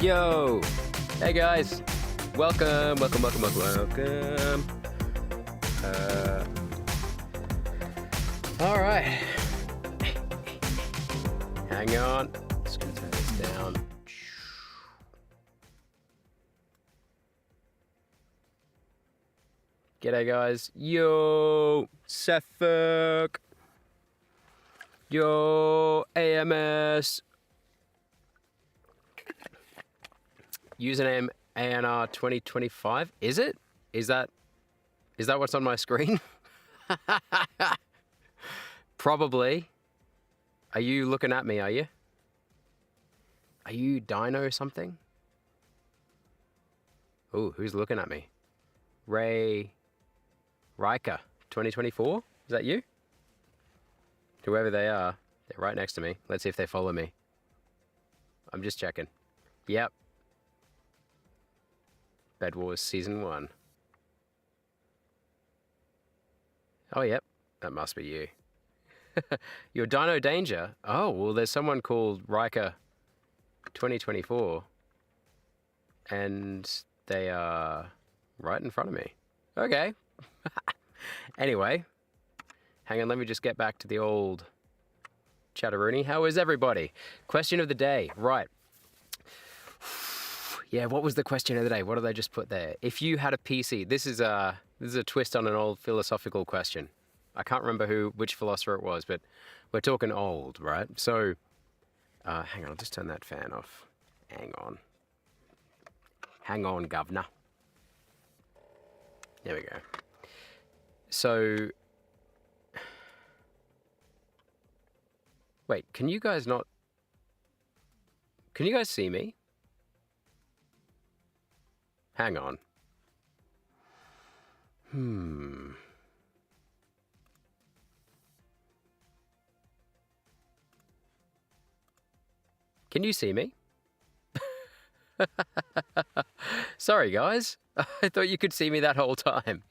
Yo! Hey guys! Welcome. Alright. Hang on. Just gonna turn this down. G'day guys. Yo! Sefuk! Yo! AMS! Username ANR 2025. Is it? Is that what's on my screen? Probably. Are you looking at me, are you? Are you Dino or something? Oh, who's looking at me? Riker 2024? Is that you? Whoever they are, they're right next to me. Let's see if they follow me. I'm just checking. Yep. Bed Wars Season 1. Oh, yep. That must be you. You're Dino Danger? Oh, well, there's someone called Riker 2024. And they are right in front of me. Okay. Anyway. Hang on, let me just get back to the old chatteroony. How is everybody? Question of the day. Right. Yeah, what was the question of the day? What did I just put there? If you had a PC, this is a twist on an old philosophical question. I can't remember which philosopher it was, but we're talking old, right? So, hang on, I'll just turn that fan off. Hang on, governor. There we go. So, wait, can you guys see me? Hang on. Can you see me? Sorry, guys. I thought you could see me that whole time.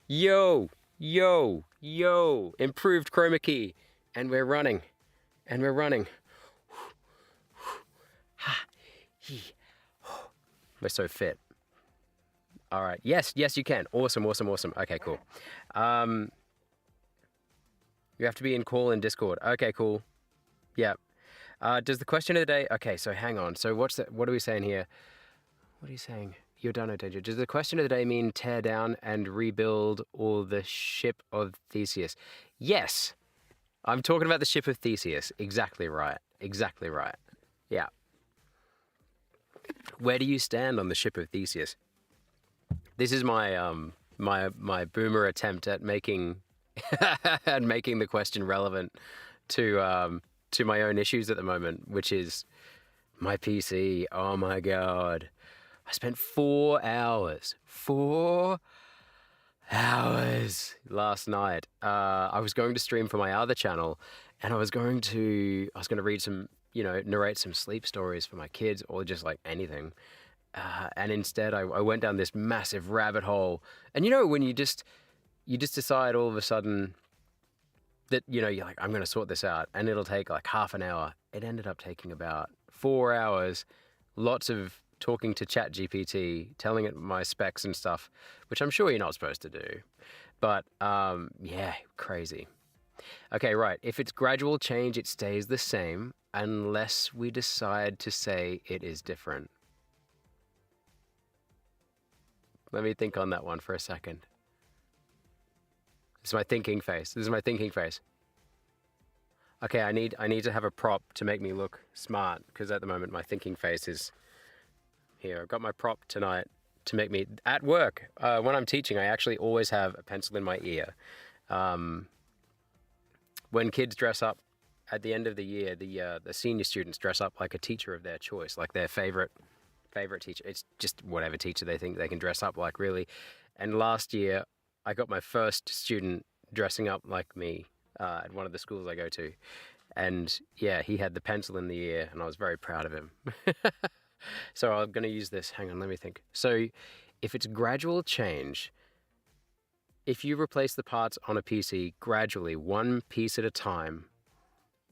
Yo. Improved chroma key. And we're running. We're so fit. All right. Yes, you can. Awesome. Okay, cool. You have to be in call in Discord. Okay, cool. Yeah. Does the question of the day... Okay, so hang on. So what are we saying here? What are you saying? You're Dino Danger. Does the question of the day mean tear down and rebuild all the ship of Theseus? Yes. I'm talking about the ship of Theseus. Exactly right. Yeah. Where do you stand on the ship of Theseus? This is my my boomer attempt at making the question relevant to my own issues at the moment, which is my PC. Oh my god. I spent 4 hours last night. I was going to stream for my other channel, and I was going to read some, narrate some sleep stories for my kids, or just like anything. And instead I went down this massive rabbit hole. And when you just decide all of a sudden that, you're like, I'm going to sort this out, and it'll take like half an hour. It ended up taking about 4 hours, lots of talking to ChatGPT, telling it my specs and stuff, which I'm sure you're not supposed to do. But yeah, crazy. Okay, right. If it's gradual change, it stays the same unless we decide to say it is different. Let me think on that one for a second. This is my thinking face. Okay, I need to have a prop to make me look smart, because at the moment my thinking face is here. I've got my prop tonight to make me, at work, when I'm teaching, I actually always have a pencil in my ear. When kids dress up at the end of the year, the senior students dress up like a teacher of their choice, like their favorite teacher. It's just whatever teacher they think they can dress up like, really. And last year, I got my first student dressing up like me at one of the schools I go to. And yeah, he had the pencil in the ear, and I was very proud of him. So I'm going to use this. Hang on, let me think. So if it's gradual change, if you replace the parts on a PC gradually, one piece at a time,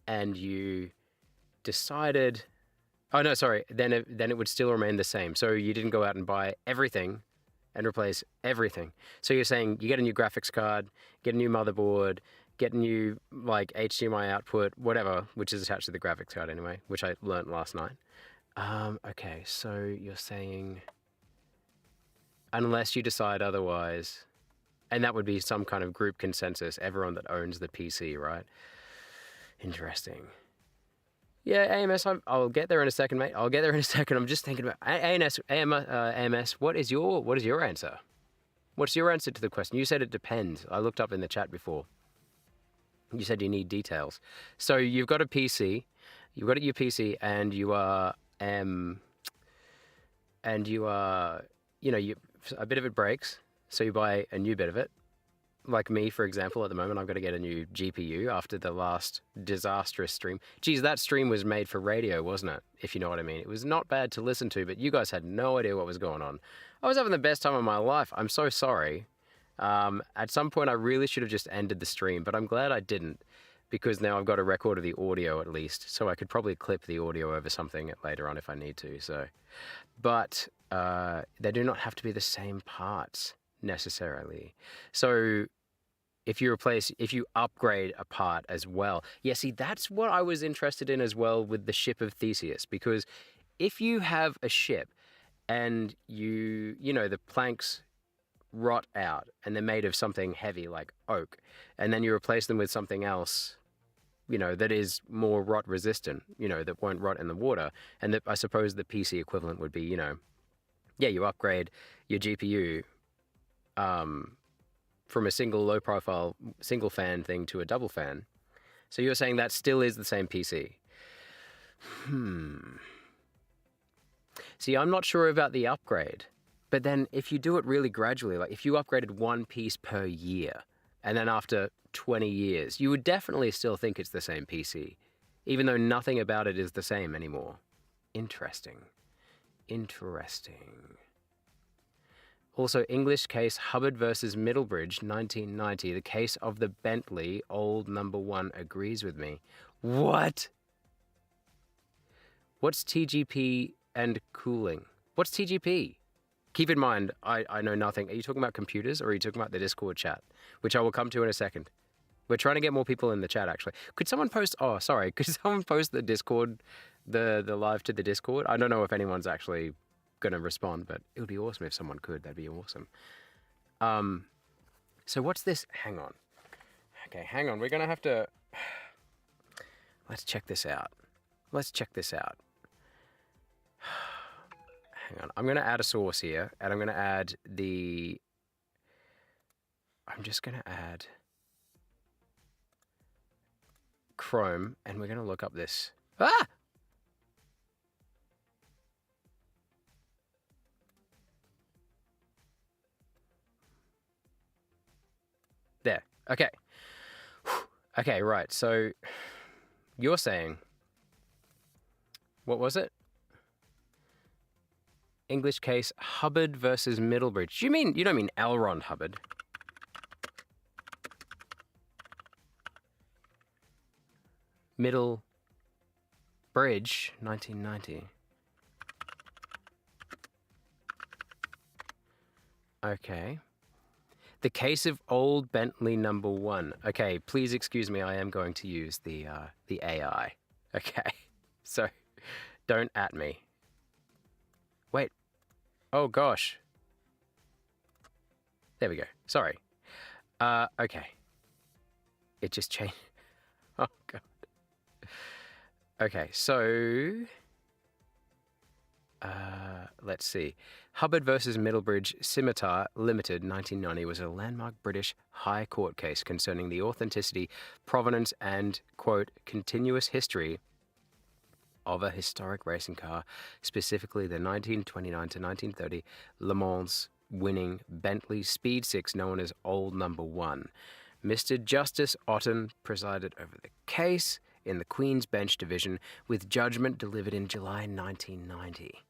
and you decided Oh no, sorry. Then it would still remain the same. So you didn't go out and buy everything and replace everything. So you're saying you get a new graphics card, get a new motherboard, get a new like HDMI output, whatever, which is attached to the graphics card anyway, which I learnt last night. Okay, so you're saying unless you decide otherwise, and that would be some kind of group consensus, everyone that owns the PC, right? Interesting. Yeah, AMS. I'll get there in a second, mate. I'll get there in a second. I'm just thinking about AMS. What is your answer? What's your answer to the question? You said it depends. I looked up in the chat before. You said you need details. So you've got a PC. You've got your PC, and you are you a bit of it breaks, so you buy a new bit of it. Like me, for example, at the moment, I've got to get a new GPU after the last disastrous stream. Geez, that stream was made for radio, wasn't it? If you know what I mean. It was not bad to listen to, but you guys had no idea what was going on. I was having the best time of my life. I'm so sorry. At some point, I really should have just ended the stream, but I'm glad I didn't, because now I've got a record of the audio at least, so I could probably clip the audio over something later on if I need to. But they do not have to be the same parts necessarily. So if you upgrade a part as well. Yeah, see, that's what I was interested in as well with the ship of Theseus, because if you have a ship and the planks rot out and they're made of something heavy like oak, and then you replace them with something else, that is more rot resistant, that won't rot in the water, and that I suppose the PC equivalent would be, you upgrade your GPU, from a single low profile, single fan thing to a double fan. So you're saying that still is the same PC. See, I'm not sure about the upgrade. But then if you do it really gradually, like if you upgraded one piece per year, and then after 20 years, you would definitely still think it's the same PC, even though nothing about it is the same anymore. Interesting. Also, English case Hubbard versus Middlebridge, 1990. The case of the Bentley, old number one, agrees with me. What? What's TGP and cooling? What's TGP? Keep in mind, I know nothing. Are you talking about computers, or are you talking about the Discord chat, which I will come to in a second? We're trying to get more people in the chat, actually. Could someone post... Oh, sorry. Could someone post the Discord, the live to the Discord? I don't know if anyone's actually going to respond, but it would be awesome if someone could. That'd be awesome. So what's this? Hang on. Okay, hang on. We're going to have to... Let's check this out. Hang on. I'm going to add a source here, and I'm going to add the... I'm just going to add Chrome, and we're going to look up this. Ah! There. Okay. Okay, right. So you're saying... What was it? English case Hubbard versus Middlebridge. You don't mean L. Ron Hubbard? Middle Bridge, 1990. Okay. The case of old Bentley number one. Okay, please excuse me. I am going to use the AI. Okay, so don't at me. Wait. Oh gosh. There we go. Sorry. Okay. It just changed. Oh god. Okay, so let's see. Hubbard versus Middlebridge Scimitar Limited, 1990, was a landmark British High Court case concerning the authenticity, provenance, and, quote, continuous history of a historic racing car, specifically the 1929 to 1930 Le Mans winning Bentley Speed 6, known as Old Number One. Mr. Justice Otten presided over the case in the Queen's Bench Division, with judgment delivered in July 1990.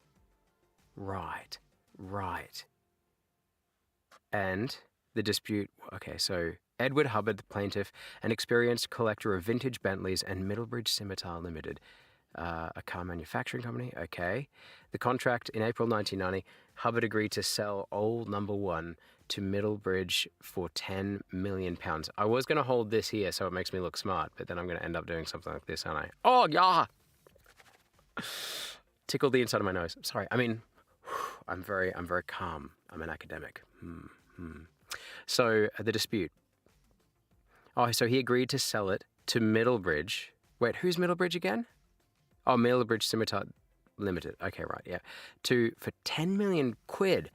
Right. And the dispute... Okay, so Edward Hubbard, the plaintiff, an experienced collector of vintage Bentleys, and Middlebridge Scimitar Limited, A car manufacturing company. Okay. The contract in April 1990, Hubbard agreed to sell Old Number One to Middlebridge for £10 million. I was going to hold this here so it makes me look smart, but then I'm going to end up doing something like this, aren't I? Oh, yeah! Tickled the inside of my nose. Sorry. I mean, I'm very calm. I'm an academic. So the dispute. Oh, so he agreed to sell it to Middlebridge. Wait, who's Middlebridge again? Oh, Middlebridge Scimitar Limited. Okay, right, yeah. For 10 million quid.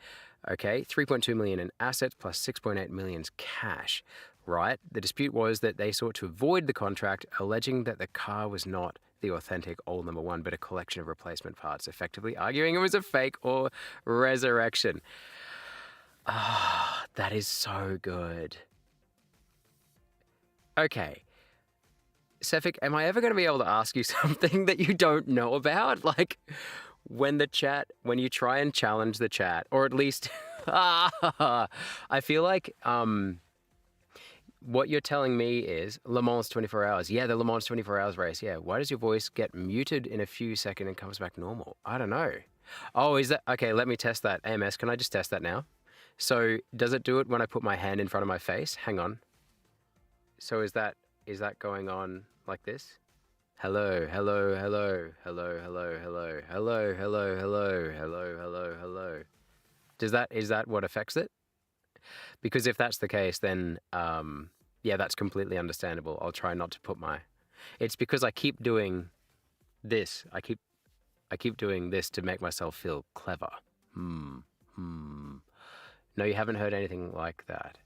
Okay, 3.2 million in assets plus 6.8 million cash. Right? The dispute was that they sought to avoid the contract, alleging that the car was not the authentic Old Number One, but a collection of replacement parts, effectively arguing it was a fake or resurrection. Ah, that is so good. Okay. Sefik, am I ever going to be able to ask you something that you don't know about? Like, when you try and challenge the chat, or at least, I feel like what you're telling me is Le Mans 24 hours. Yeah, the Le Mans 24 hours race. Yeah. Why does your voice get muted in a few seconds and comes back normal? I don't know. Oh, is that okay? Let me test that. AMS, can I just test that now? So, does it do it when I put my hand in front of my face? Hang on. So is that going on like this? Hello, hello, hello, hello, hello, hello, hello, hello, hello, hello, hello, hello. Is that what affects it? Because if that's the case, then yeah, that's completely understandable. I'll try not to put my. It's because I keep doing this. I keep doing this to make myself feel clever. No, you haven't heard anything like that.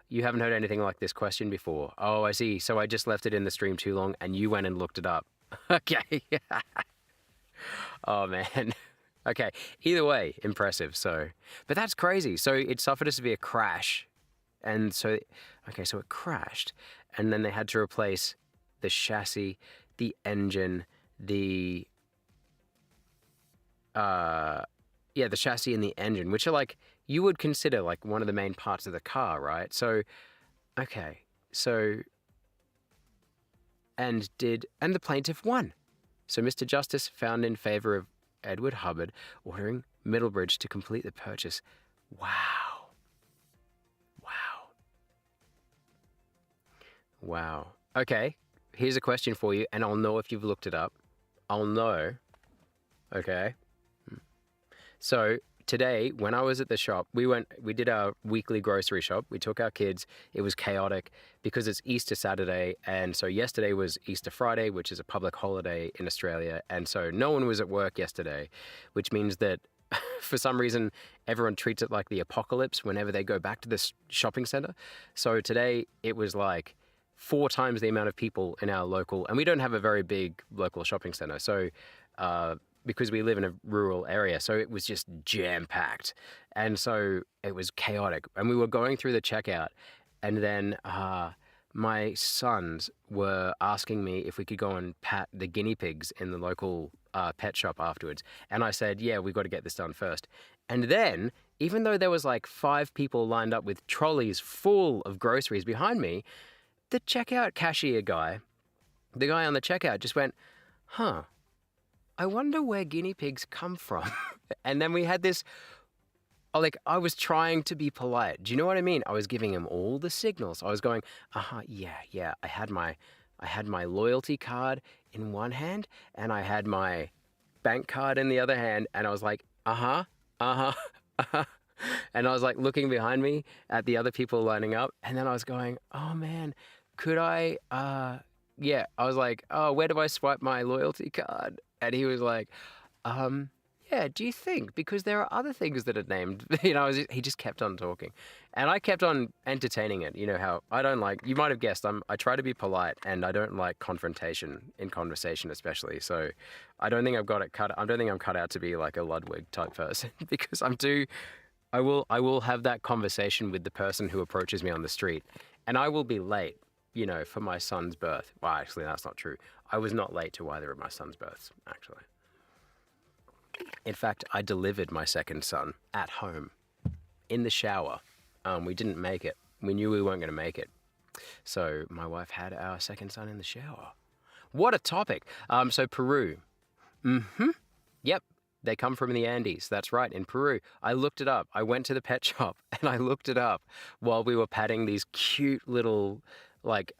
You haven't heard anything like this question before. Oh, I see. So I just left it in the stream too long and you went and looked it up. Okay. Oh, man. Okay. Either way, impressive. So, but that's crazy. So it suffered a severe crash. And so, okay, so it crashed. And then they had to replace the chassis, the engine, the chassis and the engine, which are like, you would consider like one of the main parts of the car, right? So, okay, so, and the plaintiff won. So Mr. Justice found in favor of Edward Hubbard, ordering Middlebridge to complete the purchase. Wow. Wow. Wow. Okay, here's a question for you, and I'll know if you've looked it up. I'll know. Okay. So today, when I was at the shop, we did our weekly grocery shop. We took our kids. It was chaotic because it's Easter Saturday. And so yesterday was Easter Friday, which is a public holiday in Australia. And so no one was at work yesterday, which means that for some reason, everyone treats it like the apocalypse whenever they go back to this shopping center. So today it was like 4 times the amount of people in our local, and we don't have a very big local shopping center. So, because we live in a rural area, so it was just jam-packed. And so it was chaotic. And we were going through the checkout, and then my sons were asking me if we could go and pat the guinea pigs in the local pet shop afterwards. And I said, yeah, we've got to get this done first. And then, even though there was like 5 people lined up with trolleys full of groceries behind me, the checkout cashier guy, the guy on the checkout just went, huh, I wonder where guinea pigs come from. And then we had this, I was trying to be polite. Do you know what I mean? I was giving him all the signals. I was going, yeah. I had my loyalty card in one hand and I had my bank card in the other hand. And I was like, And I was like looking behind me at the other people lining up. And then I was going, oh man, could I, yeah. I was like, oh, where do I swipe my loyalty card? And he was like, yeah, do you think? Because there are other things that are named. He just kept on talking. And I kept on entertaining it. You know how I don't like, you might have guessed, I try to be polite and I don't like confrontation in conversation especially. So I don't think I don't think I'm cut out to be like a Ludwig type person because I will have that conversation with the person who approaches me on the street and I will be late, for my son's birth. Well, actually, that's not true. I was not late to either of my son's births, actually. In fact, I delivered my second son at home, in the shower. We didn't make it. We knew we weren't going to make it. So my wife had our second son in the shower. What a topic. So Peru. Mm-hmm. Yep. They come from the Andes. That's right, in Peru. I looked it up. I went to the pet shop and I looked it up while we were patting these cute little, like,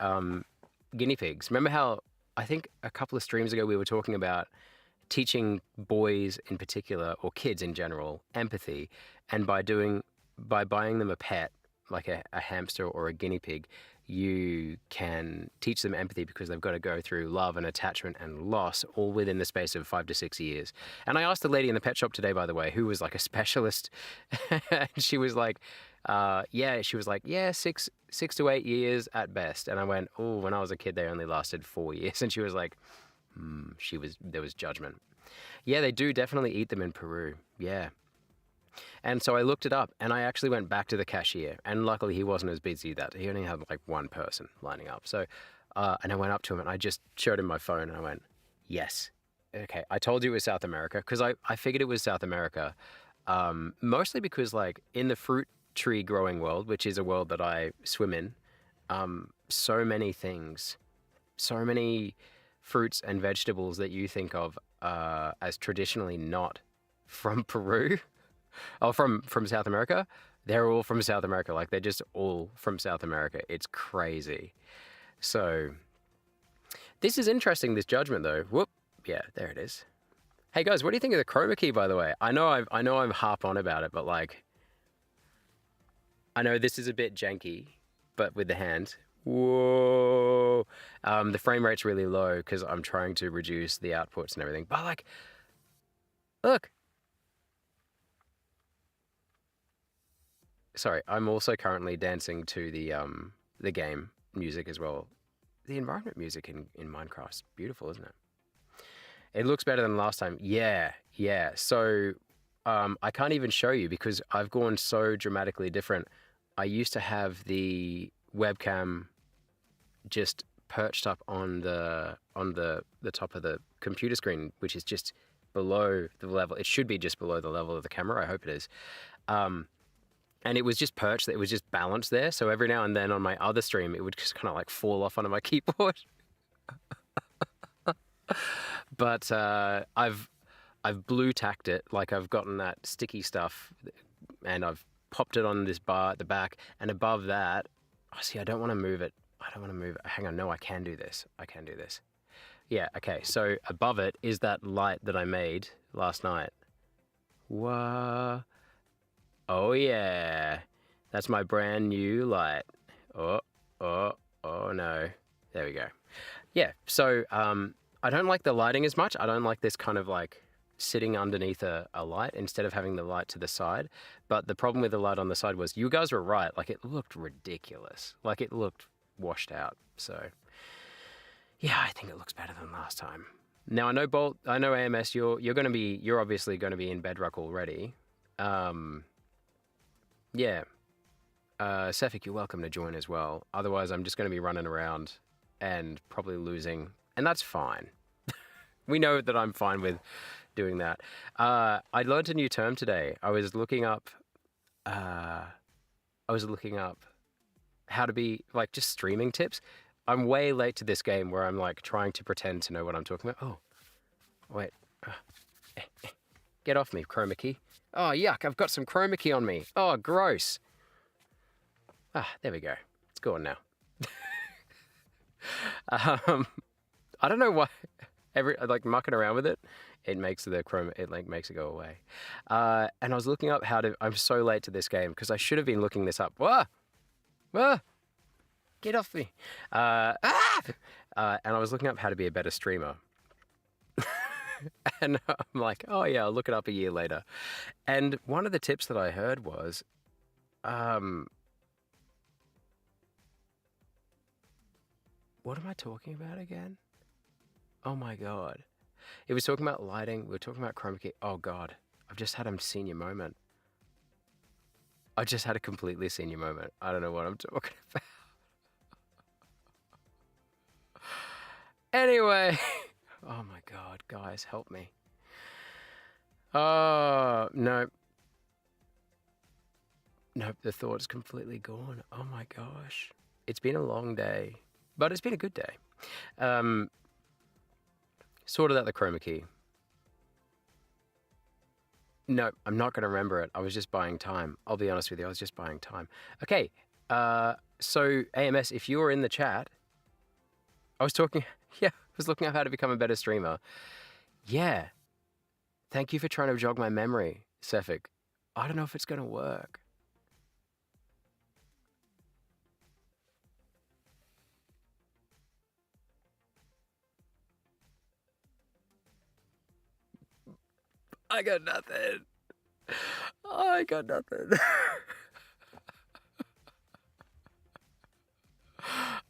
guinea pigs. Remember how I think a couple of streams ago we were talking about teaching boys in particular, or kids in general, empathy, and by buying them a pet like a hamster or a guinea pig, you can teach them empathy because they've got to go through love and attachment and loss all within the space of 5 to 6 years. And I asked the lady in the pet shop today, by the way, who was like a specialist, and she was like, yeah, 6 to 8 years at best. And I went, oh, when I was a kid, they only lasted 4 years. And she was like, there was judgment. Yeah, they do definitely eat them in Peru. Yeah. And so I looked it up and I actually went back to the cashier. And luckily he wasn't as busy that he only had like one person lining up. So, and I went up to him and I just showed him my phone and I went, yes. Okay. I told you it was South America because I figured it was South America. Mostly because like in the fruit tree growing world, which is a world that I swim in, so many things, so many fruits and vegetables that you think of as traditionally not from Peru or from South America, they're all from South America. Like they're just all from South America. It's crazy. So this is interesting, this judgment though. Whoop. Yeah, there it is. Hey guys, what do you think of the chroma key, by the way? I know I'm harp on about it, but like, I know this is a bit janky, but with the hand. Whoa. The frame rate's really low because I'm trying to reduce the outputs and everything. But like, look. Sorry, I'm also currently dancing to the game music as well. The environment music in Minecraft's beautiful, isn't it? It looks better than last time. Yeah, yeah. So I can't even show you because I've gone so dramatically different. I used to have the webcam just perched up on the top of the computer screen, which is just below the level. It should be just below the level of the camera. I hope it is. And it was just perched, it was just balanced there. So every now and then on my other stream, it would just kind of like fall off onto my keyboard. But I've blue tacked it, like I've gotten that sticky stuff and I've popped it on this bar at the back. And above that, oh, see, I don't want to move it. I don't want to move it. Hang on, no, I can do this. I can do this. Yeah, okay. So above it is that light that I made last night. Whoa. Oh yeah, that's my brand new light. Oh no. There we go. Yeah, so I don't like the lighting as much. I don't like this kind of like sitting underneath a light instead of having the light to the side. But the problem with the light on the side was you guys were right. Like it looked ridiculous. Like it looked washed out. So yeah, I think it looks better than last time. Now I know Bolt, I know AMS, you're obviously going to be in Bedrock already. Yeah. Sefik, you're welcome to join as well. Otherwise, I'm just going to be running around and probably losing. And that's fine. We know that I'm fine with doing that. I learned a new term today. I was looking up how to be, like, just streaming tips. I'm way late to this game where I'm, like, trying to pretend to know what I'm talking about. Oh, wait. Get off me, chroma key. Oh, yuck, I've got some chroma key on me. Oh, gross. Ah, there we go. It's gone now. I don't know why, like mucking around with it, it makes the chroma, it like makes it go away. And I was looking up I'm so late to this game because I should have been looking this up. Whoa! Whoa! Get off me. And I was looking up how to be a better streamer. And I'm like, oh yeah, I'll look it up a year later. And one of the tips that I heard was, what am I talking about again? Oh my God. It was talking about lighting. We were talking about chroma key. Oh God, I've just had a senior moment. I just had a completely senior moment. I don't know what I'm talking about. Anyway. Oh my God, guys, help me. Oh, no. Nope, the thought's completely gone. Oh my gosh. It's been a long day, but it's been a good day. Um, Sorted out the chroma key. No, I'm not going to remember it. I was just buying time. I'll be honest with you. I was just buying time. Okay. So AMS, if you were in the chat, I was talking. Yeah, I was looking up how to become a better streamer. Yeah. Thank you for trying to jog my memory, Sefik. I don't know if it's going to work. I got nothing. I got nothing.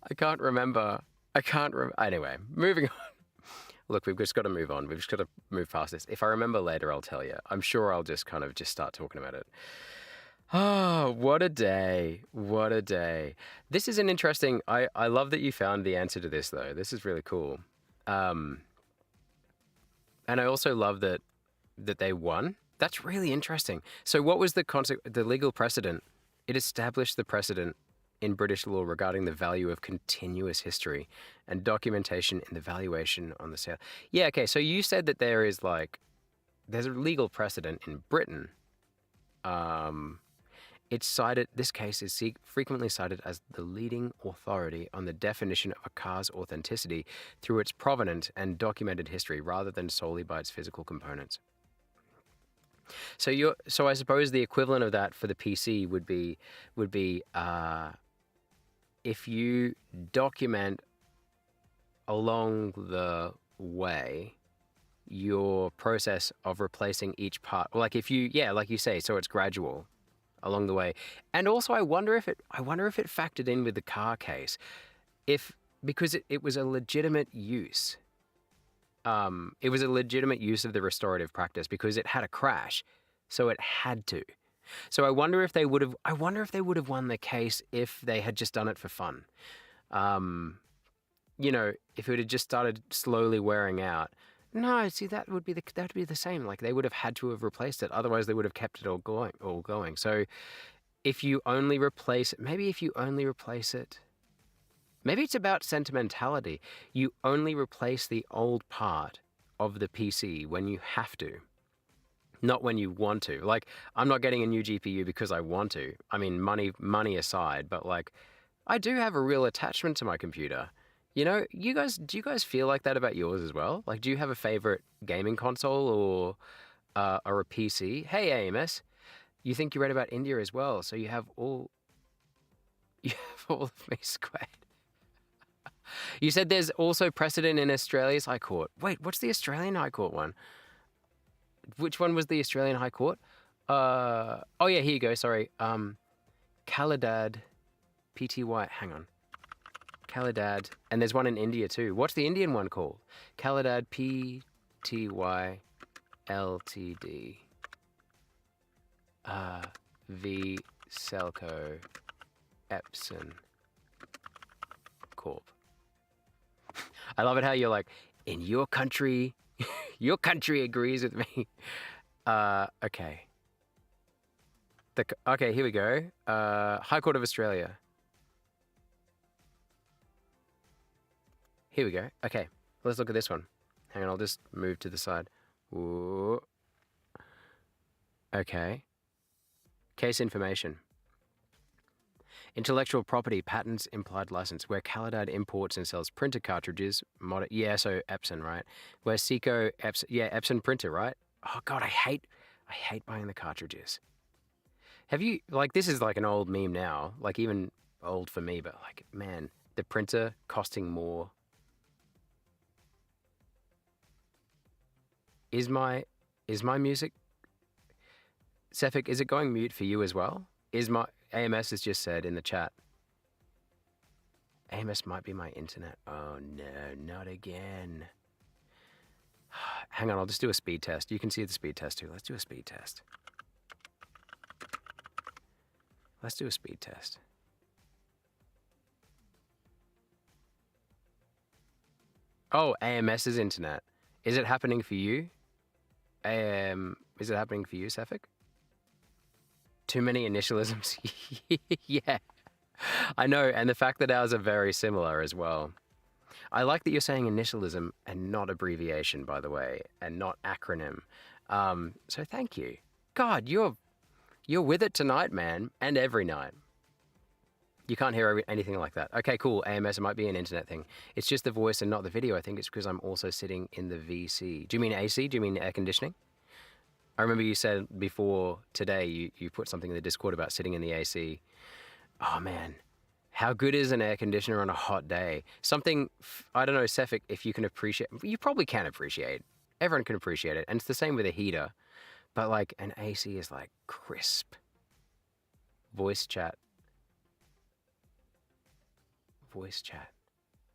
I can't remember. I can't remember. Anyway, moving on. Look, we've just got to move on. We've just got to move past this. If I remember later, I'll tell you. I'm sure I'll just kind of just start talking about it. Oh, what a day. What a day. This is an interesting. I love that you found the answer to this, though. This is really cool. And I also love that they won. That's really interesting. So, what was the legal precedent? It established the precedent in British law regarding the value of continuous history and documentation in the valuation on the sale. Yeah, okay. So you said that there's a legal precedent in Britain. This case is frequently cited as the leading authority on the definition of a car's authenticity through its provenance and documented history rather than solely by its physical components. So I suppose the equivalent of that for the PC would be if you document along the way your process of replacing each part, like if you, yeah, like you say, so it's gradual along the way. And also I wonder if it factored in with the car case, because it was a legitimate use. It was a legitimate use of the restorative practice because it had a crash, so it had to. So I wonder if they would have won the case if they had just done it for fun. If it had just started slowly wearing out. No, see, that would be the same. Like they would have had to have replaced it. Otherwise, they would have kept it all going. So if you only replace it, maybe it's about sentimentality. You only replace the old part of the PC when you have to, not when you want to. Like, I'm not getting a new GPU because I want to. I mean, money aside, but like, I do have a real attachment to my computer. Do you guys feel like that about yours as well? Like, do you have a favorite gaming console or a PC? Hey, AMS, you think you read about India as well, so you have all of me squared. You said there's also precedent in Australia's High Court. Wait, what's the Australian High Court one? Which one was the Australian High Court? Oh yeah, here you go. Sorry. Kaladad, PTY. Hang on. Kaladad, and there's one in India too. What's the Indian one called? Kaladad, PTY, LTD. V Selco, Epson Corp. I love it how you're like, in your country, your country agrees with me. Okay. Okay, here we go. High Court of Australia. Here we go. Okay, let's look at this one. Hang on, I'll just move to the side. Ooh. Okay. Case information. Intellectual property, patents, implied license, where Kaladad imports and sells printer cartridges. Yeah, so Epson, right? Where Seiko, Epson printer, right? Oh God, I hate buying the cartridges. Have you, like, this is like an old meme now, like even old for me, but like, man, the printer costing more. Is my music, Sefik, is it going mute for you as well? AMS has just said in the chat. AMS might be my internet. Oh no, not again. Hang on, I'll just do a speed test. You can see the speed test too. Let's do a speed test. Let's do a speed test. Oh, AMS's internet. Is it happening for you? Is it happening for you, Sefik? Too many initialisms. Yeah. I know, and the fact that ours are very similar as well. I like that you're saying initialism and not abbreviation, by the way, and not acronym. So thank you. God, you're with it tonight, man, and every night. You can't hear anything like that. Okay, cool. AMS, it might be an internet thing. It's just the voice and not the video. I think it's because I'm also sitting in the VC. Do you mean AC? Do you mean air conditioning? I remember you said before today you put something in the Discord about sitting in the AC. Oh man, how good is an air conditioner on a hot day? Something, I don't know, Sefik, if you can appreciate, you probably can appreciate. Everyone can appreciate it. And it's the same with a heater. But like an AC is like crisp. Voice chat. Voice chat.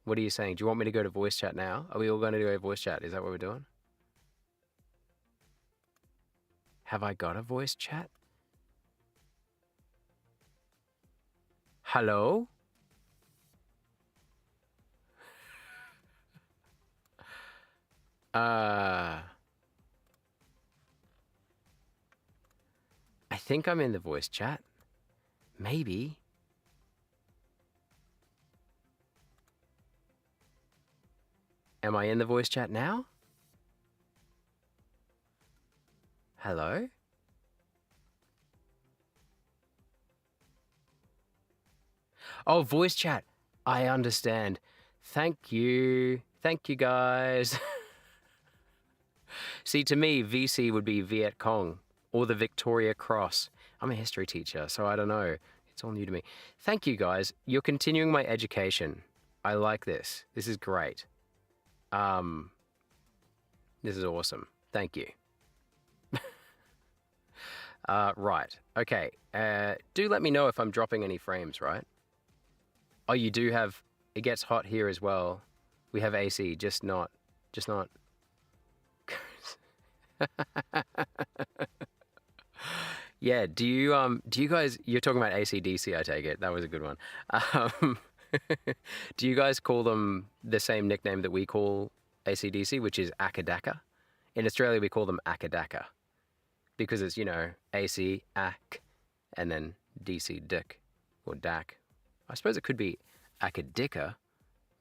What are you saying? Do you want me to go to voice chat now? Are we all going to do a voice chat? Is that what we're doing? Have I got a voice chat? Hello? I think I'm in the voice chat. Maybe. Am I in the voice chat now? Hello? Oh, voice chat. I understand. Thank you. Thank you, guys. See, to me, VC would be Viet Cong or the Victoria Cross. I'm a history teacher, so I don't know. It's all new to me. Thank you, guys. You're continuing my education. I like this. This is great. This is awesome. Thank you. Right. Okay. Do let me know if I'm dropping any frames, right? Oh, you do have, it gets hot here as well. We have AC, just not. Yeah, do you guys, you're talking about AC/DC, I take it. That was a good one. Um, do you guys call them the same nickname that we call AC/DC, which is Akadaka? In Australia, we call them Akadaka because it's, AC, Ak, and then DC, Dick, or Dak. I suppose it could be Akadika.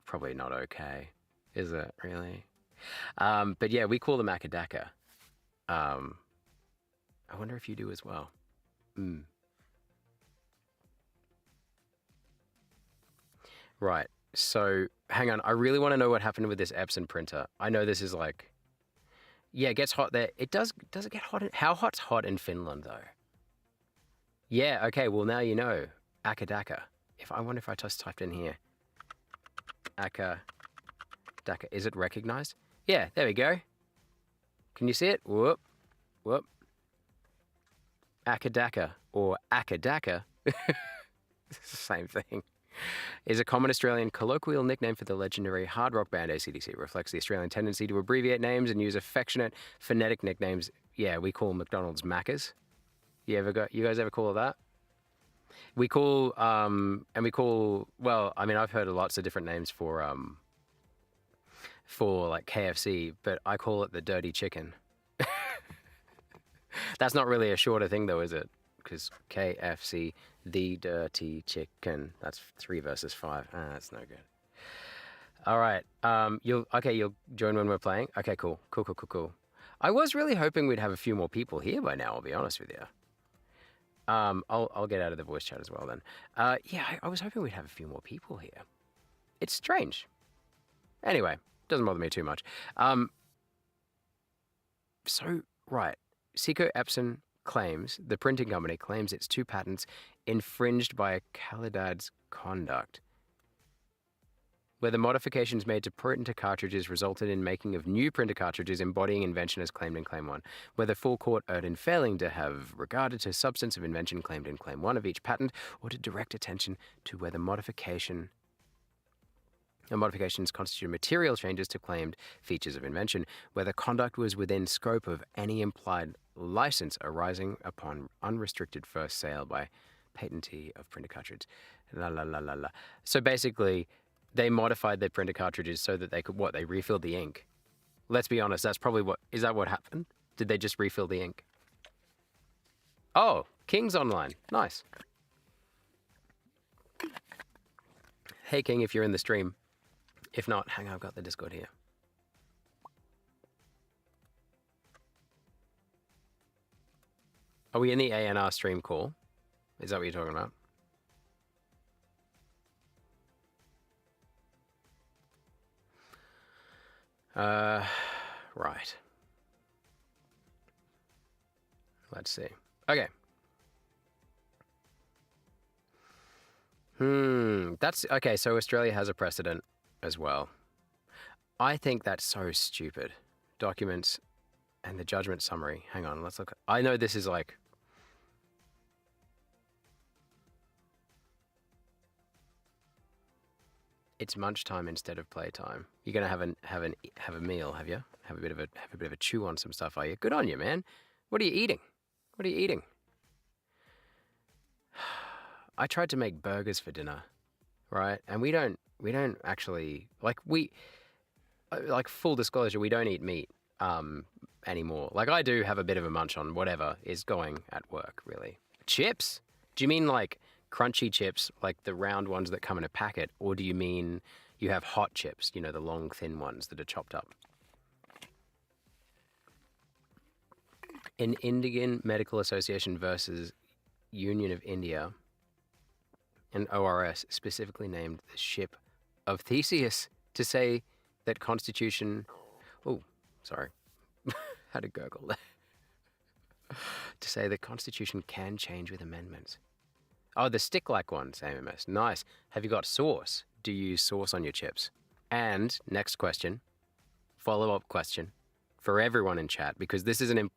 Probably not okay, is it, really? But yeah, we call them Akadaka. I wonder if you do as well. Right. So hang on. I really want to know what happened with this Epson printer. I know this is like, yeah, it gets hot there. It does. Does it get hot? How hot's hot in Finland though? Yeah. Okay. Well, now you know. Akadaka. I wonder if I just typed in here. Akadaka. Is it recognized? Yeah. There we go. Can you see it? Whoop. Whoop. Akadaka or Akadaka. It's the same thing. Is a common Australian colloquial nickname for the legendary hard rock band AC/DC. It reflects the Australian tendency to abbreviate names and use affectionate phonetic nicknames. Yeah, we call McDonald's Maccas. You guys ever call it that? We call well, I mean, I've heard of lots of different names for like KFC, but I call it the dirty chicken. That's not really a shorter thing though, is it? Because KFC, the dirty chicken. That's 3 versus 5. That's no good. All right. You'll join when we're playing. Okay, cool. I was really hoping we'd have a few more people here by now. I'll be honest with you. I'll get out of the voice chat as well then. Yeah, I was hoping we'd have a few more people here. It's strange. Anyway, doesn't bother me too much. So right, Seiko Epson claims, the printing company claims its 2 patents infringed by Calidad's conduct, where the modifications made to printer cartridges resulted in making of new printer cartridges embodying invention as claimed in Claim 1, where the full court erred in failing to have regarded to substance of invention claimed in Claim 1 of each patent, or to direct attention to where the modifications constitute material changes to claimed features of invention, where the conduct was within scope of any implied license arising upon unrestricted first sale by patentee of printer cartridges. So basically, they modified their printer cartridges so that they could, they refilled the ink. Let's be honest, that's probably is that what happened? Did they just refill the ink? Oh, King's online. Nice. Hey King, if you're in the stream. If not, hang on, I've got the Discord here. Are we in the ANR stream call? Is that what you're talking about? Right. Let's see. Okay. That's okay. So Australia has a precedent as well. I think that's so stupid. Documents and the judgment summary. Hang on, let's look. I know this is like. It's munch time instead of playtime. You're gonna have a meal, have you? Have a bit of a chew on some stuff, are you? Good on you, man. What are you eating? What are you eating? I tried to make burgers for dinner, right? And we don't actually like full disclosure, we don't eat meat anymore. Like I do have a bit of a munch on whatever is going at work, really. Chips? Do you mean like crunchy chips, like the round ones that come in a packet, or do you mean you have hot chips, you know, the long thin ones that are chopped up? In Indian Medical Association versus Union of India, an ORS specifically named the ship of Theseus to say that Constitution. Oh, sorry, had a gurgle there. To say the Constitution can change with amendments. Oh, the stick-like ones, AMS. Nice. Have you got sauce? Do you use sauce on your chips? And next question, follow-up question for everyone in chat, because this is an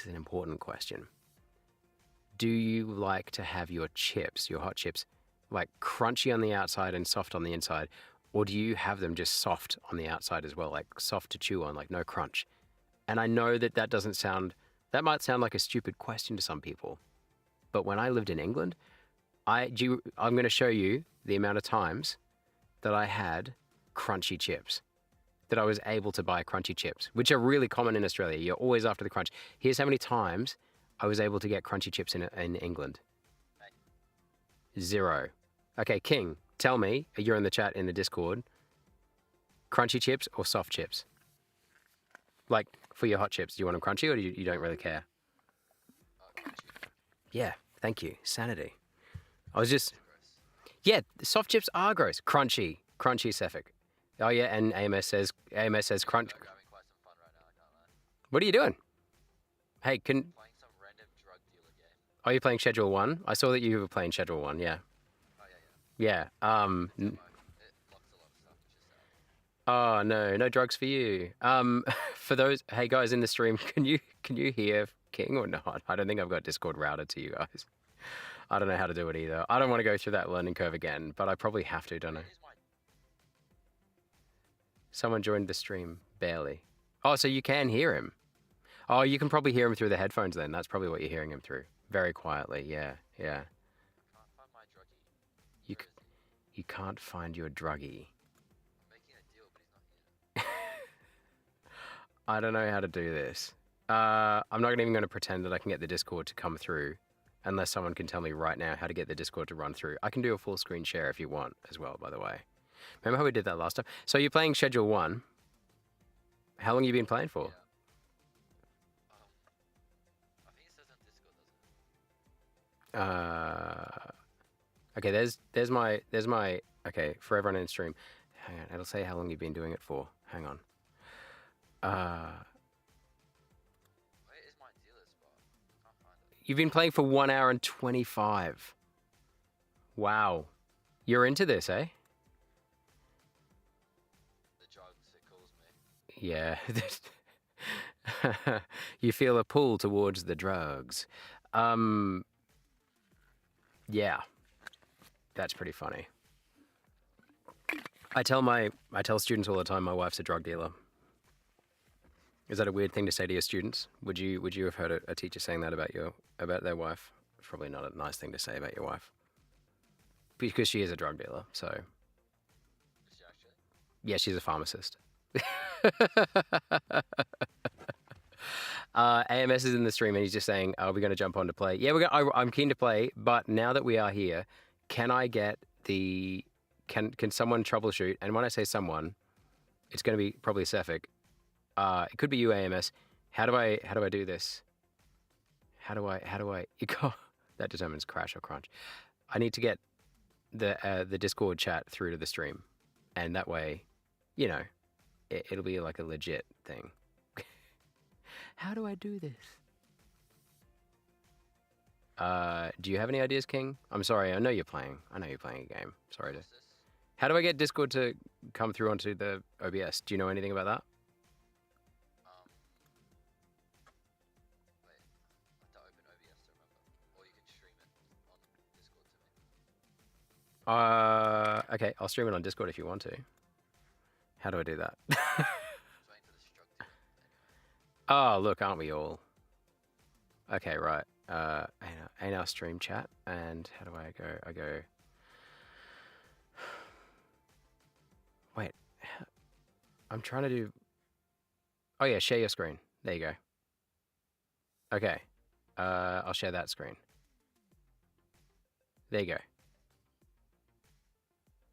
important question. Do you like to have your chips, your hot chips, like crunchy on the outside and soft on the inside? Or do you have them just soft on the outside as well, like soft to chew on, like no crunch? And I know that that might sound like a stupid question to some people. But when I lived in England, I'm going to show you the amount of times that I had crunchy chips, that I was able to buy crunchy chips, which are really common in Australia. You're always after the crunch. Here's how many times I was able to get crunchy chips in England. 0. Okay, King, tell me, you're in the chat in the Discord, crunchy chips or soft chips? Like, for your hot chips, do you want them crunchy or you don't really care? Yeah, thank you. Sanity. I was just... Yeah, soft chips are gross. Crunchy. Crunchy, Sefik. Oh, yeah, and AMS says crunch... What are you doing? Hey, playing some random drug dealer game. Oh, you're playing Schedule 1? I saw that you were playing Schedule 1, yeah. Oh, yeah. Yeah, oh no drugs for you. For those, hey guys in the stream, can you hear King or not? I don't think I've got Discord routed to you guys. I don't know how to do it either. I don't want to go through that learning curve again, but I probably have to, don't I? Someone joined the stream, barely. Oh, so you can hear him. Oh, you can probably hear him through the headphones then. That's probably what you're hearing him through. Very quietly, yeah. You can't find your druggie. I don't know how to do this. I'm not even going to pretend that I can get the Discord to come through unless someone can tell me right now how to get the Discord to run through. I can do a full screen share if you want as well, by the way. Remember how we did that last time? So you're playing Schedule 1. How long have you been playing for? I think it says on Discord, doesn't it? Okay, there's my okay, for everyone in the stream. Hang on, it'll say how long you've been doing it for. Hang on. Where is my dealer spot? I can't find it. You've been playing for 1 hour and 25. Wow. You're into this, eh? The drugs, it calls me. Yeah. You feel a pull towards the drugs. Yeah. That's pretty funny. I tell students all the time my wife's a drug dealer. Is that a weird thing to say to your students? Would you have heard a teacher saying that about their wife? It's probably not a nice thing to say about your wife. Because she is a drug dealer, so. Is she actually? Yeah, she's a pharmacist. AMS is in the stream and he's just saying, are we going to jump on to play? Yeah, I'm keen to play, but now that we are here, can I get the can someone troubleshoot? And when I say someone, it's going to be probably Sefik. It could be you, AMS. How do I do this? How do I? That determines crash or crunch. I need to get the Discord chat through to the stream, and that way, you know, it'll be like a legit thing. How do I do this? Do you have any ideas, King? I'm sorry, I know you're playing. I know you're playing a game. Sorry to. How do I get Discord to come through onto the OBS? Do you know anything about that? Wait, I have to open OBS to remember, or you can stream it on Discord to me. Okay, I'll stream it on Discord if you want to. How do I do that? Just waiting for the structure. Anyway. Oh, look, aren't we all? Okay, right. In our stream chat, and how do I go? I go. Wait, I'm trying to do. Oh yeah, share your screen. There you go. Okay, I'll share that screen. There you go.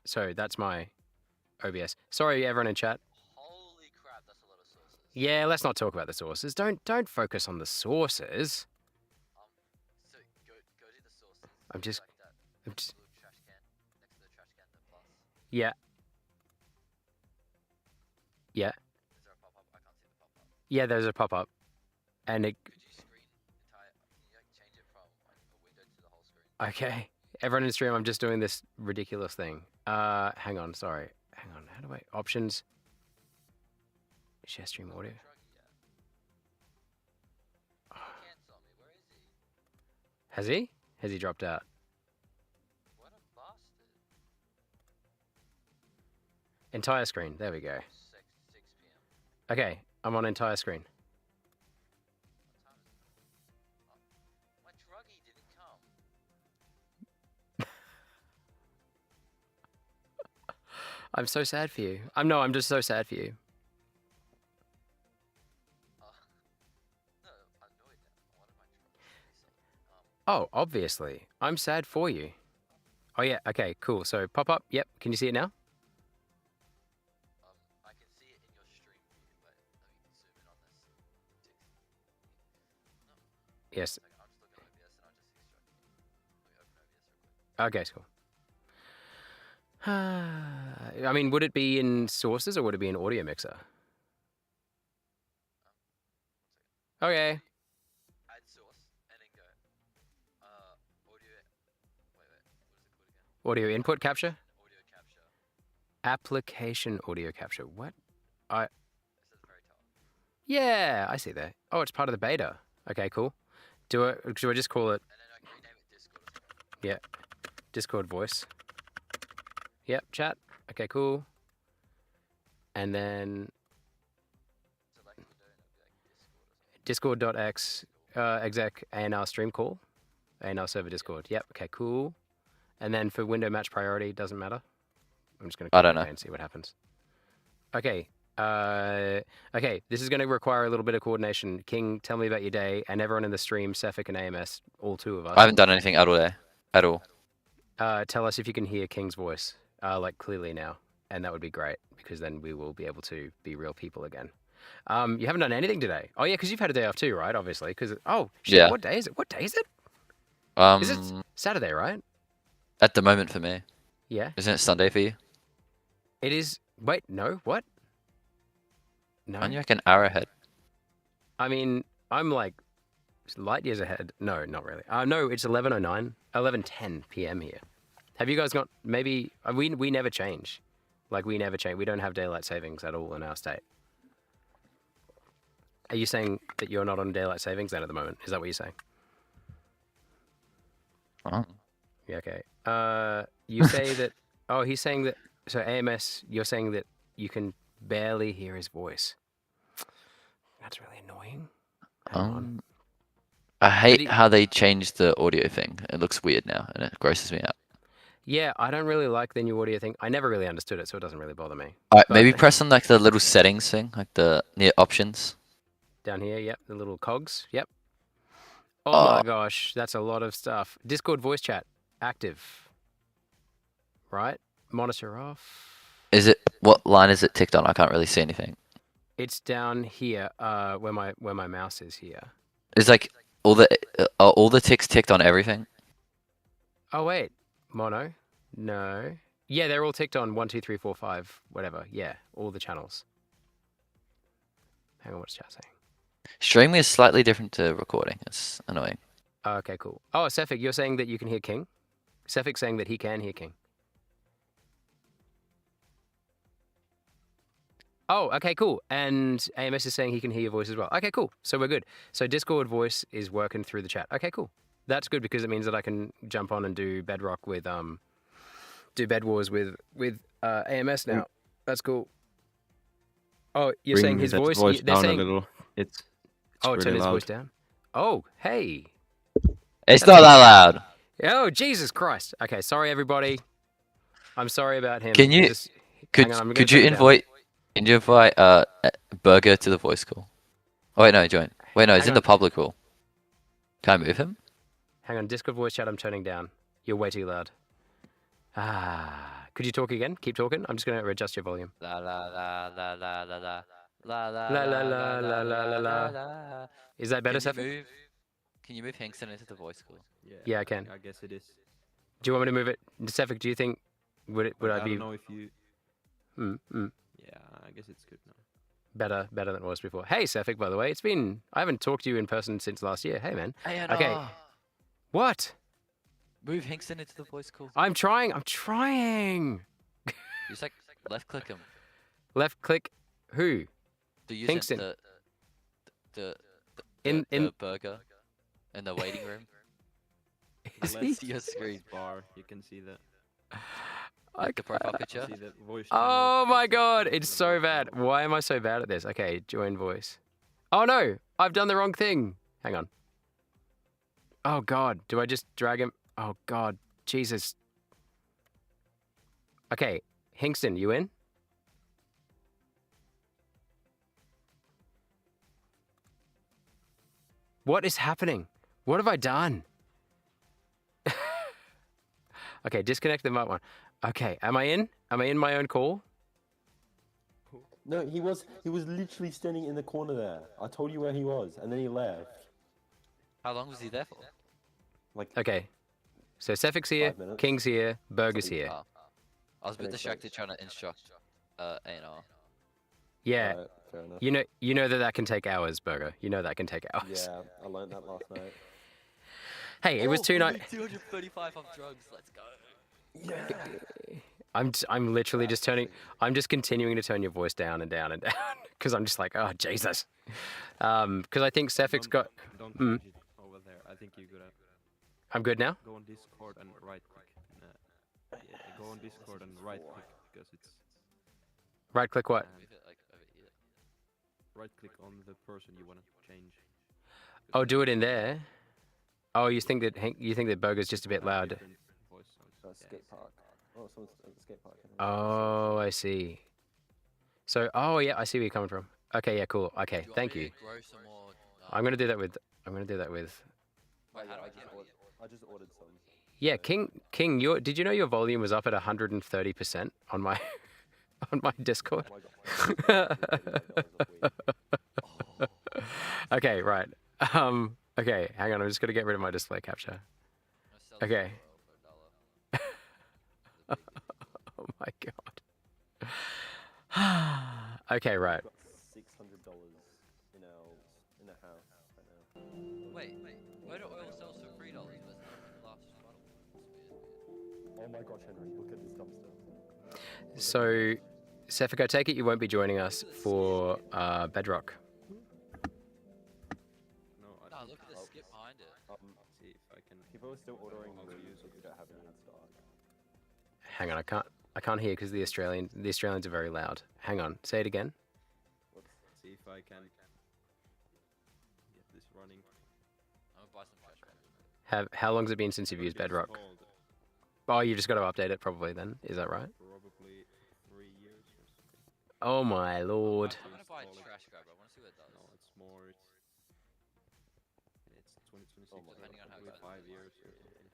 So that's my OBS. Sorry, everyone in chat. Holy crap, that's a lot of sources. Yeah, let's not talk about the sources. Don't focus on the sources. So go to the sources. I'm just. Like that I'm just. little trash can next to the trash can, the plus. Yeah. Yeah. Is there a pop-up? I can't see the pop-up. Yeah, there's a pop-up, and it. Could you screen entire? Can you like change it from like a window to the whole screen? Okay. Everyone in stream, I'm just doing this ridiculous thing. Hang on, sorry. Hang on, how do I... Options? Share stream audio? Druggy yet. Cancel me. Where is he? Has he? Has he dropped out? What a bastard. Entire screen, there we go. 6 p.m. Okay, I'm on entire screen. What time is it? Oh, my druggy didn't come. I'm so sad for you. I'm just so sad for you. No, I'm annoyed now. I wanted my druggy to be something. Oh, obviously. I'm sad for you. Oh yeah, okay, cool. So pop up, yep. Can you see it now? I can see it in your stream view. Wait, let me zoom in on this. No. Yes. Okay, I'll just look at OBS and I'll just extract it. Let me open OBS real quick. Okay, cool. I mean, would it be in sources or would it be in audio mixer? Okay. Add source and then go. Audio. Wait. What is it called again? Audio input capture? Audio capture. Application audio capture. What? I. It says very top. Yeah, I see that. Oh, it's part of the beta. Okay, cool. Do I just call it? And then I can rename it Discord or something. Yeah. Discord voice. Yep, chat. Okay, cool. And then Select window and it'll be like Discord or something. discord.x exec ANR stream call. ANR server Discord. Yep, okay, cool. And then for window match priority, doesn't matter. I'm just going to I don't know. and see what happens. Okay. Okay, this is going to require a little bit of coordination. King, tell me about your day, and everyone in the stream, Sefik and AMS, all two of us. I haven't done anything at all there. At all. Tell us if you can hear King's voice, like clearly now, and that would be great because then we will be able to be real people again. You haven't done anything today. Oh yeah, because you've had a day off too, right? Obviously, because shit, Yeah. What day is it? What day is it? Is it Saturday, right? At the moment for me. Yeah. Isn't it Sunday for you? It is. Wait, no. What? No. Aren't you like an hour ahead? I mean, I'm like light years ahead. No, not really. No, it's 11:09, 11:10 p.m. here. Have you guys got maybe? We never change. Like we never change. We don't have daylight savings at all in our state. Are you saying that you're not on daylight savings then at the moment? Is that what you're saying? Oh. Yeah. Okay. You say that. Oh, he's saying that. So AMS, you're saying that you can barely hear his voice. That's really annoying. Hang on. I hate he- how they changed the audio thing. It looks weird now and it grosses me out. Yeah, I don't really like the new audio thing. I never really understood it, so it doesn't really bother me. Alright, But- maybe press on like the little settings thing, like the near options. Down here, yep, the little cogs, yep. Oh my Oh. gosh, that's a lot of stuff. Discord voice chat, active. Right? Monitor off. Is it what line is it ticked on? I can't really see anything. It's down here, where my mouse is here. It's like all the are all the ticks ticked on everything. Oh wait, mono? No. Yeah, they're all ticked on 1, 2, 3, 4, 5, whatever. Yeah, all the channels. Hang on, what's chat saying? Streaming is slightly different to recording. It's annoying. Oh, okay, cool. Oh, Sefik, you're saying that you can hear King? Sefik's saying that he can hear King. Oh, okay, cool. And AMS is saying he can hear your voice as well. Okay, cool. So we're good. So Discord voice is working through the chat. Okay, cool. That's good because it means that I can jump on and do Bedrock with do Bed Wars with AMS now. That's cool. Oh, you're saying his that voice? They're down saying, a little. It's oh, really turn his loud. voice down. Oh, hey. It's not that loud. Oh, Jesus Christ. Okay, sorry everybody. I'm sorry about him. Can you- Just, Could hang on, I'm gonna could turn you it down. invite Burger to the voice call? Oh wait, no, join. Wait, no, he's Hang in on. the public call. Can I move him? Hang on, Discord voice chat I'm turning down. You're way too loud. Could you talk again? Keep talking. I'm just gonna adjust your volume. La la la la la la la la la La la la la la la la. Is that better, Sefik? Can you move Hingston into the voice call? Yeah, I can. I guess it is. Do you want me to move it? Sefik, do you think would But I I be don't know if you. mm, Yeah, I guess it's good now. better than it was before? Hey, Sefik, by the way, I haven't talked to you in person since last year. Hey, man. Okay. What? Move Hingston into the voice call. I'm trying. Just like left click him. Left click. Who? Do you Hingston. the In- burger in the waiting room? Is Let's he? see your screen. Bar, you can see that. Like the profile You picture. see that voice. Oh channel. my god, it's so bad. Why am I so bad at this? Okay, join voice. Oh no, I've done the wrong thing. Hang on. Oh god, do I just drag him? Oh god, Jesus. Okay, Hingston, you in? What is happening? What have I done? Okay, disconnect the mic one. Okay, am I in? Am I in my own call? No, he was literally standing in the corner there. I told you where he was, and then he left. How long was he there for? Like, Okay. So Sefik's here, 5 minutes. King's here, Burger's here. Oh. I was a bit Makes distracted sense. trying to instruct A&R. Yeah. alright, fair enough. You know that can take hours, Burger. You know that can take hours. Yeah, I learned that last night. Hey, it was Oh, 2 nights. 235 off drugs. Let's go. I'm literally just turning. I'm just continuing to turn your voice down and down and down because I'm just like, oh Jesus. Because I think Sefik's got. Don't Mm. change it over there. I think you're gonna I'm good now. go on Discord and right click. Yeah, go on Discord and right click because it's Right click what? and Move it like over here. right click on the person you want to change. Oh, do it in there. Oh, you think that Burger's just a bit loud? Different voice sounds. Skate park. Oh, someone's at the skate park. Oh, I see. So, oh yeah, I see where you're coming from. Okay, yeah, cool. Okay, Do you want thank me to you. grow some more, I'm gonna do that with. Wait, how do I get I just ordered some. Yeah, King. Did you know your volume was up at 130% on my on my Discord? Oh my god. Okay, right. Okay, hang on. I'm just gonna get rid of my display capture. Okay. Oh my god. Okay, right. Got $600 in a house right now. Wait, why do oil sales for $3 but not last bottle? Oh my gosh, Henry, look at this dumpster. So, Sefik, I take it you won't be joining us for Bedrock. No, No, look at the skip behind it. see if I can. People are still ordering reviews if we don't have any in stock. Hang on, I can't hear because the Australians are very loud. Hang on, say it again. Let's see if I can get this running. I'm gonna buy some trash bags. How long's it been since you've used Bedrock? Installed Oh, you just got to update it probably then. Is that right? probably 3 years or something. Oh my lord. I'm gonna buy a trash grabber. I wanna see what it does. No, it's more. It's 2026. Oh my Depending on how probably bad 5 years or something.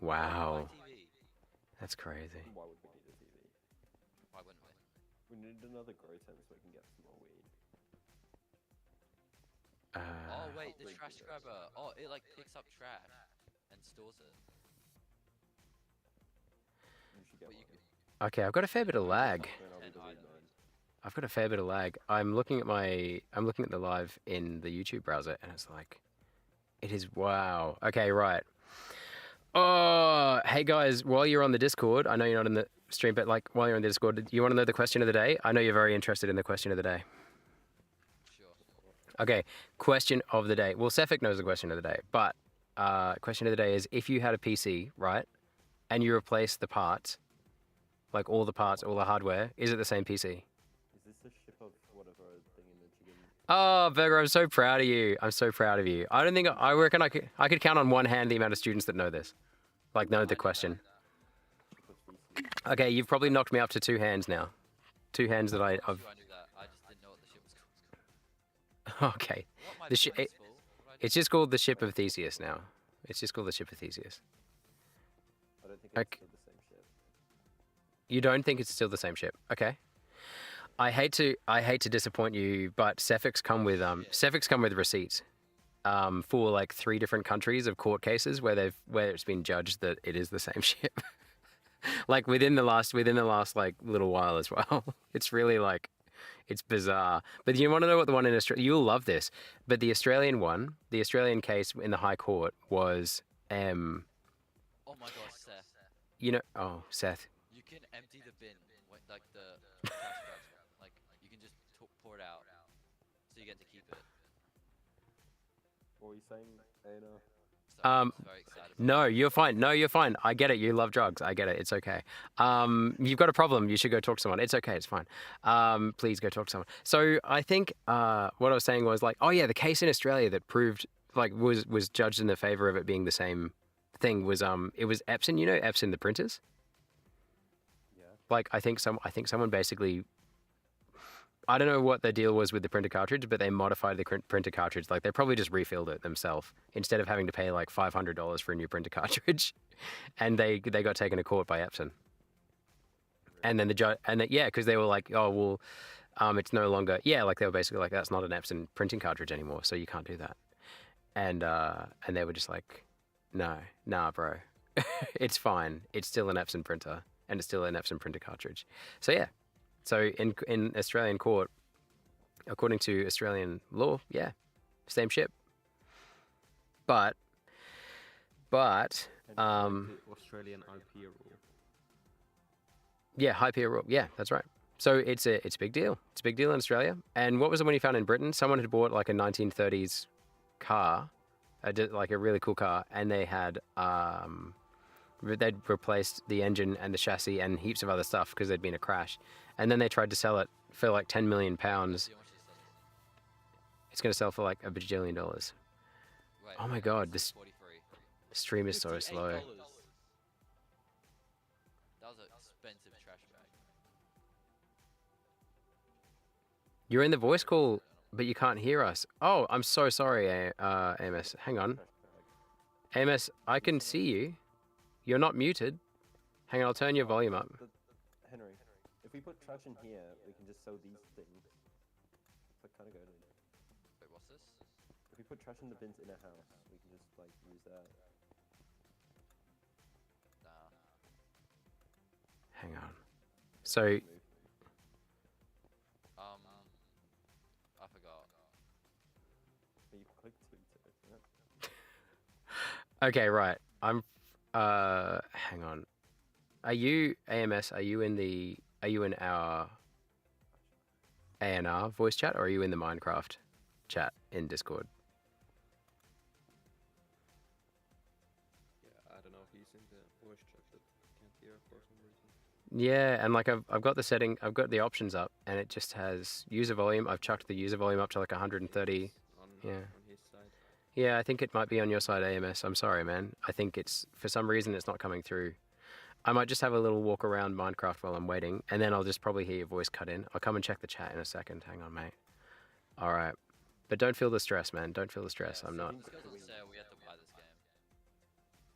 Wow. TV. That's crazy. Why would we need a TV? Why wouldn't we? We need another grow tent so we can get some more weed. Oh wait, the Big trash videos. grabber. Oh, it like picks up trash and stores it. You should get But you one. could, Okay, I've got a fair bit of lag. Then I'll be the weed items. man. I've got a fair bit of lag. I'm looking at the live in the YouTube browser, and it's like, it is wow. Okay, right. Oh, hey guys, while you're on the Discord, I know you're not in the stream, but like while you're on the Discord, do you want to know the question of the day? I know you're very interested in the question of the day. Sure. Okay, question of the day. Well, Cephik knows the question of the day, but question of the day is if you had a PC, right, and you replace the parts, like all the parts, all the hardware, is it the same PC? Is this the ship of whatever thing in the chicken? Oh, Burger, I'm so proud of you. I'm so proud of you. I reckon I could count on one hand the amount of students that know this, like know the question. Ship of VC? Okay, you've probably knocked me up to 2 hands now. 2 hands that I've. Sure, I knew that. I just didn't know what the ship was called. Okay, What, my The shi- brain's full? What did I it's just called the Ship of Theseus now. It's just called the Ship of Theseus. I don't think it's Okay. still the same ship. You don't think it's still the same ship? Okay. I hate to disappoint you, but Cephic's come with receipts for like 3 different countries of court cases where it's been judged that it is the same ship. Like within the last like little while as well. It's really like it's bizarre. But you want to know what the one in Australia? You'll love this. But the Australian one, the Australian case in the High Court was Oh my gosh, Seth. oh, Seth. You can empty the bin, like the trash bags. Like you can just pour it out, so you get to keep it. What were you saying, Aina? So Um, I'm very excited. about No, you're fine. No, you're fine. I get it. You love drugs. I get it. It's okay. You've got a problem. You should go talk to someone. It's okay. It's fine. Please go talk to someone. So I think what I was saying was like, oh yeah, the case in Australia that proved like was judged in the favor of it being the same thing was it was Epson. You know Epson the printers. Yeah. Like I think someone basically. I don't know what the deal was with the printer cartridge, but they modified the printer cartridge. Like they probably just refilled it themselves instead of having to pay like $500 for a new printer cartridge, and they got taken to court by Epson. And then the judge, yeah, because they were like, oh well, it's no longer, yeah, like they were basically like that's not an Epson printing cartridge anymore, so you can't do that. And they were just like, no, nah, bro, it's fine. It's still an Epson printer, and it's still an Epson printer cartridge. So yeah. So in Australian court, according to Australian law, yeah, same ship. But And the Australian IP rule. yeah, high peer rule. Yeah, that's right. So it's a big deal. It's a big deal in Australia. And what was the one you found in Britain? Someone had bought like a 1930s car, like a really cool car, and they had they'd replaced the engine and the chassis and heaps of other stuff because there'd been a crash. And then they tried to sell it for like £10 million. it. See how much it sells. It's going to sell for like $1 bajillion. Right, Oh my right, God, it's this 43. stream is so $58. slow. That was an expensive trash bag. You're in the voice call, but you can't hear us. Oh, I'm so sorry, Amos. Hang on. Trash bag. Amos, I can see you. You're not muted. Hang on, I'll turn your volume up. Henry, if we put trash in here, we can just sell these things. It's like kind of good. Wait, what's this? If we put trash in the bins in a house, we can just like use that. Nah. Hang on. So, I forgot. But you click T to open it. okay, right. Hang on. Are you, AMS, are you in our ANR voice chat, or are you in the Minecraft chat in Discord? Yeah, I don't know if he's in the voice chat but can't hear for some reason. Yeah, and like I've got the options up, and it just has user volume. I've chucked the user volume up to like 130. It's on Yeah. his side. Yeah, I think it might be on your side, AMS. I'm sorry, man. I think it's, for some reason, it's not coming through. I might just have a little walk around Minecraft while I'm waiting, and then I'll just probably hear your voice cut in. I'll come and check the chat in a second. Hang on, mate. All right. But don't feel the stress, man. Don't feel the stress. I'm not. Just goes on sale, we have to buy this game.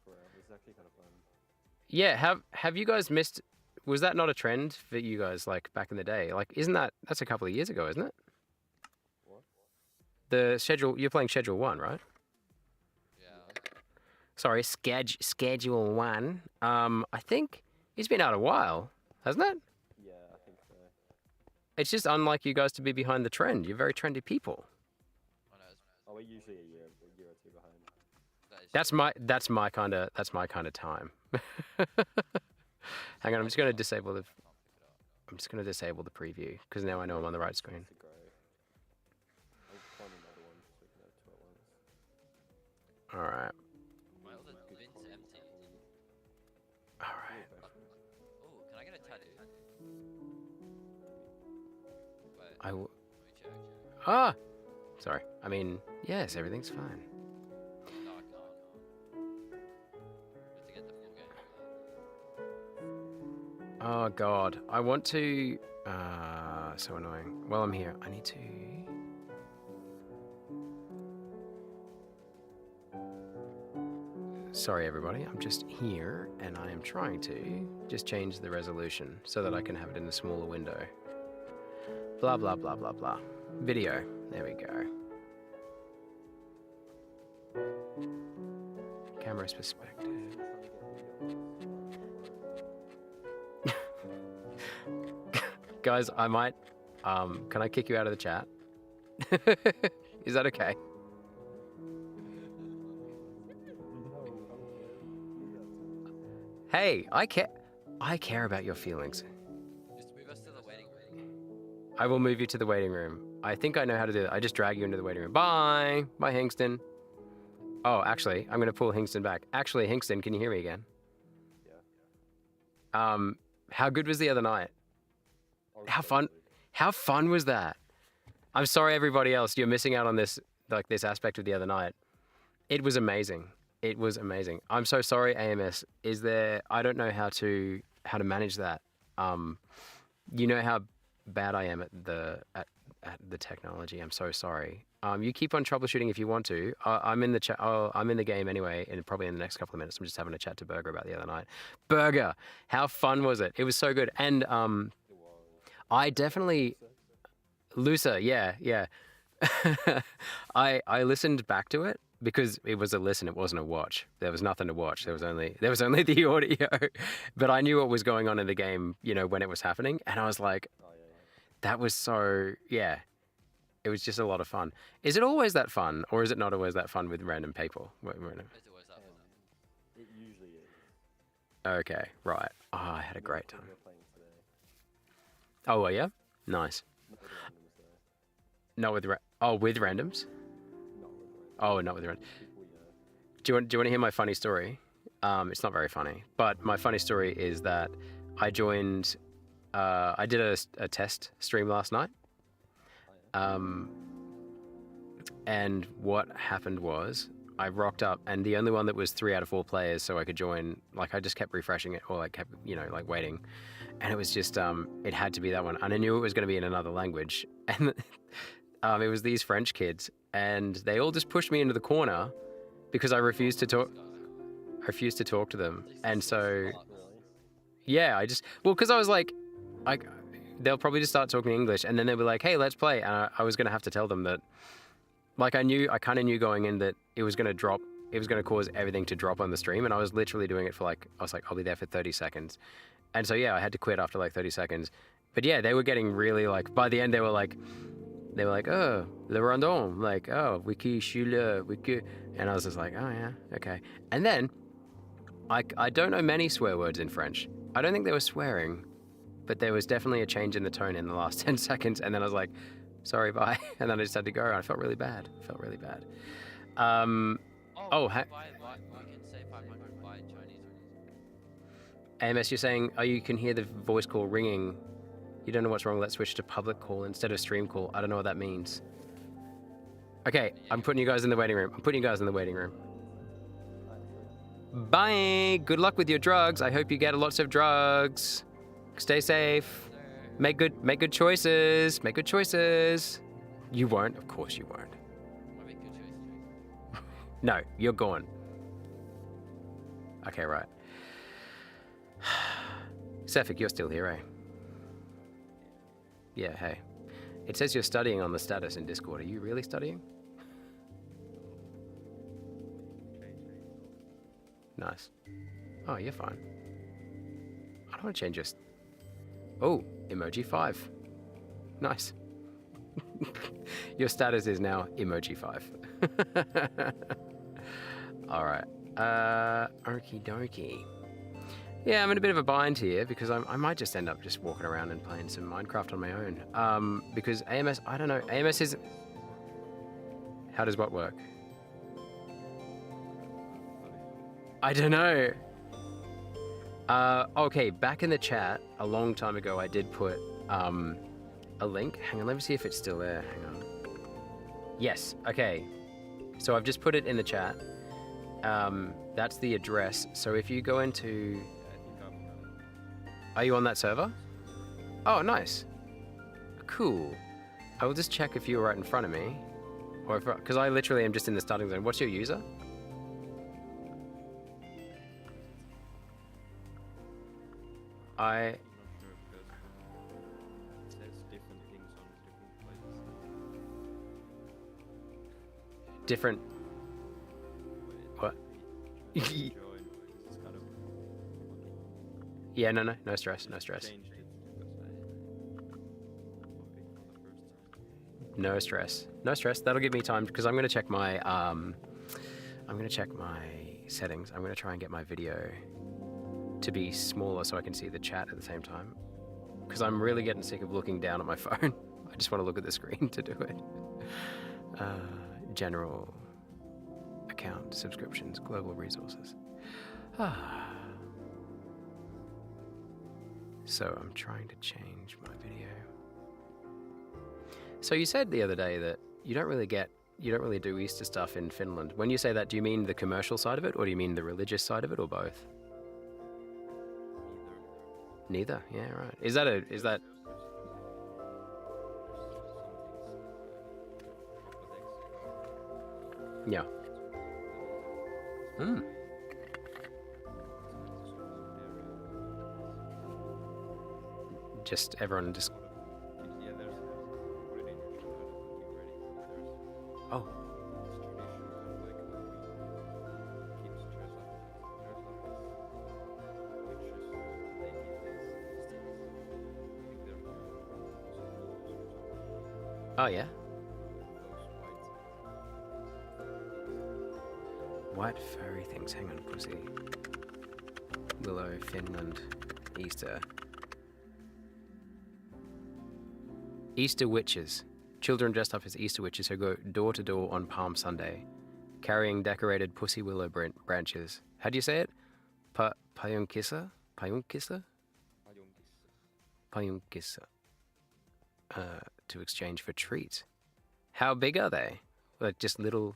For real, it's actually kind of fun. Yeah, have you guys missed? Was that not a trend for you guys like back in the day? Like, isn't that's a couple of years ago, isn't it? What? The schedule you're playing Schedule 1, right? Yeah. Sorry, Schedule 1. I think it's been out a while, hasn't it? Yeah, I think so. It's just unlike you guys to be behind the trend. You're very trendy people. I know, Oh, we're usually a year or two behind. that is That's my kind of time. Hang on, I'm just going to disable the can't pick it up. I'm just going to disable the preview because now I know I'm on the right screen. To grow. I'll clone another one so we can have two at once. All right. Why all the bins empty? All right. Oh, can I get a tattoo? Wait, I will let me check. Ah. Sorry. I mean, yes, everything's fine. No, I can't. We have to get the full game. Oh god, I want to. So annoying. Well, I'm here. I need to. Sorry, everybody. I'm just here, and I am trying to just change the resolution so that I can have it in a smaller window. Blah blah blah blah blah. Video. There we go. Camera's perspective. Guys, I might. Can I kick you out of the chat? Is that okay? Hey, I care about your feelings. Just move us to the waiting room. I will move you to the waiting room. I think I know how to do that. I just drag you into the waiting room. Bye. Bye, Hingston. Oh, actually, I'm going to pull Hingston back. Actually, Hingston, can you hear me again? Yeah. How good was the other night? Oh, How so fun. good. How fun was that? I'm sorry, everybody else. You're missing out on this, like this aspect of the other night. It was amazing. It was amazing. I'm so sorry, AMS. I don't know how to manage that. You know how bad I am at the technology. I'm so sorry. You keep on troubleshooting if you want to. I'm in the chat. I'm in the game anyway, and probably in the next couple of minutes, I'm just having a chat to Burger about the other night. Burger, how fun was it? It was so good, and It was. I definitely Lusa. Yeah. I listened back to it because it was a listen. It wasn't a watch. There was nothing to watch. There was only the audio, but I knew what was going on in the game. You know, when it was happening, and I was like, Oh yeah. that was so yeah. It was just a lot of fun. Is it always that fun, or is it not always that fun with random people? Random. It's always that fun. It usually is. Okay, right. Oh, I had a great That's what time. we're playing today. Oh, well, yeah, nice. Not with randoms though. Not with with randoms. Not with randoms. Oh, not with randoms. People we know. Do you want to hear my funny story? It's not very funny, but my funny story is that I joined. I did a test stream last night. And what happened was I rocked up, and the only one that was 3 out of 4 players, so I could join. Like I just kept refreshing it, or like kept like waiting, and it was just it had to be that one, and I knew it was going to be in another language, and it was these French kids, and they all just pushed me into the corner because I refused to talk. I refused to talk to them, and so. Really? Yeah, because I was like, they'll probably just start talking English, and then they'll be like, "Hey, let's play." And I was gonna have to tell them that, like, I kind of knew going in that it was gonna drop, it was gonna cause everything to drop on the stream, and I was literally doing it for I was like, I'll be there for 30 seconds, and so yeah, I had to quit after like 30 seconds. But yeah, they were getting really by the end they were like, oh, le random, like, oh, wiki shule, wiki, and I was just like, oh yeah, okay, and then. I don't know many swear words in French. I don't think they were swearing, but there was definitely a change in the tone in the last 10 seconds. And then I was like, sorry, bye. And then I just had to go. I felt really bad. Oh, Oh, we can say 500 by Chinese. AMS, you're saying, you can hear the voice call ringing. You don't know what's wrong. Let's switch to public call instead of stream call. I don't know what that means. Okay, I'm putting you guys in the waiting room. Bye. Good luck with your drugs. I hope you get lots of drugs. Stay safe. Make good choices. You won't. Of course you won't. I make good choices. No, you're gone. Okay, right. Sefik, you're still here, eh? Yeah, hey. It says you're studying on the status in Discord. Are you really studying? Nice. Oh, you're fine. I don't want to change your... Oh, emoji 5. Nice. Your status is now emoji 5. Alright. Okie dokie. Yeah, I'm in a bit of a bind here because I might just end up just walking around and playing some Minecraft on my own. Because AMS, I don't know, AMS is... How does what work? I don't know. Okay, back in the chat, a long time ago, I did put a link. Hang on, let me see if it's still there. Hang on. Yes, okay. So I've just put it in the chat. That's the address. So if you go into... Are you on that server? Oh, nice. Cool. I will just check if you were right in front of me. Or if... Because I literally am just in the starting zone. What's your user? I'm not sure because it says different things on different places. Different... What? Join. It's kind of Yeah, no stress, no stress. changed it because I copied for the first time. No stress. No stress. That'll give me time because I'm gonna check my settings. I'm gonna try and get my video to be smaller so I can see the chat at the same time. Because I'm really getting sick of looking down at my phone. I just want to look at the screen to do it. General account, subscriptions, global resources. So I'm trying to change my video. So you said the other day that you don't really do Easter stuff in Finland. When you say that, do you mean the commercial side of it, or do you mean the religious side of it, or both? Neither. Yeah, right. Is that? Yeah. Hmm. Just everyone just. Yeah, there's already ready. There's Oh. this tradition of like kids dress up as witches. They give these sticks. I think they're Oh yeah. those White furry things. Hang on, pussy. Willow, Finland, Easter. Easter witches. Children dressed up as Easter witches who go door to door on Palm Sunday, carrying decorated pussy willow branches. How do you say it? Pajunkissa? Pajunkissa? Pajunkissa. To exchange for treats. How big are they? Like just little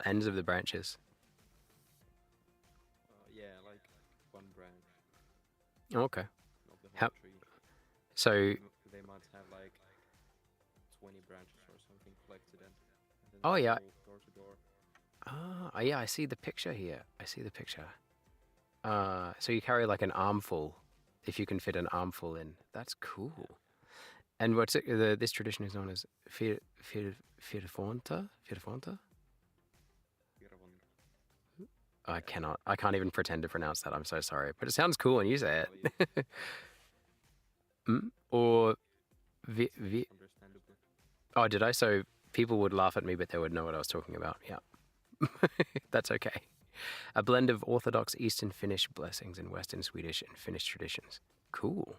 ends of the branches. yeah, like one branch, Okay. not the whole How- tree. So They might have like 20 branches or something collected and then Oh, they yeah. go door to door. yeah, I see the picture here. I see the picture. So you carry like an armful, if you can fit an armful in. That's cool. And what's it? This tradition is known as Firfonta? Firfonta? Virvon. I can't even pretend to pronounce that. I'm so sorry. But it sounds cool when you say it. Or Understandably. Oh, did I? So people would laugh at me, but they would know what I was talking about. Yeah. That's okay. A blend of Orthodox Eastern Finnish blessings and Western Swedish and Finnish traditions. Cool.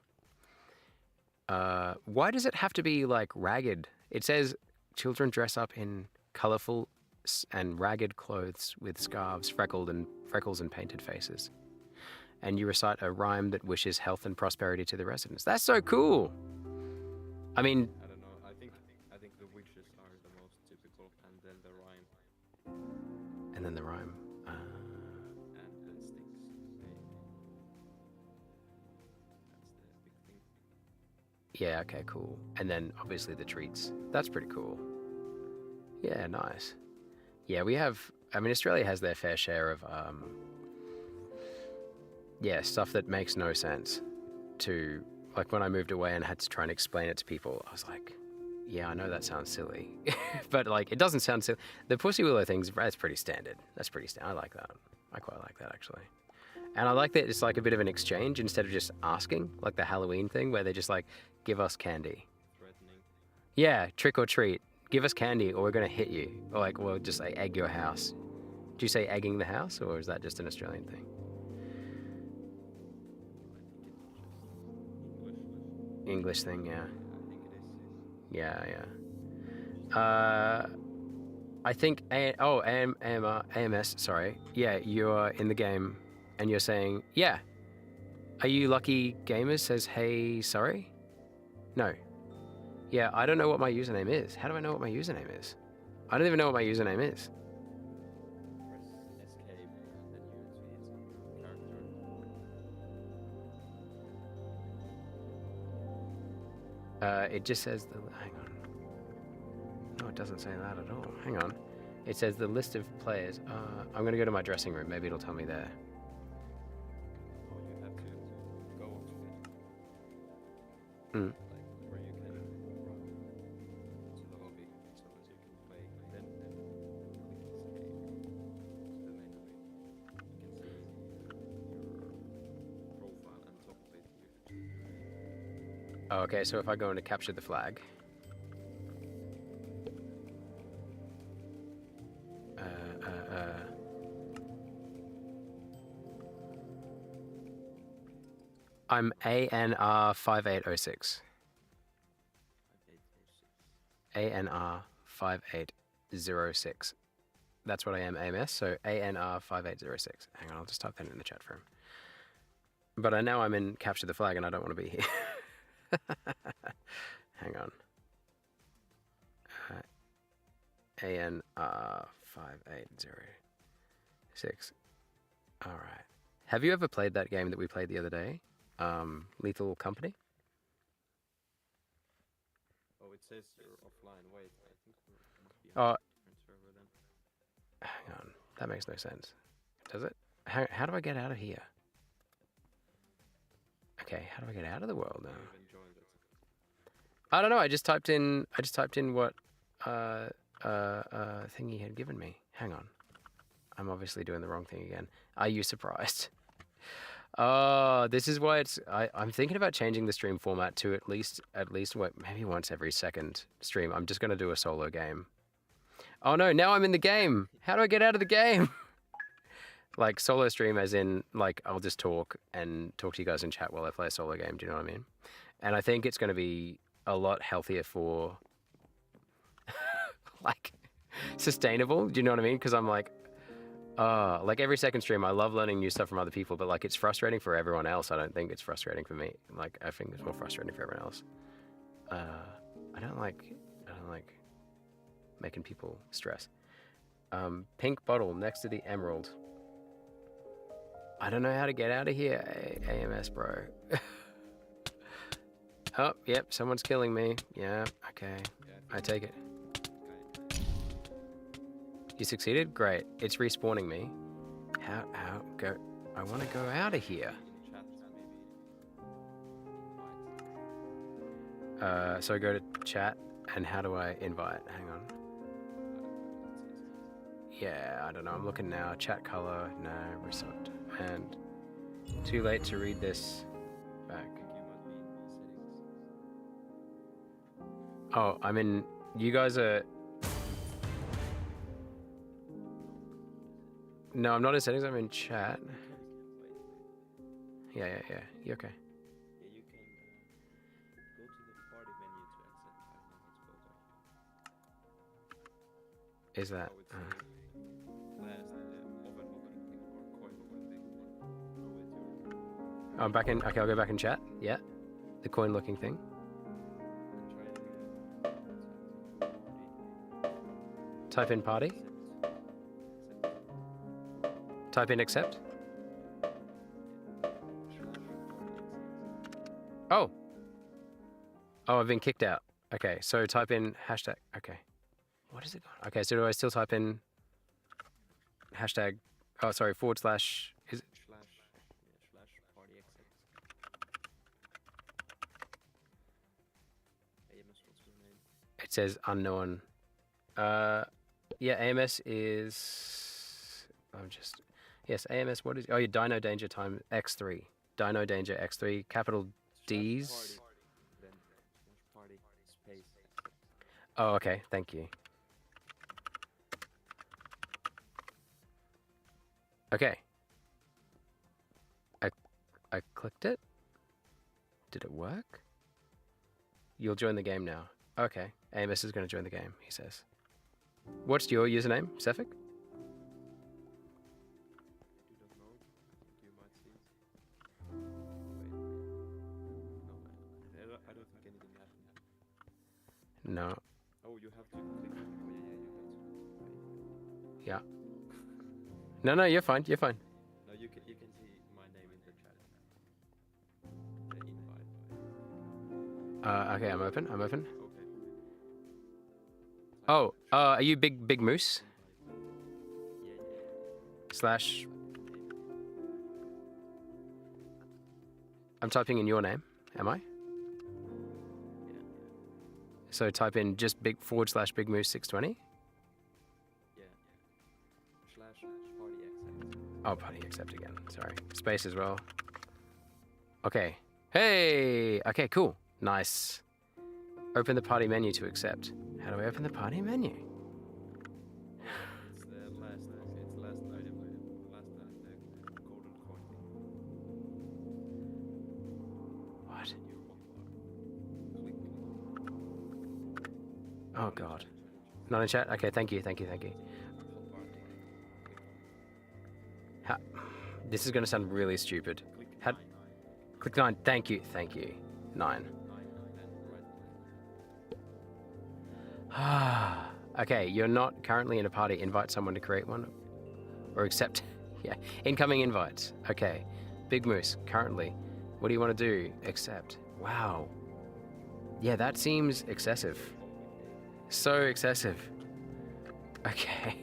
Why does it have to be like ragged? It says children dress up in colorful and ragged clothes with scarves, freckles and painted faces. And you recite a rhyme that wishes health and prosperity to the residents. That's so cool. I mean, I don't know. I think the witches are the most typical, and then the rhyme, and then the rhyme. and then sticks. That's the big thing. Yeah, okay, cool. And then obviously the treats. That's pretty cool. Yeah, nice. Yeah, Australia has their fair share of, stuff that makes no sense. to, like, when I moved away and had to try and explain it to people, I was like, yeah, I know that sounds silly, but like, it doesn't sound silly. The Pussy Willow thing's, that's pretty standard. That's pretty standard. I like that. I quite like that, actually. And I like that it's like a bit of an exchange instead of just asking, like the Halloween thing where they just like, give us candy. Threatening. Yeah, trick or treat. Give us candy or we're going to hit you. Or like, we'll just like egg your house. Do you say egging the house or is that just an Australian thing? I think it's just English. English thing, yeah. I think it is. Yeah, yeah. I think, AMS, sorry. Yeah, you're in the game and you're saying, yeah. Are you Lucky Gamers says, hey, sorry? No. Yeah, I don't know what my username is. How do I know what my username is? I don't even know what my username is. Press escape and then you see its character. It just says the, hang on. No, it doesn't say that at all. Hang on. It says the list of players. I'm gonna go to my dressing room. Maybe it'll tell me there. Or you have to go to it. Mm. Like where you can run to the lobby so that you can play. Then click escape to the main lobby. You can see your profile and top of it you. Oh, okay, so if I go into capture the flag. I'm ANR5806. 5806. ANR5806. That's what I am, AMS, so ANR5806. Hang on, I'll just type that in the chat for him. But I know I'm in capture the flag and I don't want to be here. Hang on. ANR5806. All right. Have you ever played that game that we played the other day? Lethal Company? Oh, it says you're offline. Wait, I think we must be Oh. on a different server then. Hang on. That makes no sense. Does it? How do I get out of here? Okay, how do I get out of the world now? You even joined it. I don't know. I just typed in what thing he had given me. Hang on. I'm obviously doing the wrong thing again. Are you surprised? Oh, this is why I'm thinking about changing the stream format to at least maybe once every second stream. I'm just going to do a solo game. Oh no, now I'm in the game. How do I get out of the game? Like solo stream as in like I'll just talk to you guys in chat while I play a solo game. Do you know what I mean? And I think it's going to be a lot healthier for like sustainable. Do you know what I mean? Because I'm like every second stream, I love learning new stuff from other people, but like it's frustrating for everyone else. I don't think it's frustrating for me. Like I think it's more frustrating for everyone else. I don't like making people stress. Pink bottle next to the emerald. I don't know how to get out of here, AMS bro. Oh, yep, someone's killing me. Yeah, okay. Yeah, I take it. okay. You succeeded? Great. It's respawning me. How go? I want to go out of here. In chat, maybe. Right. So I go to chat, and how do I invite? Hang on. Yeah, I don't know. I'm looking now. Chat color, no, reset. And too late to read this back. I think you might be in settings. Oh, I'm in. You guys are. No, I'm not in settings. I'm in chat. Wait. Yeah. You okay? Yeah, you can go to the party menu to exit. I don't know how to go there. Is that? Oh, it's last oven opening thing or coin opening thing. Go with your I'm back in. Okay, I'll go back in chat. Yeah, the coin-looking thing. and try Type in party. accept. Type in accept. Oh. Oh, I've been kicked out. Okay, so type in hashtag. Okay. What is it going? Okay, so do I still type in hashtag? Oh, sorry, /. Is it? Slash party exit. It says unknown. Yeah, AMS is. I'm just. Yes, AMS. What is? Oh, your Dino Danger time X3. Dino Danger X3. Capital D's. Then party space. Oh, okay. Thank you. Okay. I clicked it. Did it work? You'll join the game now. Okay. AMS is going to join the game, he says. What's your username, Sefik? I do not know. You might see. Wait. No, I don't think anything happened. No. Oh, you have to click. Oh yeah, you have to. No, no, you're fine. You're fine. No, you can see my name in the chat. The invite. Okay, I'm open. I'm open. Okay. Oh, are you Big Moose? Yeah, Slash. I'm typing in your name. Am I? yeah. So type in just /Big Moose 620. Yeah. Slash party accept. Oh, party accept again. Sorry. Space as well. Okay. Hey. Okay. Cool. Nice. Open the party menu to accept. How do I open the party menu? It's the last. It's last item. Last the golden coin thing. What? Your hotbar. Click. Oh God. Not in chat. Okay. Thank you. Thank you. Thank you. Hotbar. This is gonna sound really stupid. Click Had- 9. Click 9. Thank you. Thank you. 9. 9 and right. Okay, you're not currently in a party. Invite someone to create one. Or accept. Yeah. Incoming invites. Okay. Big Moose, currently. What do you want to do? Accept. Wow. Yeah, that seems excessive. So excessive. Okay.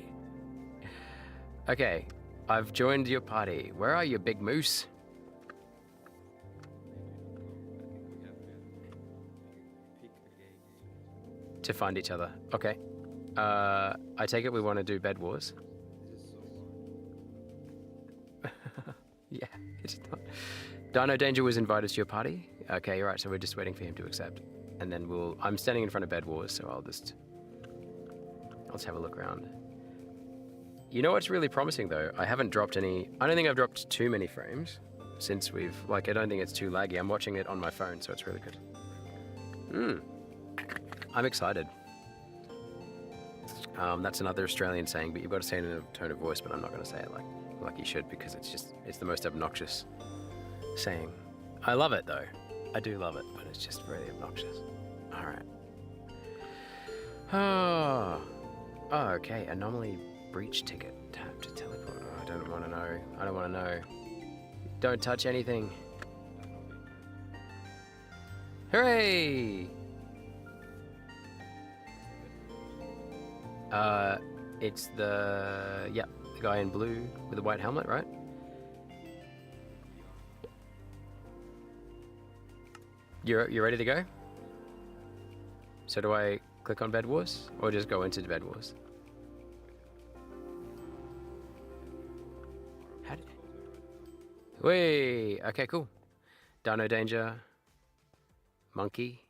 Okay. I've joined your party. Where are you, Big Moose? I think we have to pick a game. To find each other. Okay. I take it we want to do Bed Wars. This is so hard. Yeah, it's not. Dino Danger was invited to your party. Okay, you're right. So we're just waiting for him to accept, and then we'll. I'm standing in front of Bed Wars, so I'll just have a look around. You know what's really promising though? I haven't dropped any. I don't think I've dropped too many frames since we've. Like, I don't think it's too laggy. I'm watching it on my phone, so it's really good. I'm excited. That's another Australian saying, but you've got to say it in a tone of voice. But I'm not going to say it like you should, because it's the most obnoxious saying. I love it though. I do love it, but it's just really obnoxious. All right. Oh, okay. Anomaly breach ticket. Tap to teleport. Oh, I don't want to know. I don't want to know. Don't touch anything. Hooray! It's the guy in blue with a white helmet, right? You're ready to go? So do I click on Bed Wars or just go into Bed Wars? How did... Wait, okay, cool. Dino Danger. Monkey.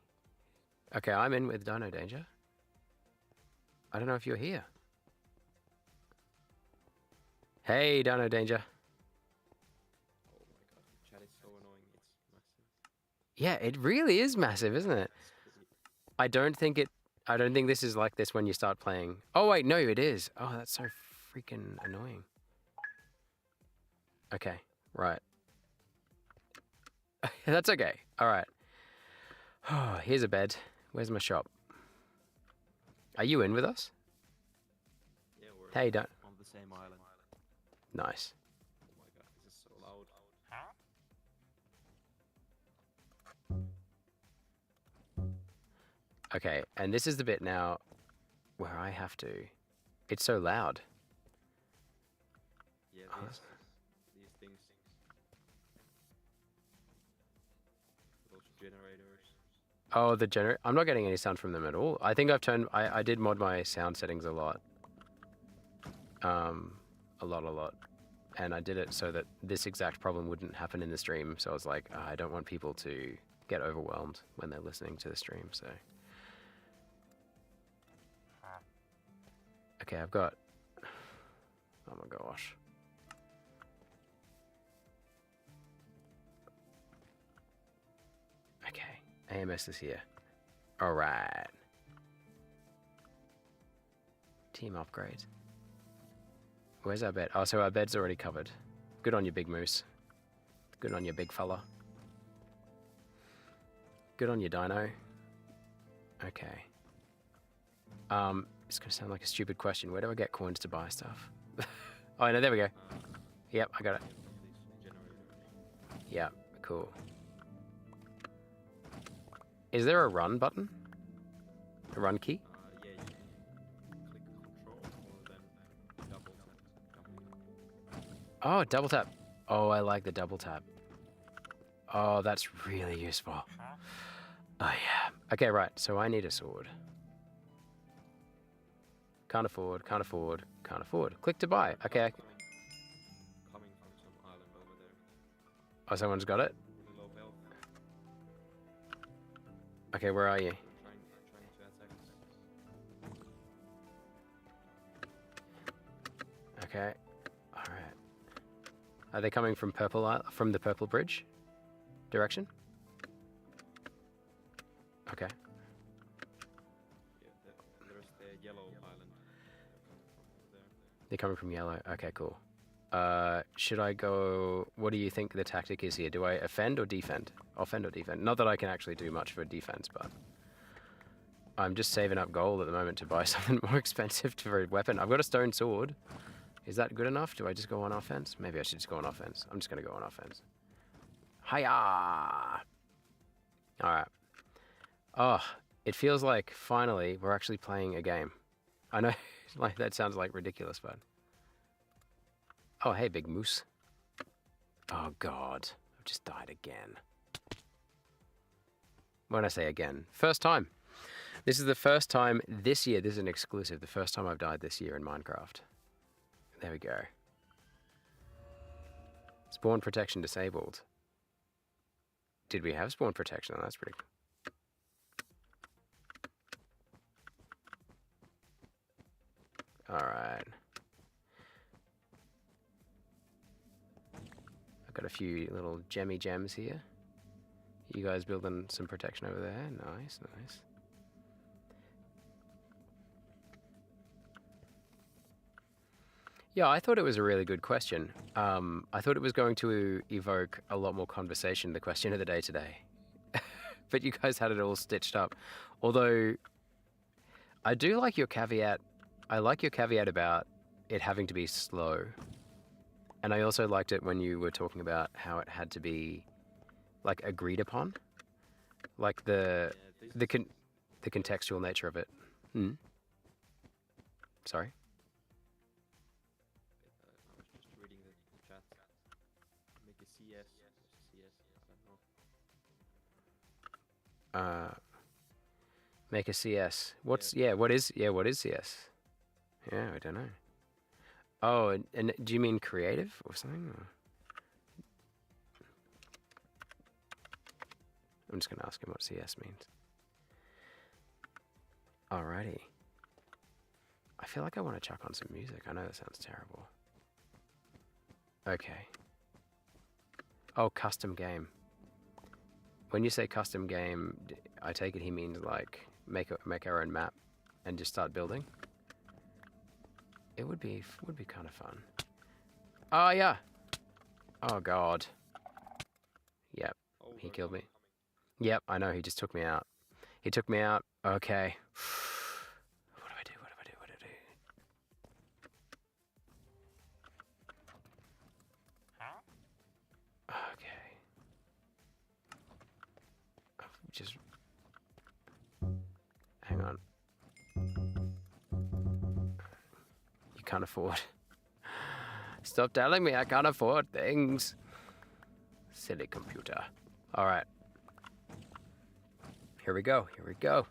Okay, I'm in with Dino Danger. I don't know if you're here. Hey, Dino Danger. Oh my god, the chat is so annoying. It's massive. Yeah, it really is massive, isn't it? It's pretty- I don't think this is like this when you start playing. Oh wait, no, it is. Oh, that's so freaking annoying. Okay, right. That's okay. All right. Oh, here's a bed. Where's my shop? Are you in with us? Yeah, we're Hey, don't. on the same island. Nice. Oh my god, this is so loud. Okay, and this is the bit now where I have to. It's so loud. Yeah, Huh? these things. Those generators. Oh, the gener. I'm not getting any sound from them at all. I think I've turned. I did mod my sound settings a lot. A lot. And I did it so that this exact problem wouldn't happen in the stream. So I was like, I don't want people to get overwhelmed when they're listening to the stream. So. Okay, I've got. Oh my gosh. Okay, AMS is here. All right. Team upgrade. Where's our bed? Oh, so our bed's already covered. Good on you, big moose. Good on you, big fella. Good on you, dino. Okay. It's gonna sound like a stupid question. Where do I get coins to buy stuff? Oh, no, there we go. Yep, I got it. Yeah, cool. Is there a run button? A run key? Yeah, you click control or then double tap. Oh, double tap. Oh, I like the double tap. Oh, that's really useful. Oh, yeah. Okay, right. So I need a sword. Can't afford, can't afford, can't afford. Click to buy. Okay. Coming from some island over there. Oh, someone's got it? Really low health. Okay, where are you? Trying to attack us. Okay. All right. Are they coming from from the purple bridge direction? Okay. Yeah, there's the yellow island. They're coming from yellow. Okay, cool. Should I go? What do you think the tactic is here? Do I offend or defend? Offend or defend? Not that I can actually do much for defense, but I'm just saving up gold at the moment to buy something more expensive for a weapon. I've got a stone sword. Is that good enough? Do I just go on offense? Maybe I should just go on offense. I'm just gonna go on offense. Hiya! All right. Oh, it feels like finally we're actually playing a game. I know, like that sounds like ridiculous, but. Oh, hey, big moose. Oh, God. I've just died again. When I say again, first time. This is the first time this year. This is an exclusive. The first time I've died this year in Minecraft. There we go. Spawn protection disabled. Did we have spawn protection? That's pretty cool. All right. I've got a few little gemmy gems here. You guys building some protection over there? Nice, nice. Yeah, I thought it was a really good question. I thought it was going to evoke a lot more conversation, the question of the day today. But you guys had it all stitched up. Although, I do like your caveat. I like your caveat about it having to be slow. And I also liked it when you were talking about how it had to be, like, agreed upon. Like the contextual nature of it. Hmm? Sorry? I was just reading the chat. Make a CS. CS. I don't know. Make a CS. What is CS? Yeah, I don't know. Oh, and do you mean creative or something? Or? I'm just going to ask him what CS means. Alrighty. I feel like I want to chuck on some music. I know that sounds terrible. Okay. Oh, custom game. When you say custom game, I take it he means like make our own map and just start building. It would be kind of fun. Oh yeah. Oh god. Yep. Oh, He we're killed me. coming. Yep, I know. He just took me out. He took me out. Okay. What do I do? What do I do? What do I do? Okay. Just hang on. You can't afford. Stop telling me I can't afford things. Silly computer. All right. Here we go. Here we go.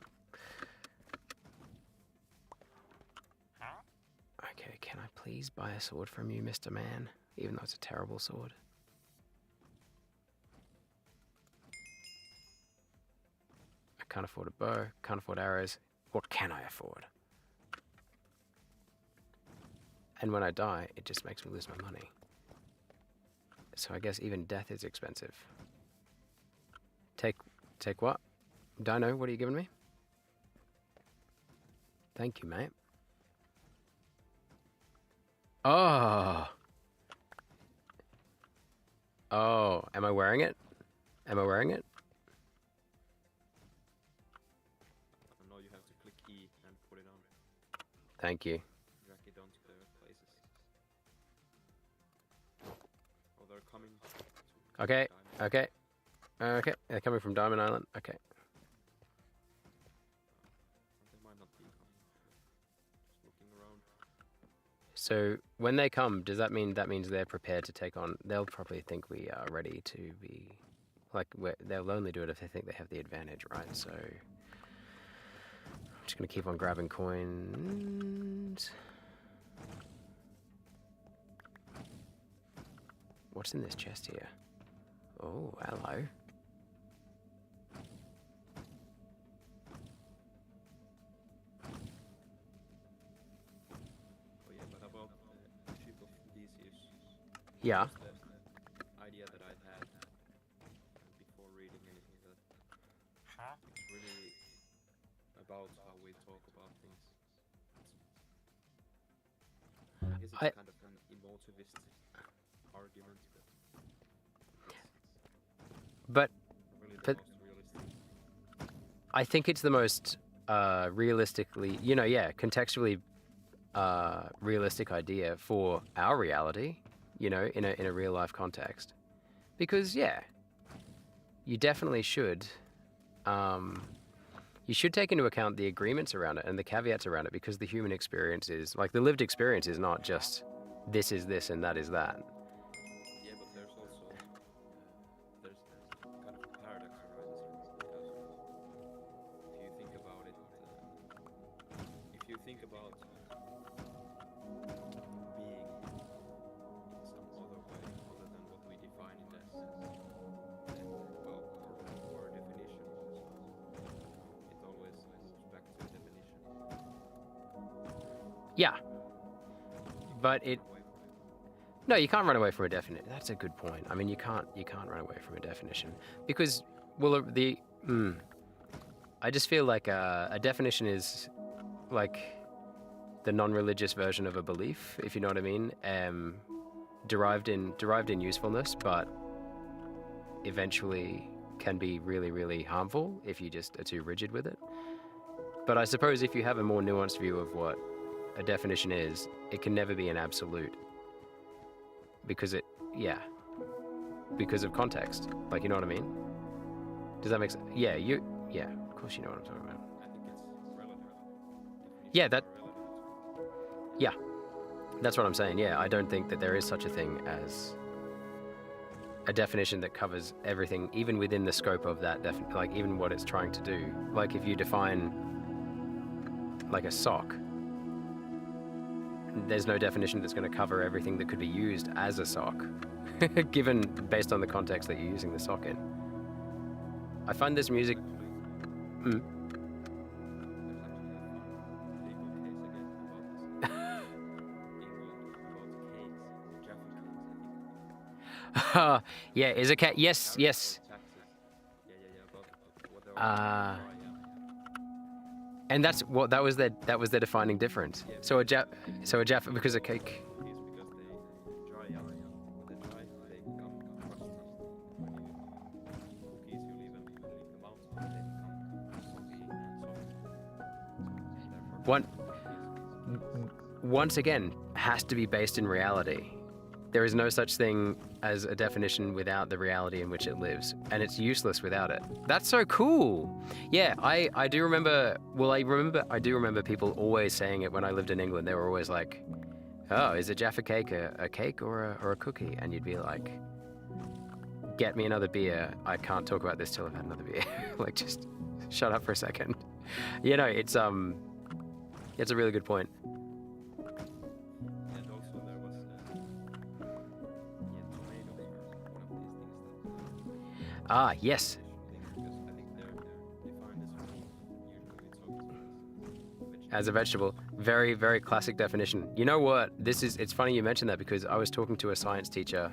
Okay, can I please buy a sword from you, Mr. Man? Even though it's a terrible sword. I can't afford a bow, can't afford arrows. What can I afford? And when I die, it just makes me lose my money. So I guess even death is expensive. Take what? Dino, what are you giving me? Thank you, mate. Oh. Oh, am I wearing it? Am I wearing it? No, you have to click E and put it on. Thank you. Drag it onto the places. Oh, they're coming. to Okay, Diamond. okay. Okay, they're coming from Diamond Island. Okay. They might not be coming. Just looking around. So when they come, does that means they're prepared to take on? They'll probably think we are ready to be, like, they'll only do it if they think they have the advantage, right? So I'm just gonna keep on grabbing coins. What's in this chest here? Oh, hello. Oh yeah, but about the ship of Theseus. Yeah. The idea that I had before reading anything that it's really about how we talk about things. I guess it's I- kind of an emotivist argument, But really the But- most realistic. I think it's the most realistically, contextually realistic idea for our reality, in a real life context. Because you definitely should. You should take into account the agreements around it and the caveats around it, because the human experience is like the lived experience is not just this is this and that is that. Yeah, but there's also there's kind of a paradox around this because if you think about it, if you think about being in some other way other than what we define it as, then well, our definition also it always moves back to a definition. Yeah, but it. Away from it. No, you can't run away from a definition. That's a good point. I mean, you can't run away from a definition because, well, I just feel like a definition is like the non-religious version of a belief, if you know what I mean. Derived in usefulness, but eventually can be really, really harmful if you just are too rigid with it. But I suppose if you have a more nuanced view of what a definition is, it can never be an absolute. Because because of context. Like, you know what I mean? Does that make sense? Yeah, of course you know what I'm talking about. I think it's relative. Yeah, Definitions are relative. That's what I'm saying. Yeah, I don't think that there is such a thing as a definition that covers everything, even within the scope of that like even what it's trying to do. Like if you define like a sock, there's no definition that's going to cover everything that could be used as a sock, given based on the context that you're using the sock in. I find this music. There's actually a fun legal case again about this. England, about cakes, Jaffa cakes, I think. Yeah, is a cat? Yes, yes. Taxes. Yeah, about what they're Ah. yeah. And that was their defining difference. Yeah. So a Jaffa because a cake. Cookies because they dry out. When they dry, they become crusty. Cookies, you leave them out, and they become soggy and soft. Therefore, Once again, has to be based in reality. There is no such thing as a definition without the reality in which it lives, and it's useless without it. That's so cool. Yeah, I do remember. Well, I do remember people always saying it when I lived in England. They were always like, "Oh, is a Jaffa cake a cake or a cookie?" And you'd be like, "Get me another beer. I can't talk about this till I've had another beer." Like, just Shut up for a second. You know, it's a really good point. And also there was tomatoes are one of these things that Ah, yes. because I think they're defined as fruit. Usually it's always As a vegetable. Very, very classic definition. You know what? It's funny you mentioned that because I was talking to a science teacher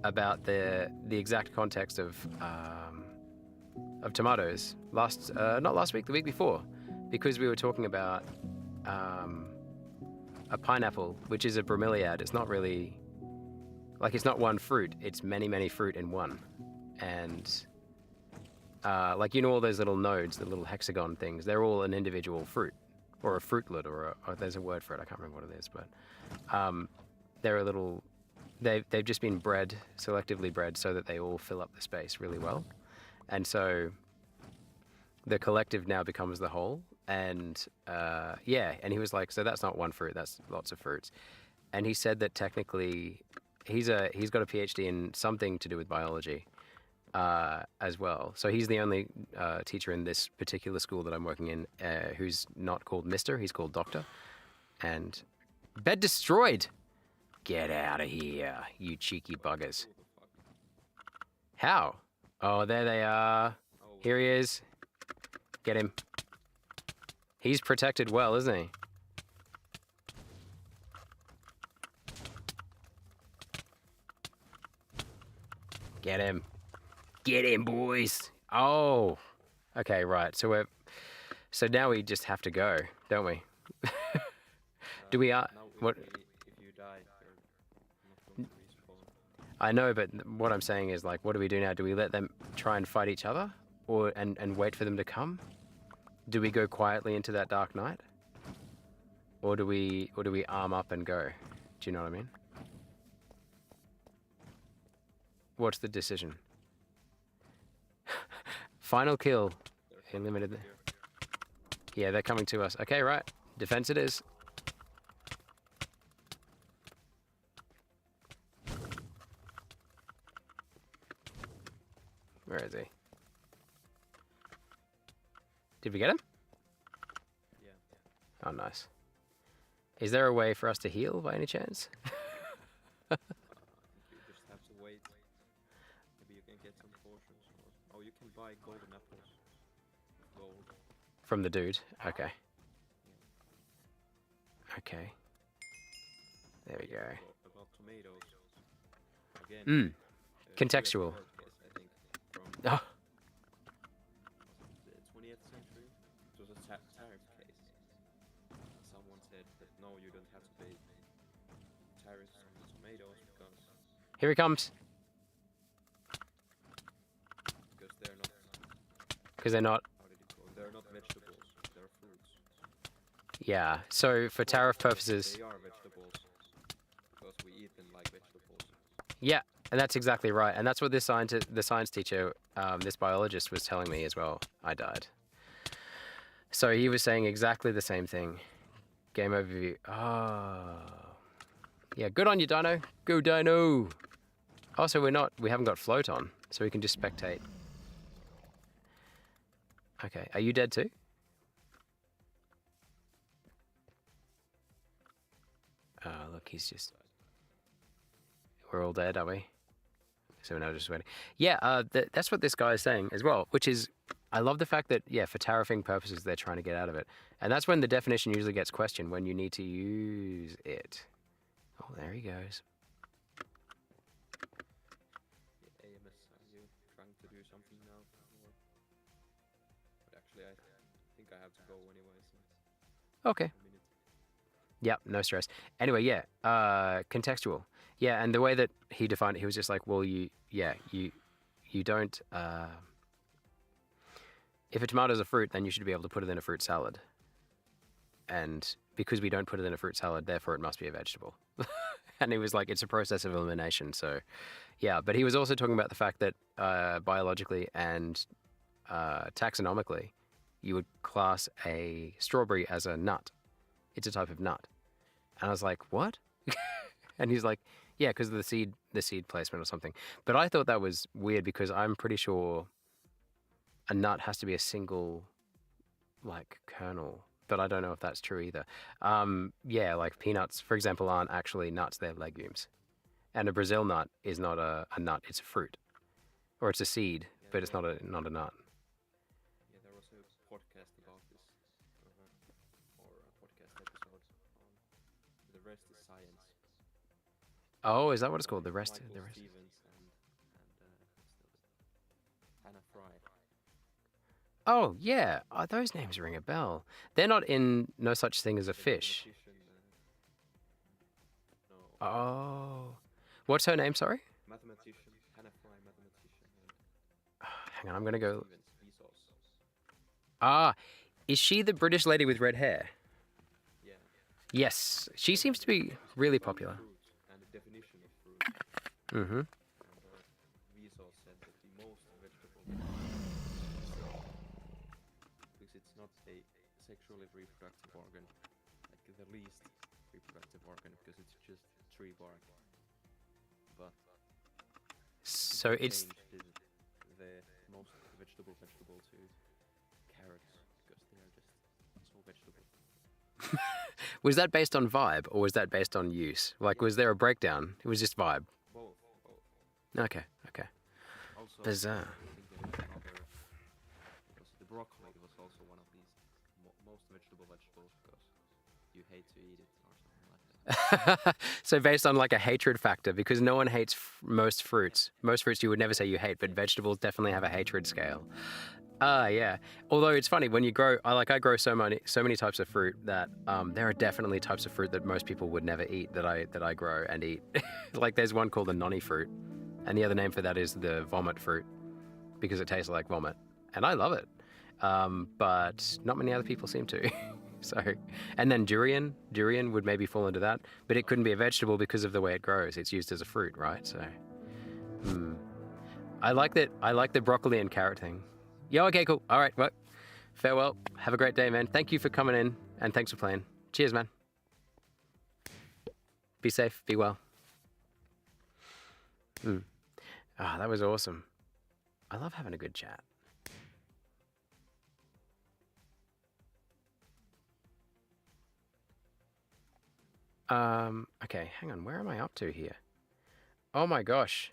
about the exact context of tomatoes not last week, the week before, because we were talking about a pineapple, which is a bromeliad. It's not really like it's not one fruit. It's many fruit in one, and like you know all those little nodes, the little hexagon things. They're all an individual fruit, or a fruitlet, or there's a word for it. I can't remember what it is, but they're a little. They've just been bred, selectively bred, so that they all fill up the space really well. And so the collective now becomes the whole. And yeah, and he was like, so that's not one fruit, that's lots of fruits. And he said that technically he's got a PhD in something to do with biology as well. So he's the only teacher in this particular school that I'm working in who's not called Mr., he's called Doctor. And bed destroyed. Get out of here, you cheeky buggers. who the fuck? How? Oh, there they are. Oh, Here he is. Get him. He's protected well, isn't he? Get him. Get him, boys. Oh. Okay, right. So now we just have to go, don't we? Do we now what if you die, you're not going to respawn. I know, but what I'm saying is, like, what do we do now? Do we let them try and fight each other, or and wait for them to come? Do we go quietly into that dark night, or do we arm up and go? Do you know what I mean? What's the decision? Final kill. They're Eliminated. here. Yeah, they're coming to us. Okay, right. Defense it is. Where is he? Did we get him? Yeah. Oh, nice. Is there a way for us to heal by any chance? You just have to wait. Maybe you can get some potions. Or you can buy golden apples. With gold. From the dude. Okay. Okay. There we go. About tomatoes. Again. Mm. US Contextual. court case, I think, from Oh, the 20th century. It was a tariff case. Someone said that no, you don't have to pay tariffs on tomatoes here he comes. because they're not. Because they're not. How did it go? They're not vegetables. They're fruits. Yeah. So for tariff purposes. They are vegetables because we eat them like vegetables. Yeah, and that's exactly right. And that's what the science teacher, this biologist, was telling me as well. I died. So he was saying exactly the same thing. Game overview. Oh. Yeah, good on you, Dino. Go, Dino. Also, we haven't got float on, so we can just spectate. Okay, are you dead too? Oh, look, he's just... We're all dead, are we? So we're now just waiting. Yeah, that's what this guy is saying as well, which is, I love the fact that, yeah, for tariffing purposes, they're trying to get out of it. And that's when the definition usually gets questioned, when you need to use it. Oh, there he goes. AMS, are you trying to do something now? Or... But actually, I think I have to go anyways. Okay. A minute. Yep, no stress. Anyway, yeah, contextual. Yeah, and the way that he defined it, he was just like, well, you don't, if a tomato's a fruit, then you should be able to put it in a fruit salad. And because we don't put it in a fruit salad, therefore it must be a vegetable. And he was like, it's a process of elimination. So, yeah, but he was also talking about the fact that biologically and taxonomically, you would class a strawberry as a nut. It's a type of nut. And I was like, what? And he's like, yeah, because of the seed placement or something. But I thought that was weird because I'm pretty sure a nut has to be a single, like, kernel. But I don't know if that's true either. Yeah, like peanuts, for example, aren't actually nuts; they're legumes. And a Brazil nut is not a nut; it's a fruit, or it's a seed, Yeah, but it's not a nut. yeah, there was a podcast about this, or a podcast episode on The Rest is Science. Oh, is that what it's called? by The rest. Michael The rest. Stevens and Hannah Fry. Oh yeah, those names ring a bell. They're not in No Such Thing as a The Fish. mathematician, no, Oh, what's her name? Sorry. mathematician, Hannah Fry, mathematician, and Hang on, I'm gonna go. Stevens, Bezos. Ah, is she the British lady with red hair? Yeah. Yes, she seems to be really popular. Fruit and the definition of fruit. Mm-hmm. And Bezos said that the most vegetable because it's not a sexually reproductive organ, like the least reproductive organ, because it's just tree bark. But So it's changed the most vegetable to carrots because they are just so vegetable. was that based on vibe or was that based on use? Like, was there a breakdown? It was just vibe. Both. Okay. Okay. Also, Bizarre. I think there was another. Because the broccoli was also one of these most vegetable vegetables because you hate to eat it or something like that. So based on like a hatred factor, because no one hates most fruits. Most fruits you would never say you hate, but vegetables definitely have a hatred scale. Yeah. Although it's funny when you grow, I grow so many types of fruit that there are definitely types of fruit that most people would never eat that I grow and eat. Like there's one called the noni fruit, and the other name for that is the vomit fruit, because it tastes like vomit, and I love it. But not many other people seem to. So, and then durian would maybe fall into that, but it couldn't be a vegetable because of the way it grows. It's used as a fruit, right? So, I like that. I like the broccoli and carrot thing. Yeah, okay, cool. All right, well, farewell. Have a great day, man. Thank you for coming in, and thanks for playing. Cheers, man. Be safe, be well. That was awesome. I love having a good chat. Okay, hang on. Where am I up to here? Oh my gosh.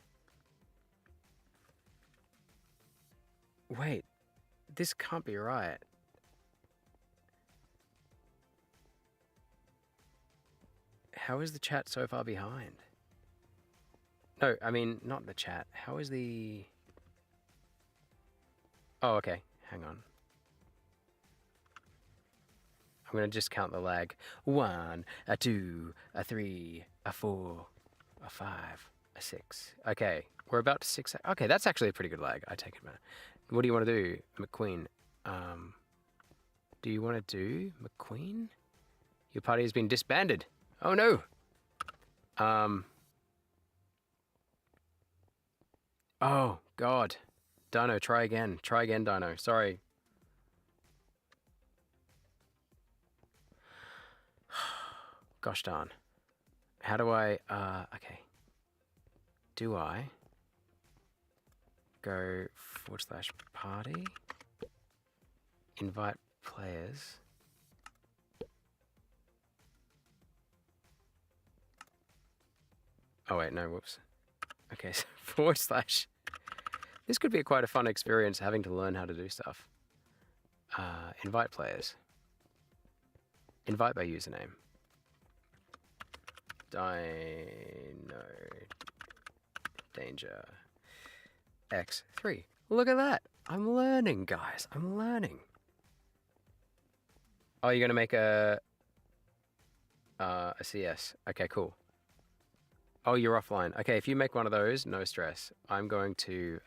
Wait, this can't be right. How is the chat so far behind? No, I mean, not the chat. How is the... Oh, okay. Hang on. I'm going to just count the lag. 1, a 2, a 3, a 4, a 5, a 6. Okay, we're about to 6. Okay, that's actually a pretty good lag. I take it, man. What do you want to do, McQueen? Do you want to do McQueen? Your party has been disbanded. Oh no. Oh God. Dino, try again. Try again, Dino. Sorry. Gosh darn. How do I, okay. Do I go /party, invite players. Oh wait, no, whoops. Okay, so /. This could be quite a fun experience having to learn how to do stuff. Invite players. Invite by username. Dino Danger X3. Look at that. I'm learning, guys. I'm learning. Oh, you're gonna make a CS. Okay, cool. Oh, you're offline. Okay, if you make one of those, no stress. I'm going to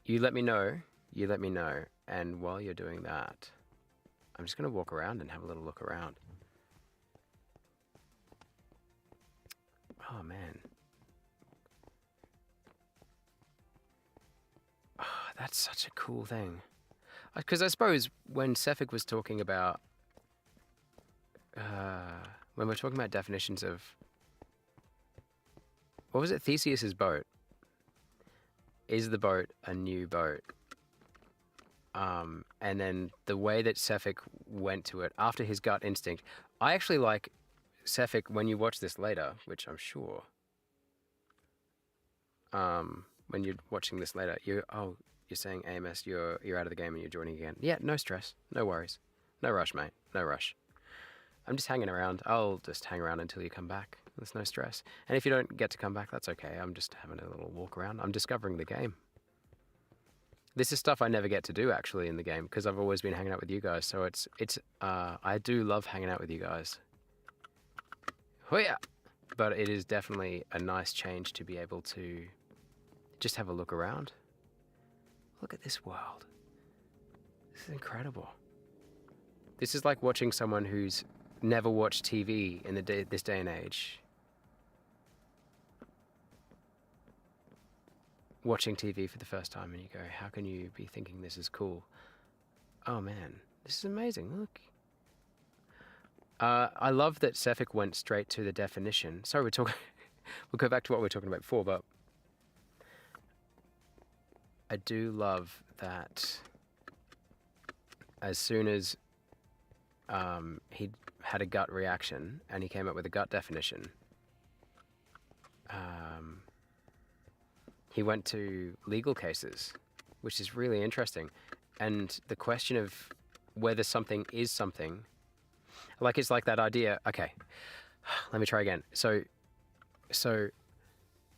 you let me know. You let me know. And while you're doing that, I'm just gonna walk around and have a little look around. Oh man. Oh, that's such a cool thing. Because I suppose when Sefik was talking about when we're talking about definitions of what was it, Theseus's boat, is the boat a new boat? And then the way that Sefik went to it after his gut instinct, I actually like Sefik when you watch this later, which I'm sure. When you're watching this later, you're saying AMS, you're out of the game and you're joining again. Yeah, no stress, no worries, no rush, mate, no rush. I'm just hanging around. I'll just hang around until you come back. There's no stress. And if you don't get to come back, that's okay. I'm just having a little walk around. I'm discovering the game. This is stuff I never get to do actually in the game because I've always been hanging out with you guys. So I do love hanging out with you guys. Oh yeah. But it is definitely a nice change to be able to just have a look around. Look at this world. This is incredible. This is like watching someone who's never watched TV in this day and age. Watching TV for the first time and you go, how can you be thinking this is cool? Oh man, this is amazing, look. I love that Sefik went straight to the definition. Sorry, we'll go back to what we were talking about before, but I do love that as soon as he had a gut reaction and he came up with a gut definition, he went to legal cases, which is really interesting. And the question of whether something is something, like it's like that idea, okay, let me try again. So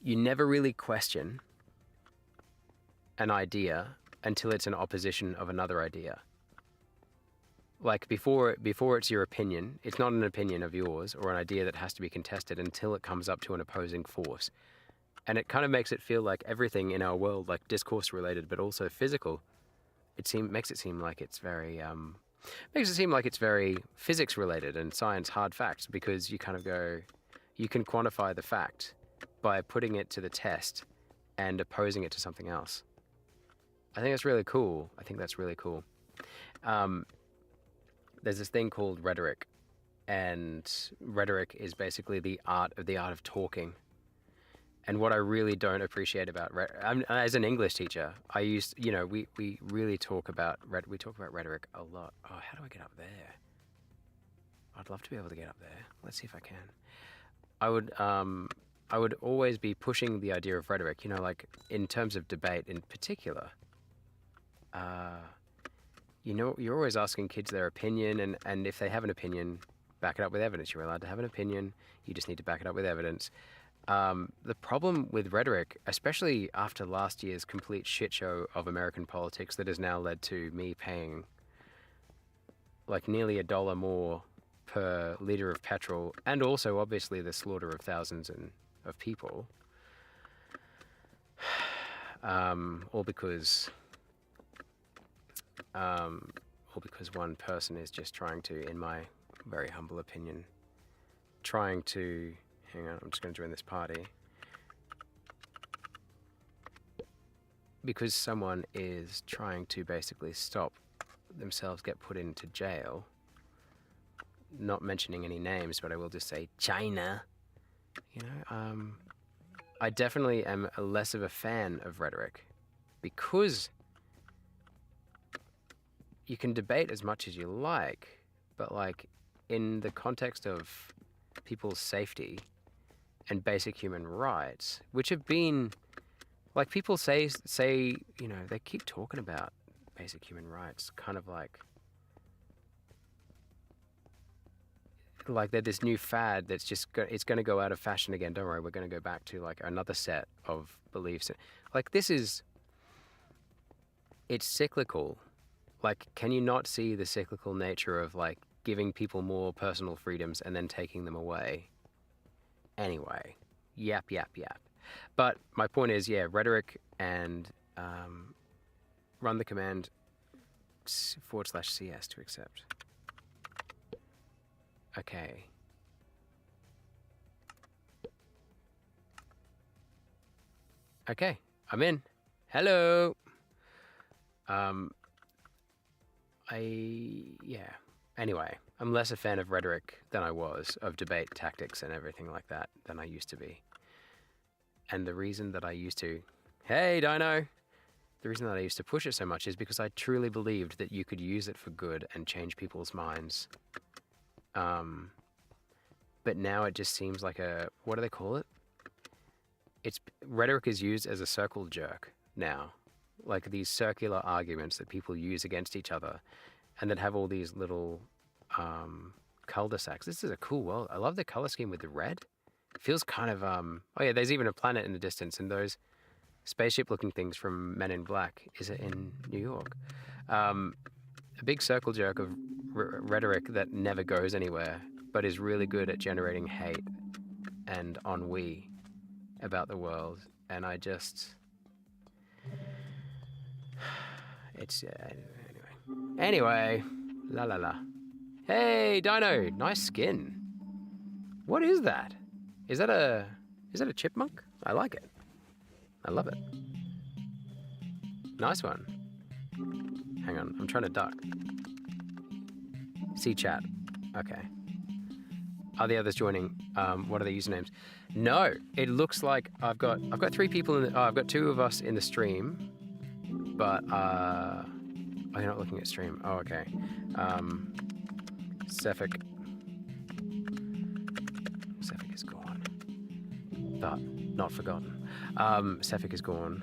you never really question an idea until it's an opposition of another idea. Like before it's your opinion, it's not an opinion of yours or an idea that has to be contested until it comes up to an opposing force. And it kind of makes it feel like everything in our world, like discourse related, but also physical, makes it seem like it's very physics related and science hard facts, because you kind of go, you can quantify the fact by putting it to the test and opposing it to something else. I think that's really cool. I think that's really cool. There's this thing called rhetoric, and rhetoric is basically the art of talking. And what I really don't appreciate about as an English teacher, we really talk about rhetoric a lot. Oh, how do I get up there? I'd love to be able to get up there. Let's see if I can. I would always be pushing the idea of rhetoric, like in terms of debate in particular. You're always asking kids their opinion, and if they have an opinion, back it up with evidence. You're allowed to have an opinion. You just need to back it up with evidence. The problem with rhetoric, especially after last year's complete shit show of American politics that has now led to me paying like nearly $1 more per liter of petrol, and also obviously the slaughter of thousands of people, all because one person is just trying to, in my very humble opinion, hang on, I'm just going to join this party. Because someone is trying to basically stop themselves get put into jail. Not mentioning any names, but I will just say China. I definitely am less of a fan of rhetoric, because you can debate as much as you like, but like in the context of people's safety and basic human rights, which have been, like, people say, they keep talking about basic human rights, kind of like they're this new fad that's just it's going to go out of fashion again. Don't worry, we're going to go back to like another set of beliefs. Like it's cyclical. Like, can you not see the cyclical nature of like giving people more personal freedoms and then taking them away? Anyway, yap. But my point is, yeah, rhetoric and run the command /CS to accept. Okay. Okay, I'm in. Hello. Anyway, I'm less a fan of rhetoric than I was of debate tactics and everything like that than I used to be. And the reason that I used to Hey, Dino. The reason that I used to push it so much is because I truly believed that you could use it for good and change people's minds. But now it just seems like a, what do they call it? Rhetoric is used as a circle jerk now. Like these circular arguments that people use against each other and that have all these little cul-de-sacs. This is a cool world. I love the color scheme with the red. It feels kind of, oh yeah, there's even a planet in the distance, and those spaceship-looking things from Men in Black. Is it in New York? A big circle jerk of rhetoric that never goes anywhere, but is really good at generating hate and ennui about the world. And I just... It's... Anyway. La la la. Hey, Dino! Nice skin. What is that? Is that a chipmunk? I like it. I love it. Nice one. Hang on, I'm trying to duck. See chat. Okay. Are the others joining? What are the usernames? No, it looks like I've got 3 people in the, I've got 2 of us in the stream, but oh, you're not looking at stream. Oh, okay. Cephik is gone, but not forgotten. Cephik is gone.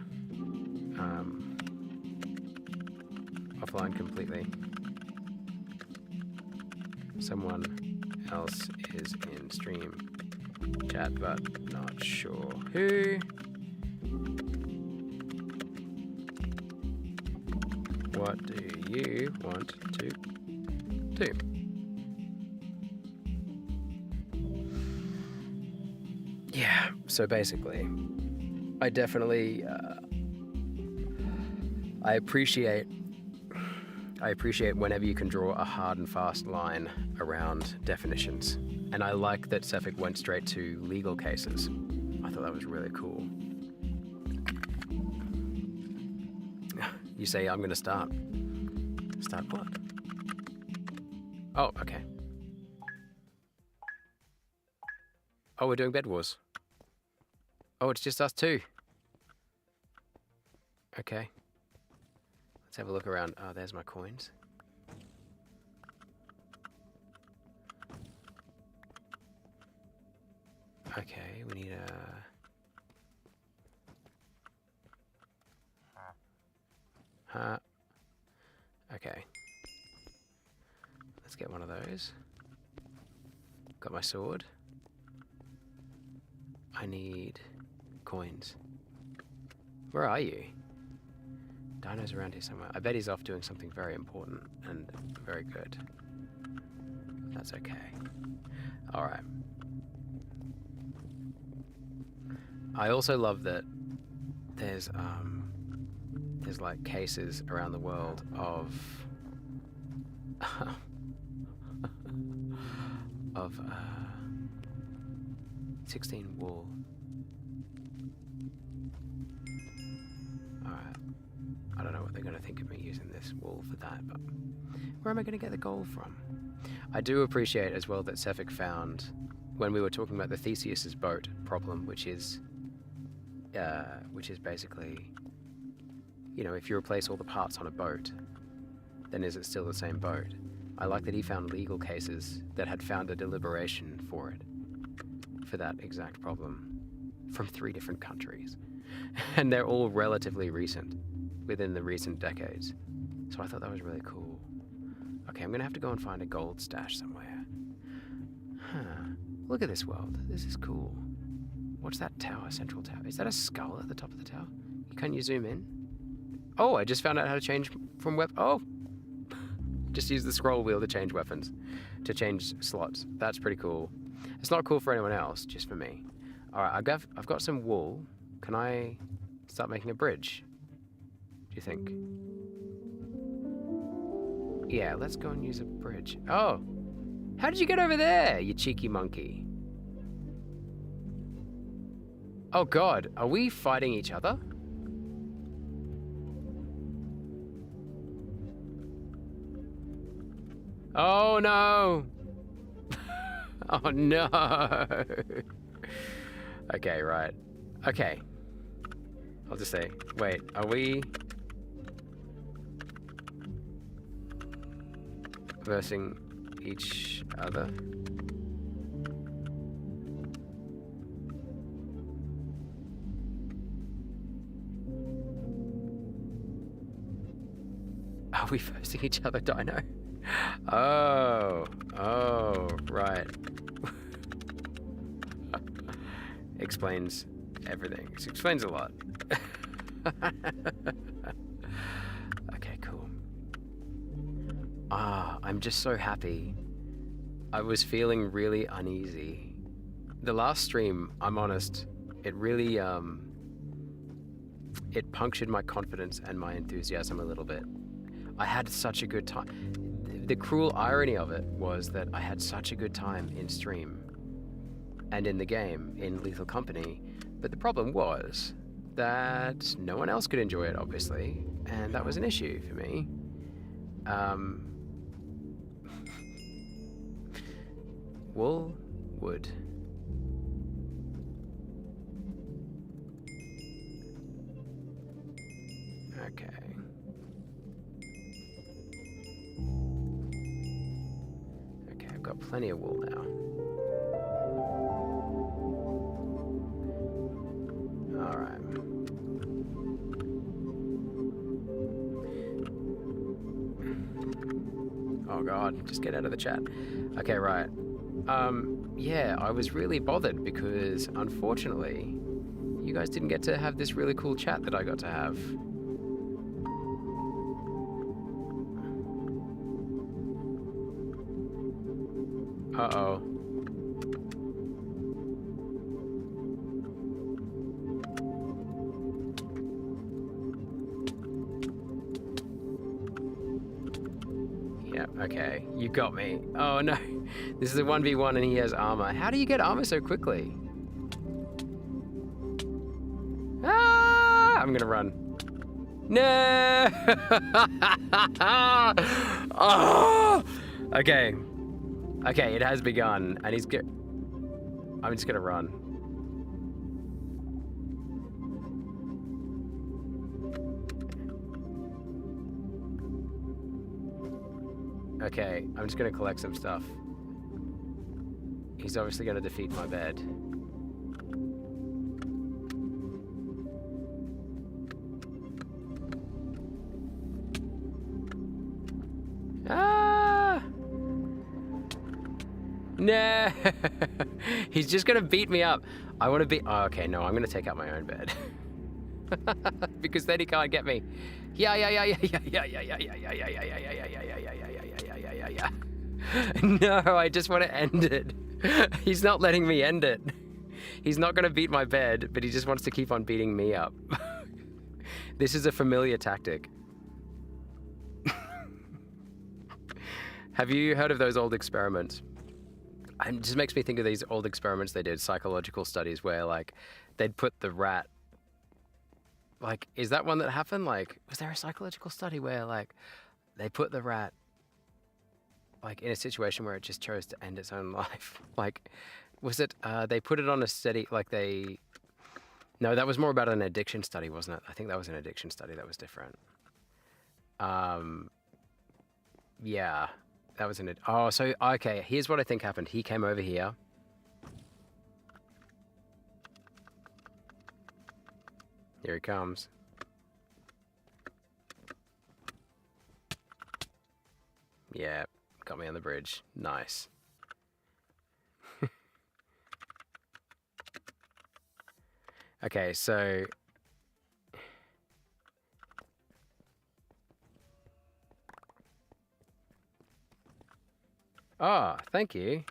Offline completely. Someone else is in stream chat, but not sure who. What do you want to do? Yeah, so basically, I definitely, I appreciate whenever you can draw a hard and fast line around definitions. And I like that Cephik went straight to legal cases. I thought that was really cool. You say I'm gonna start. Start what? Oh, okay. Oh, we're doing Bed Wars. Oh, it's just us 2. Okay. Let's have a look around. Oh, there's my coins. Okay, we need a... Okay. Let's get one of those. Got my sword. I need coins. Where are you? Dino's around here somewhere. I bet he's off doing something very important and very good. That's okay. Alright. I also love that there's like cases around the world of 16 wool. Alright. I don't know what they're going to think of me using this wool for that, but where am I going to get the gold from? I do appreciate as well that Cephik found, when we were talking about the Theseus's boat problem, which is basically, you know, if you replace all the parts on a boat, then is it still the same boat? I like that he found legal cases that had found a deliberation for it, for that exact problem, from 3 different countries. And they're all relatively recent, within the recent decades. So I thought that was really cool. Okay, I'm gonna have to go and find a gold stash somewhere. Huh. Look at this world. This is cool. What's that tower, central tower? Is that a skull at the top of the tower? Can you zoom in? Oh, I just found out how to change from Oh! Just use the scroll wheel to change weapons, to change slots. That's pretty cool. It's not cool for anyone else, just for me. Alright, I've got some wool. Can I start making a bridge? Do you think? Yeah, let's go and use a bridge. Oh! How did you get over there, you cheeky monkey? Oh god, are we fighting each other? Oh no! Oh no! Okay, right. Okay. I'll just say, wait, are we versing each other? Are we versing each other, Dino? Oh, right. Explains everything. It explains a lot. Okay, cool. I'm just so happy. I was feeling really uneasy. The last stream, I'm honest, it really, it punctured my confidence and my enthusiasm a little bit. I had such a good time. The cruel irony of it was that I had such a good time in stream and in the game, in Lethal Company, but the problem was that no one else could enjoy it, obviously, and that was an issue for me. Wood. Okay. Okay, I've got plenty of wool now. Alright. Oh god, just get out of the chat. Okay, right. Yeah, I was really bothered because, unfortunately, you guys didn't get to have this really cool chat that I got to have. Uh-oh. Yep, okay. You got me. Oh no. This is a 1v1 and he has armor. How do you get armor so quickly? Ah! I'm gonna run. No! Oh! Okay. Okay, it has begun, and he's good. I'm just gonna run. Okay, I'm just gonna collect some stuff. He's obviously gonna defeat my bed. Ah! No! He's just gonna beat me up. I wanna be. Oh, okay, no, I'm gonna take out my own bed. Because then he can't get me. Yeah. No, I just want to end it. He's not letting me end it. He's not going to beat my bed, but he just wants to keep on beating me up. This is a familiar tactic. Have you heard of those old experiments? It just makes me think of these old experiments they did, psychological studies, where like they'd put the rat. Like, is that one that happened? Like, was there a psychological study where like they put the rat like in a situation where it just chose to end its own life? Like, was it, they put it on a study, like no, that was more about an addiction study, wasn't it? I think that was an addiction study that was different. Yeah, that was oh, so, okay, here's what I think happened. He came over here. Here he comes. Yeah. Got me on the bridge. Nice. Okay, so... Oh, thank you.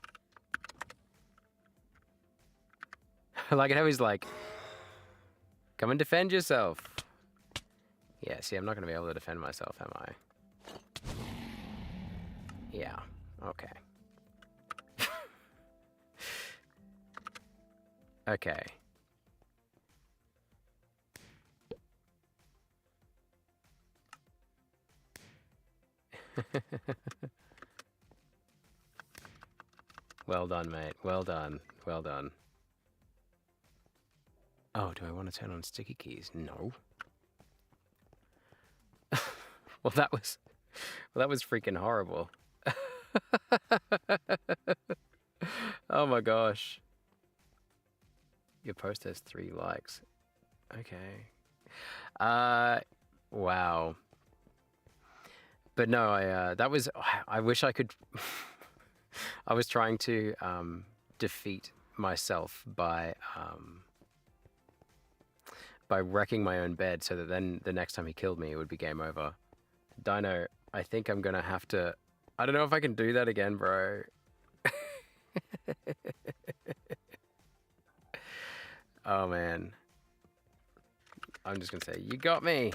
I like it how he's like, come and defend yourself. Yeah, see, I'm not going to be able to defend myself, am I? Yeah, okay. Okay. Well done, mate. Well done. Well done. Oh, do I want to turn on sticky keys? No. Well, that was freaking horrible. Oh my gosh. Your post has 3 likes. Okay. Wow. But no, I wish I could. I was trying to defeat myself by wrecking my own bed, so that then the next time he killed me, it would be game over. Dino, I think I'm gonna have to. I don't know if I can do that again, bro. Oh man. I'm just gonna say, you got me.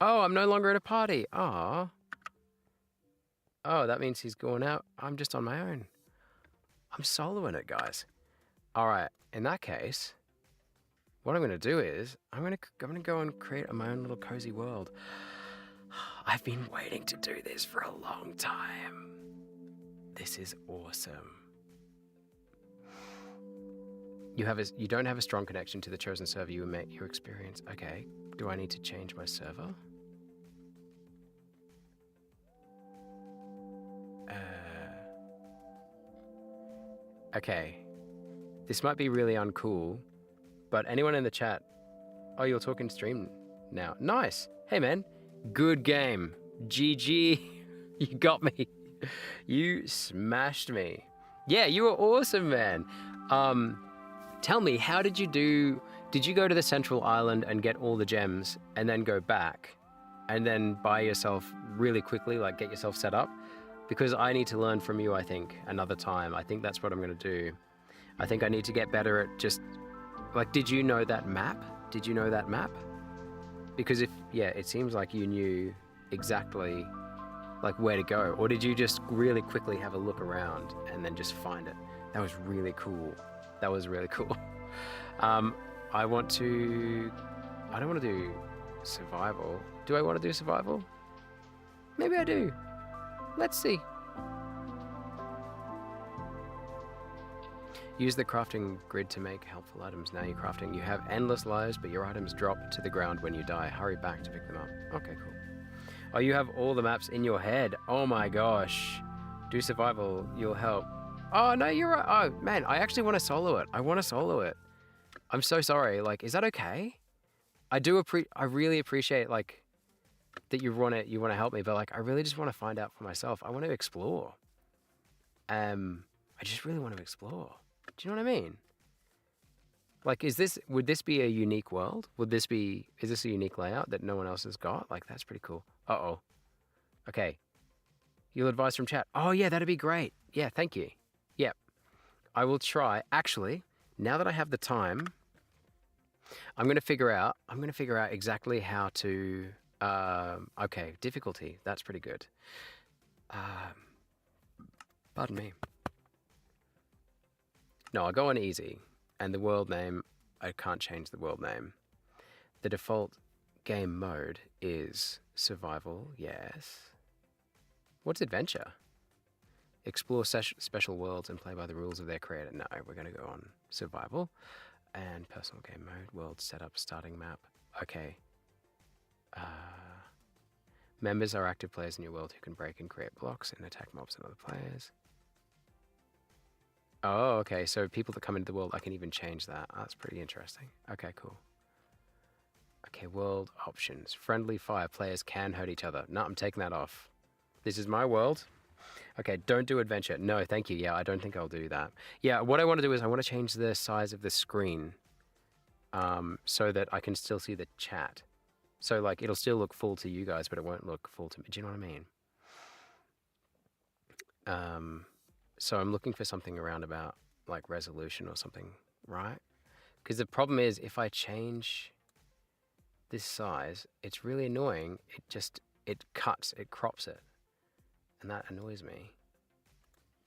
Oh, I'm no longer at a party. Ah. Oh, that means he's going out. I'm just on my own. I'm soloing it, guys. All right. In that case, what I'm going to do is I'm going to go and create my own little cozy world. I've been waiting to do this for a long time. This is awesome. You don't have a strong connection to the chosen server. You met your experience. Okay. Do I need to change my server? Okay. This might be really uncool, but anyone in the chat? Oh, you're talking stream now. Nice. Hey, man. Good game. GG. You got me. You smashed me. Yeah, you were awesome, man. Tell me, how did you do? Did you go to the central island and get all the gems and then go back and then buy yourself really quickly, like get yourself set up? Because I need to learn from you, I think, another time. I think that's what I'm going to do. I think I need to get better at just, like, did you know that map? Did you know that map? Because it seems like you knew exactly, like, where to go. Or did you just really quickly have a look around and then just find it? That was really cool. That was really cool. I don't want to do survival. Do I want to do survival? Maybe I do. Let's see. Use the crafting grid to make helpful items. Now you're crafting. You have endless lives, but your items drop to the ground when you die. Hurry back to pick them up. Okay, cool. Oh, you have all the maps in your head. Oh my gosh. Do survival. You'll help. Oh, no, you're right. Oh, man, I actually want to solo it. I want to solo it. I'm so sorry. Like, is that okay? I really appreciate, like, that you want to help me, but, like, I really just want to find out for myself. I want to explore. I just really want to explore. Do you know what I mean? Like, would this be a unique world? Is this a unique layout that no one else has got? Like, that's pretty cool. Uh-oh. Okay. You'll advise from chat. Oh, yeah, that'd be great. Yeah, thank you. Yep. I will try. Actually, now that I have the time, I'm going to figure out exactly how to, okay, difficulty. That's pretty good. Pardon me. No, I'll go on easy. And the world name, I can't change the world name. The default game mode is survival, yes. What's adventure? Explore special worlds and play by the rules of their creator. No, we're going to go on survival. And personal game mode, world setup, starting map. Okay. Members are active players in your world who can break and create blocks and attack mobs and other players. Oh, okay. So people that come into the world, I can even change that. That's pretty interesting. Okay, cool. Okay, world options. Friendly fire. Players can hurt each other. No, I'm taking that off. This is my world. Okay, don't do adventure. No, thank you. Yeah, I don't think I'll do that. Yeah, what I want to do is I want to change the size of the screen so that I can still see the chat. So, like, it'll still look full to you guys, but it won't look full to me. Do you know what I mean? So I'm looking for something around about, like, resolution or something, right? Because the problem is, if I change this size, it's really annoying. It crops it. And that annoys me.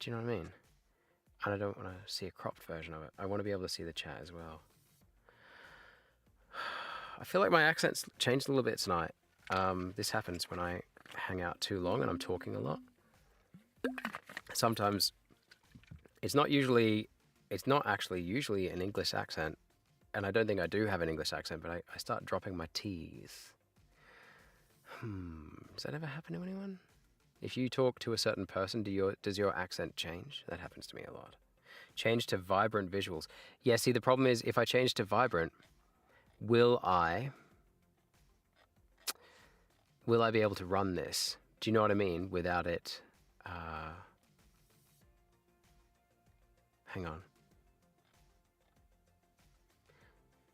Do you know what I mean? And I don't want to see a cropped version of it. I want to be able to see the chat as well. I feel like my accent's changed a little bit tonight. This happens when I hang out too long and I'm talking a lot. Sometimes It's not actually usually an English accent, and I don't think I do have an English accent, but I start dropping my T's. Does that ever happen to anyone? If you talk to a certain person, does your accent change? That happens to me a lot. Change to vibrant visuals. Yeah, see, the problem is if I change to vibrant, will I be able to run this? Do you know what I mean? Without it, hang on.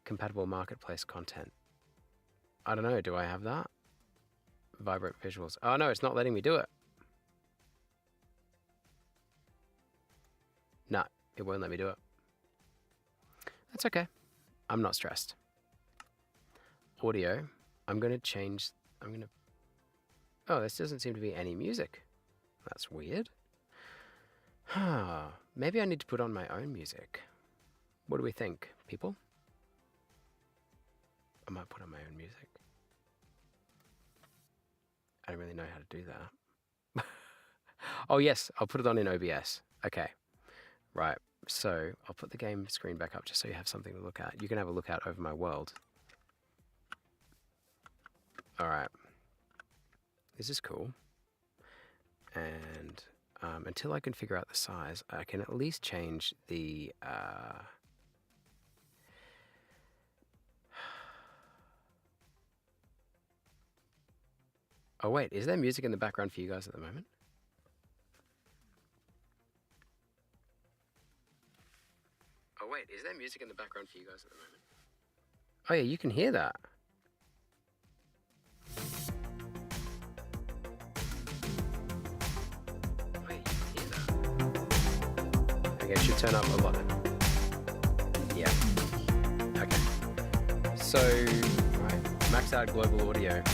Compatible marketplace content. I don't know, do I have that? Vibrant visuals. Oh no, it's not letting me do it. No, it won't let me do it. That's okay. I'm not stressed. Audio. I'm going to change. Oh, this doesn't seem to be any music. That's weird. Maybe I need to put on my own music. What do we think, people? I might put on my own music. I don't really know how to do that. Oh yes, I'll put it on in OBS. Okay. Right, so I'll put the game screen back up just so you have something to look at. You can have a look out over my world. All right. This is cool. And until I can figure out the size, I can at least change the... Oh wait, is there music in the background for you guys at the moment? Oh wait, is there music in the background for you guys at the moment? Oh yeah, you can hear that. Wait, you can hear that. Okay, it should turn up a lot. Yeah. Okay. So, right, max out global audio.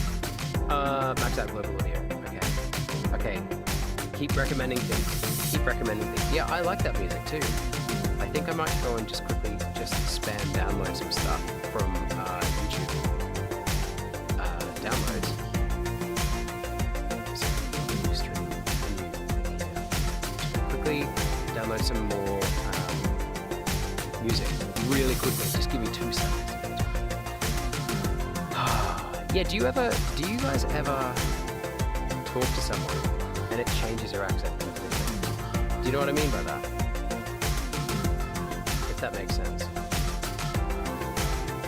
Max out global audio. Okay. Okay. Keep recommending things. Keep recommending things. Yeah, I like that music too. I think I might go and just quickly spam download some stuff from YouTube. Downloads. Quickly download some more music. Really quickly. Just give me 2 seconds. Yeah, do you guys ever talk to someone and it changes your accent? Do you know what I mean by that? If that makes sense.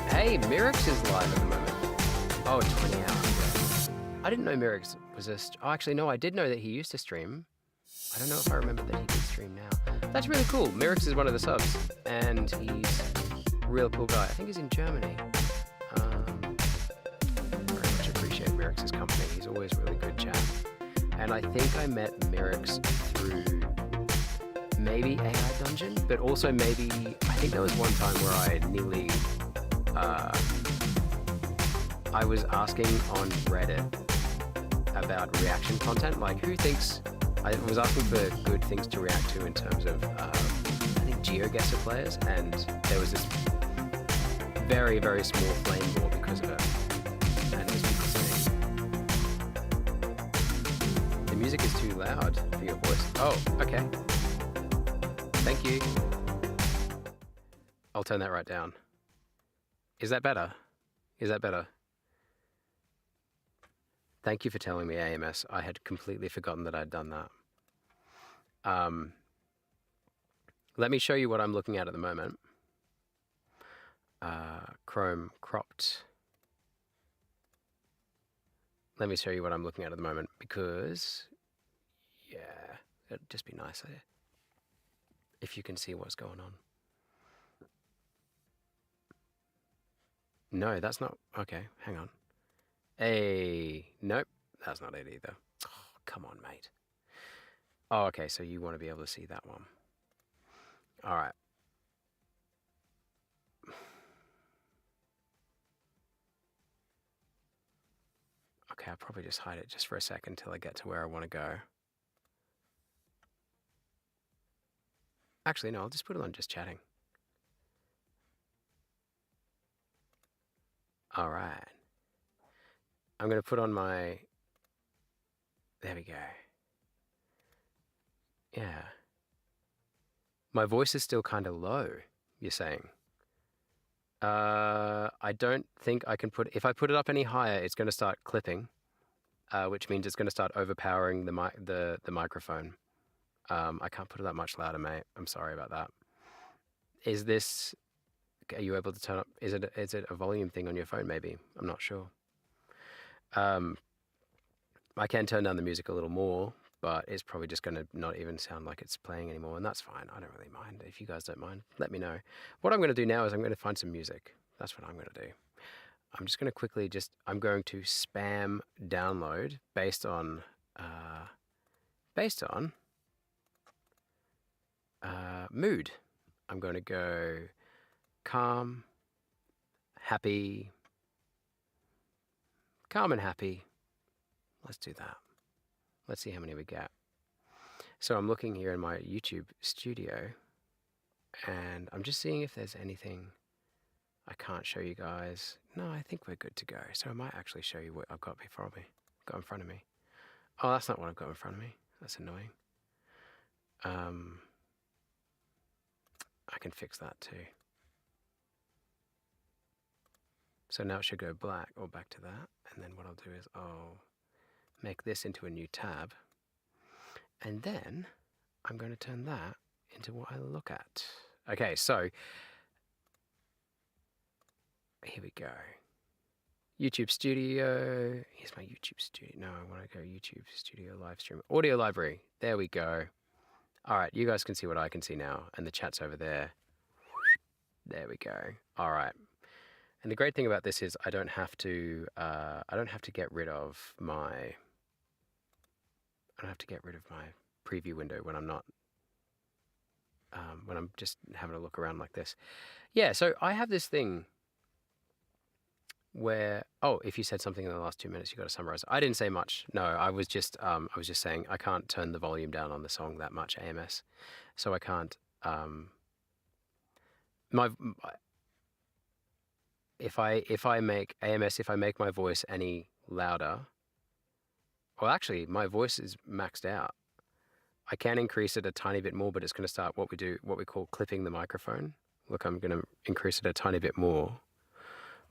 Hey, Mirix is live at the moment. Oh, 20 hours. I didn't know Mirix was oh, actually, no, I did know that he used to stream. I don't know if I remember that he did stream now. That's really cool. Mirix is one of the subs, and he's a real cool guy. I think he's in Germany. Mirix's company. He's always really good chat. And I think I met Mirix through maybe AI Dungeon, but also maybe, I think there was one time where I nearly, I was asking on Reddit about reaction content, like I was asking for good things to react to in terms of, I think GeoGuessr players, and there was this very, very small flame war because of it. Music is too loud for your voice. Oh, okay. Thank you. I'll turn that right down. Is that better? Is that better? Thank you for telling me, AMS. I had completely forgotten that I'd done that. Let me show you what I'm looking at the moment. Chrome cropped. Let me show you what I'm looking at the moment, because, yeah, it'd just be nicer if you can see what's going on. No, that's not, okay, hang on. Hey, nope, that's not it either. Oh, come on, mate. Oh, okay, so you want to be able to see that one. All right. Okay, I'll probably just hide it just for a second until I get to where I want to go. Actually, no, I'll just put it on just chatting. All right. I'm going to put on my... There we go. Yeah. My voice is still kind of low, you're saying? I don't think I can if I put it up any higher, it's going to start clipping, which means it's going to start overpowering the microphone. I can't put it that much louder, mate. I'm sorry about that. Are you able to turn up? Is it a volume thing on your phone? Maybe. I'm not sure. I can turn down the music a little more, but it's probably just going to not even sound like it's playing anymore, and that's fine. I don't really mind. If you guys don't mind, let me know. What I'm going to do now is I'm going to find some music. That's what I'm going to do. I'm just going to quickly I'm going to spam download based on mood. I'm going to go calm, happy, calm and happy. Let's do that. Let's see how many we get. So I'm looking here in my YouTube studio, and I'm just seeing if there's anything I can't show you guys. No, I think we're good to go. So I might actually show you what I've got before me. Got in front of me. Oh, that's not what I've got in front of me. That's annoying. I can fix that too. So now it should go black or back to that. And then what I'll do is I'll make this into a new tab. And then I'm going to turn that into what I look at. Okay, so here we go. YouTube Studio. Here's my YouTube Studio. No, I want to go YouTube Studio live stream. Audio library. There we go. All right, you guys can see what I can see now, and the chat's over there. There we go. All right. And the great thing about this is I don't have to get rid of my preview window when I'm not when I'm just having a look around like this. Yeah, so I have this thing where, if you said something in the last 2 minutes, you got to summarize. I didn't say much. No, I was just saying I can't turn the volume down on the song that much, AMS. So I can't. If I make AMS, if I make my voice any louder, well, actually, my voice is maxed out. I can increase it a tiny bit more, but it's going to start what we call clipping the microphone. Look, I'm going to increase it a tiny bit more.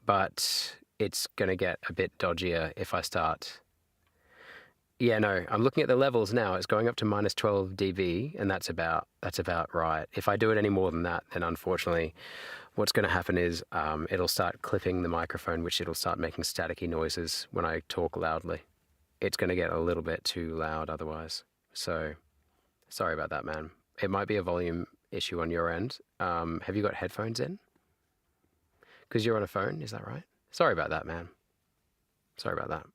But it's going to get a bit dodgier if I start. Yeah, no, I'm looking at the levels now. It's going up to minus 12 dB, and that's about right. If I do it any more than that, then unfortunately, what's going to happen is it'll start clipping the microphone, which it'll start making staticky noises when I talk loudly. It's going to get a little bit too loud otherwise. So, sorry about that, man. It might be a volume issue on your end. Have you got headphones in? Because you're on a phone, is that right? Sorry about that, man. Sorry about that.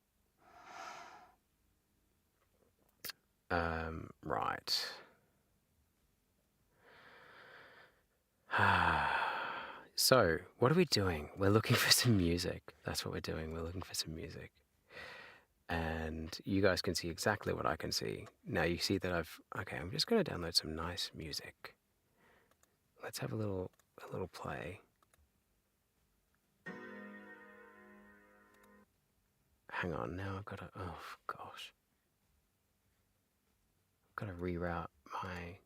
Right. So, what are we doing? We're looking for some music. That's what we're doing. We're looking for some music. And you guys can see exactly what I can see. Now you see that I'm just going to download some nice music. Let's have a little play. Hang on, now I've got to, oh gosh. I've got to reroute my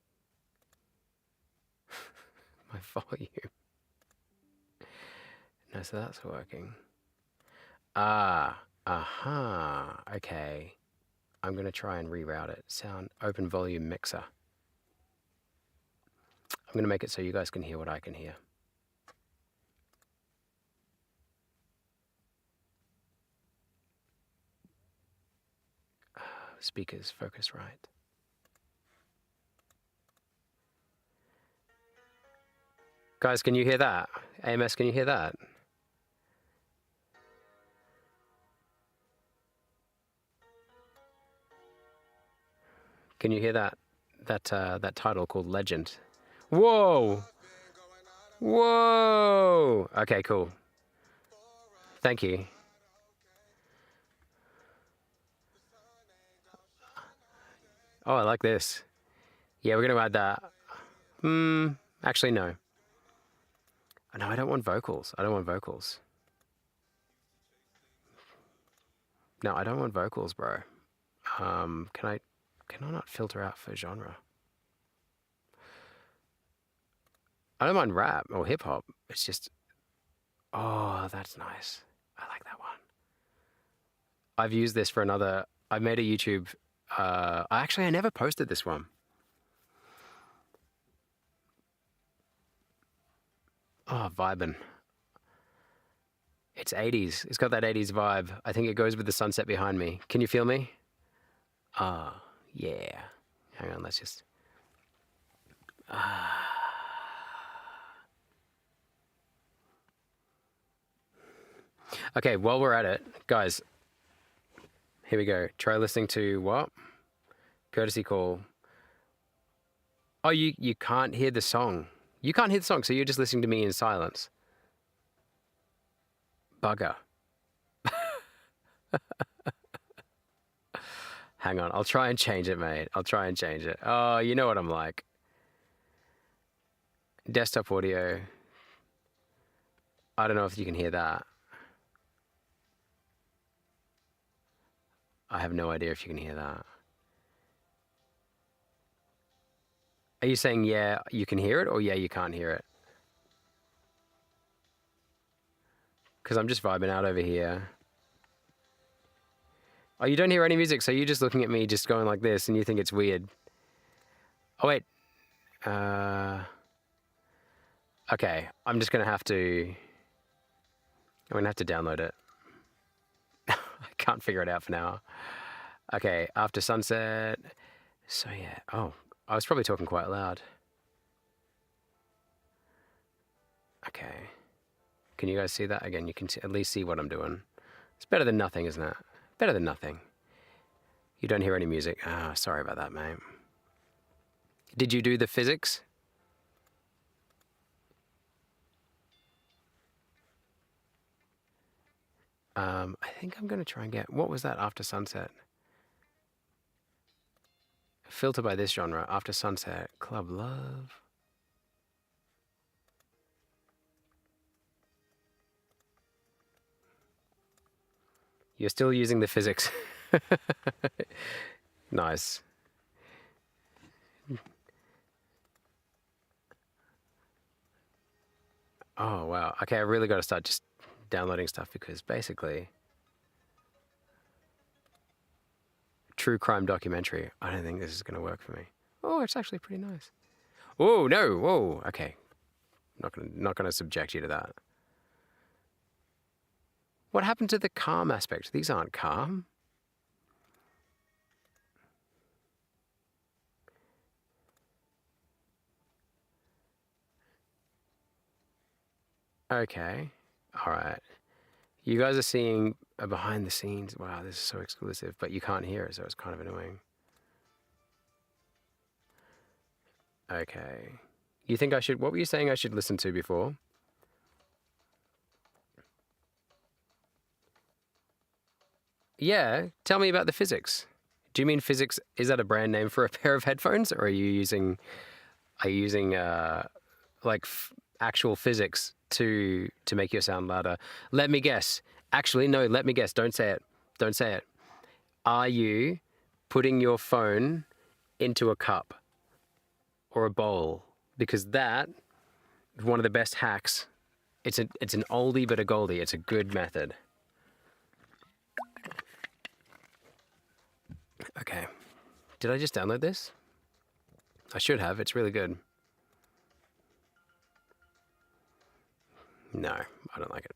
volume. No, so that's working. Okay. I'm going to try and reroute it. Sound, open volume mixer. I'm going to make it so you guys can hear what I can hear. Speakers, focus right. Guys, can you hear that? AMS, can you hear that? Can you hear that title called Legend? Whoa! Whoa! Okay, cool. Thank you. Oh, I like this. Yeah, we're going to add that. Actually, no. No, I don't want vocals. I don't want vocals. No, I don't want vocals, bro. Can I not filter out for genre? I don't mind rap or hip hop. It's just, oh, that's nice. I like that one. I've used this for another. I made a YouTube. I never posted this one. Oh, vibin'. It's 80s. It's got that 80s vibe. I think it goes with the sunset behind me. Can you feel me? Ah, yeah. Hang on, let's just. Okay, while we're at it, guys, here we go. Try listening to what? Courtesy call. Oh, you can't hear the song. You can't hear the song, so you're just listening to me in silence. Bugger. Hang on, I'll try and change it, mate. I'll try and change it. Oh, you know what I'm like. Desktop audio. I don't know if you can hear that. I have no idea if you can hear that. Are you saying, yeah, you can hear it, or yeah, you can't hear it? Because I'm just vibing out over here. Oh, you don't hear any music, so you're just looking at me just going like this, and you think it's weird. Oh, wait. Okay, I'm just going to have to... I'm going to have to download it. I can't figure it out for now. Okay, after sunset. So, yeah. Oh, I was probably talking quite loud. Okay. Can you guys see that? Again, you can at least see what I'm doing. It's better than nothing, isn't it? Better than nothing. You don't hear any music. Ah, sorry about that, mate. Did you do the physics? I think I'm going to try and get... What was that after sunset? Filter by this genre. After sunset. Club Love. You're still using the physics. Nice. Oh, wow. Okay, I really got to start just downloading stuff because basically... True crime documentary. I don't think this is going to work for me. Oh, it's actually pretty nice. Oh, no. Whoa. Okay. Not gonna subject you to that. What happened to the calm aspect? These aren't calm. Okay. All right. You guys are seeing a behind the scenes. Wow, this is so exclusive, but you can't hear it, so it's kind of annoying. Okay. You think I should... What were you saying I should listen to before? Yeah, tell me about the physics. Do you mean physics? Is that a brand name for a pair of headphones, or are you using like actual physics to make your sound louder? Let me guess. Actually, no. Let me guess. Don't say it. Don't say it. Are you putting your phone into a cup or a bowl? Because that is one of the best hacks. It's an oldie but a goldie. It's a good method. Okay. Did I just download this? I should have. It's really good. No, I don't like it.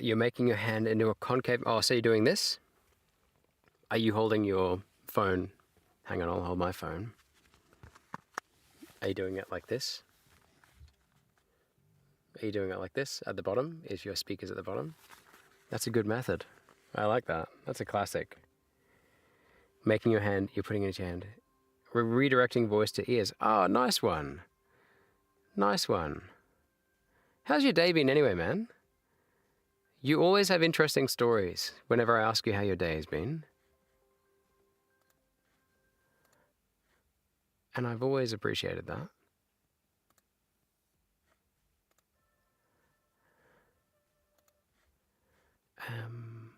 You're making your hand into a concave... Oh, so you're doing this? Are you holding your phone? Hang on, I'll hold my phone. Are you doing it like this? Are you doing it like this at the bottom? Is your speakers at the bottom? That's a good method. I like that. That's a classic. Making your hand, you're putting it into your hand. Redirecting voice to ears. Oh, nice one. Nice one. How's your day been anyway, man? You always have interesting stories whenever I ask you how your day has been. And I've always appreciated that. Um,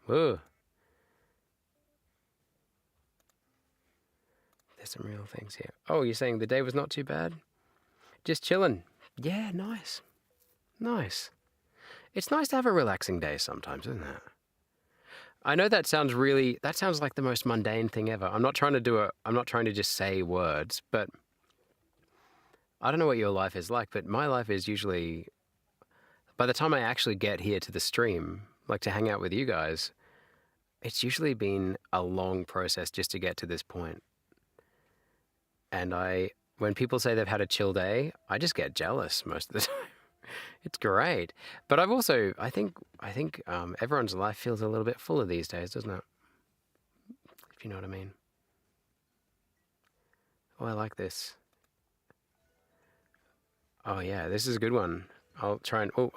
whoa. There's some real things here. Oh, you're saying the day was not too bad? Just chilling. Yeah, nice. Nice. It's nice to have a relaxing day sometimes, isn't it? I know that sounds like the most mundane thing ever. I'm not trying to just say words, but I don't know what your life is like, but my life is usually, by the time I actually get here to the stream, like to hang out with you guys, it's usually been a long process just to get to this point. And when people say they've had a chill day, I just get jealous most of the time. It's great. But I think everyone's life feels a little bit fuller these days, doesn't it? If you know what I mean. Oh, I like this. Oh yeah, this is a good one. I'll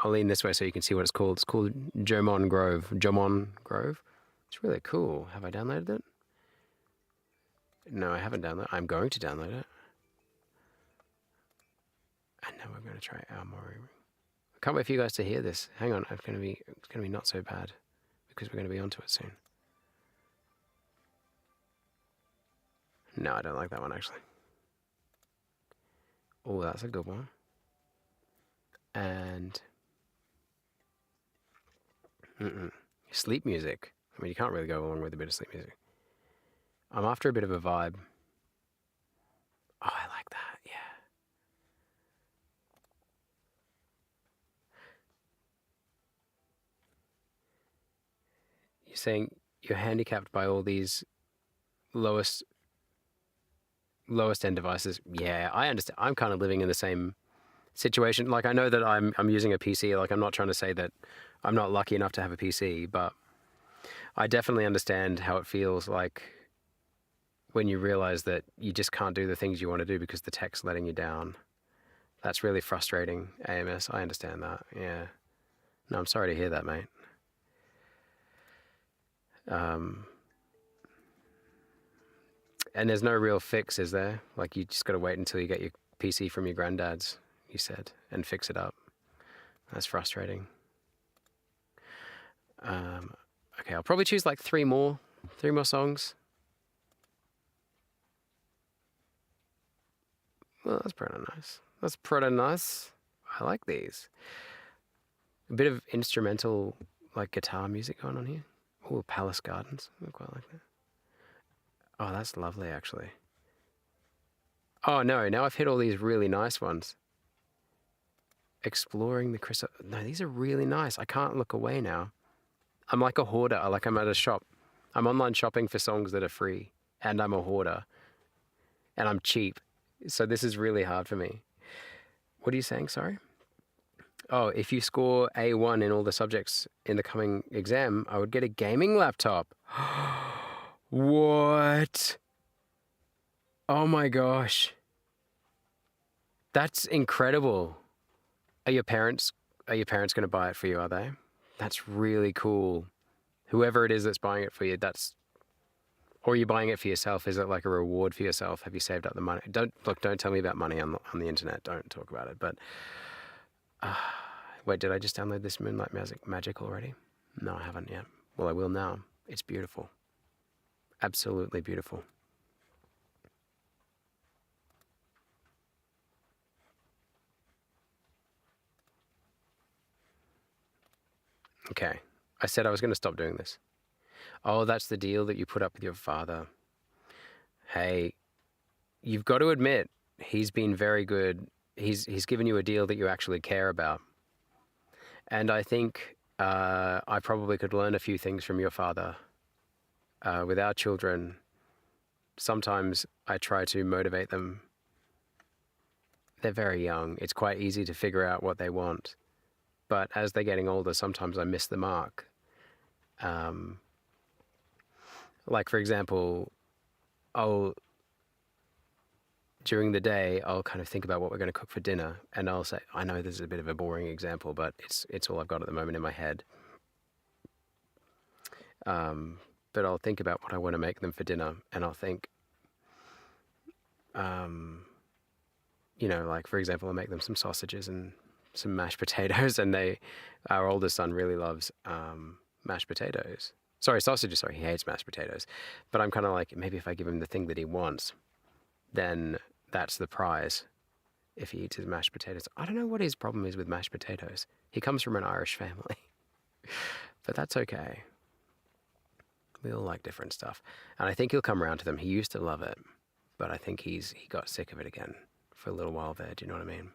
lean this way so you can see what it's called. It's called Jomon Grove. Jomon Grove. It's really cool. Have I downloaded it? No, I haven't downloaded it. I'm going to download it. And now we're going to try Aomori. I can't wait for you guys to hear this. Hang on, it's going to be not so bad because we're going to be onto it soon. No, I don't like that one actually. Oh, that's a good one. And sleep music. I mean, you can't really go along with a bit of sleep music. I'm after a bit of a vibe. Oh, I like that. Yeah. You're saying you're handicapped by all these lowest end devices. Yeah, I understand. I'm kind of living in the same situation. Like, I know that I'm using a PC. Like, I'm not trying to say that I'm not lucky enough to have a PC, but I definitely understand how it feels like when you realize that you just can't do the things you want to do because the tech's letting you down. That's really frustrating, AMS. I understand that. Yeah. No, I'm sorry to hear that, mate. And there's no real fix, is there? Like, you just got to wait until you get your PC from your granddad's, you said, and fix it up. That's frustrating. Okay, I'll probably choose like three more songs. Well, that's pretty nice. That's pretty nice. I like these. A bit of instrumental, like guitar music going on here. Oh, Palace Gardens. I quite like that. Oh, that's lovely, actually. Oh, no, now I've hit all these really nice ones. Exploring the crystal. No, these are really nice. I can't look away now. I'm like a hoarder. Like, I'm at a shop. I'm online shopping for songs that are free. And I'm a hoarder. And I'm cheap. So this is really hard for me. What are you saying? Sorry? Oh, if you score A1 in all the subjects in the coming exam, I would get a gaming laptop. What? Oh my gosh. That's incredible. Are your parents going to buy it for you, are they? That's really cool. Whoever it is that's buying it for you, or are you buying it for yourself? Is it like a reward for yourself? Have you saved up the money? Don't tell me about money on the internet. Don't talk about it. But wait, did I just download this Moonlight Magic already? No, I haven't yet. Well, I will now. It's beautiful. Absolutely beautiful. Okay. I said I was going to stop doing this. Oh, that's the deal that you put up with your father. Hey, you've got to admit, he's been very good. He's given you a deal that you actually care about. And I think I probably could learn a few things from your father. With our children, sometimes I try to motivate them. They're very young. It's quite easy to figure out what they want. But as they're getting older, sometimes I miss the mark. Like, for example, I'll during the day, I'll kind of think about what we're going to cook for dinner, and I'll say, I know this is a bit of a boring example, but it's all I've got at the moment in my head. But I'll think about what I want to make them for dinner, and I'll think, like for example, I'll make them some sausages and some mashed potatoes, and our oldest son really loves mashed potatoes. Sorry, sausages. Sorry, he hates mashed potatoes. But I'm kind of like, maybe if I give him the thing that he wants, then that's the prize. If he eats his mashed potatoes, I don't know what his problem is with mashed potatoes. He comes from an Irish family, but that's okay. We all like different stuff, and I think he'll come around to them. He used to love it, but I think he got sick of it again for a little while there. Do you know what I mean?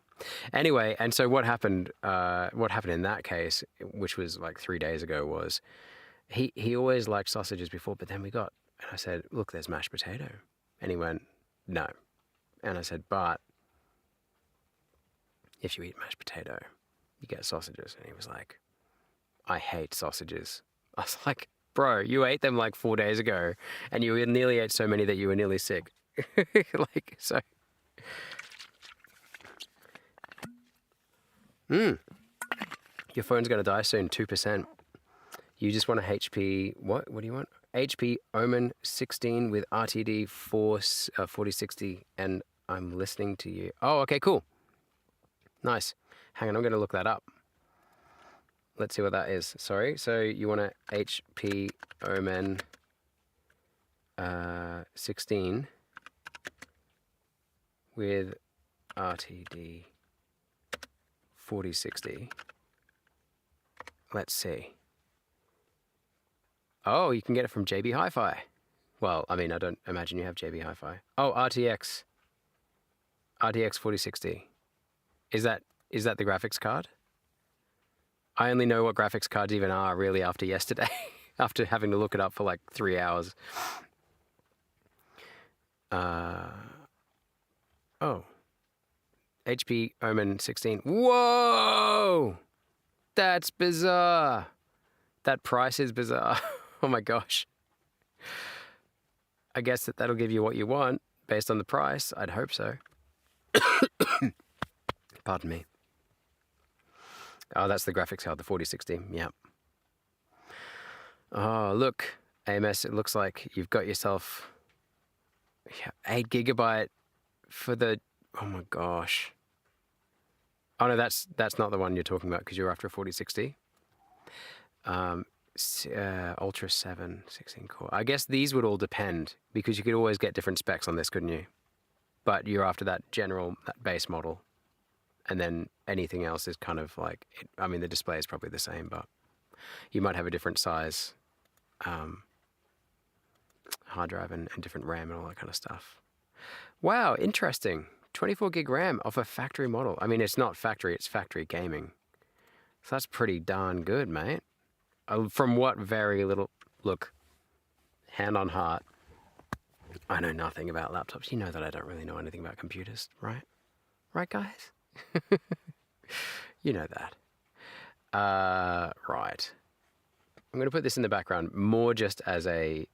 Anyway, and so what happened in that case, which was like 3 days ago, was he always liked sausages before, but then and I said, look, there's mashed potato. And he went, no. And I said, but if you eat mashed potato, you get sausages. And he was like, I hate sausages. I was like, bro, you ate them like 4 days ago, and you nearly ate so many that you were nearly sick. Like, so. Your phone's going to die soon, 2%. You just want a HP, what do you want? HP Omen 16 with RTD 4060, and I'm listening to you. Oh, okay, cool. Nice. Hang on, I'm going to look that up. Let's see what that is. Sorry, so you want a HP Omen 16 with RTD 4060. Let's see. Oh, you can get it from JB Hi-Fi. Well, I mean, I don't imagine you have JB Hi-Fi. Oh, RTX 4060. Is that the graphics card? I only know what graphics cards even are really after yesterday, after having to look it up for like 3 hours. Oh. HP Omen 16. Whoa! That's bizarre. That price is bizarre. Oh my gosh. I guess that'll give you what you want based on the price. I'd hope so. Pardon me. Oh, that's the graphics card, the 4060. Yep. Oh, look, AMS, it looks like you've got yourself 8 gigabyte for the... Oh my gosh. Oh no, that's not the one you're talking about because you're after a 4060. Ultra 7, 16 core. I guess these would all depend because you could always get different specs on this, couldn't you? But you're after that base model. And then anything else is kind of like, I mean, the display is probably the same, but you might have a different size hard drive and different RAM and all that kind of stuff. Wow, interesting. 24 gig RAM off a factory model. I mean, it's not factory, it's factory gaming. So that's pretty darn good, mate. From what very little... Look, hand on heart, I know nothing about laptops. You know that I don't really know anything about computers, right? Right, guys? You know that. Right. I'm going to put this in the background more just as a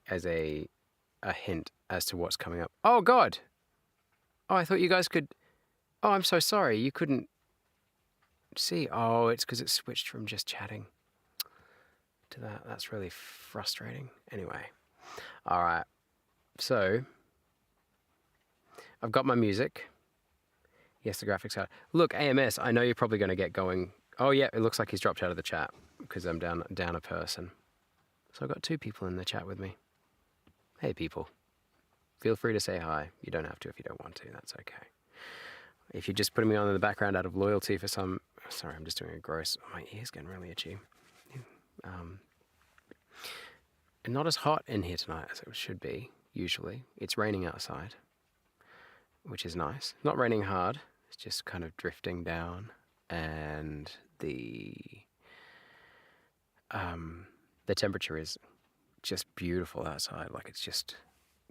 hint as to what's coming up. Oh, God! Oh, I thought you guys could... Oh, I'm so sorry. You couldn't see. Oh, it's because it switched from just chatting to that. That's really frustrating. Anyway. All right. So, I've got my music. Yes, the graphics card. Look, AMS, I know you're probably going to get going. Oh, yeah, it looks like he's dropped out of the chat because I'm down a person. So I've got 2 people in the chat with me. Hey, people. Feel free to say hi. You don't have to if you don't want to. That's okay. If you're just putting me on in the background out of loyalty for some... Sorry, I'm just doing a gross... Oh, my ear's getting really itchy. And not as hot in here tonight as it should be, usually. It's raining outside, which is nice. Not raining hard. It's just kind of drifting down. And the temperature is just beautiful outside. Like, it's just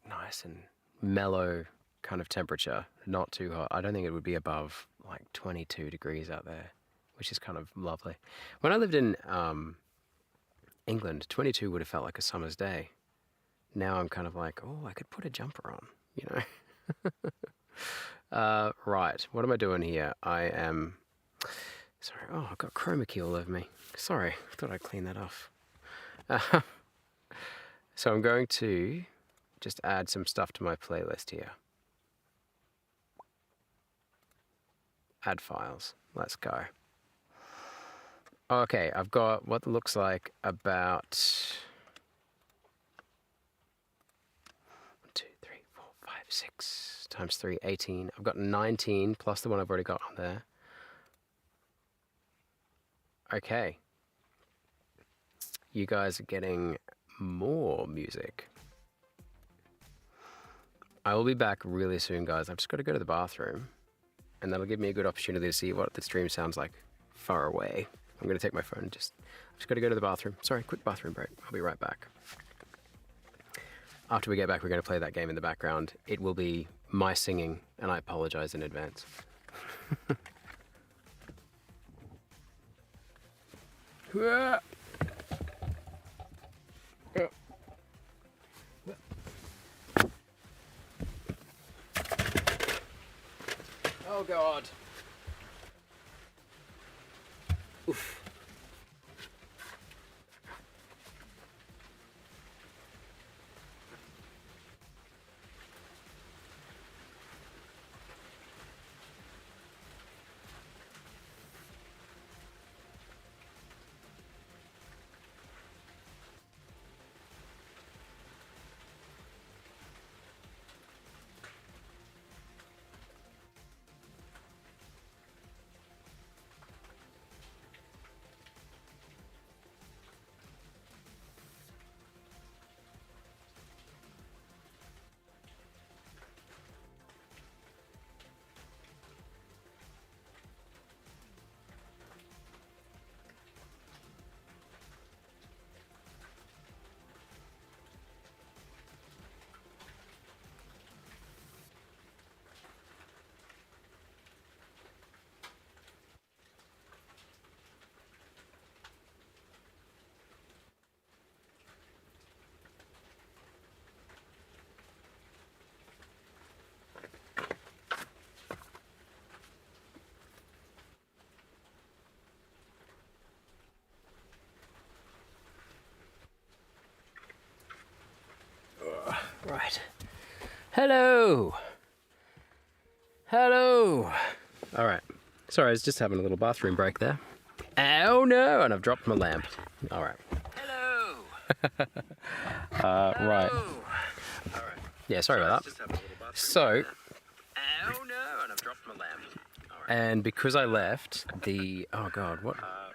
nice and mellow kind of temperature. Not too hot. I don't think it would be above like 22 degrees out there, which is kind of lovely. When I lived in England, 22 would have felt like a summer's day. Now I'm kind of like, oh, I could put a jumper on, you know. Right, what am I doing here? I am... Sorry, oh, I've got chroma key all over me. Sorry, I thought I'd clean that off. So I'm going to just add some stuff to my playlist here. Add files. Let's go. Okay, I've got what looks like about 1, 2, 3, 4, 5, 6 times 3, 18. I've got 19 plus the one I've already got on there. Okay. You guys are getting more music. I will be back really soon, guys. I've just got to go to the bathroom, and that'll give me a good opportunity to see what the stream sounds like far away. I'm going to take my phone and I've just got to go to the bathroom. Sorry, quick bathroom break. I'll be right back. After we get back, we're going to play that game in the background. It will be my singing, and I apologize in advance. Oh God. Oof. Right. Hello. Hello. All right. Sorry, I was just having a little bathroom break there. Oh no! And I've dropped my lamp. All right. Hello. Right. All right. Yeah. Sorry about that. So. Oh no! And I've dropped my lamp. All right. And because I left the. Oh God. What? Right.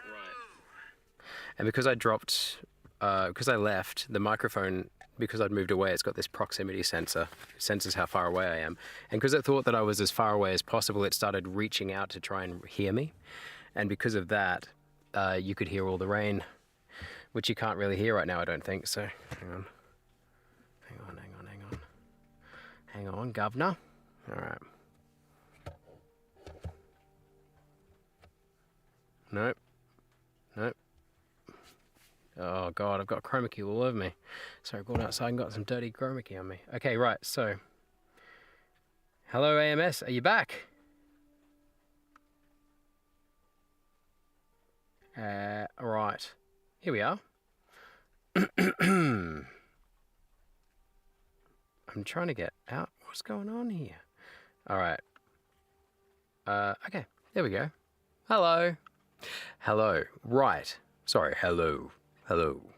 And because I dropped. Because I left the microphone. Because I'd moved away, it's got this proximity sensor. It senses how far away I am. And because it thought that I was as far away as possible, it started reaching out to try and hear me. And because of that, you could hear all the rain, which you can't really hear right now, I don't think. So, hang on. Hang on, governor. All right. Nope. Oh God, I've got chroma key all over me. Sorry, I've gone outside and got some dirty chroma key on me. Okay, right, so. Hello, AMS, are you back? Right, here we are. I'm trying to get out. What's going on here? All right. Okay, there we go. Hello. Right. Sorry, hello,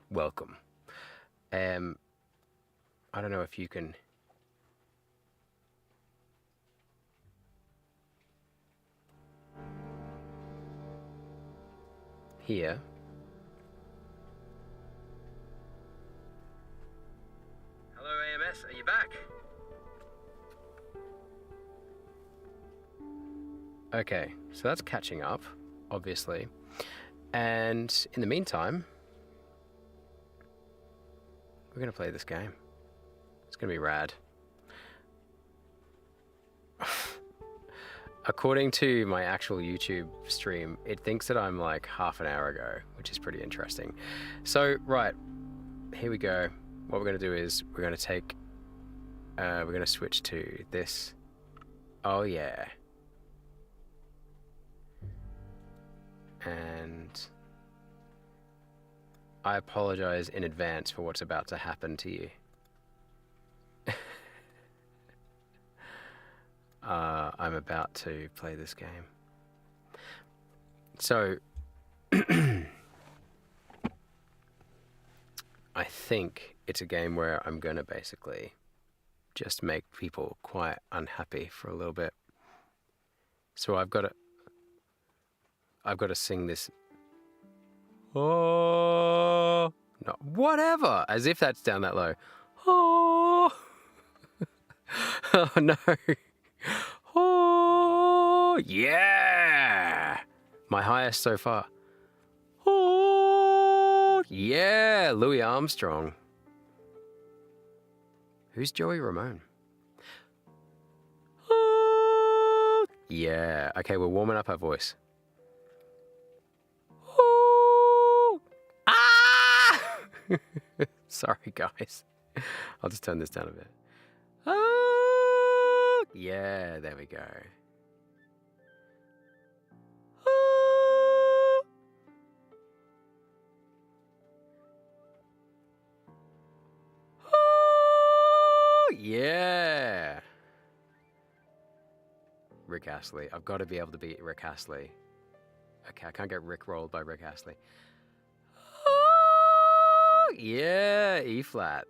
welcome. I don't know if you can... hear. Hello, AMS, are you back? Okay, so that's catching up, obviously. And in the meantime, we're going to play this game. It's going to be rad. According to my actual YouTube stream, it thinks that I'm like half an hour ago, which is pretty interesting. So, right, here we go. What we're going to do is we're going to switch to this Oh, yeah. And I apologize in advance for what's about to happen to you. I'm about to play this game. So, I think it's a game where I'm going to basically just make people quite unhappy for a little bit. So I've got to sing this. Oh, no, whatever, as if that's down that low. Oh, oh no. Oh, yeah. My highest so far. Oh, yeah. Louis Armstrong. Who's Joey Ramone? Oh, yeah. Okay, we're warming up our voice. Oh, ah! Sorry, guys. I'll just turn this down a bit. Oh, yeah, there we go. Oh, oh, yeah. Rick Astley. I've got to be able to beat Rick Astley. Okay, I can't get Rick rolled by Rick Astley. Oh, yeah, E flat.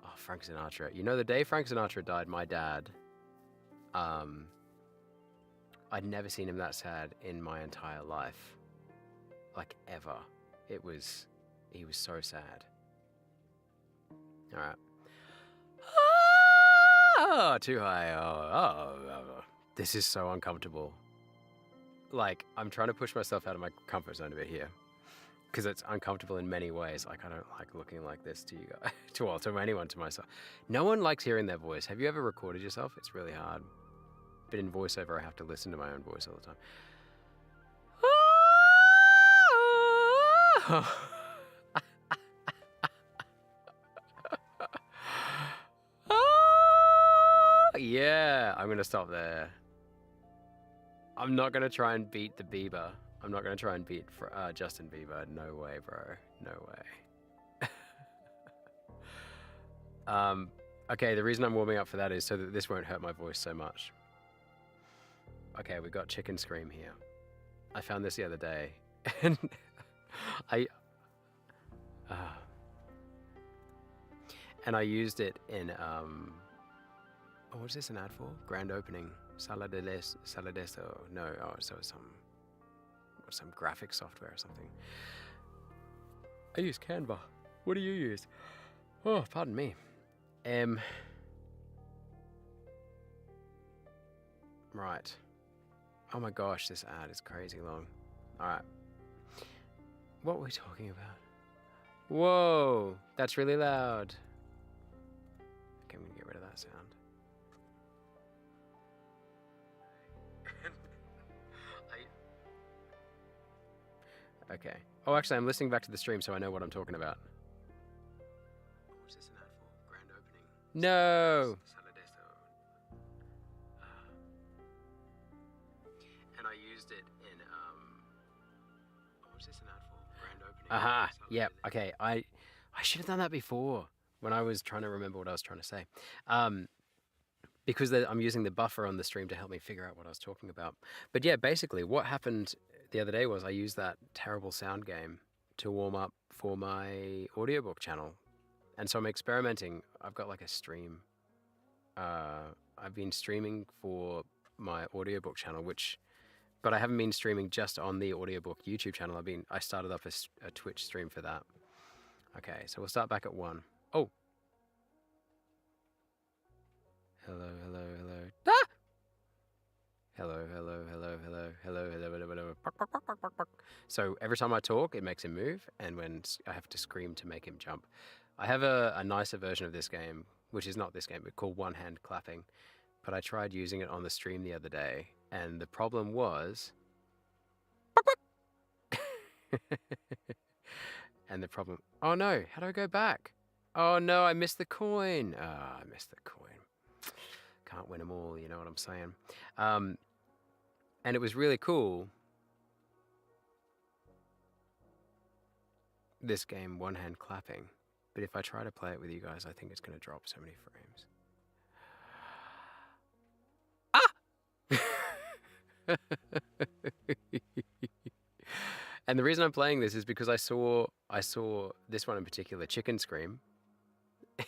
Oh, Frank Sinatra. You know, the day Frank Sinatra died, my dad, I'd never seen him that sad in my entire life. Like, ever. He was so sad. All right. Oh, too high. Oh. This is so uncomfortable. Like, I'm trying to push myself out of my comfort zone a bit here. Because it's uncomfortable in many ways. Like, I don't like looking like this to you guys. to anyone, to myself. No one likes hearing their voice. Have you ever recorded yourself? It's really hard. But in voiceover, I have to listen to my own voice all the time. Yeah, I'm going to stop there. I'm not going to try and beat the Bieber. I'm not going to try and beat Justin Bieber. No way, bro. No way. Okay, the reason I'm warming up for that is so that this won't hurt my voice so much. Okay, we got Chicken Scream here. I found this the other day. And I used it in... Oh, what's this an ad for? Grand opening. Saladesto. No, so some graphic software or something. I use Canva. What do you use? Oh, pardon me. Right. Oh my gosh, this ad is crazy long. All right. What were we talking about? Whoa, that's really loud. Okay, I'm gonna get rid of that sound. Okay. Oh, actually, I'm listening back to the stream so I know what I'm talking about. What was this an ad for? Grand opening. No! And I used it in, what was this an ad for? Grand opening. Aha! Yep, okay. I should have done that before when I was trying to remember what I was trying to say. Because I'm using the buffer on the stream to help me figure out what I was talking about. But yeah, basically what happened the other day was I used that terrible sound game to warm up for my audiobook channel. And so I'm experimenting. I've got like a stream. I've been streaming for my audiobook channel, but I haven't been streaming just on the audiobook YouTube channel. I started up a Twitch stream for that. Okay, so we'll start back at 1. Oh. Hello. Ah! Hello. So every time I talk, it makes him move, and when I have to scream to make him jump. I have a nicer version of this game, which is not this game, but called One Hand Clapping. But I tried using it on the stream the other day, and the problem was... and the problem... Oh no, how do I go back? Oh no, I missed the coin. I missed the coin. Can't win them all, you know what I'm saying? And it was really cool. This game, one hand clapping. But if I try to play it with you guys, I think it's going to drop so many frames. And the reason I'm playing this is because I saw this one in particular, Chicken Scream.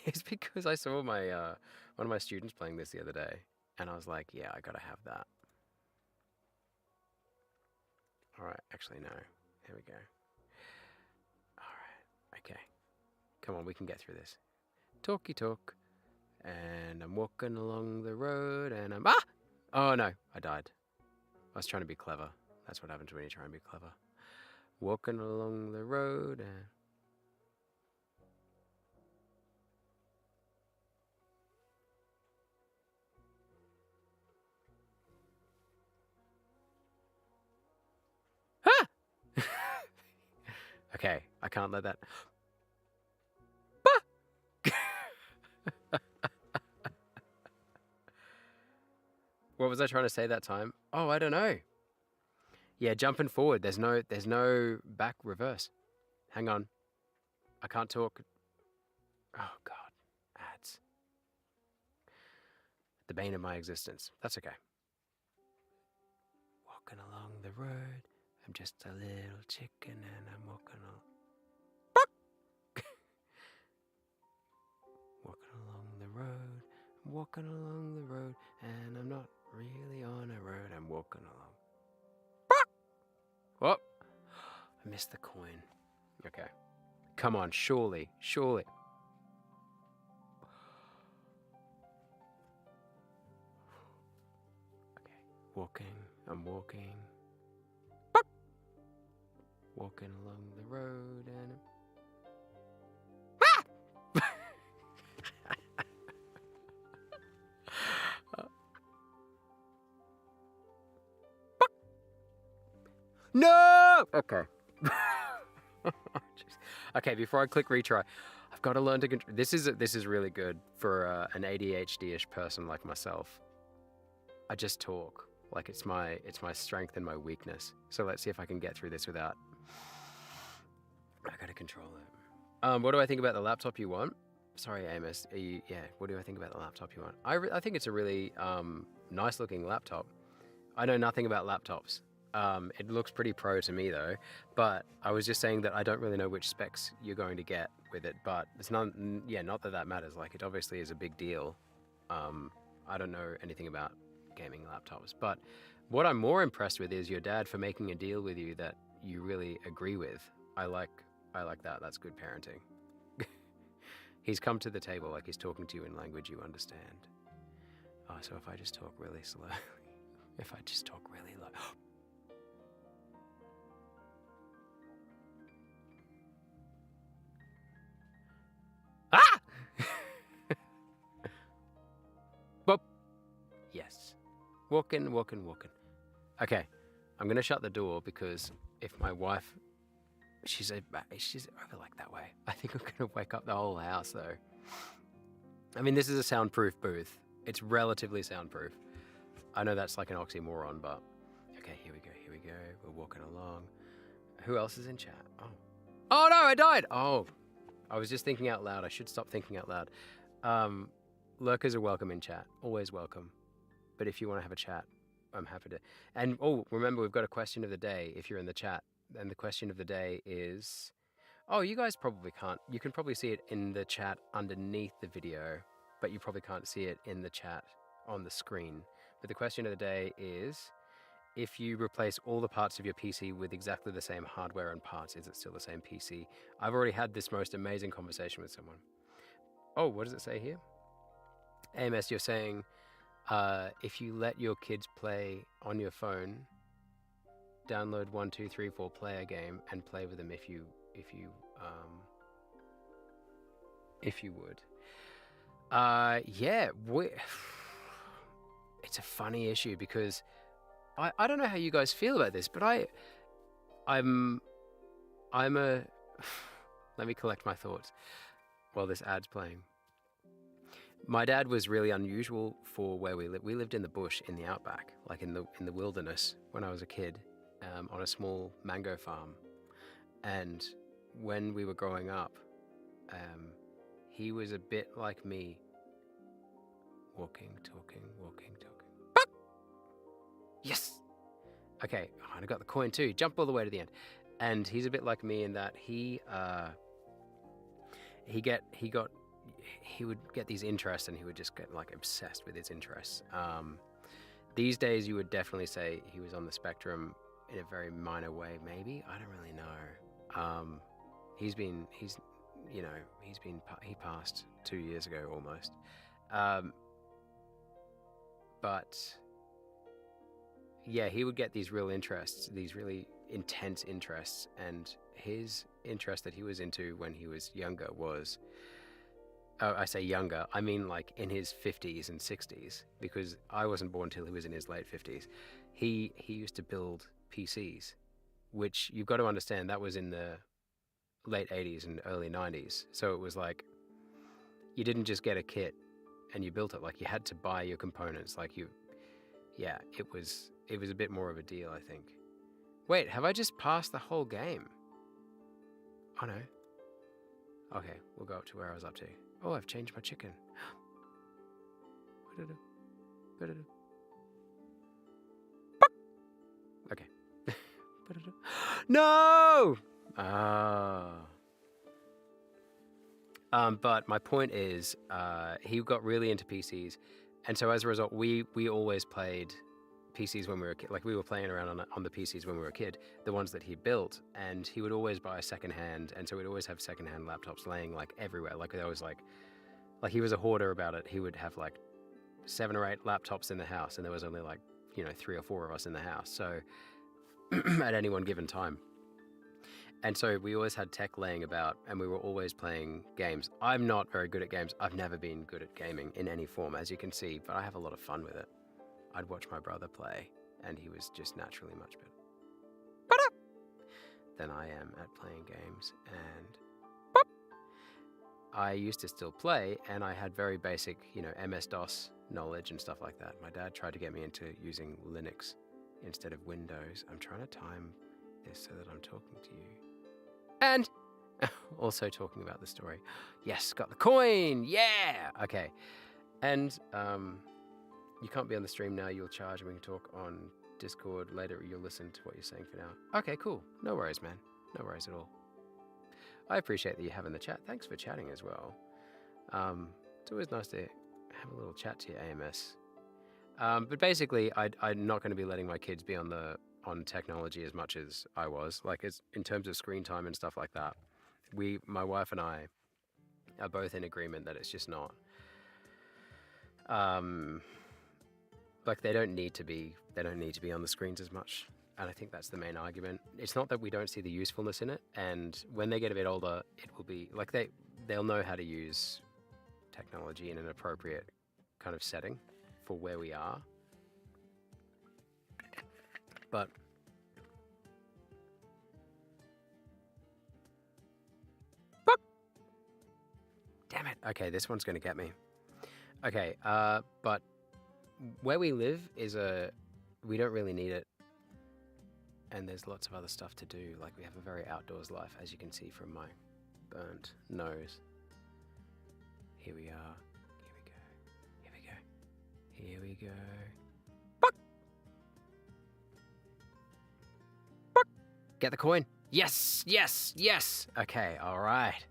It's because I saw my one of my students playing this the other day, and I was like, yeah, I gotta have that. All right, actually no. Here we go. All right, okay. Come on, we can get through this. Talky talk, and I'm walking along the road, and I'm Oh no, I died. I was trying to be clever. That's what happens when you try and be clever. Walking along the road and... Okay, I can't let that... What was I trying to say that time? Oh, I don't know. Yeah, jumping forward. There's no back reverse. Hang on. I can't talk. Oh God, ads. The bane of my existence. That's okay. Walking along the road. I'm just a little chicken and I'm walking along. Walking along the road. I'm walking along the road and I'm not really on a road. I'm walking along. Oh, I missed the coin. Okay. Come on, surely. Okay, I'm walking. Walking along the road and... No! Okay. Okay, before I click retry, I've got to learn to control. This is really good for an ADHD-ish person like myself. I just talk like it's my strength and my weakness. So let's see if I can get through this without. I got to control it. What do I think about the laptop you want? Sorry, Amos. Yeah. What do I think about the laptop you want? I think it's a really nice-looking laptop. I know nothing about laptops. It looks pretty pro to me though, but I was just saying that I don't really know which specs you're going to get with it, but it's not that matters. Like, it obviously is a big deal. I don't know anything about gaming laptops, but what I'm more impressed with is your dad for making a deal with you that you really agree with. I like that. That's good parenting. He's come to the table like he's talking to you in language you understand. Oh, so if I just talk really slow, if I just talk really low. Ah! Boop. Yes. Walking. Okay, I'm gonna shut the door because if my wife, she's over like that way. I think I'm gonna wake up the whole house though. I mean, this is a soundproof booth. It's relatively soundproof. I know that's like an oxymoron, but okay, here we go. We're walking along. Who else is in chat? Oh no, I died. Oh. I was just thinking out loud. I should stop thinking out loud. Lurkers are welcome in chat. Always welcome. But if you want to have a chat, I'm happy to. And remember, we've got a question of the day if you're in the chat. And the question of the day is... Oh, you guys probably can't. You can probably see it in the chat underneath the video, but you probably can't see it in the chat on the screen. But the question of the day is... If you replace all the parts of your PC with exactly the same hardware and parts, is it still the same PC? I've already had this most amazing conversation with someone. Oh, what does it say here? AMS, you're saying if you let your kids play on your phone, download 1, 2, 3, 4 player game and play with them if you would. Yeah, it's a funny issue because I don't know how you guys feel about this, but I'm a... Let me collect my thoughts while this ad's playing. My dad was really unusual for where we lived. We lived in the bush, in the outback, like in the wilderness when I was a kid, on a small mango farm. And when we were growing up, he was a bit like me. Walking, talking, walking, talking. Yes. Okay, oh, and I got the coin too. Jump all the way to the end. And he's a bit like me in that he would get these interests and he would just get like obsessed with his interests. These days you would definitely say he was on the spectrum in a very minor way, maybe. I don't really know. He passed 2 years ago almost. But yeah, he would get these real interests, these really intense interests, and his interest that he was into when he was younger was, I say younger, I mean like in his 50s and 60s, because I wasn't born till he was in his late 50s. He used to build PCs, which you've got to understand that was in the late 80s and early 90s. So it was like, you didn't just get a kit and you built it, like you had to buy your components, it was a bit more of a deal, I think. Wait, have I just passed the whole game? Oh no. Okay, we'll go up to where I was up to. Oh, I've changed my chicken. Okay. No! But my point is, he got really into PCs, and so as a result, we always played PCs when we were like we were playing around on the PCs when we were a kid, the ones that he built, and he would always buy secondhand, and so we'd always have secondhand laptops laying like everywhere. Like there was like he was a hoarder about it. He would have like 7 or 8 laptops in the house, and there was only like 3 or 4 of us in the house, so at any one given time. And so we always had tech laying about, and we were always playing games. I'm not very good at games. I've never been good at gaming in any form, as you can see, but I have a lot of fun with it. I'd watch my brother play, and he was just naturally much better than I am at playing games. And I used to still play, and I had very basic, MS-DOS knowledge and stuff like that. My dad tried to get me into using Linux instead of Windows. I'm trying to time this so that I'm talking to you. And also talking about the story. Yes, got the coin! Yeah! Okay. And you can't be on the stream now. You'll charge and we can talk on Discord later. You'll listen to what you're saying for now. Okay, cool. No worries, man. No worries at all. I appreciate that you have in the chat. Thanks for chatting as well. It's always nice to have a little chat to your AMS. But basically, I'm not going to be letting my kids be on technology as much as I was. Like, in terms of screen time and stuff like that. My wife and I are both in agreement that it's just not. Like they don't need to be on the screens as much. And I think that's the main argument. It's not that we don't see the usefulness in it. And when they get a bit older, it will be like they'll know how to use technology in an appropriate kind of setting for where we are. But damn it. Okay, this one's going to get me. Okay, but where we live we don't really need it. And there's lots of other stuff to do. Like we have a very outdoors life, as you can see from my burnt nose. Here we are. Here we go. Here we go. Here we go. Buck! Buck! Get the coin. Yes, yes, yes. Okay, all right.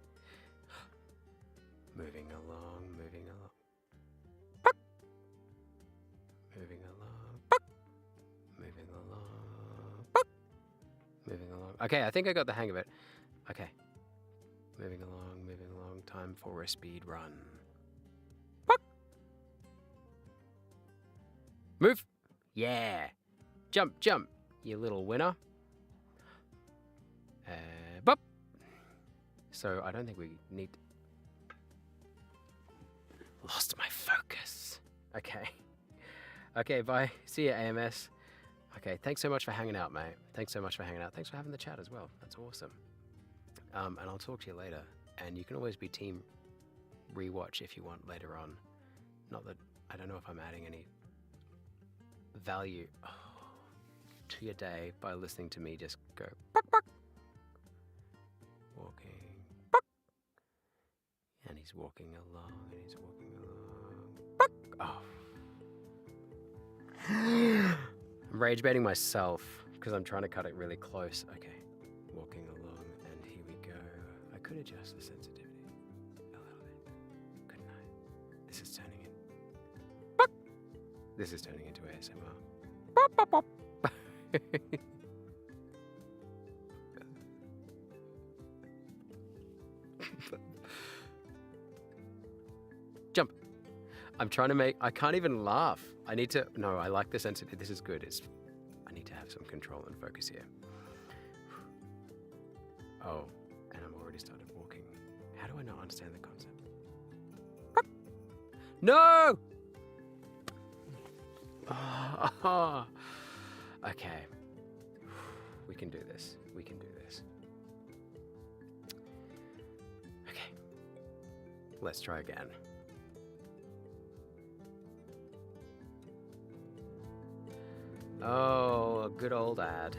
Moving along, moving along. Buck! Moving along. Buck! Moving along. Buck! Moving along. Okay, I think I got the hang of it. Okay. Moving along, moving along. Time for a speed run. Buck! Move. Yeah. Jump, jump, you little winner. Bop. So I don't think we need... Lost my focus. Okay. Okay, bye. See you, AMS. Okay, thanks so much for hanging out, mate. Thanks so much for hanging out. Thanks for having the chat as well. That's awesome. And I'll talk to you later. And you can always be team rewatch if you want later on. Not that I don't know if I'm adding any value to your day by listening to me just go walking, and he's walking along, and he's walking along. Oh. I'm rage baiting myself because I'm trying to cut it really close. Okay, walking along, and here we go. I could adjust the sensitivity a little bit, couldn't I? This is turning in. This is turning into ASMR. Jump. I'm trying to make. I can't even laugh. I need to. No, I like the sensitivity. This is good. I need to have some control and focus here. Oh, and I'm already started walking. How do I not understand the concept? No! Okay. We can do this. We can do this. Okay. Let's try again. Oh, a good old ad.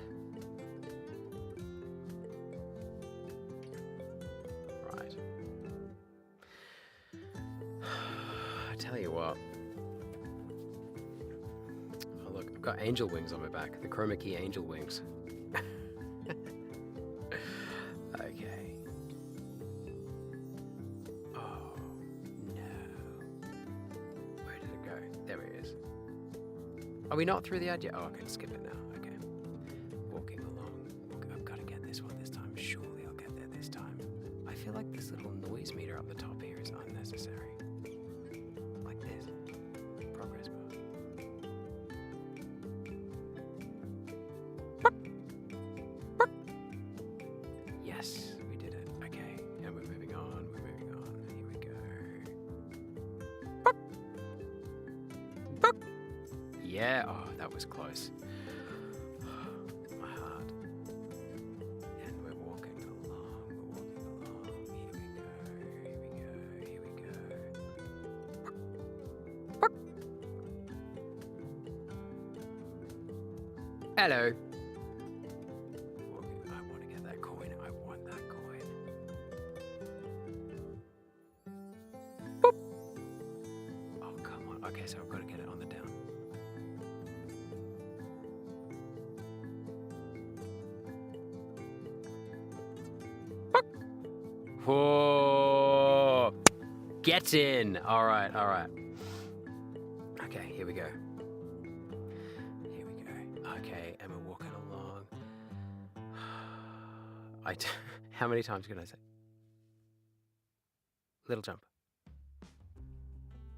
Right. I tell you what. Oh, look, I've got angel wings on my back. The chroma key angel wings. Okay. Oh, no. Where did it go? There it is. Are we not through the ad yet? Oh, I can skip it now. Okay. Walking along. I've got to get this one this time. Surely I'll get there this time. I feel like this little noise meter up the top here is unnecessary. Like this. Progress bar. Yes, we did it. Okay. And we're moving on. We're moving on. Here we go. Yeah, oh, that was close. My heart. And we're walking along, we're walking along. Here we go, here we go, here we go. Hello. Walking, I want to get that coin, I want that coin. Boop. Oh, come on. Okay, so I've got to get it on the down. Whoa! Get in! Alright, alright. Okay, here we go. Here we go. Okay, and we're walking along. How many times can I say? Little jump.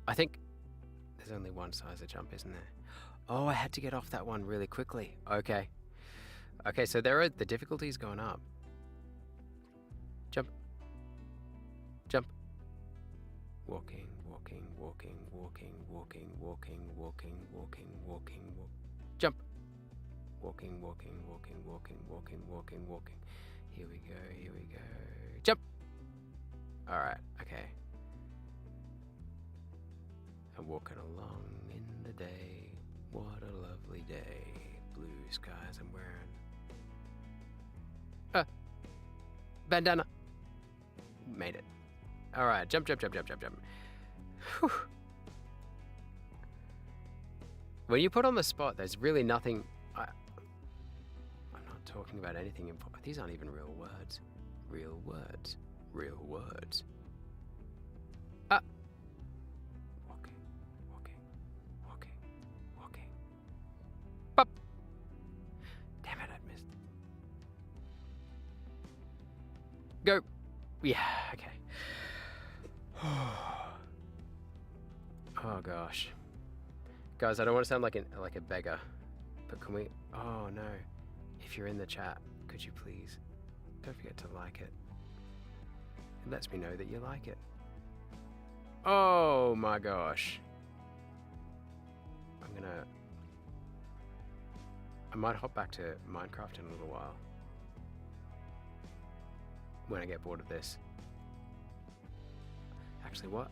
I think there's only one size of jump, isn't there? Oh, I had to get off that one really quickly. Okay. Okay, so the difficulty's going up. Jump. Jump. Walking, walking, walking, walking, walking, walking, walking, walking, walking, walk. Jump. Walking, walking, walking, walking, walking, walking, walking. Here we go, here we go. Jump. Alright, okay. I'm walking along in the day. What a lovely day. Blue skies I'm wearing. Bandana. Made it. Alright, jump, jump, jump, jump, jump, jump. Whew. When you put on the spot, there's really nothing. I'm not talking about anything important. These aren't even real words. Real words. Real words. Ah! Walking, walking, walking, walking. Pop! Damn it, I missed. Go! Yeah, okay. Oh gosh. Guys, I don't want to sound like a beggar, but can we... Oh no. If you're in the chat, could you please don't forget to like it. It lets me know that you like it. Oh my gosh. I might hop back to Minecraft in a little while. When I get bored of this. Actually, what?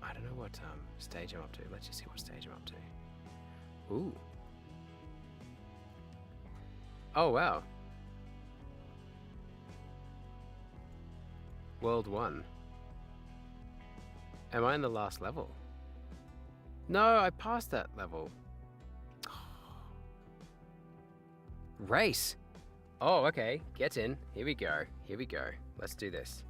I don't know what stage I'm up to. Let's just see what stage I'm up to. Ooh. Oh, wow. World 1. Am I in the last level? No, I passed that level. Race. Oh, okay. Get in. Here we go. Here we go. Let's do this.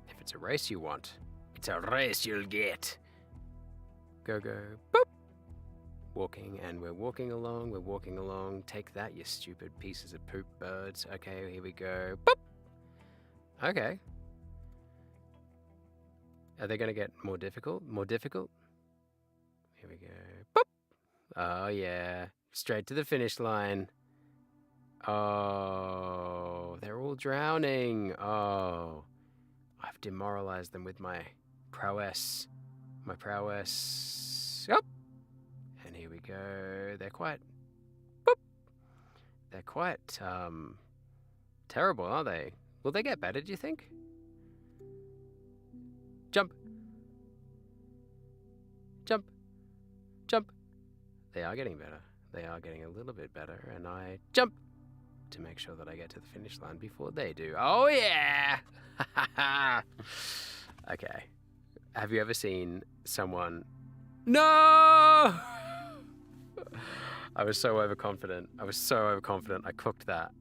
If it's a race you want, it's a race you'll get. Go, go. Boop. Walking, and we're walking along. We're walking along. Take that, you stupid pieces of poop birds. Okay, here we go. Boop. Okay. Are they going to get more difficult? More difficult? Here we go. Boop. Oh, yeah. Straight to the finish line. Oh, they're all drowning. Oh, I've demoralized them with my prowess. My prowess. Up. And here we go. They're quite... Boop. They're quite, terrible, aren't they? Will they get better, do you think? Jump. Jump. Jump. They are getting better. They are getting a little bit better. And I jump to make sure that I get to the finish line before they do. Oh, yeah! Okay. Have you ever seen someone... No! I was so overconfident. I cooked that.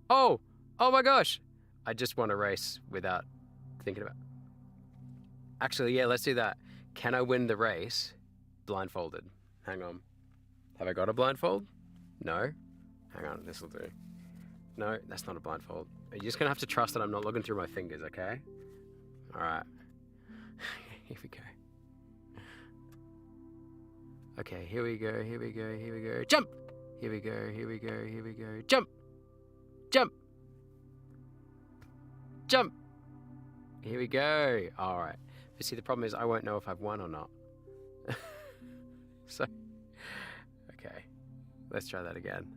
Oh! Oh my gosh! I just won a race without thinking about... Actually, yeah, let's do that. Can I win the race blindfolded? Hang on. Have I got a blindfold? No? Hang on, this'll do. No, that's not a blindfold. You're just gonna have to trust that I'm not looking through my fingers, okay? Alright. Here we go. Okay, here we go, here we go, here we go. Jump! Here we go, here we go, here we go. Jump! Jump! Jump! Here we go. Alright. But see, the problem is I won't know if I've won or not. So, okay. Let's try that again.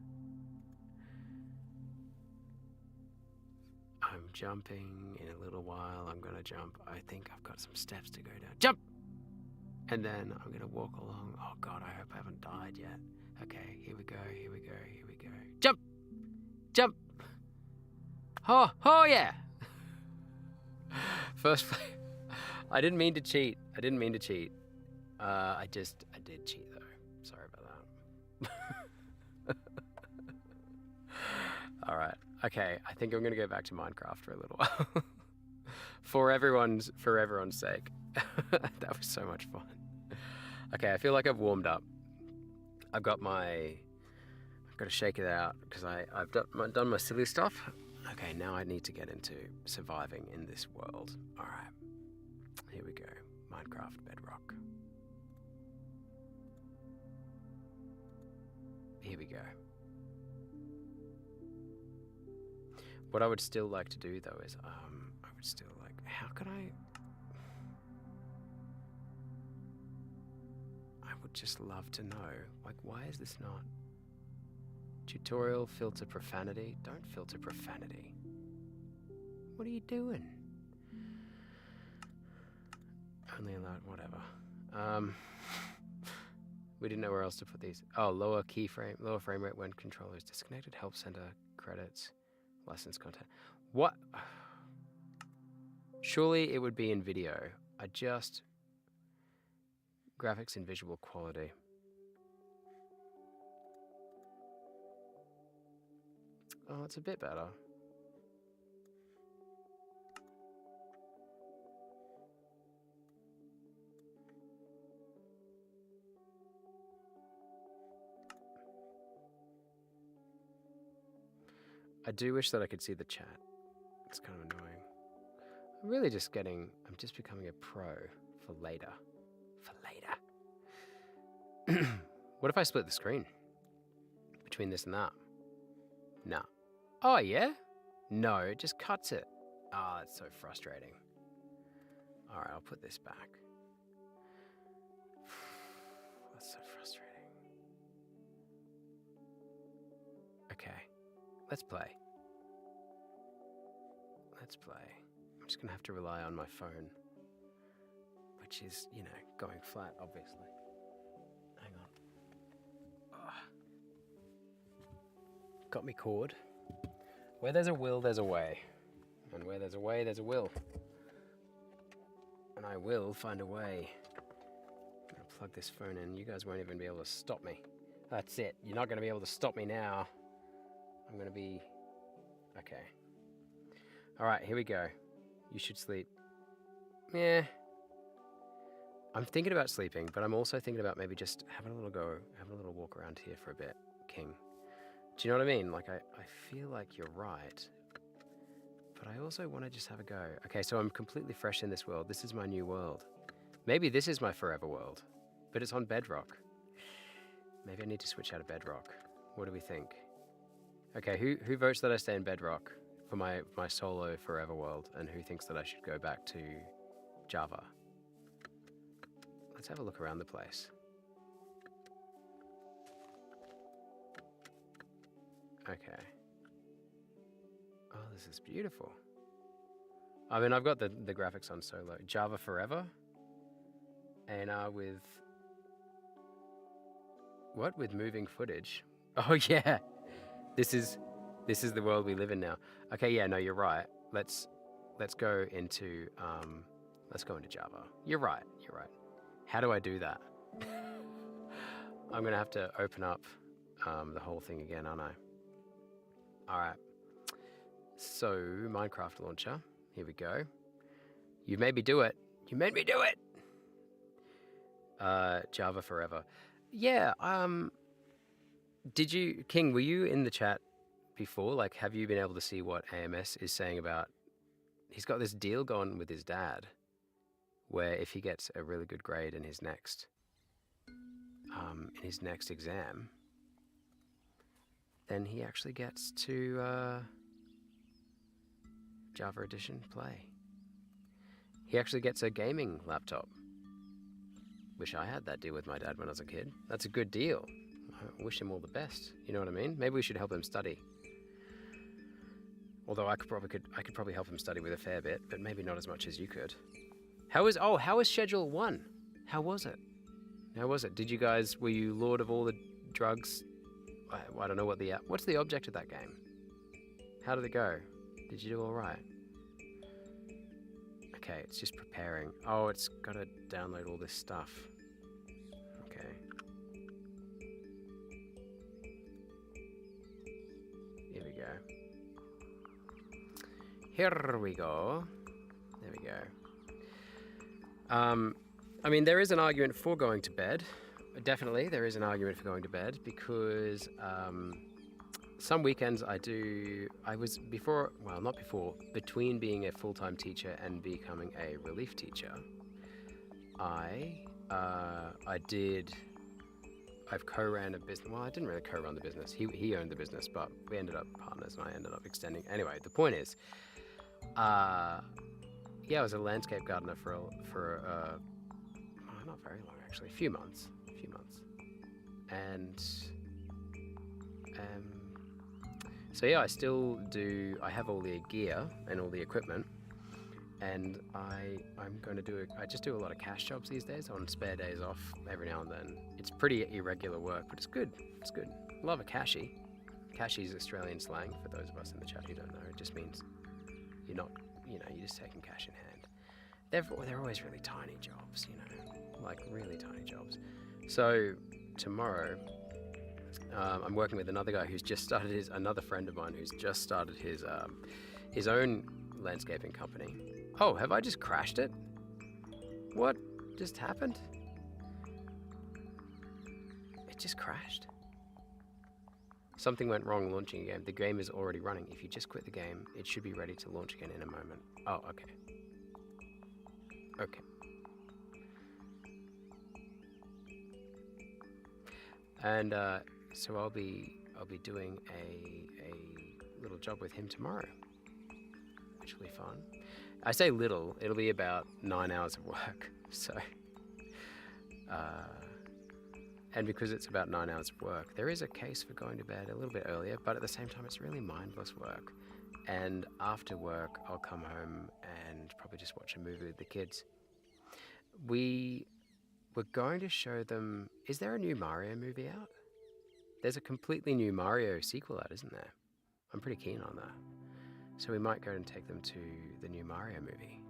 I'm jumping in a little while. I'm gonna jump. I think I've got some steps to go down. Jump! And then I'm gonna walk along. Oh God, I hope I haven't died yet. Okay, here we go, here we go, here we go. Jump! Jump! Oh, oh yeah! First play. I didn't mean to cheat. I didn't mean to cheat. I did cheat though. Sorry about that. All right. Okay. I think I'm gonna go back to Minecraft for a little while. for everyone's sake. That was so much fun. Okay. I feel like I've warmed up. I've got to shake it out because I've done my silly stuff. Okay. Now I need to get into surviving in this world. All right. Here we go. Minecraft Bedrock. Here we go. What I would still like to do though is, I would still like, how could I would just love to know, like, why is this not? Tutorial, filter profanity. Don't filter profanity. What are you doing? Only allowed, whatever. We didn't know where else to put these. Oh, lower frame rate when controller is disconnected. Help center credits, license content. What? Surely it would be in video. Graphics and visual quality. Oh, it's a bit better. I do wish that I could see the chat. It's kind of annoying. I'm just becoming a pro for later. What if I split the screen between this and that? Nah. Oh, yeah? No, it just cuts it. Ah, that's so frustrating. All right, I'll put this back. That's so frustrating. Okay, let's play. I'm just gonna have to rely on my phone. which is, you know, going flat, obviously. Hang on. Ah. Got me cord. Where there's a will, there's a way. And where there's a way, there's a will. And I will find a way. I'm gonna plug this phone in. You guys won't even be able to stop me. That's it. You're not gonna be able to stop me now. I'm gonna be... Okay. Alright, here we go. You should sleep. Yeah. I'm thinking about sleeping, but I'm also thinking about maybe just having a little walk around here for a bit, King. Do you know what I mean? Like, I feel like you're right, but I also want to just have a go. Okay, so I'm completely fresh in this world. This is my new world. Maybe this is my forever world, but it's on Bedrock. Maybe I need to switch out of Bedrock. What do we think? Okay, who votes that I stay in Bedrock for my solo forever world, and who thinks that I should go back to Java? Let's have a look around the place. Okay. Oh, this is beautiful. I mean, I've got the graphics on solo. Java forever. ANR with... What? With moving footage? Oh, yeah. This is the world we live in now. Okay, yeah, no, you're right. Let's go into Java. You're right. How do I do that? I'm gonna have to open up the whole thing again, aren't I? All right. So Minecraft launcher. Here we go. You made me do it. You made me do it. Java forever. Yeah. Did you, King? Were you in the chat before? Like, have you been able to see what AMS is saying about? He's got this deal going with his dad, where if he gets a really good grade in his next exam, then he actually gets to Java Edition play. He actually gets a gaming laptop. Wish I had that deal with my dad when I was a kid. That's a good deal. I wish him all the best. You know what I mean? Maybe we should help him study. Although I could probably help him study with a fair bit, but maybe not as much as you could. How was Schedule 1? How was it? Did you guys, were you lord of all the drugs? I don't know what's the object of that game? How did it go? Did you do all right? Okay, it's just preparing. Oh, it's got to download all this stuff. Okay. Here we go. Here we go. There we go. I mean, there is an argument for going to bed. Definitely, there is an argument for going to bed because some weekends between being a full-time teacher and becoming a relief teacher, I've co-ran a business. Well, I didn't really co-run the business. He owned the business, but we ended up partners and I ended up extending. Anyway, the point is, I was a landscape gardener for not very long actually, a few months. And so yeah, I still do. I have all the gear and all the equipment, and I just do a lot of cash jobs these days on spare days off every now and then. It's pretty irregular work, but it's good. It's good. Love a cashy. Cashy is Australian slang for those of us in the chat who don't know. It just means you're not, you're just taking cash in hand. They're always really tiny jobs, like really tiny jobs. So tomorrow, I'm working with another guy who's just started another friend of mine who's just started his own landscaping company. Oh, have I just crashed it? What just happened? It just crashed. Something went wrong launching a game. The game is already running. If you just quit the game, it should be ready to launch again in a moment. Oh, okay. Okay. And so I'll be doing a little job with him tomorrow, which will be fun. I say little, it'll be about 9 hours of work. So, and because it's about 9 hours of work, there is a case for going to bed a little bit earlier, but at the same time, it's really mindless work. And after work, I'll come home and probably just watch a movie with the kids. we were going to show them. Is there a new Mario movie out? There's a completely new Mario sequel out, isn't there? I'm pretty keen on that. So we might go and take them to the new Mario movie.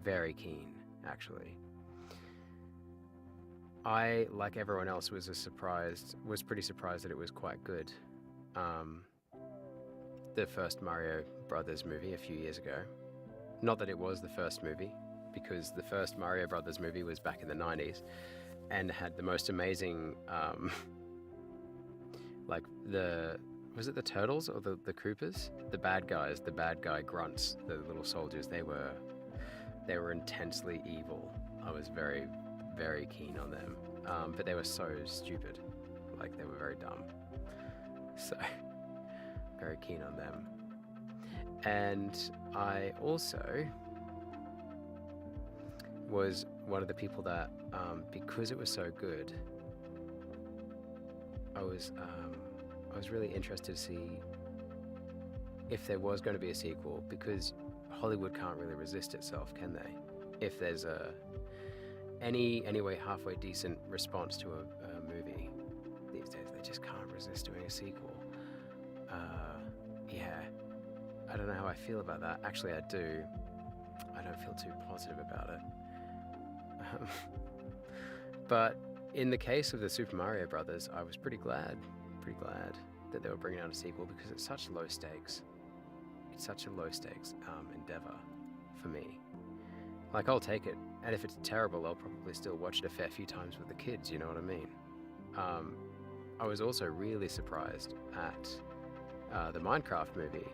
Very keen, actually. I, like everyone else, was pretty surprised that it was quite good. The first Mario Brothers movie a few years ago. Not that it was the first movie, because the first Mario Brothers movie was back in the 90s and had the most amazing, like was it the turtles or the Koopas? The bad guys, the bad guy grunts, the little soldiers, they were intensely evil. I was very, very keen on them. But they were so stupid. Like, they were very dumb. So, very keen on them. And I also was one of the people that, because it was so good, I was really interested to see if there was going to be a sequel, because Hollywood can't really resist itself, can they? If there's anyway halfway decent response to a movie these days, they just can't resist doing a sequel. Yeah, I don't know how I feel about that. Actually, I do. I don't feel too positive about it. But in the case of the Super Mario Brothers, I was pretty glad that they were bringing out a sequel, because it's such low stakes. It's such a low stakes endeavor for me. Like, I'll take it, and if it's terrible, I'll probably still watch it a fair few times with the kids, you know what I mean? I was also really surprised at the Minecraft movie.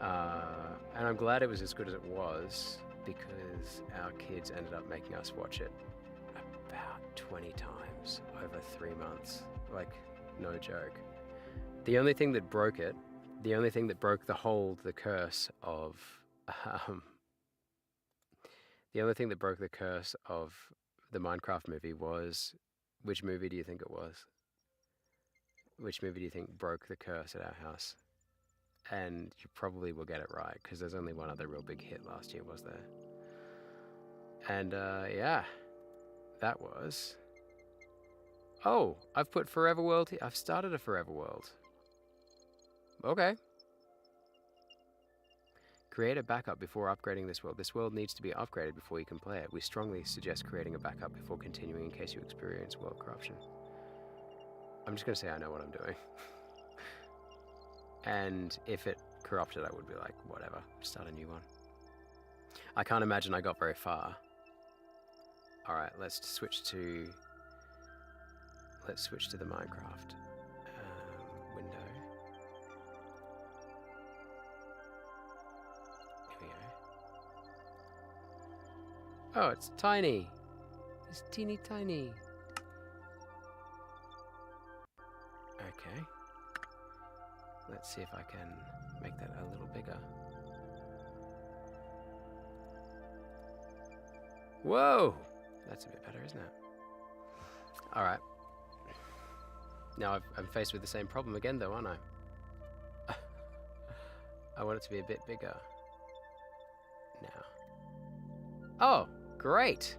And I'm glad it was as good as it was, because our kids ended up making us watch it about 20 times over 3 months. Like, no joke. The only thing that broke it, the only thing that broke the curse of, the only thing that broke the curse of the Minecraft movie was, which movie do you think it was? Which movie do you think broke the curse at our house? And you probably will get it right, because there's only one other real big hit last year, was there? And yeah, that was... Oh, I've put Forever World here. I've started a Forever World. Okay. Create a backup before upgrading this world. This world needs to be upgraded before you can play it. We strongly suggest creating a backup before continuing in case you experience world corruption. I'm just going to say I know what I'm doing. And if it corrupted, I would be like, whatever, start a new one. I can't imagine I got very far. Alright, let's switch to the Minecraft window. Here we go. Oh, it's tiny. It's teeny tiny. Okay. Let's see if I can make that a little bigger. Whoa! That's a bit better, isn't it? Alright. Now I'm faced with the same problem again, though, aren't I? I want it to be a bit bigger. Now. Oh, great!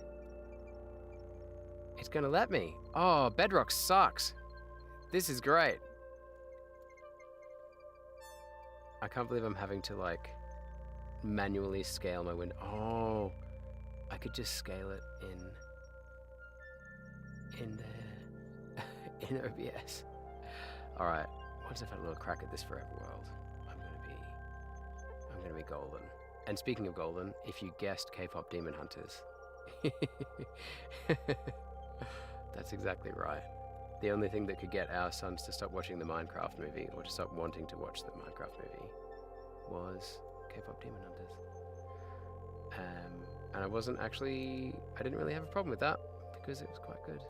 It's gonna let me. Oh, Bedrock sucks. This is great. I can't believe I'm having to, like, manually scale my window. Oh, I could just scale it in OBS. All right, once I've had a little crack at this Forever World, I'm gonna be golden. And speaking of golden, if you guessed K-pop Demon Hunters, that's exactly right. The only thing that could get our sons to stop watching the Minecraft movie, or to stop wanting to watch the Minecraft movie, was K-pop Demon Hunters. And I didn't really have a problem with that, because it was quite good.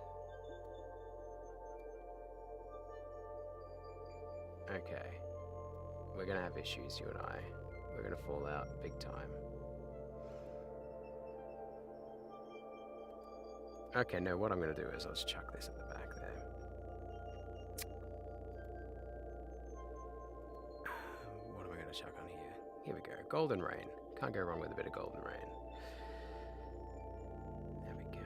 Okay. We're gonna have issues, you and I. We're gonna fall out big time. Okay, no, what I'm gonna do is I'll just chuck this at the back there. What am I gonna chuck on here? Here we go. Golden Rain. Can't go wrong with a bit of Golden Rain. There we go.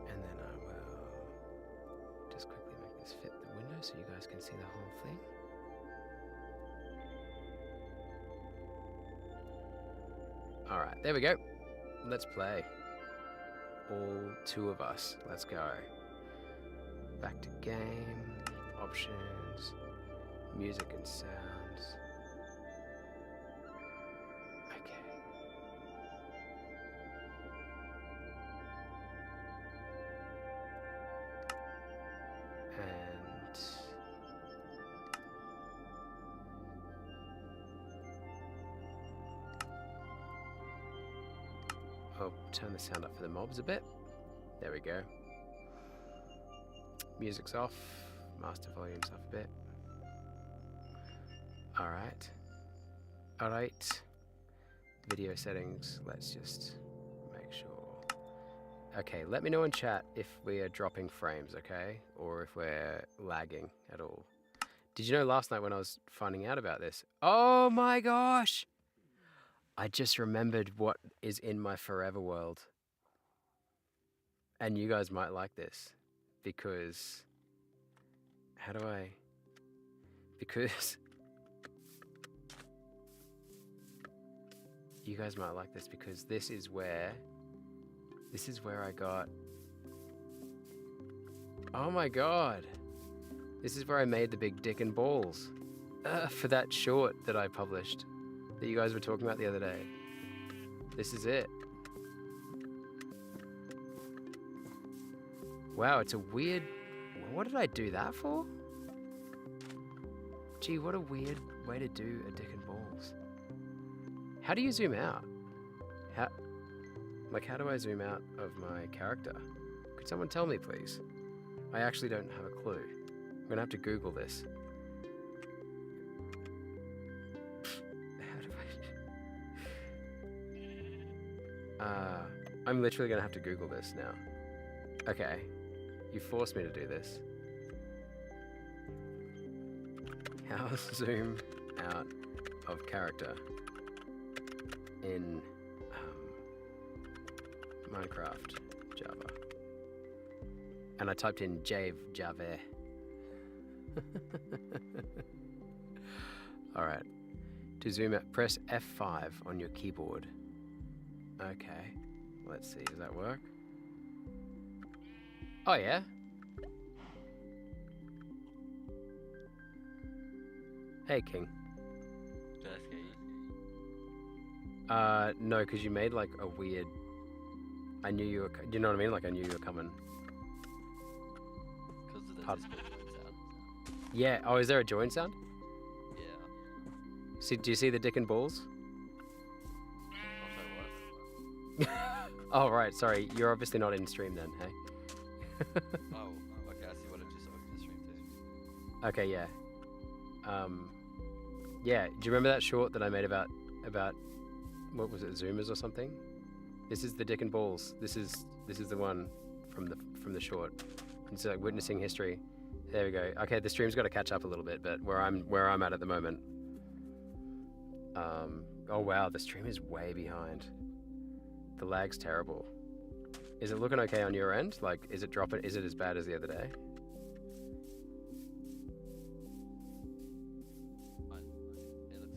And then I will just quickly make this fit the window so you guys can see the whole thing. Alright, there we go. Let's play. All 2 of us. Let's go. Back to game. Options. Music and sounds. Okay. And I'll turn the sound up for the mobs a bit. There we go. Music's off. Master volume's up a bit. Alright. Alright. Video settings. Let's just make sure. Okay, let me know in chat if we are dropping frames, okay? Or if we're lagging at all. Did you know last night when I was finding out about this? Oh my gosh! I just remembered what is in my forever world. And you guys might like this. Because... How do I... Because... You guys might like this because this is where I got... Oh my god! This is where I made the big dick and balls. For that short that I published. That you guys were talking about the other day. This is it. Wow, it's a weird... What did I do that for? Gee, what a weird way to do a dick and balls. How do you zoom out? How do I zoom out of my character? Could someone tell me, please? I actually don't have a clue. I'm gonna have to Google this. How do I... I'm literally gonna have to Google this now. Okay. You forced me to do this. How zoom out of character in Minecraft Java. And I typed in Java. Alright. To zoom out, press F5 on your keyboard. Okay. Let's see, does that work? Oh yeah. Hey King. Did I scare you? No, because you made like a weird... I knew you were... You know what I mean? Like I knew you were coming. Because of the Pub- Discord join sound. Yeah. Oh, is there a join sound? Yeah. See, do you see the dick and balls? I'll try what? Oh, right. Sorry. You're obviously not in stream then, hey? Oh, okay, I see what I just opened the stream to. Okay, yeah. Yeah, do you remember that short that I made about what was it, Zoomers or something? This is the dick and balls. This is the one from the short. It's like witnessing history. There we go. Okay, the stream's got to catch up a little bit, but where I'm at the moment. Oh wow, the stream is way behind. The lag's terrible. Is it looking okay on your end? Like, is it dropping? Is it as bad as the other day? Fine. It looks good.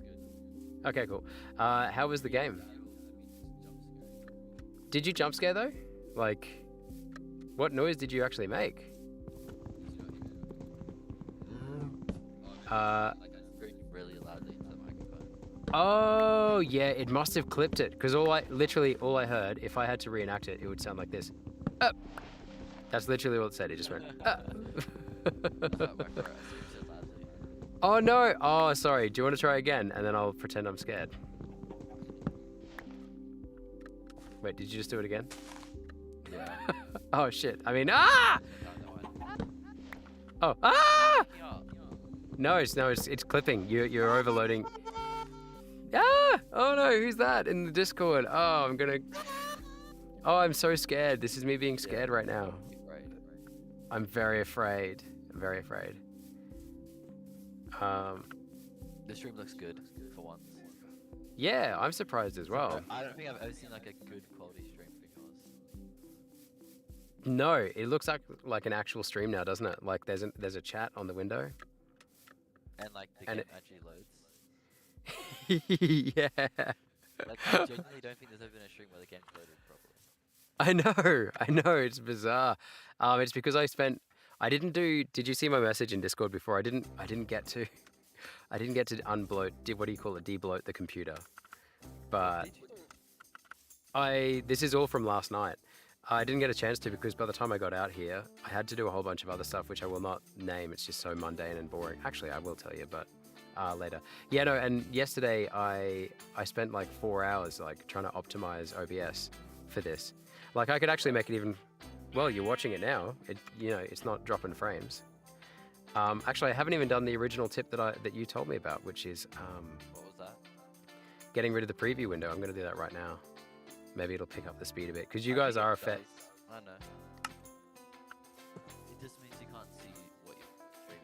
Okay, cool. How was the game? Did you jump scare though? Like, what noise did you actually make? Like I screamed really loudly into the microphone. Oh yeah, it must have clipped it because all I heard, if I had to reenact it, it would sound like this. That's literally what it said. It just went. Not microphone, I screamed so loudly. Oh no! Oh, sorry. Do you want to try again? And then I'll pretend I'm scared. Wait, did you just do it again? Yeah. Oh shit! I mean, No, no one. Oh, ah! Yeah. No, it's clipping. You're overloading. Ah! Oh no, who's that in the Discord? Oh, I'm so scared. This is me being scared right now. Right. I'm very afraid. I'm very afraid. The stream looks good for once. Yeah, I'm surprised as well. I don't think I've ever seen like a good quality stream of yours. No, it looks like an actual stream now, doesn't it? Like there's a chat on the window. And like the And game it- actually loads. Yeah. Like I genuinely don't think there's ever been a stream where the game's loaded properly. I know, it's bizarre. It's because I didn't do. Did you see my message in Discord before? I didn't get to unbloat. What do you call it? Debloat the computer. But Did you? this is all from last night. I didn't get a chance to because by the time I got out here, I had to do a whole bunch of other stuff, which I will not name. It's just so mundane and boring. Actually, I will tell you, but later. Yeah, no. And yesterday, I spent like 4 hours like trying to optimize OBS for this. Like I could actually make it even. Well, you're watching it now. It's not dropping frames. Actually, I haven't even done the original tip that you told me about, which is What was that? getting rid of the preview window. I'm going to do that right now. Maybe it'll pick up the speed a bit because you I guys think are it a fet. does. I know. It just means you can't see what you're streaming.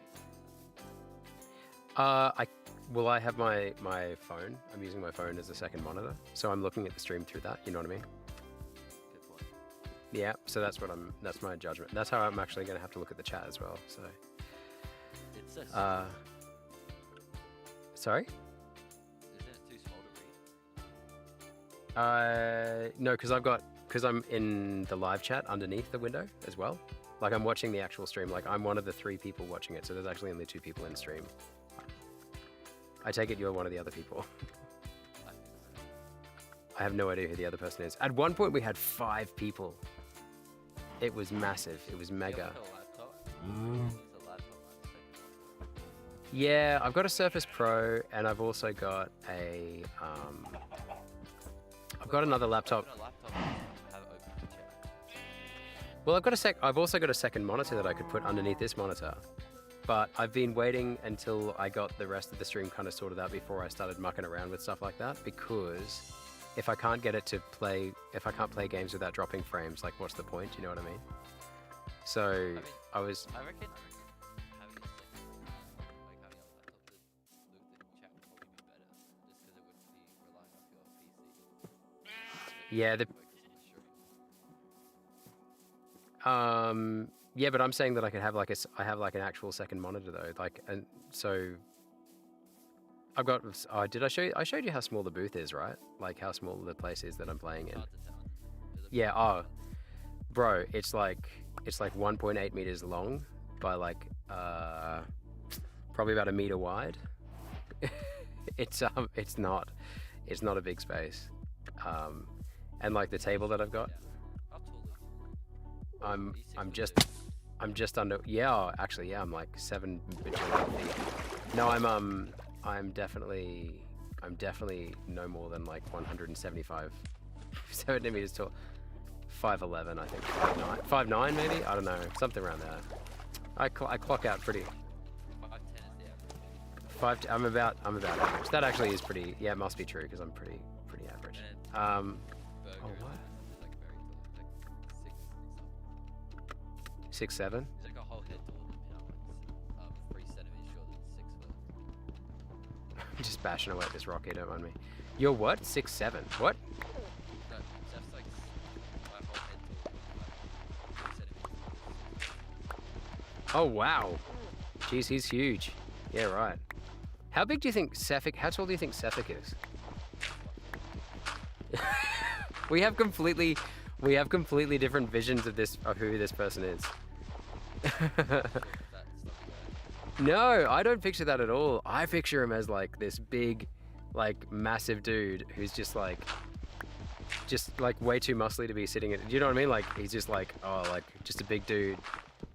I have my phone. I'm using my phone as a second monitor, so I'm looking at the stream through that. You know what I mean? Good point. Yeah. So that's my judgment. That's how I'm actually going to have to look at the chat as well. So. It's so small. Sorry. Isn't it too small to read? No, because I'm in the live chat underneath the window as well. Like I'm watching the actual stream. Like I'm one of the 3 people watching it, so there's actually only 2 people in stream. I take it you're one of the other people. I think so. I have no idea who the other person is. At one point we had 5 people. It was massive. It was Do you mega. have like a laptop? It's a laptop, like, second one. Yeah, I've got a Surface Pro, and I've also got a. I've got another laptop. Open a laptop and have it open the chat. Well, I've also got a second monitor that I could put underneath this monitor, but I've been waiting until I got the rest of the stream kind of sorted out before I started mucking around with stuff like that. Because if I can't get it to play, if I can't play games without dropping frames, like what's the point? You know what I mean? So mean, I was. I reckon having a second, like having a laptop to loop the chat would probably be better, just because it wouldn't be relying off your PC. Yeah, the. Focus on the stream. Yeah, but I'm saying that I could have I have like an actual second monitor though, like, and so I've got. Did I show you? I showed you how small the booth is, right? Like how small the place is that I'm playing in. Hard to tell. Is it Yeah. Oh, bro, it's like 1.8 meters long by like probably about 1 meter wide. it's not a big space. And like the table that I've got, How tall are you? I'm Are you 6 I'm foot just two? I'm just under. Yeah, actually, yeah, I'm like 7 between 8 feet. No, I'm definitely no more than like 175 centimeters tall. 5'11", I think. 5'9", maybe. I don't know, something around there. I clock out pretty. 5'10" is the average. I'm about average. That actually is pretty. Yeah, it must be true because I'm pretty average. And Oh, Burger what? is like very tall, like 6 6'7". He's like a whole head taller than me. I'm like 3 centimeters shorter than 6 foot. Just bashing away at this rock here. Don't mind me. You're what? 6'7". What? No, Steph's like my whole head taller, like 3 centimeters. Oh wow. Jeez, he's huge. Yeah, right. How big do you think Sefik? How tall do you think Sefik is? we have completely different visions of who this person is. That's No, I don't picture that at all. I picture him as like this big, like massive dude who's just like way too muscly to be sitting in. Do you know what I mean? Like he's just like, oh, like just a big dude.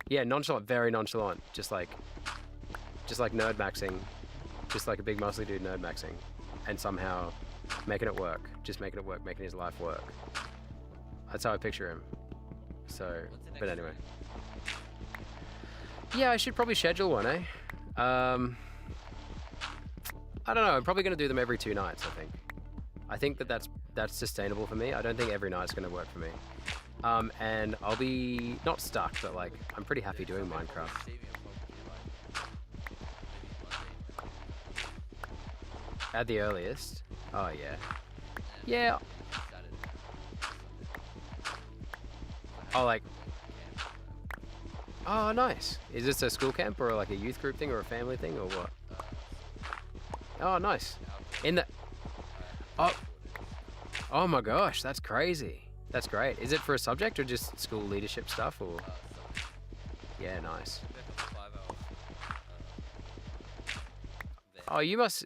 Yeah, nonchalant, very nonchalant. Just like nerd maxing, just like a big muscly dude nerd maxing, and somehow making it work. Just making it work, making his life work. That's how I picture him. So, What's the but next anyway. Yeah, I should probably schedule one, eh? I don't know. I'm probably going to do them every 2 nights, I think. I think that's sustainable for me. I don't think every night's going to work for me. And I'll be not stuck, but like I'm pretty happy doing Minecraft. At the earliest. Oh yeah. And Yeah. Saturday, Oh, like. camp, Oh, nice. Is this a school camp or like a youth group thing or a family thing or what? Oh, nice. In the. Oh. Oh my gosh, that's crazy. That's great. Is it for a subject or just school leadership stuff or? Yeah, nice. Oh, you must.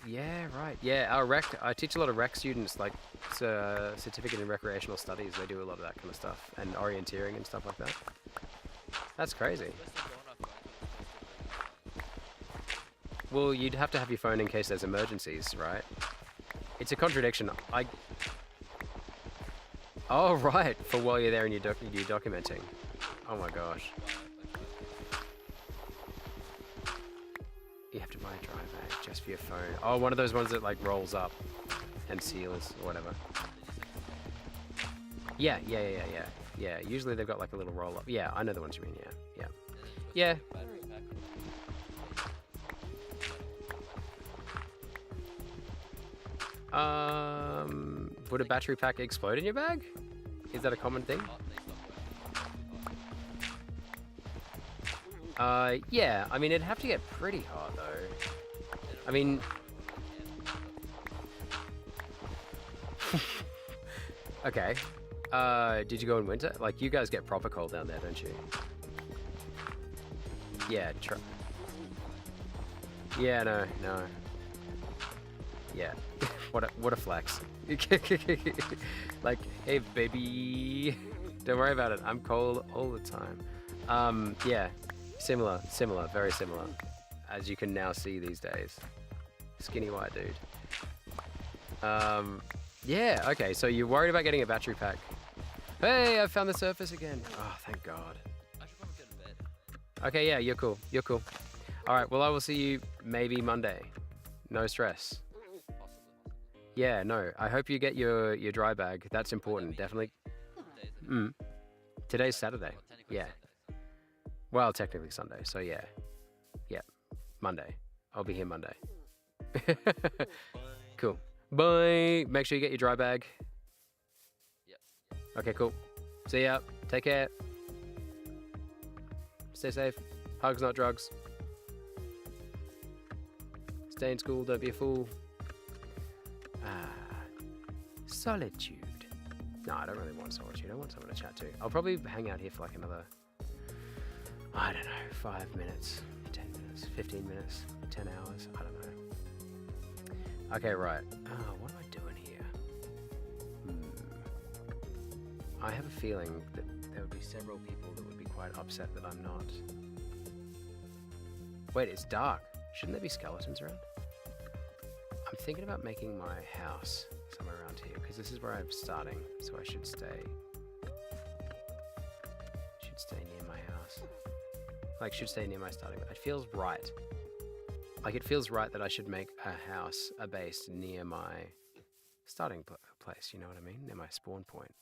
Yeah, right. Yeah, our rec. I teach a lot of rec students, like certificate in recreational studies. They do a lot of that kind of stuff and orienteering and stuff like that. That's crazy. Well, you'd have to have your phone in case there's emergencies, right? It's a contradiction. Oh, right. For while you're there and you're documenting. Oh my gosh. You have to buy a drive bag just for your phone. Oh, one of those ones that like rolls up and seals or whatever. Yeah. Yeah, usually they've got like a little roll up. Yeah, I know the ones you mean, yeah. Yeah. Would a battery pack explode in your bag? Is that a common thing? Yeah, I mean, it'd have to get pretty hot though. I mean... Okay. Did you go in winter? Like, you guys get proper cold down there, don't you? Yeah, yeah, no. Yeah. What a flex. Like, hey baby, don't worry about it. I'm cold all the time. Yeah, similar, very similar, as you can now see these days. Skinny white dude. Yeah, okay, so you're worried about getting a battery pack. Hey, I found the surface again. Oh, thank God. I should probably go to bed. Okay, yeah, you're cool. All right, well, I will see you maybe Monday. No stress. Possibly. Yeah, no, I hope you get your dry bag. That's important, definitely. Today's Saturday. Well, technically Yeah. Sunday, Well, technically Sunday, so yeah. Yeah, Monday. I'll be here Monday. Cool. Bye. Make sure you get your dry bag. Yep. Okay, cool. See ya. Take care. Stay safe. Hugs, not drugs. Stay in school. Don't be a fool. Solitude. No, I don't really want solitude. I want someone to chat to. I'll probably hang out here for like another, I don't know, 5 minutes, 10 minutes, 15 minutes, 10 hours. I don't know. Okay, right. What am I doing here? I have a feeling that there would be several people that would be quite upset that I'm not. Wait, it's dark. Shouldn't there be skeletons around? I'm thinking about making my house somewhere around here because this is where I'm starting, so I should stay. Should stay near my house. Like, should stay near my starting. It feels right. Like, it feels right that I should make a house, a base near my starting place. You know what I mean? Near my spawn point.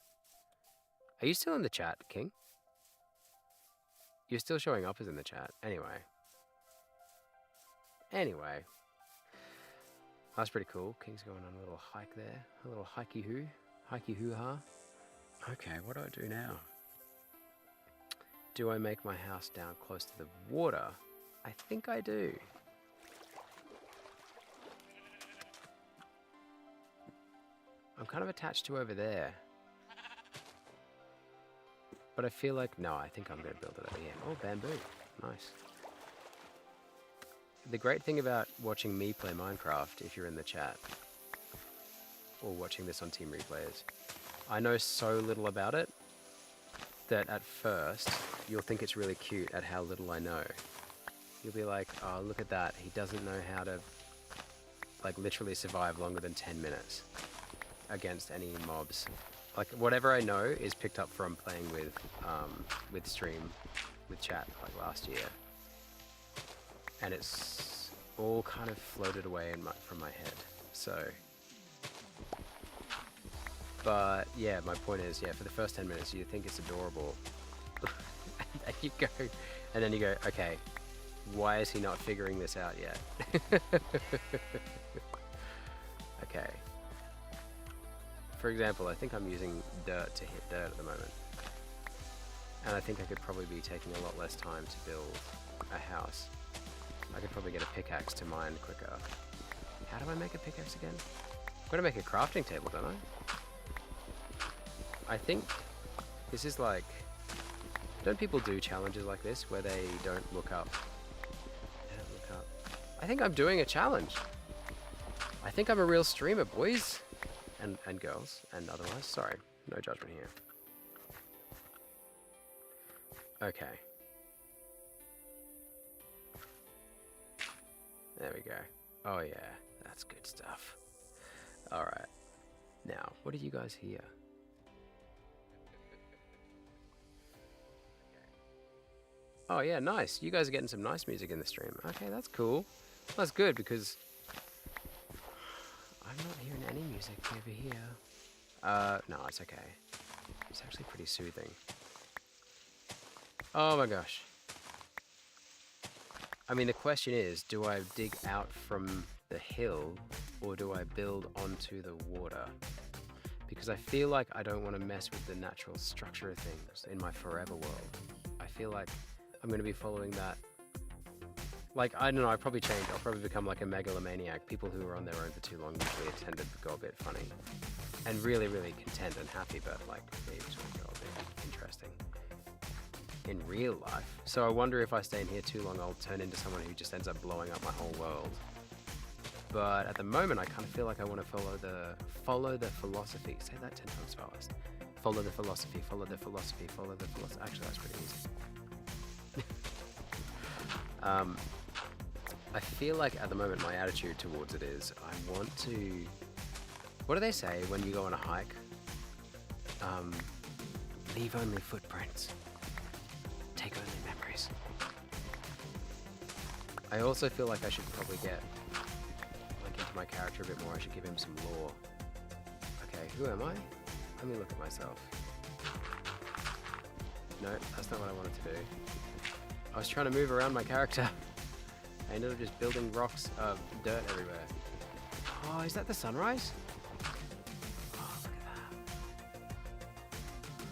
Are you still in the chat, King? You're still showing up as in the chat. Anyway. That's pretty cool. King's going on a little hike there. A little hikey-hoo-ha. Okay, what do I do now? Do I make my house down close to the water? I think I do. I'm kind of attached to over there. But I feel like, no, I think I'm going to build it over here. Oh, bamboo. Nice. The great thing about watching me play Minecraft, if you're in the chat, or watching this on Team Replay, is I know so little about it that at first you'll think it's really cute at how little I know. You'll be like, oh, look at that. He doesn't know how to, like, literally survive longer than 10 minutes against any mobs. Like, whatever I know is picked up from playing with stream, with chat, like last year. And it's all kind of floated away from my head, so. But yeah, my point is, yeah, for the first 10 minutes, you think it's adorable. and then you go, okay, why is he not figuring this out yet? okay. For example, I think I'm using dirt to hit dirt at the moment. And I think I could probably be taking a lot less time to build a house. I could probably get a pickaxe to mine quicker. How do I make a pickaxe again? I've got to make a crafting table, don't I? I think this is like... Don't people do challenges like this where they don't look up? They don't look up. I think I'm doing a challenge. I think I'm a real streamer, boys. And girls, and otherwise. Sorry, no judgment here. Okay. There we go. Oh yeah, that's good stuff. Alright. Now, what do you guys hear? Oh yeah, nice. You guys are getting some nice music in the stream. Okay, that's cool. That's good because I'm not hearing any music over here. No, it's okay. It's actually pretty soothing. Oh my gosh. I mean, the question is, do I dig out from the hill or do I build onto the water? Because I feel like I don't want to mess with the natural structure of things in my forever world. I feel like I'm going to be following that. Like, I don't know, I'll probably change. I'll probably become like a megalomaniac. People who are on their own for too long usually tend to go a bit funny. And really, really content and happy, but like, they usually go a bit interesting in real life. So I wonder if I stay in here too long, I'll turn into someone who just ends up blowing up my whole world. But at the moment, I kind of feel like I want to follow the philosophy. Say that 10 times fast. Follow the philosophy, follow the philosophy, follow the philosophy. Actually, that's pretty easy. I feel like at the moment my attitude towards it is I want to... What do they say when you go on a hike? Leave only footprints. Take only memories. I also feel like I should probably get like into my character a bit more. I should give him some lore. Okay, who am I? Let me look at myself. No, that's not what I wanted to do. I was trying to move around my character. I ended up just building rocks, dirt everywhere. Oh, is that the sunrise? Oh, look at that.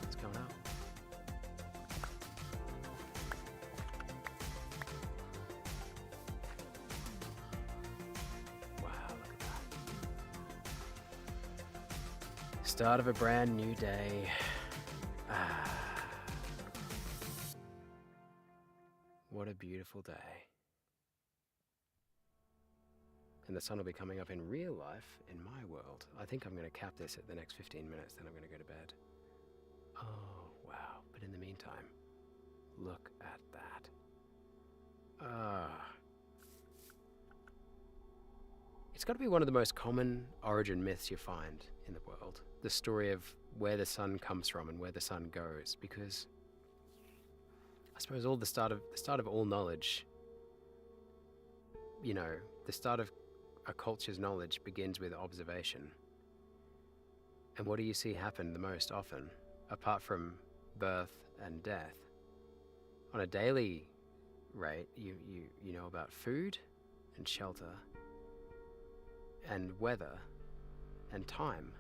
What's going on? Wow, look at that. Start of a brand new day. What a beautiful day. And the sun will be coming up in real life in my world. I think I'm going to cap this at the next 15 minutes, then I'm going to go to bed. Oh, wow. But in the meantime, look at that. It's got to be one of the most common origin myths you find in the world. The story of where the sun comes from and where the sun goes, because I suppose the start of all knowledge, you know, the start of a culture's knowledge begins with observation. And what do you see happen the most often, apart from birth and death? On a daily rate, you know about food and shelter and weather and time.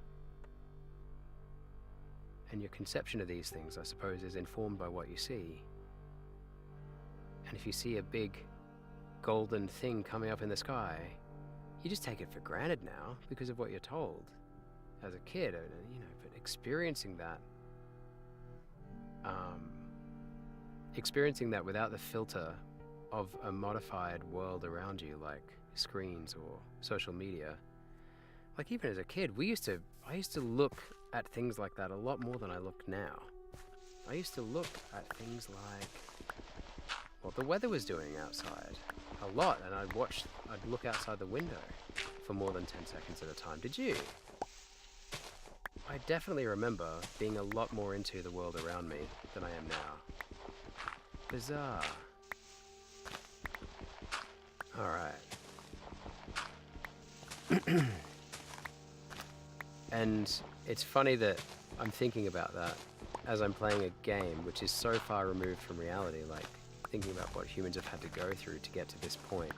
And your conception of these things, I suppose, is informed by what you see. And if you see a big golden thing coming up in the sky, you just take it for granted now because of what you're told as a kid, you know, but experiencing that without the filter of a modified world around you, like screens or social media. Like even as a kid, I used to look at things like that a lot more than I look now. I used to look at things like what the weather was doing outside a lot, and I'd look outside the window for more than 10 seconds at a time. Did you? I definitely remember being a lot more into the world around me than I am now. Bizarre. Alright. And it's funny that I'm thinking about that as I'm playing a game which is so far removed from reality, like thinking about what humans have had to go through to get to this point.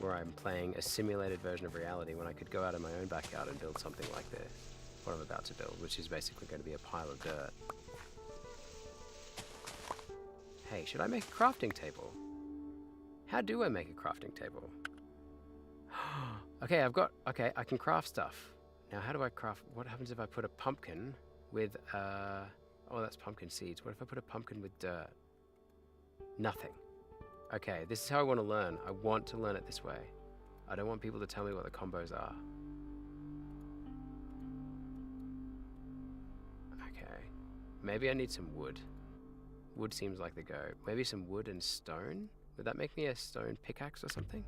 where I'm playing a simulated version of reality when I could go out in my own backyard and build something like this. What I'm about to build, which is basically going to be a pile of dirt. Hey, should I make a crafting table? How do I make a crafting table? Okay, okay, I can craft stuff. Now, how do I craft, what happens if I put a pumpkin with, oh, that's pumpkin seeds. What if I put a pumpkin with dirt? Nothing. Okay, this is how I want to learn. I want to learn it this way. I don't want people to tell me what the combos are. Okay. Maybe I need some wood. Wood seems like the go. Maybe some wood and stone? Would that make me a stone pickaxe or something?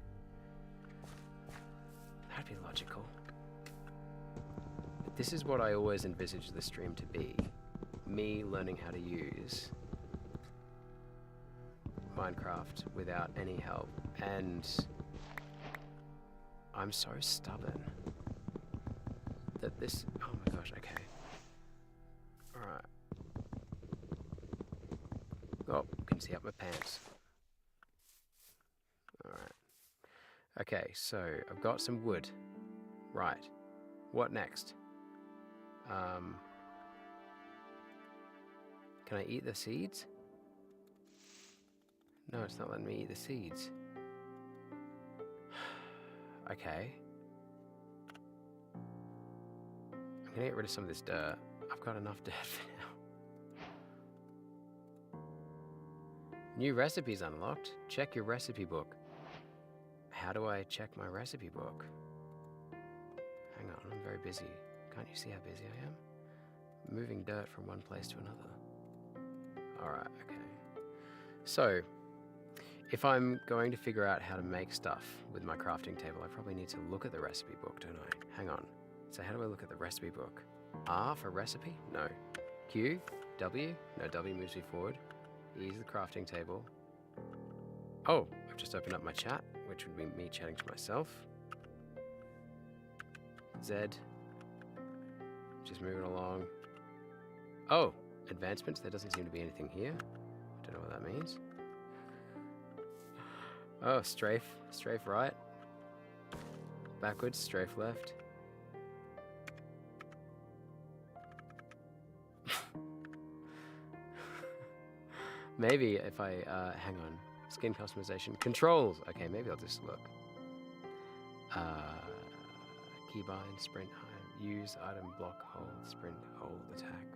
That'd be logical. But this is what I always envisaged the stream to be. Me learning how to use Minecraft without any help. And I'm so stubborn that this... Oh my gosh, okay. Alright. Oh, can see up my pants. Alright. Okay, so I've got some wood. Right. What next? Can I eat the seeds? No, it's not letting me eat the seeds. Okay. I'm gonna get rid of some of this dirt. I've got enough dirt for now. New recipes unlocked. Check your recipe book. How do I check my recipe book? Hang on, I'm very busy. Can't you see how busy I am? Moving dirt from one place to another. Alright, okay. So, if I'm going to figure out how to make stuff with my crafting table, I probably need to look at the recipe book, don't I? Hang on. So how do I look at the recipe book? R for recipe? No. Q? W? No, W moves me forward. E is the crafting table. Oh, I've just opened up my chat, which would be me chatting to myself. Z. Just moving along. Oh, advancements. There doesn't seem to be anything here. Don't know what that means. Oh, strafe. Strafe right. Backwards, strafe left. Maybe if I, hang on. Skin customization. Controls. Okay, maybe I'll just look. Keybind, sprint, hide, use, item, block, hold, sprint, hold, attack.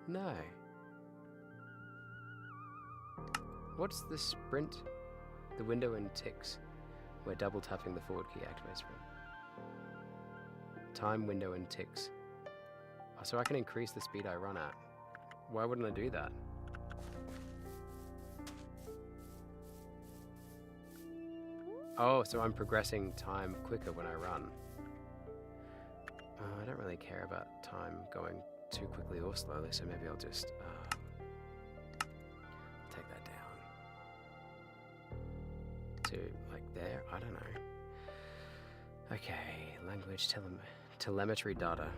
No. What's the sprint? The window and ticks, where double tapping the forward key activates sprint. Time, window, and ticks. Oh, so I can increase the speed I run at. Why wouldn't I do that? Oh, so I'm progressing time quicker when I run. I don't really care about time going too quickly or slowly, so maybe I'll just take that down to like there. I don't know. Okay, language telemetry data.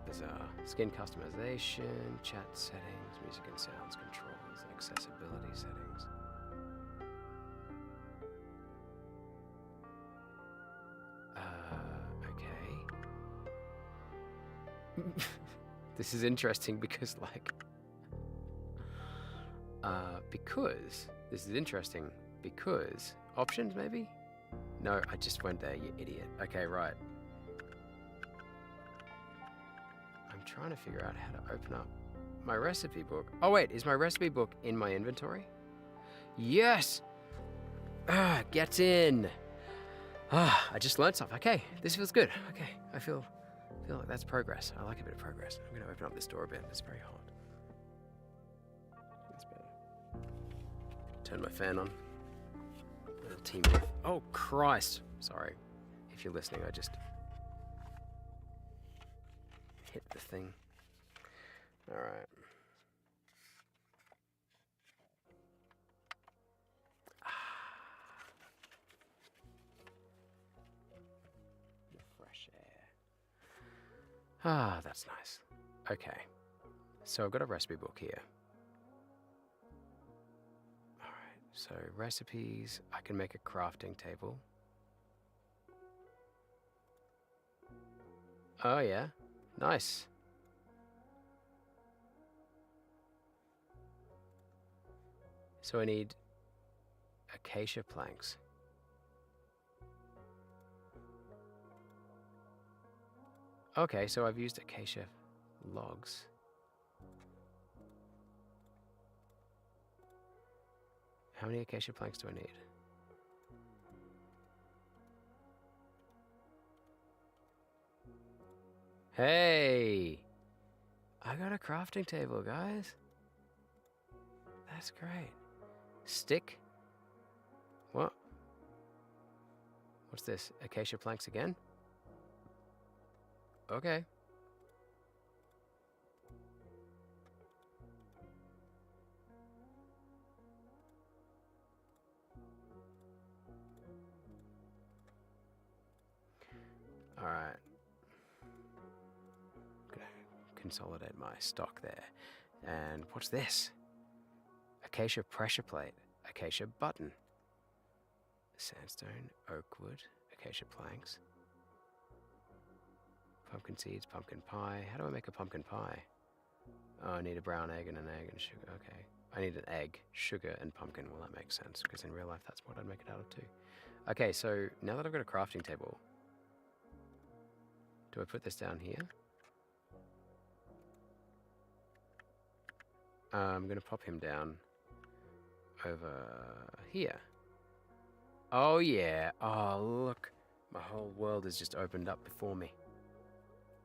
Bizarre. Skin customization, chat settings, music and sounds controls, accessibility settings. This is interesting because, like, this is interesting because options maybe? No, I just went there, you idiot. Okay, right. I'm trying to figure out how to open up my recipe book. Oh wait, is my recipe book in my inventory? Yes! Get in! I just learned stuff. Okay, this feels good. Okay, I feel like that's progress. I like a bit of progress. I'm going to open up this door a bit. It's very hot. That's better. Turn my fan on. Little team here. Oh, Christ. Sorry. If you're listening, I just hit the thing. All right. Ah, that's nice. Okay. So I've got a recipe book here. Alright. So recipes, I can make a crafting table. Oh yeah, nice. So I need acacia planks. Okay, so I've used acacia logs. How many acacia planks do I need? Hey! I got a crafting table, guys. That's great. Stick? What? What's this? Acacia planks again? Okay. Alright. Gonna consolidate my stock there. And what's this? Acacia pressure plate. Acacia button. Sandstone, oak wood, acacia planks. Pumpkin seeds, pumpkin pie. How do I make a pumpkin pie? Oh, I need a brown egg and an egg and sugar. Okay. I need an egg, sugar, and pumpkin. Well, that makes sense, because in real life, that's what I'd make it out of too. Okay, so now that I've got a crafting table, do I put this down here? I'm going to pop him down over here. Oh, yeah. Oh, look. My whole world has just opened up before me.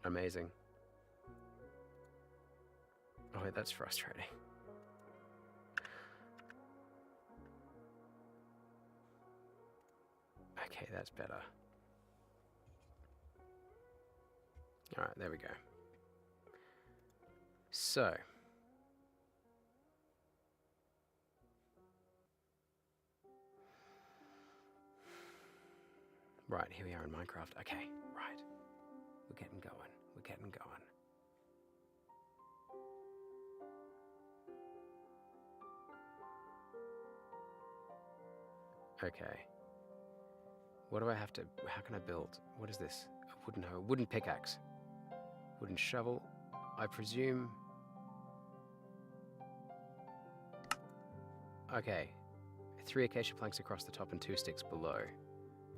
Amazing. Oh, wait, that's frustrating. Okay, that's better. Alright, there we go. So. Right, here we are in Minecraft. Okay, right. We're getting going. We're getting going. Okay. What do I have to... How can I build? What is this? A wooden hoe. Wooden pickaxe. Wooden shovel. I presume... Okay. 3 acacia planks across the top and 2 sticks below.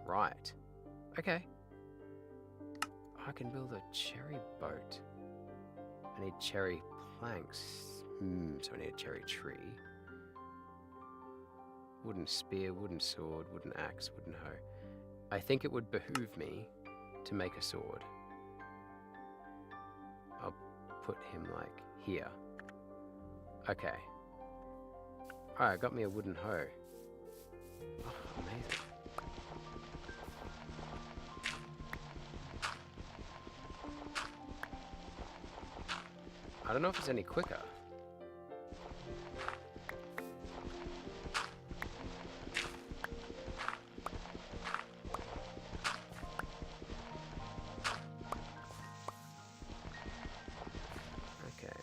Right. Okay. I can build a cherry boat. I need cherry planks. So I need a cherry tree. Wooden spear, wooden sword, wooden axe, wooden hoe. I think it would behoove me to make a sword. I'll put him like here. Okay. Alright, I got me a wooden hoe. Oh, amazing. I don't know if it's any quicker. Okay.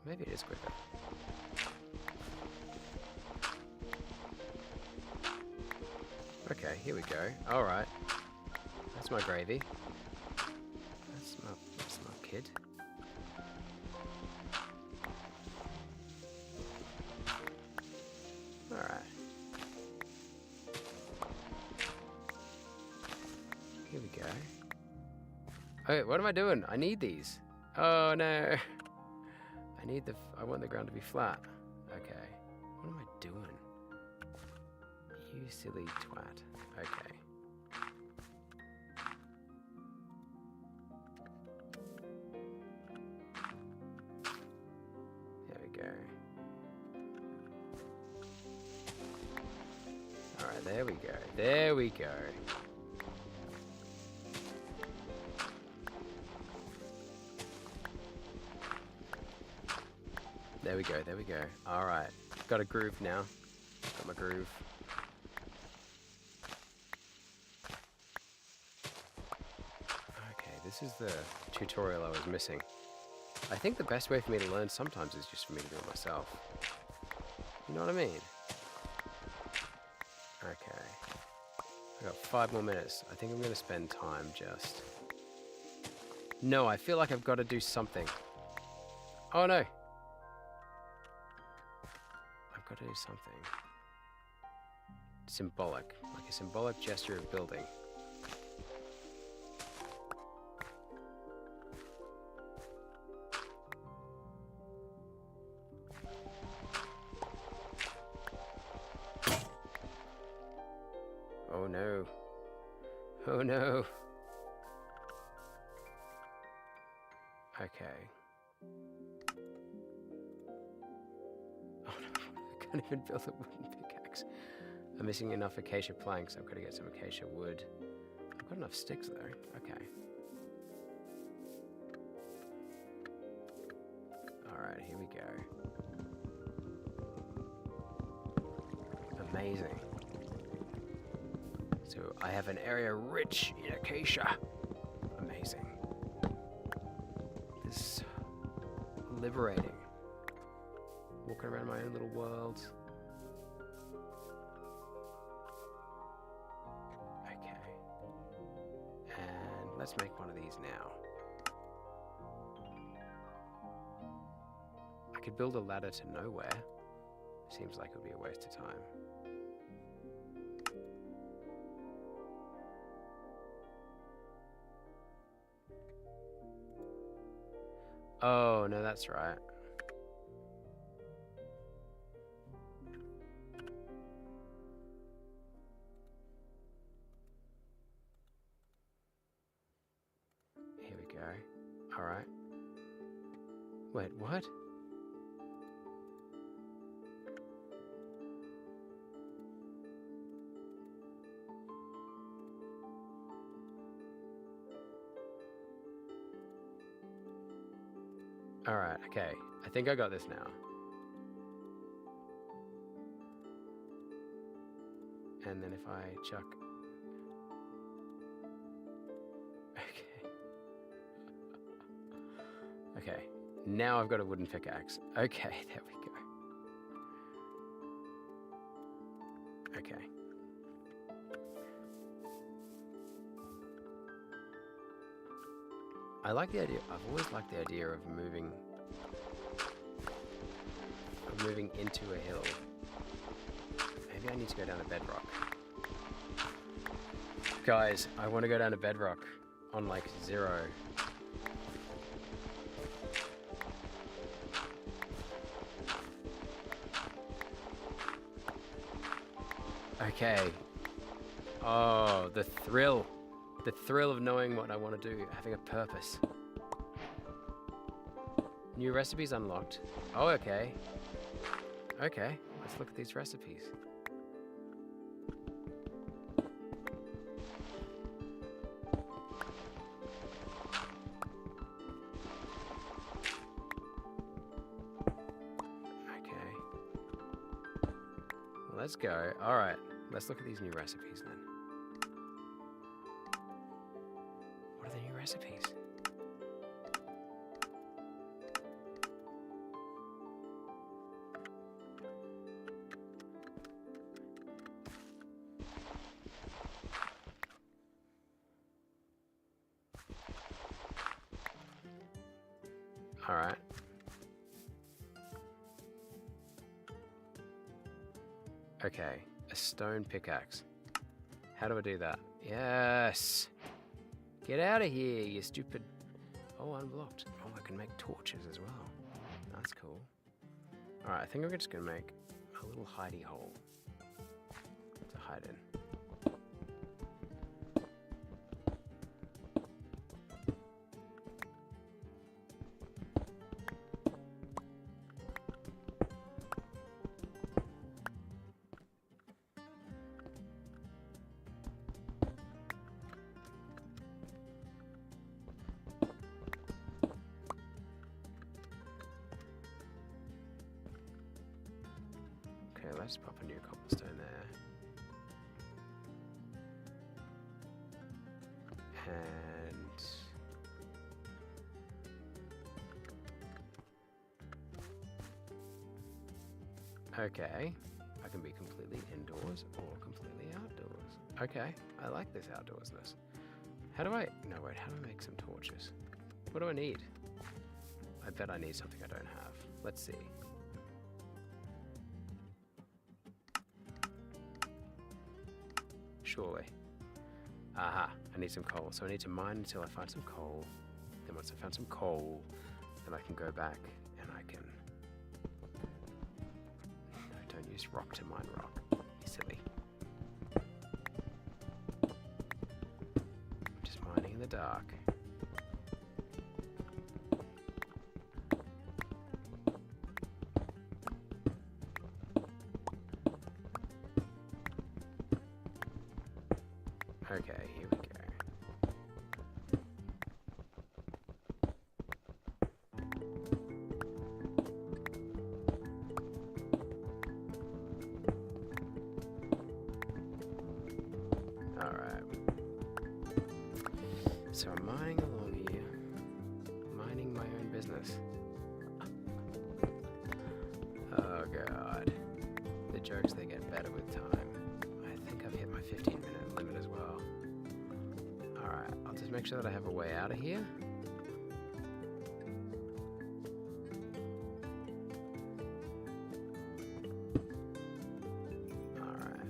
Maybe it is quicker. Okay, here we go. Alright. That's my gravy. That's my kid. Alright. Here we go. Okay, what am I doing? I need these. Oh no. I want the ground to be flat. Okay. What am I doing? You silly twat. Okay. There we go. Alright, there we go. There we go. There we go, there we go. Alright. Got a groove now. Got my groove. Okay, this is the tutorial I was missing. I think the best way for me to learn sometimes is just for me to do it myself. You know what I mean? Okay. I got 5 more minutes. I think I'm going to spend time just... No, I feel like I've got to do something. Oh no! I've got to do something. Symbolic. Like a symbolic gesture of building. Oh no. Oh no. Okay. Oh no, I can't even build a wooden pickaxe. I'm missing enough acacia planks. I've got to get some acacia wood. I've got enough sticks though. Okay. Alright, here we go. Amazing. So I have an area rich in acacia. Amazing. This is liberating. Walking around my own little world. Okay. And let's make one of these now. I could build a ladder to nowhere. Seems like it would be a waste of time. Oh, no, that's right. Here we go. All right. Wait, what? Alright, okay. I think I got this now. And then if I chuck... Okay. Okay. Now I've got a wooden pickaxe. Okay, there we go. Okay. I like the idea. I've always liked the idea of moving into a hill. Maybe I need to go down to bedrock. Guys, I want to go down to bedrock on like 0. Okay. Oh, the thrill. The thrill of knowing what I want to do, having a purpose. New recipes unlocked. Oh, okay. Okay, let's look at these recipes. Okay. Let's go. All right, let's look at these new recipes then. What are the new recipes? All right. Okay, a stone pickaxe. How do I do that? Yes! Get out of here, you stupid... Oh, unblocked. Oh, I can make torches as well. That's cool. Alright, I think I'm just gonna make a little hidey hole to hide in. Okay, let's pop a new cobblestone there. And... Okay. I can be completely indoors or completely outdoors. Okay, I like this outdoorsness. How do I... No, wait, how do I make some torches? What do I need? I bet I need something I don't have. Let's see. Surely. Aha, I need some coal. So I need to mine until I find some coal. Then once I found some coal, then I can go back and I can... No, don't use rock to mine rock. You silly. Just mining in the dark. Okay, here we go. Alright. So I'm mining along here. Minding my own business. Oh god. The jokes, they get better with time. I think I've hit my 15-minute limit as well. Alright, I'll just make sure that I have a way out of here. Alright.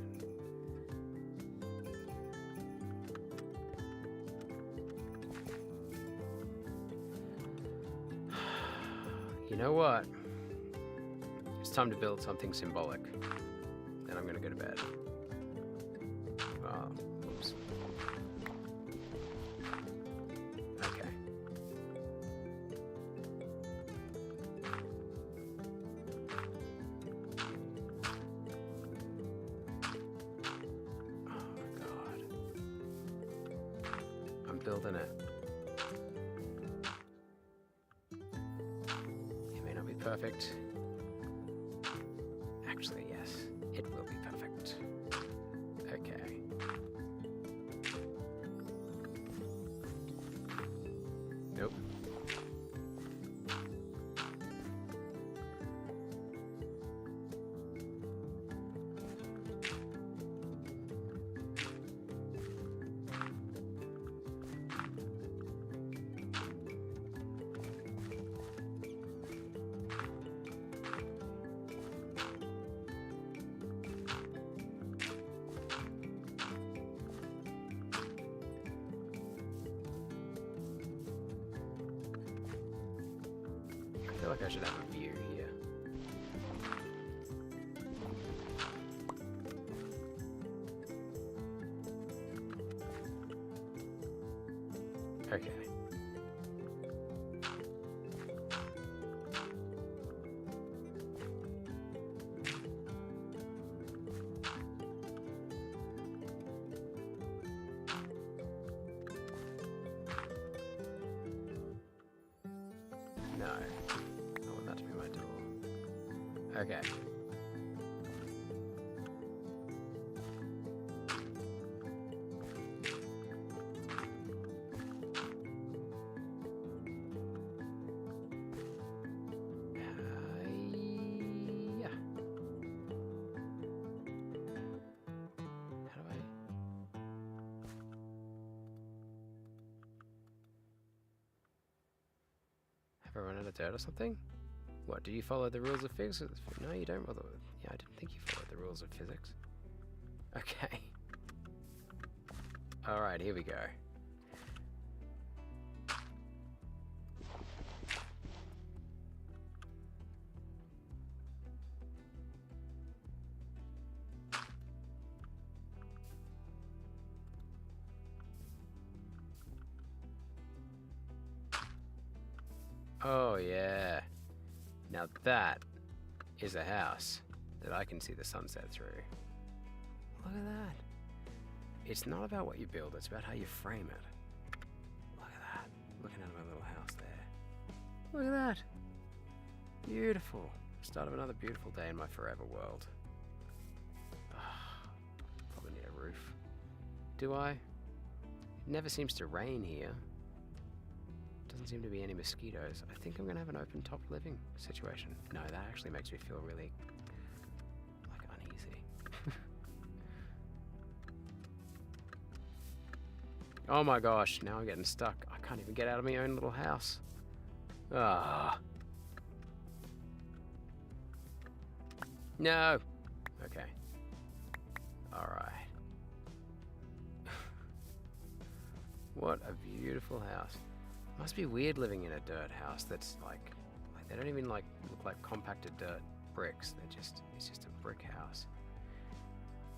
You know what? It's time to build something symbolic. Then I'm gonna go to bed. Oh, oops. Okay. Oh god. I'm building it. It may not be perfect. Actually, yes, it will be perfect. Okay. Nope. I feel like I should have a view here. Okay. No. I want that to be my door. Okay. Yeah. How do I... Have I run out of dirt or something? What, do you follow the rules of physics? No, you don't. Yeah, I didn't think you followed the rules of physics. Okay. Alright, here we go. Oh, yeah. Now that is a house that I can see the sunset through. Look at that. It's not about what you build, it's about how you frame it. Look at that. Looking at my little house there. Look at that. Beautiful. Start of another beautiful day in my forever world. Probably need a roof. Do I? It never seems to rain here. Doesn't seem to be any mosquitoes. I think I'm gonna have an open top living situation. No, that actually makes me feel really Oh my gosh, now I'm getting stuck. I can't even get out of my own little house. Ah. No. Okay. Alright. What a beautiful house. Must be weird living in a dirt house that's like they don't even like look like compacted dirt bricks. It's just a brick house.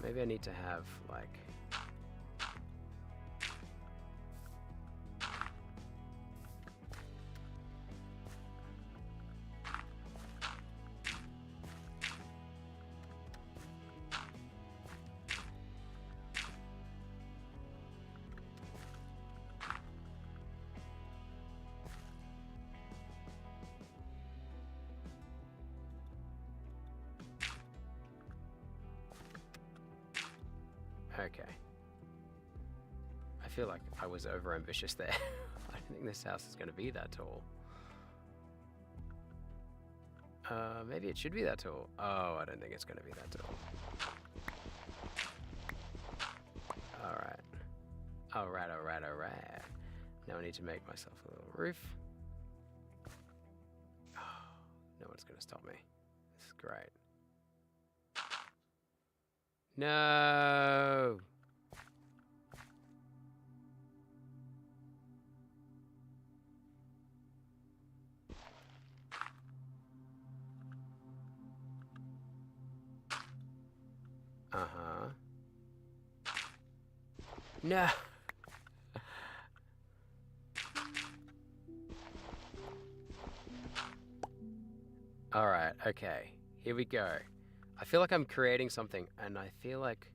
Maybe I need to have like okay. I feel like I was over ambitious there. I don't think this house is going to be that tall. Maybe it should be that tall. Oh, I don't think it's going to be that tall. Alright. Alright. Now I need to make myself a little roof. Oh, no one's going to stop me. This is great. No! Uh-huh. No! Alright, okay. Here we go. I feel like I'm creating something, and I feel like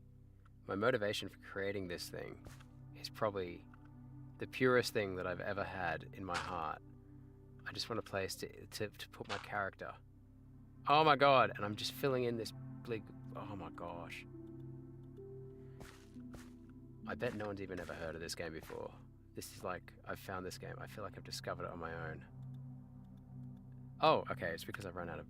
my motivation for creating this thing is probably the purest thing that I've ever had in my heart. I just want a place to put my character. Oh my god, and I'm just filling in this big... Oh my gosh. I bet no one's even ever heard of this game before. This is like, I've found this game. I feel like I've discovered it on my own. Oh, okay, it's because I've run out of...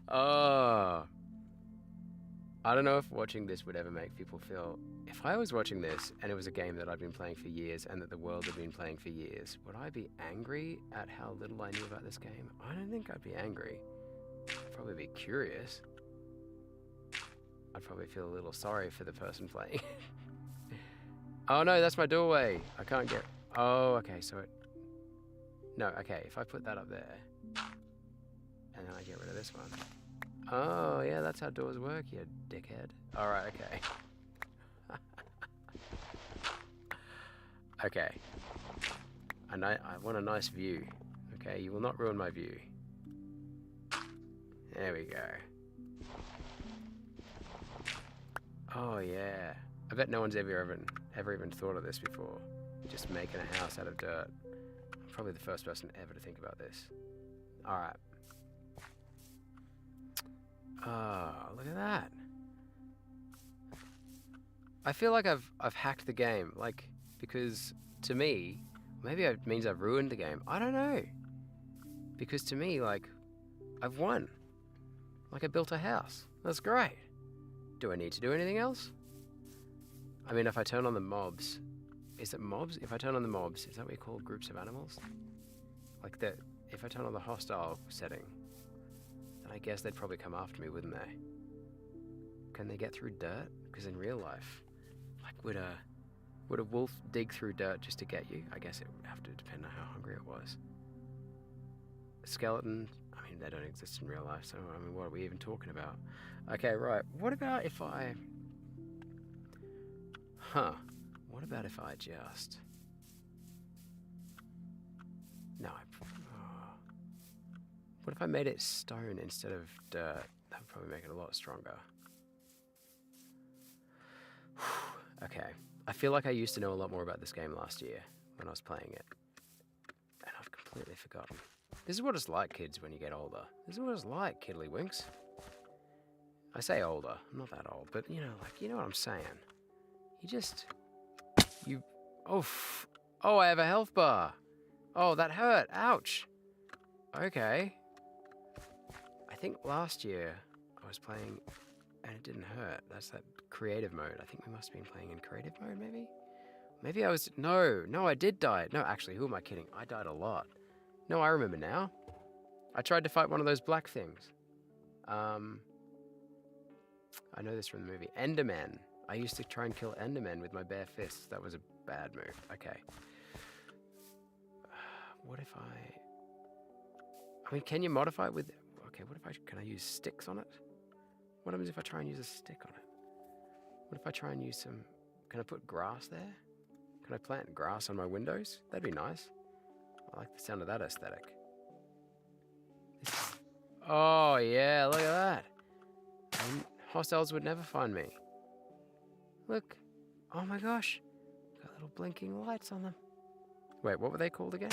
Oh. I don't know if watching this would ever make people feel... If I was watching this and it was a game that I'd been playing for years and that the world had been playing for years, would I be angry at how little I knew about this game? I don't think I'd be angry. I'd probably be curious. I'd probably feel a little sorry for the person playing. Oh no, that's my doorway. I can't get... Oh, okay, so it... No, okay, if I put that up there, and then I get rid of this one. Oh, yeah, that's how doors work, you dickhead. Alright, okay. Okay. I want a nice view. Okay, you will not ruin my view. There we go. Oh, yeah. I bet no one's ever even thought of this before. Just making a house out of dirt. I'm probably the first person ever to think about this. Alright. Oh, look at that. I feel like I've hacked the game, like, because to me, maybe it means I've ruined the game. I don't know. Because to me, like, I've won. Like, I built a house. That's great. Do I need to do anything else? I mean, if I turn on the mobs, is it mobs? If I turn on the mobs, is that what you call groups of animals? Like that, if I turn on the hostile setting, then I guess they'd probably come after me, wouldn't they? Can they get through dirt? Because in real life, like, would a wolf dig through dirt just to get you? I guess it would have to depend on how hungry it was. A skeleton, I mean, they don't exist in real life, so, I mean, what are we even talking about? Okay, right, what about if I... What about if I just... No, what if I made it stone instead of dirt? That would probably make it a lot stronger. Okay, I feel like I used to know a lot more about this game last year when I was playing it. And I've completely forgotten. This is what it's like, kids, when you get older. This is what it's like, kiddlywinks. I say older, I'm not that old, but you know, like, you know what I'm saying. Oh, I have a health bar. Oh, that hurt. Ouch. Okay. I think last year I was playing and it didn't hurt. That's that creative mode. I think we must have been playing in creative mode, maybe? Maybe I was... No, I did die. No, actually, who am I kidding? I died a lot. No, I remember now. I tried to fight one of those black things. I know this from the movie. Enderman. I used to try and kill Endermen with my bare fists. That was a bad move. Okay. What if I mean, can you modify it with... Okay, what if can I use sticks on it? What happens if I try and use a stick on it? What if I try and use some... Can I put grass there? Can I plant grass on my windows? That'd be nice. I like the sound of that aesthetic. Oh, yeah, look at that. And hostiles would never find me. Look. Oh my gosh. Got little blinking lights on them. Wait, what were they called again?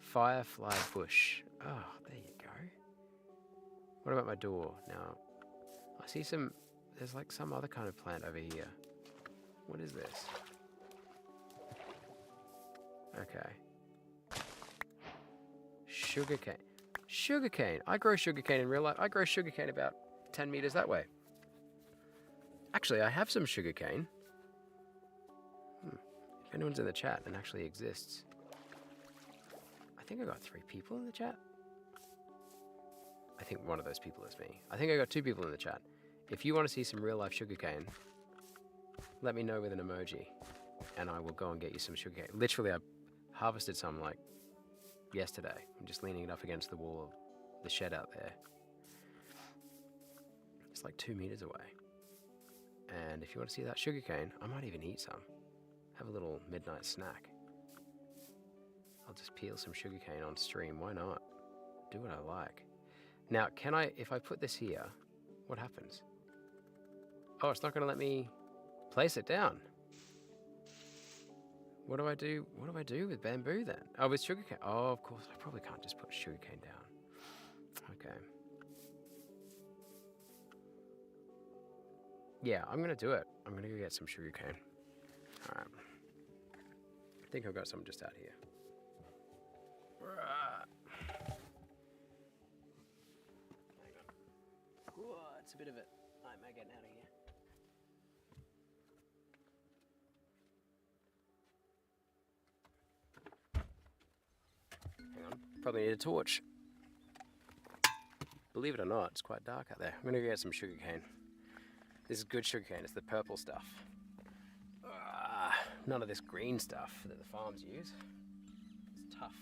Firefly bush. Oh, there you go. What about my door? Now, I see some... There's like some other kind of plant over here. What is this? Okay. Sugarcane. Sugarcane. I grow sugarcane in real life. I grow sugarcane about 10 meters that way. Actually, I have some sugarcane. If anyone's in the chat and actually exists. I think I got 3 people in the chat. I think one of those people is me. I think I got 2 people in the chat. If you want to see some real life sugarcane, let me know with an emoji and I will go and get you some sugarcane. Literally, I harvested some like yesterday. I'm just leaning it up against the wall of the shed out there. It's like 2 meters away. And if you want to see that sugarcane, I might even eat some. Have a little midnight snack. I'll just peel some sugarcane on stream. Why not? Do what I like. Now, can I, if I put this here, what happens? Oh, it's not going to let me place it down. What do I do? What do I do with bamboo then? Oh, with sugarcane. Oh, of course. I probably can't just put sugarcane down. Okay. Yeah, I'm going to do it. I'm going to go get some sugarcane. All right. I think I've got some just out here. Whoa, it's a bit of a nightmare getting out of here. Hang on, probably need a torch. Believe it or not, it's quite dark out there. I'm gonna go get some sugarcane. This is good sugarcane, it's the purple stuff. None of this green stuff that the farms use. It's tough.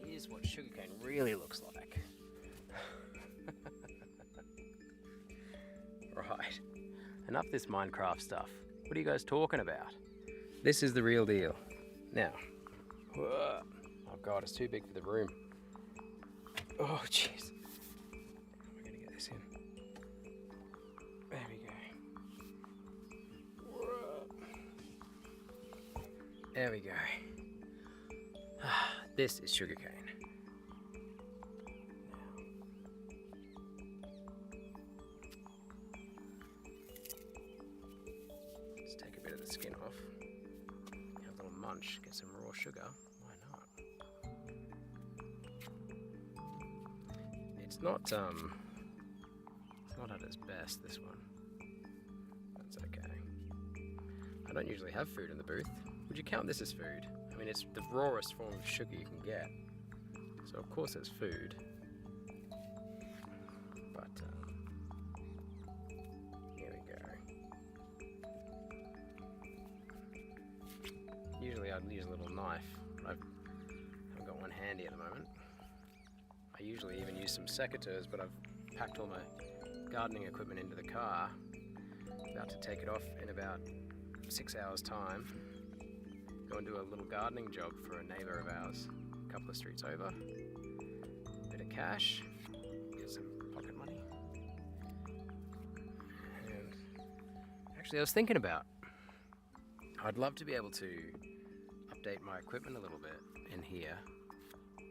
Here's what sugarcane really looks like. Right. Enough this Minecraft stuff. What are you guys talking about? This is the real deal. Now. Whoa. Oh god, it's too big for the room. Oh jeez. We're gonna get this in. There we go. Whoa. There we go. This is sugarcane. Let's take a bit of the skin off. Have a little munch, get some raw sugar. Why not? It's not at its best, this one. That's okay. I don't usually have food in the booth. Would you count this as food? I mean, it's the rawest form of sugar you can get. So of course it's food. But, here we go. Usually I'd use a little knife, but I haven't got one handy at the moment. I usually even use some secateurs, but I've packed all my gardening equipment into the car. About to take it off in about 6 hours' time. Go and do a little gardening job for a neighbour of ours, a couple of streets over. Bit of cash, get some pocket money. And actually I was thinking about, I'd love to be able to update my equipment a little bit in here.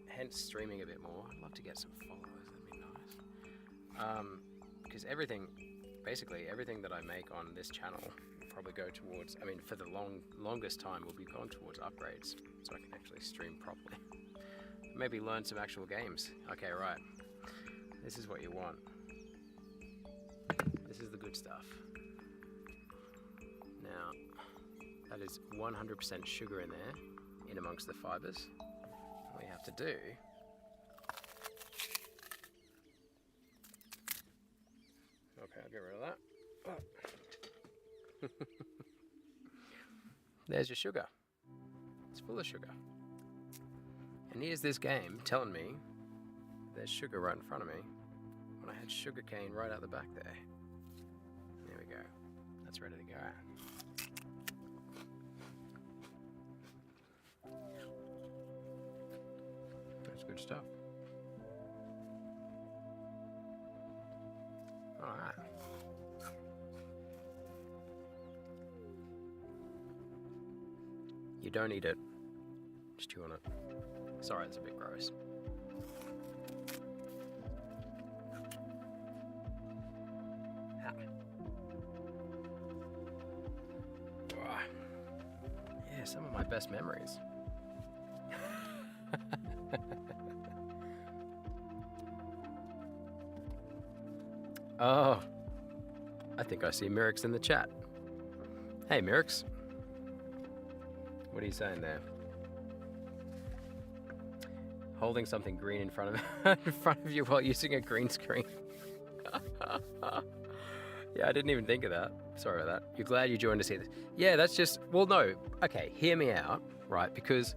Hence streaming a bit more. I'd love to get some followers, that'd be nice. Because basically everything that I make on this channel will probably go towards, I mean, for the longest time will be gone towards upgrades, so I can actually stream properly. Maybe learn some actual games. Okay, right. This is what you want. This is the good stuff. Now, that is 100% sugar in there, in amongst the fibers. All you have to do okay, I'll get rid of that. There's your sugar. It's full of sugar. And here's this game telling me there's sugar right in front of me when I had sugar cane right out the back there. There we go. That's ready to go. That's good stuff. Alright. You don't eat it. Just chew on it. Sorry, it's a bit gross. Ah. Yeah, some of my best memories. Oh, I think I see Mirix in the chat. Hey, Mirix. What are you saying there? Holding something green in front of you while using a green screen. Yeah, I didn't even think of that. Sorry about that. You're glad you joined to see this. Yeah, that's just, well, no. Okay, hear me out, right? Because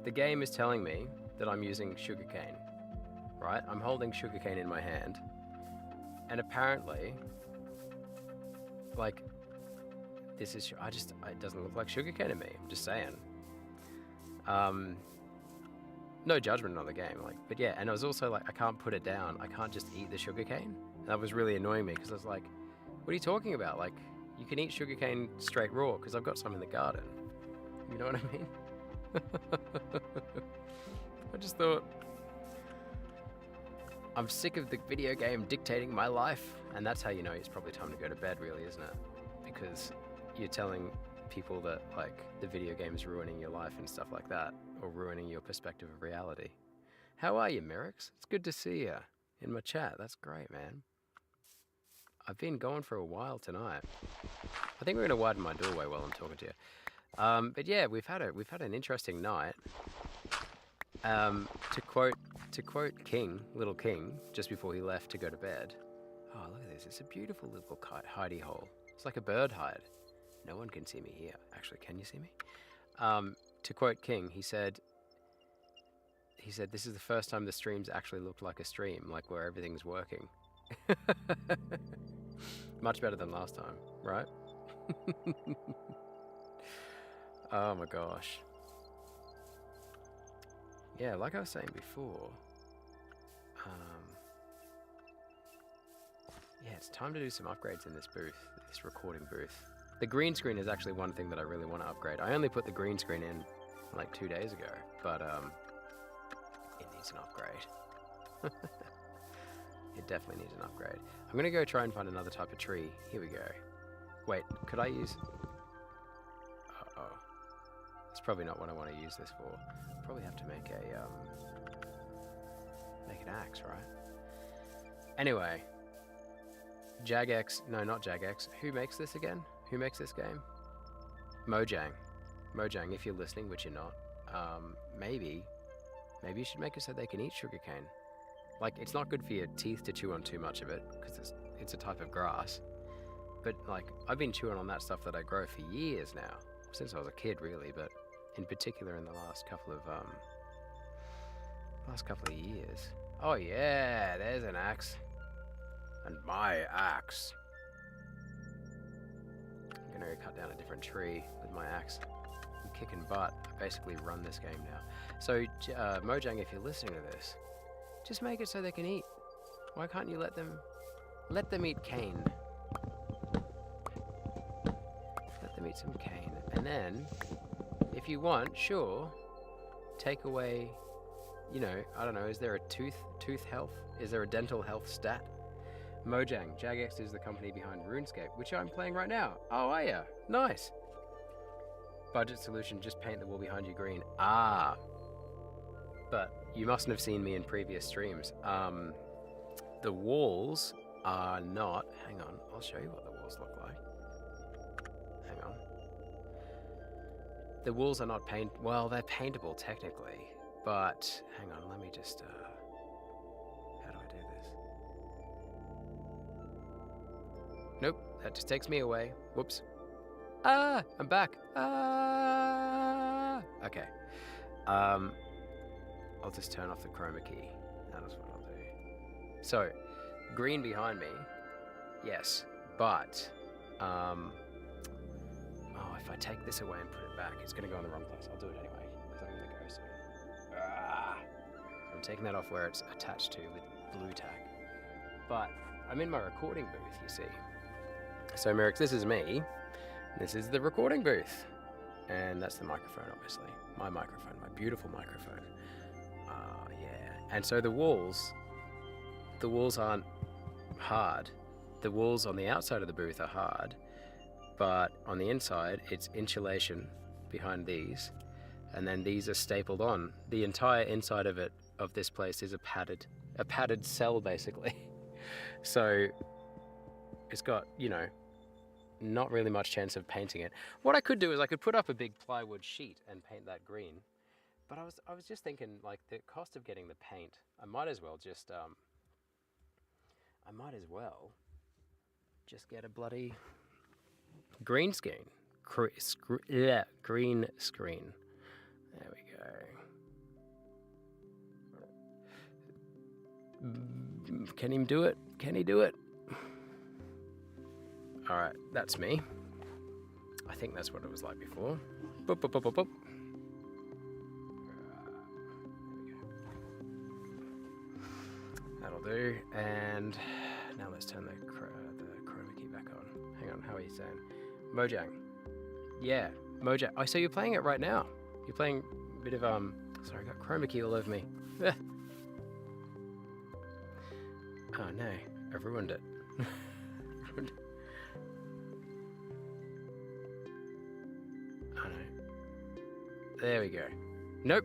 the game is telling me that I'm using sugarcane, right? I'm holding sugarcane in my hand. And apparently, like, this is, it doesn't look like sugarcane to me. I'm just saying. No judgment on the game, like, but yeah, and it was also like, I can't put it down. I can't just eat the sugarcane. That was really annoying me because I was like, what are you talking about? Like, you can eat sugarcane straight raw because I've got some in the garden. You know what I mean? I just thought, I'm sick of the video game dictating my life, and that's how you know it's probably time to go to bed, really, isn't it? Because you're telling people that, like, the video game's ruining your life and stuff like that, or ruining your perspective of reality. How are you, Mirix? It's good to see you in my chat. That's great, man. I've been going for a while tonight. I think we're gonna widen my doorway while I'm talking to you. But yeah, we've had an interesting night. To quote King, Little King, just before he left to go to bed. Oh, look at this! It's a beautiful little hidey hole. It's like a bird hide. No one can see me here. Actually, can you see me? To quote King, he said, this is the first time the streams actually looked like a stream, like where everything's working. Much better than last time, right? Oh my gosh. Yeah, like I was saying before, yeah, it's time to do some upgrades in this booth, this recording booth. The green screen is actually one thing that I really want to upgrade. I only put the green screen in like 2 days ago, but it needs an upgrade. It definitely needs an upgrade. I'm gonna go try and find another type of tree. Here we go. Wait, could I use... Uh-oh. That's probably not what I want to use this for. Probably have to make an axe, right? Anyway, Jagex, no, not Jagex. Who makes this again? Who makes this game? Mojang. Mojang, if you're listening, which you're not, maybe you should make it so they can eat sugarcane. Like, it's not good for your teeth to chew on too much of it, because it's a type of grass. But, like, I've been chewing on that stuff that I grow for years now. Since I was a kid, really, but in particular in the last couple of years. Oh yeah, there's an axe. And my axe. I'm gonna cut down a different tree with my axe. I'm kicking butt. I basically run this game now. So, Mojang, if you're listening to this, just make it so they can eat. Why can't you let them eat cane? Let them eat some cane. And then, if you want, sure, take away, you know, I don't know, is there a tooth health? Is there a dental health stat? Mojang, Jagex is the company behind RuneScape, which I'm playing right now. Oh, are ya? Nice. Budget solution, just paint the wall behind you green. Ah. But you mustn't have seen me in previous streams. The walls are not... Hang on, I'll show you what the walls look like. Hang on. The walls are not well, they're paintable technically, but hang on, let me just how do I do this? Nope, that just takes me away. Whoops. Ah, I'm back. Ah. Okay. I'll just turn off the chroma key. That is what I'll do. So, green behind me. Yes, but oh, if I take this away and put it back, it's going to go in the wrong place. I'll do it anyway, because I'm going to go soon. Ah! I'm taking that off where it's attached to with blue tack. But I'm in my recording booth, you see. So, Merrick, this is me. This is the recording booth. And that's the microphone, obviously. My microphone, my beautiful microphone. Yeah. And so the walls aren't hard. The walls on the outside of the booth are hard. But on the inside, it's insulation behind these, and then these are stapled on. The entire inside of this place is a padded cell, basically. So it's got, you know, not really much chance of painting it. What I could do is I could put up a big plywood sheet and paint that green. But I was just thinking, like, the cost of getting the paint, I might as well just get a bloody green screen. Green screen. There we go. Can he do it? Can he do it? Alright, that's me. I think that's what it was like before. Boop, boop, boop, boop, boop. That'll do. And now let's turn the chroma key back on. Hang on, how are you saying? Mojang. Yeah, Mojang. Oh, so you're playing it right now. You're playing a bit of, sorry, I got chroma key all over me. Oh no, I've ruined it. Oh no. There we go. Nope.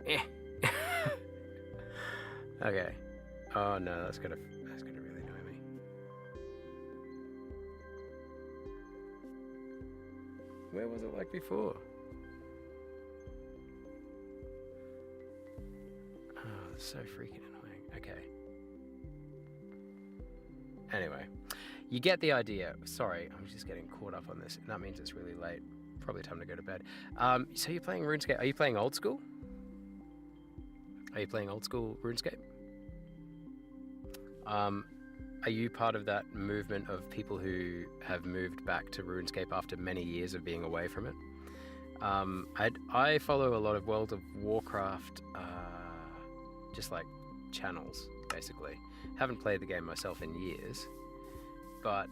Yeah. Okay. Oh no, that's gonna really annoy me. Where was it like before? Oh, it's so freaking annoying. Okay. Anyway, you get the idea. Sorry, I'm just getting caught up on this. That means it's really late. Probably time to go to bed. So you're playing RuneScape. Are you playing old school? Are you playing old school RuneScape? Are you part of that movement of people who have moved back to RuneScape after many years of being away from it? I follow a lot of World of Warcraft, just like channels, basically. Haven't played the game myself in years, but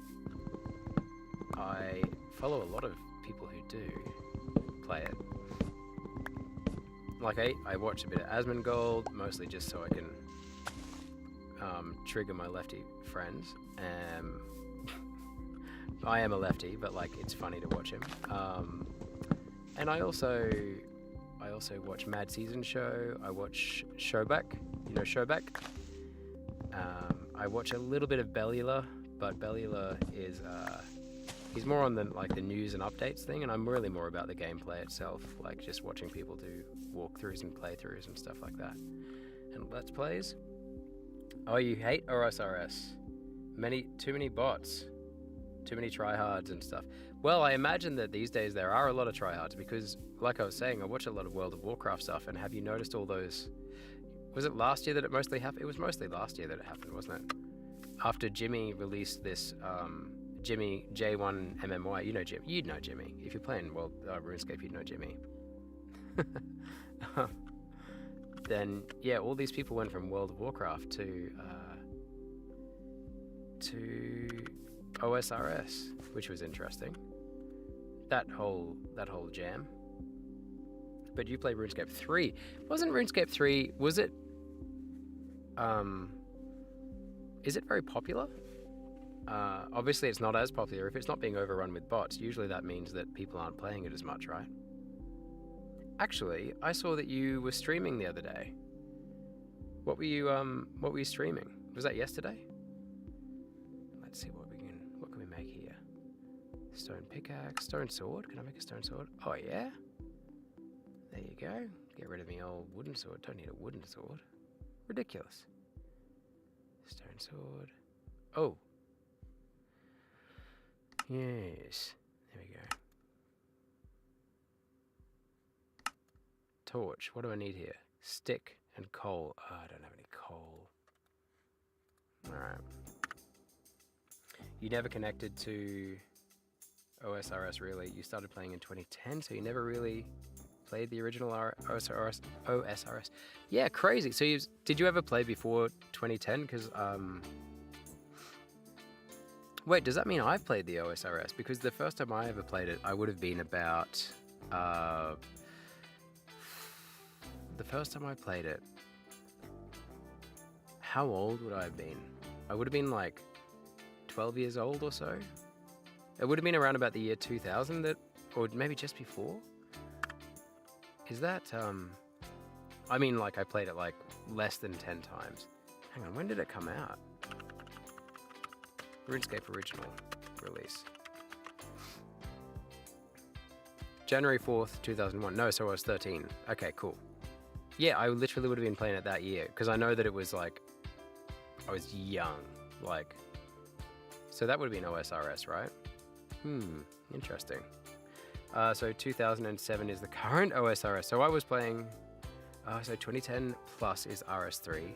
I follow a lot of people who do play it. Like I watch a bit of Asmongold, mostly just so I can trigger my lefty friends. I am a lefty, but like it's funny to watch him. And I also watch Mad Season Show. I watch Showback. You know Showback? I watch a little bit of Bellula, but Bellula is he's more on the news and updates thing, and I'm really more about the gameplay itself, like just watching people do walkthroughs and playthroughs and stuff like that. And Let's Plays. Oh, you hate OSRS? Too many bots, too many tryhards and stuff. Well, I imagine that these days there are a lot of tryhards because, like I was saying, I watch a lot of World of Warcraft stuff. And have you noticed all those? Was it last year that it mostly happened? It was mostly last year that it happened, wasn't it? After Jimmy released this, Jimmy J1 MMY. You know Jimmy. You'd know Jimmy if you're playing RuneScape. You'd know Jimmy. Then yeah, all these people went from World of Warcraft to to OSRS, which was interesting. That whole jam. But you play RuneScape 3. Wasn't RuneScape 3, was it is it very popular? Obviously it's not as popular. If it's not being overrun with bots, usually that means that people aren't playing it as much, right? Actually, I saw that you were streaming the other day. What were you streaming? Was that yesterday? Let's see what can we make here? Stone pickaxe, stone sword. Can I make a stone sword? Oh yeah. There you go. Get rid of my old wooden sword. Don't need a wooden sword. Ridiculous. Stone sword. Oh. Yes. There we go. Torch. What do I need here? Stick and coal. Oh, I don't have any coal. Alright. You never connected to OSRS really. You started playing in 2010, so you never really played the original OSRS. Yeah, crazy. So did you ever play before 2010? Because wait, does that mean I've played the OSRS? Because the first time I ever played it, I would have been about the first time I played it. How old would I have been? I would have been like 12 years old or so. It would have been around about the year 2000 that, or maybe just before. Is that, I mean, like I played it like less than 10 times. Hang on, when did it come out? RuneScape original release. January 4th, 2001. No, so I was 13. Okay, cool. Yeah, I literally would have been playing it that year because I know that it was like, I was young, like, so that would have been OSRS, right? Interesting. So 2007 is the current OSRS. So I was playing, so 2010 plus is RS3.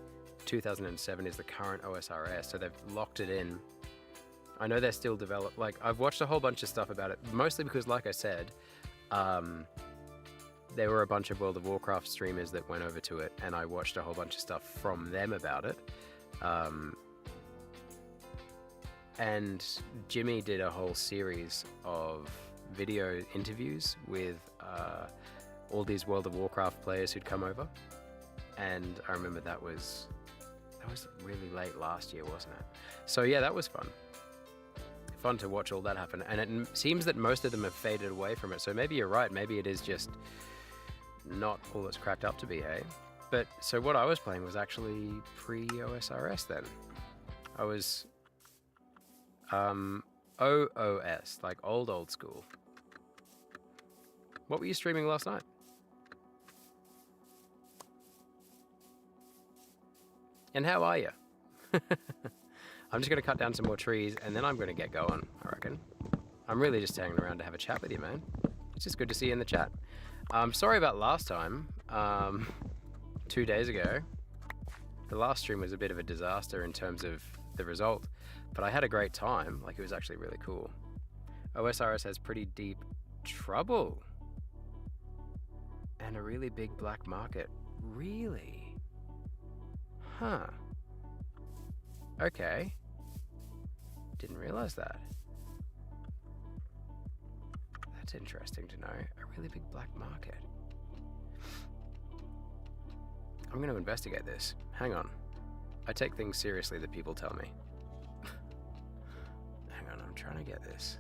2007 is the current OSRS. So they've locked it in. I know they're still developed. Like I've watched a whole bunch of stuff about it, mostly because like I said, there were a bunch of World of Warcraft streamers that went over to it and I watched a whole bunch of stuff from them about it. And Jimmy did a whole series of video interviews with all these World of Warcraft players who'd come over, and I remember that was really late last year, wasn't it? So yeah, that was fun to watch all that happen, and it seems that most of them have faded away from it. So maybe you're right, maybe it is just not all it's cracked up to be, hey? But so what I was playing was actually pre-OSRS then. I was OOS, like old school. What were you streaming last night? And how are you? I'm just going to cut down some more trees and then I'm going to get going, I reckon. I'm really just hanging around to have a chat with you, man. It's just good to see you in the chat. Sorry about last time. 2 days ago. The last stream was a bit of a disaster in terms of the result, but I had a great time. Like, it was actually really cool. OSRS has pretty deep trouble and a really big black market. Really? Huh. Okay. Didn't realize that. That's interesting to know. A really big black market. I'm going to investigate this. Hang on. I take things seriously that people tell me. Hang on, I'm trying to get this.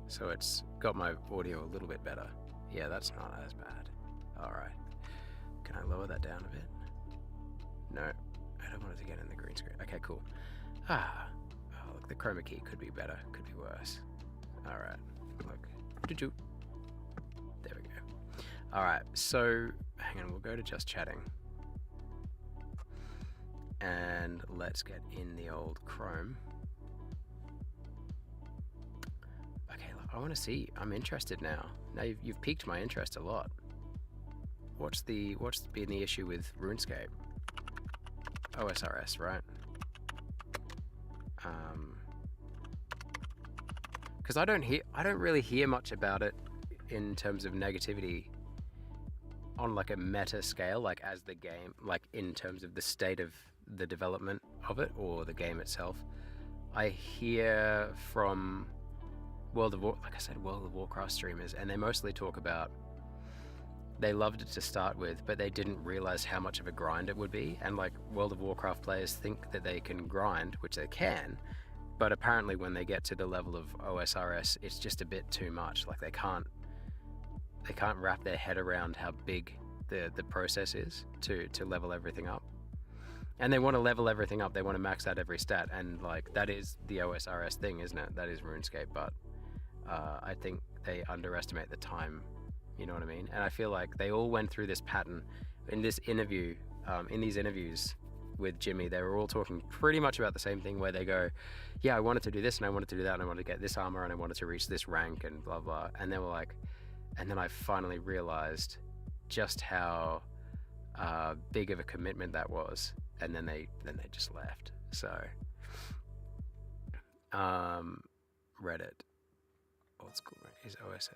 So it's got my audio a little bit better. Yeah, that's not as bad. Alright. Can I lower that down a bit? No. I don't want it to get in the green screen. Okay, cool. Oh, look, the chroma key could be better. Could be worse. Alright. Look. Doo-doo. There we go. Alright, so hang on, we'll go to just chatting. And let's get in the old Chrome. Okay, look, I want to see. I'm interested now. Now you've piqued my interest a lot. What's been the issue with RuneScape? OSRS, right? Because I don't really hear much about it in terms of negativity on like a meta scale, like as the game, like in terms of the state of the development of it or the game itself. I hear from like I said, World of Warcraft streamers, and they mostly talk about they loved it to start with, but they didn't realize how much of a grind it would be. And like World of Warcraft players think that they can grind, which they can, but apparently when they get to the level of OSRS, it's just a bit too much. Like they can't wrap their head around how big the process is to level everything up. And they want to level everything up. They want to max out every stat, and like that is the OSRS thing, isn't it? That is RuneScape, but I think they underestimate the time. You know what I mean? And I feel like they all went through this pattern in this interview. In these interviews with Jimmy, they were all talking pretty much about the same thing, where they go, "Yeah, I wanted to do this, and I wanted to do that, and I wanted to get this armor, and I wanted to reach this rank, and blah blah." And they were like, and then I finally realized just how big of a commitment that was. And then they just left. So Reddit old school is OS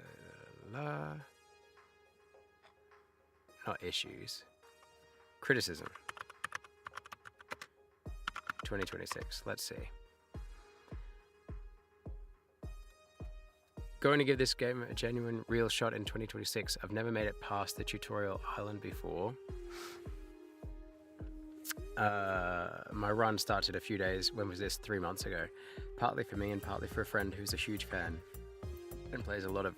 not issues, criticism 2026. Let's see. Going to give this game a genuine real shot in 2026. I've never made it past the tutorial island before. My run started a few days, when was this? 3 months ago. Partly for me and partly for a friend who's a huge fan and plays a lot of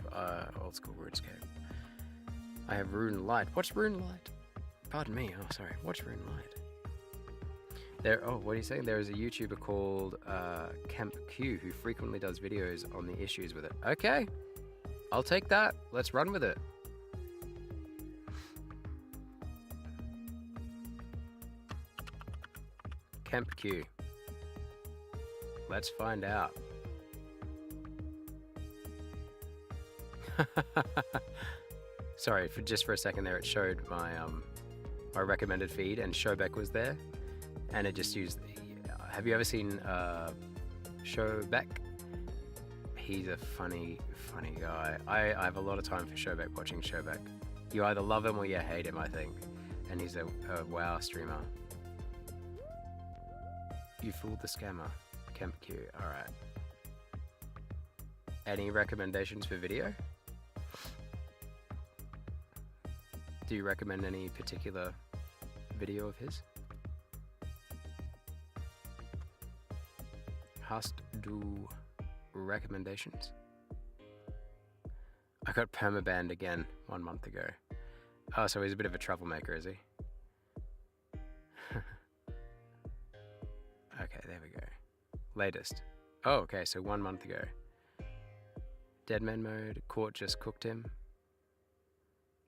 old school RuneScape. I have Rune Light. What's Rune Light? Pardon me. Oh, sorry. What's Rune Light? What are you saying? There is a YouTuber called Kemp Q who frequently does videos on the issues with it. Okay, I'll take that. Let's run with it. Kemp Q. Let's find out. Sorry, just for a second there, it showed my my recommended feed, and Shobek was there, and it just used. Have you ever seen Shobek? He's a funny guy. I have a lot of time for Shobek, watching Shobek. You either love him or you hate him, I think. And he's a WoW streamer. You fooled the scammer. Kemp Q. Alright. Any recommendations for video? Do you recommend any particular video of his? Hast du recommendations? I got permabanned again 1 month ago. Oh, so he's a bit of a troublemaker, is he? Okay, there we go. Latest. Oh, okay, so 1 month ago. Deadman mode, Court just cooked him.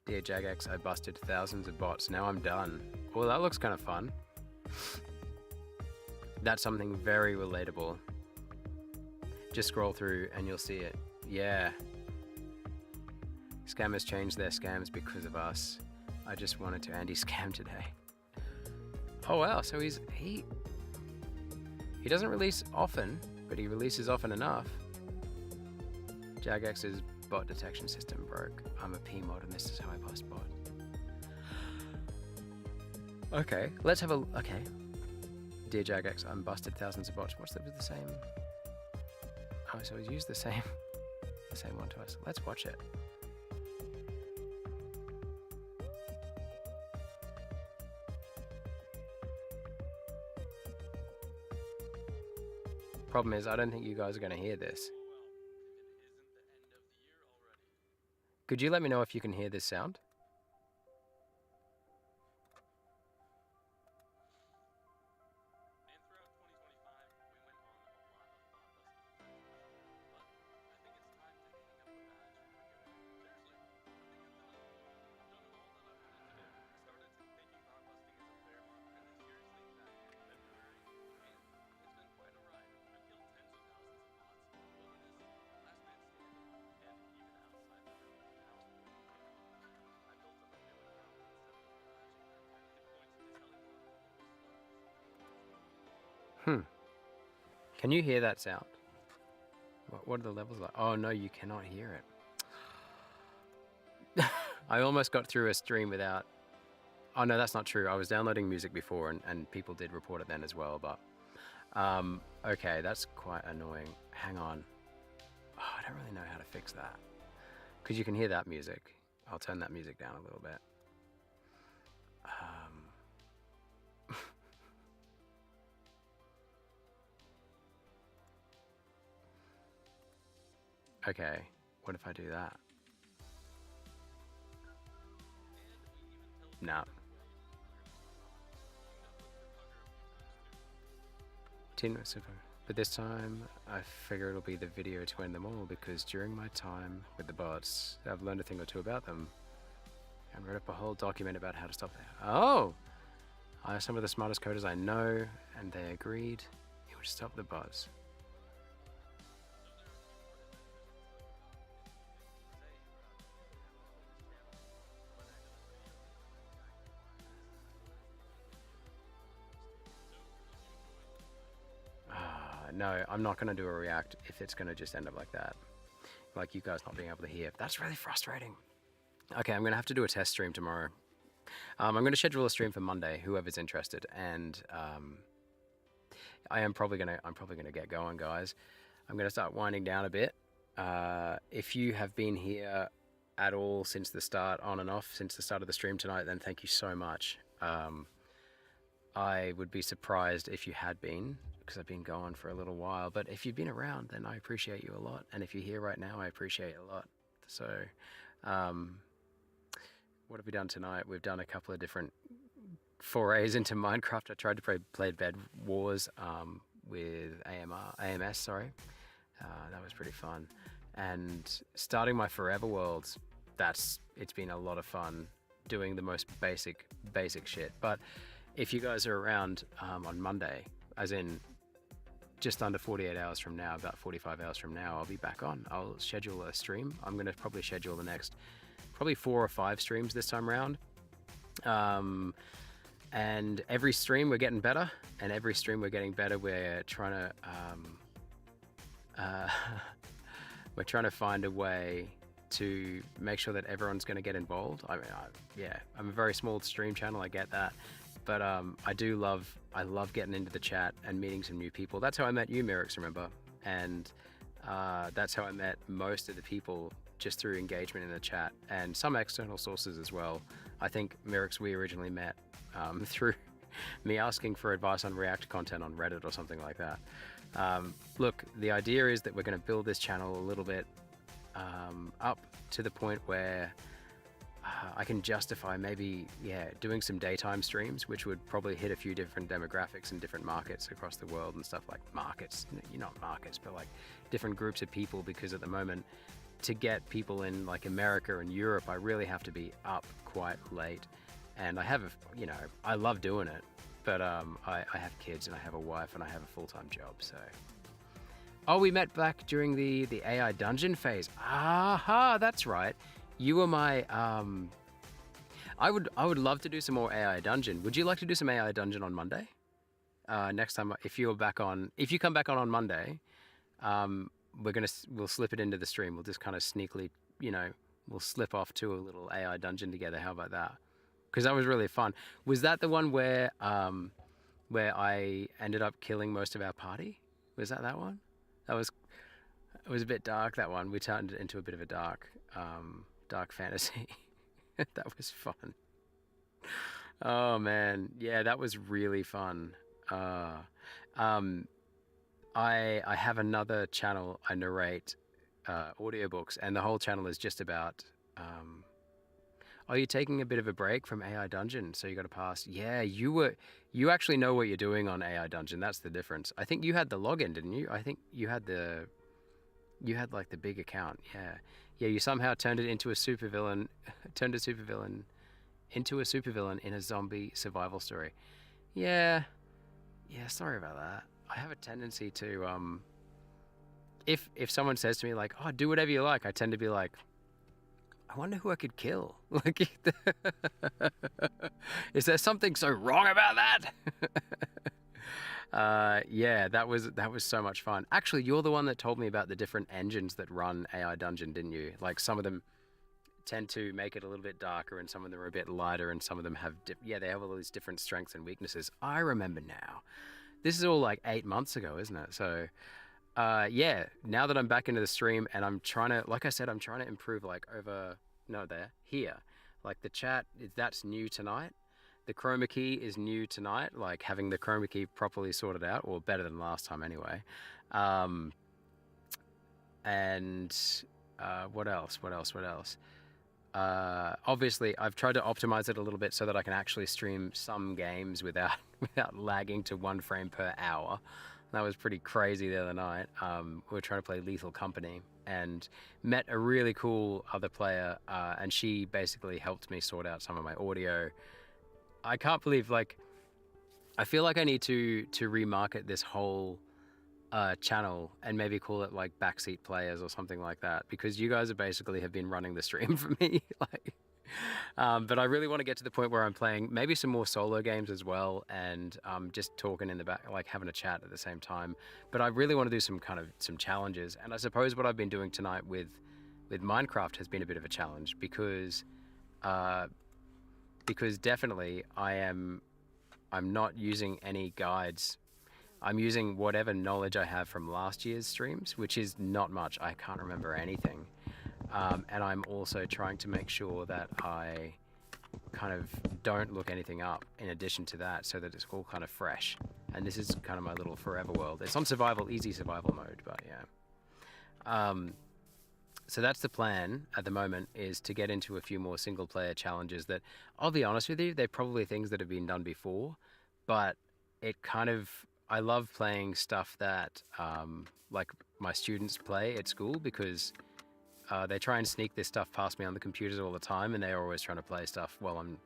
Dear Jagex, I busted thousands of bots. Now I'm done. Well, that looks kind of fun. That's something very relatable. Just scroll through and you'll see it. Yeah. Scammers change their scams because of us. I just wanted to anti-scam today. Oh wow, so he doesn't release often, but he releases often enough. Jagex's bot detection system broke. I'm a PMod and this is how I bust bot. Okay, let's have a... Okay. Dear Jagex, I'm busted thousands of bots. What's the same... Oh, so he's used the same one twice. Let's watch it. Problem is, I don't think you guys are going to hear this. Could you let me know if you can hear this sound? Can you hear that sound? What are the levels like? Oh no, you cannot hear it. I almost got through a stream without... Oh no, that's not true. I was downloading music before and people did report it then as well, but Okay, that's quite annoying. Hang on. Oh, I don't really know how to fix that. Because you can hear that music. I'll turn that music down a little bit. Okay, what if I do that? Nah. But this time, I figure it'll be the video to end them all because during my time with the bots, I've learned a thing or two about them and wrote up a whole document about how to stop them. Oh! I asked some of the smartest coders I know, and they agreed it would stop the bots. No, I'm not going to do a react if it's going to just end up like that. Like you guys not being able to hear. That's really frustrating. Okay, I'm going to have to do a test stream tomorrow. I'm going to schedule a stream for Monday, whoever's interested, and I'm probably going to get going, guys. I'm going to start winding down a bit. If you have been here at all since the start, on and off, since the start of the stream tonight, then thank you so much. I would be surprised if you had been, because I've been going for a little while, but if you've been around, then I appreciate you a lot, and if you're here right now, I appreciate it a lot. So what have we done tonight? We've done a couple of different forays into Minecraft. I tried to play Bed Wars with AMS, sorry. That was pretty fun. And starting my Forever Worlds, it's been a lot of fun doing the most basic shit. But if you guys are around on Monday, as in just under 48 hours from now, about 45 hours from now, I'll be back on. I'll schedule a stream. I'm going to probably schedule the next, probably 4 or 5 streams this time around. And every stream we're getting better, and every stream we're getting better. We're trying to find a way to make sure that everyone's going to get involved. I mean, I'm a very small stream channel. I get that. But I love getting into the chat and meeting some new people. That's how I met you, Mirix, remember? And that's how I met most of the people, just through engagement in the chat and some external sources as well. I think, Mirix, we originally met through me asking for advice on React content on Reddit or something like that. Look, the idea is that we're going to build this channel a little bit up to the point where I can justify maybe, doing some daytime streams, which would probably hit a few different demographics and different markets across the world and stuff like markets, not markets, but like different groups of people, because at the moment, to get people in like America and Europe, I really have to be up quite late. And I have, I love doing it, but I have kids and I have a wife and I have a full-time job, so. Oh, we met back during the AI dungeon phase. Aha, that's right. You were my, I would love to do some more AI dungeon. Would you like to do some AI dungeon on Monday? Next time, if you come back on Monday, we'll slip it into the stream. We'll just kind of sneakily, we'll slip off to a little AI dungeon together. How about that? Because that was really fun. Was that the one where I ended up killing most of our party? Was that one? It was a bit dark, that one. We turned it into a bit of a dark fantasy. That was fun. Oh man, yeah, that was really fun. I have another channel. I narrate audiobooks, and the whole channel is just about. Are you taking a bit of a break from AI Dungeon? So you got to pass. Yeah, you actually know what you're doing on AI Dungeon. That's the difference. I think you had the login, didn't you? I think you had like the big account. Yeah, you somehow turned it into a supervillain, into a supervillain in a zombie survival story. Yeah, sorry about that. I have a tendency to, if someone says to me like, oh, do whatever you like, I tend to be like, I wonder who I could kill. Like, is there something so wrong about that? Yeah, that was so much fun. Actually, you're the one that told me about the different engines that run AI Dungeon, didn't you? Like, some of them tend to make it a little bit darker, and some of them are a bit lighter, and some of them have, they have all these different strengths and weaknesses. I remember now. this is all like 8 months ago, isn't it? So, yeah, now that I'm back into the stream and I'm trying to, like I said, I'm trying to improve like here. Like the chat, that's new tonight. The chroma key is new tonight, like having the chroma key properly sorted out, or better than last time anyway. And what else? Obviously, I've tried to optimize it a little bit so that I can actually stream some games without lagging to 1 frame per hour. That was pretty crazy the other night. We were trying to play Lethal Company and met a really cool other player, and she basically helped me sort out some of my audio. I can't believe, like, I feel like I need to remarket this whole channel and maybe call it like Backseat Players or something like that, because you guys basically have been running the stream for me. Like, but I really want to get to the point where I'm playing maybe some more solo games as well, and just talking in the back, like having a chat at the same time. But I really want to do some challenges, and I suppose what I've been doing tonight with Minecraft has been a bit of a challenge, because definitely I'm not using any guides. I'm using whatever knowledge I have from last year's streams, which is not much. I can't remember anything. And I'm also trying to make sure that I kind of don't look anything up in addition to that, so that it's all kind of fresh. And this is kind of my little forever world. It's on survival, easy survival mode, but yeah. So that's the plan at the moment, is to get into a few more single player challenges that, I'll be honest with you, they're probably things that have been done before, but it kind of, I love playing stuff that like my students play at school, because they try and sneak this stuff past me on the computers all the time, and they're always trying to play stuff while I'm,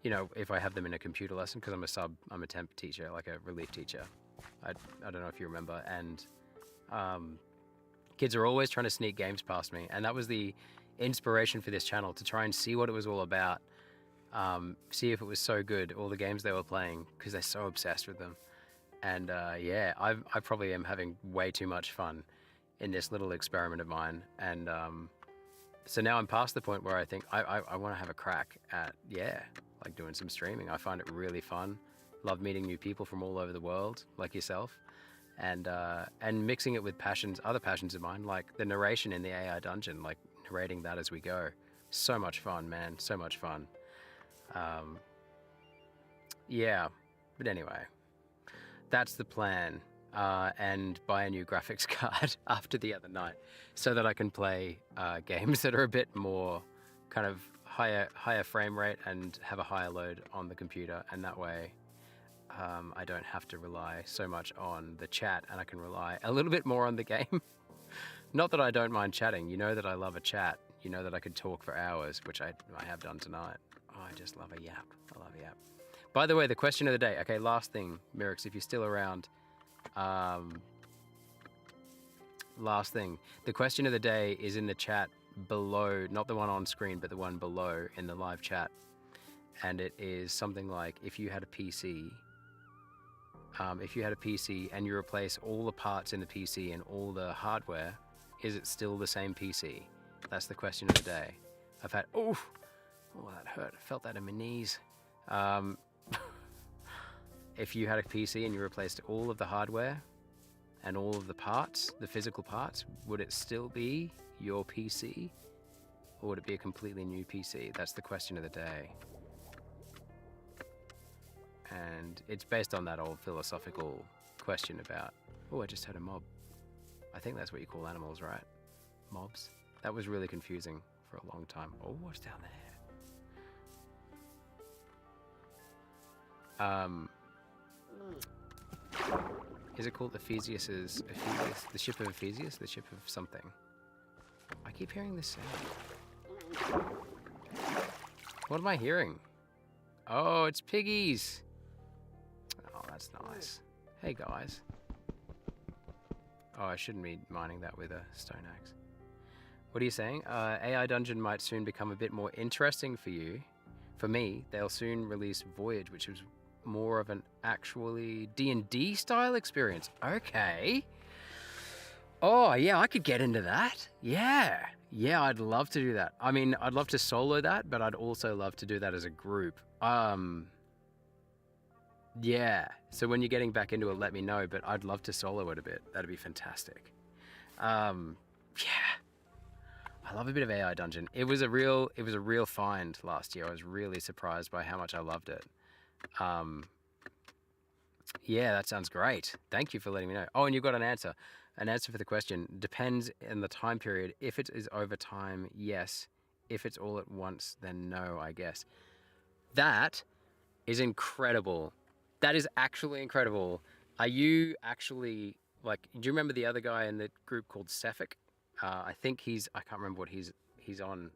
you know, if I have them in a computer lesson, because I'm a temp teacher, like a relief teacher. I don't know if you remember, and kids are always trying to sneak games past me, and that was the inspiration for this channel, to try and see what it was all about, see if it was so good, all the games they were playing, because they're so obsessed with them. And yeah, I probably am having way too much fun in this little experiment of mine, and so now I'm past the point where I think I want to have a crack at, yeah, like doing some streaming. I find it really fun. Love meeting new people from all over the world, like yourself, and mixing it with other passions of mine, like the narration in the AI dungeon, like narrating that as we go. So much fun, man. So much fun. Yeah, but anyway, that's the plan. And buy a new graphics card after the other night, so that I can play games that are a bit more kind of higher frame rate and have a higher load on the computer, and that way I don't have to rely so much on the chat, and I can rely a little bit more on the game. Not that I don't mind chatting, you know that I love a chat, you know that I could talk for hours, which I have done tonight. Oh, I just love a yap. I love a yap. By the way, the question of the day. Okay, last thing, Mirix, if you're still around. Last thing, the question of the day is in the chat below, not the one on screen, but the one below in the live chat, and it is something like, if you had a PC and you replace all the parts in the PC and all the hardware, is it still the same PC? That's the question of the day. I've had, oh, that hurt. I felt that in my knees. If you had a PC and you replaced all of the hardware and all of the parts, the physical parts, would it still be your PC? Or would it be a completely new PC? That's the question of the day. And it's based on that old philosophical question about, oh, I just had a mob. I think that's what you call animals, right? Mobs. That was really confusing for a long time. Oh, what's down there? Is it called Ephesius's, the ship of Ephesius? The ship of something. I keep hearing this sound. What am I hearing? Oh, it's piggies. Oh, that's nice. Hey, guys. Oh, I shouldn't be mining that with a stone axe. What are you saying? AI Dungeon might soon become a bit more interesting for you. For me, they'll soon release Voyage, which is more of an actually D&D style experience. Okay. Oh, yeah, I could get into that. Yeah, I'd love to do that. I mean, I'd love to solo that, but I'd also love to do that as a group. Yeah. So when you're getting back into it, let me know. But I'd love to solo it a bit. That'd be fantastic. Yeah. I love a bit of AI Dungeon. It was a real find last year. I was really surprised by how much I loved it. Yeah, that sounds great. Thank you for letting me know. Oh, and you got an answer. An answer for the question. Depends in the time period. If it is over time, yes. If it's all at once, then no, I guess. That is incredible. That is actually incredible. Are you actually like? Do you remember the other guy in the group called Cephik? I think I can't remember what he's on.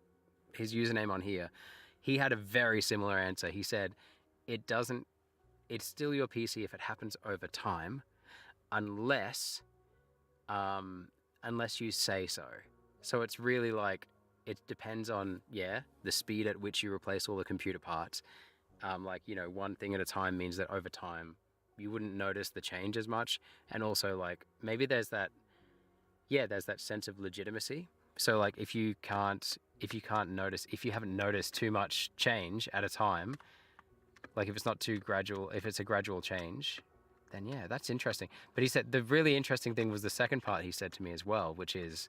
His username on here. He had a very similar answer. He said, "It doesn't. It's still your PC if it happens over time, unless you say so. So it's really like it depends on the speed at which you replace all the computer parts. Like, you know, one thing at a time means that over time you wouldn't notice the change as much, and also like maybe there's that sense of legitimacy. So like if you haven't noticed too much change at a time, like if it's not too gradual, if it's a gradual change, then yeah, that's interesting. But he said the really interesting thing was the second part he said to me as well, which is,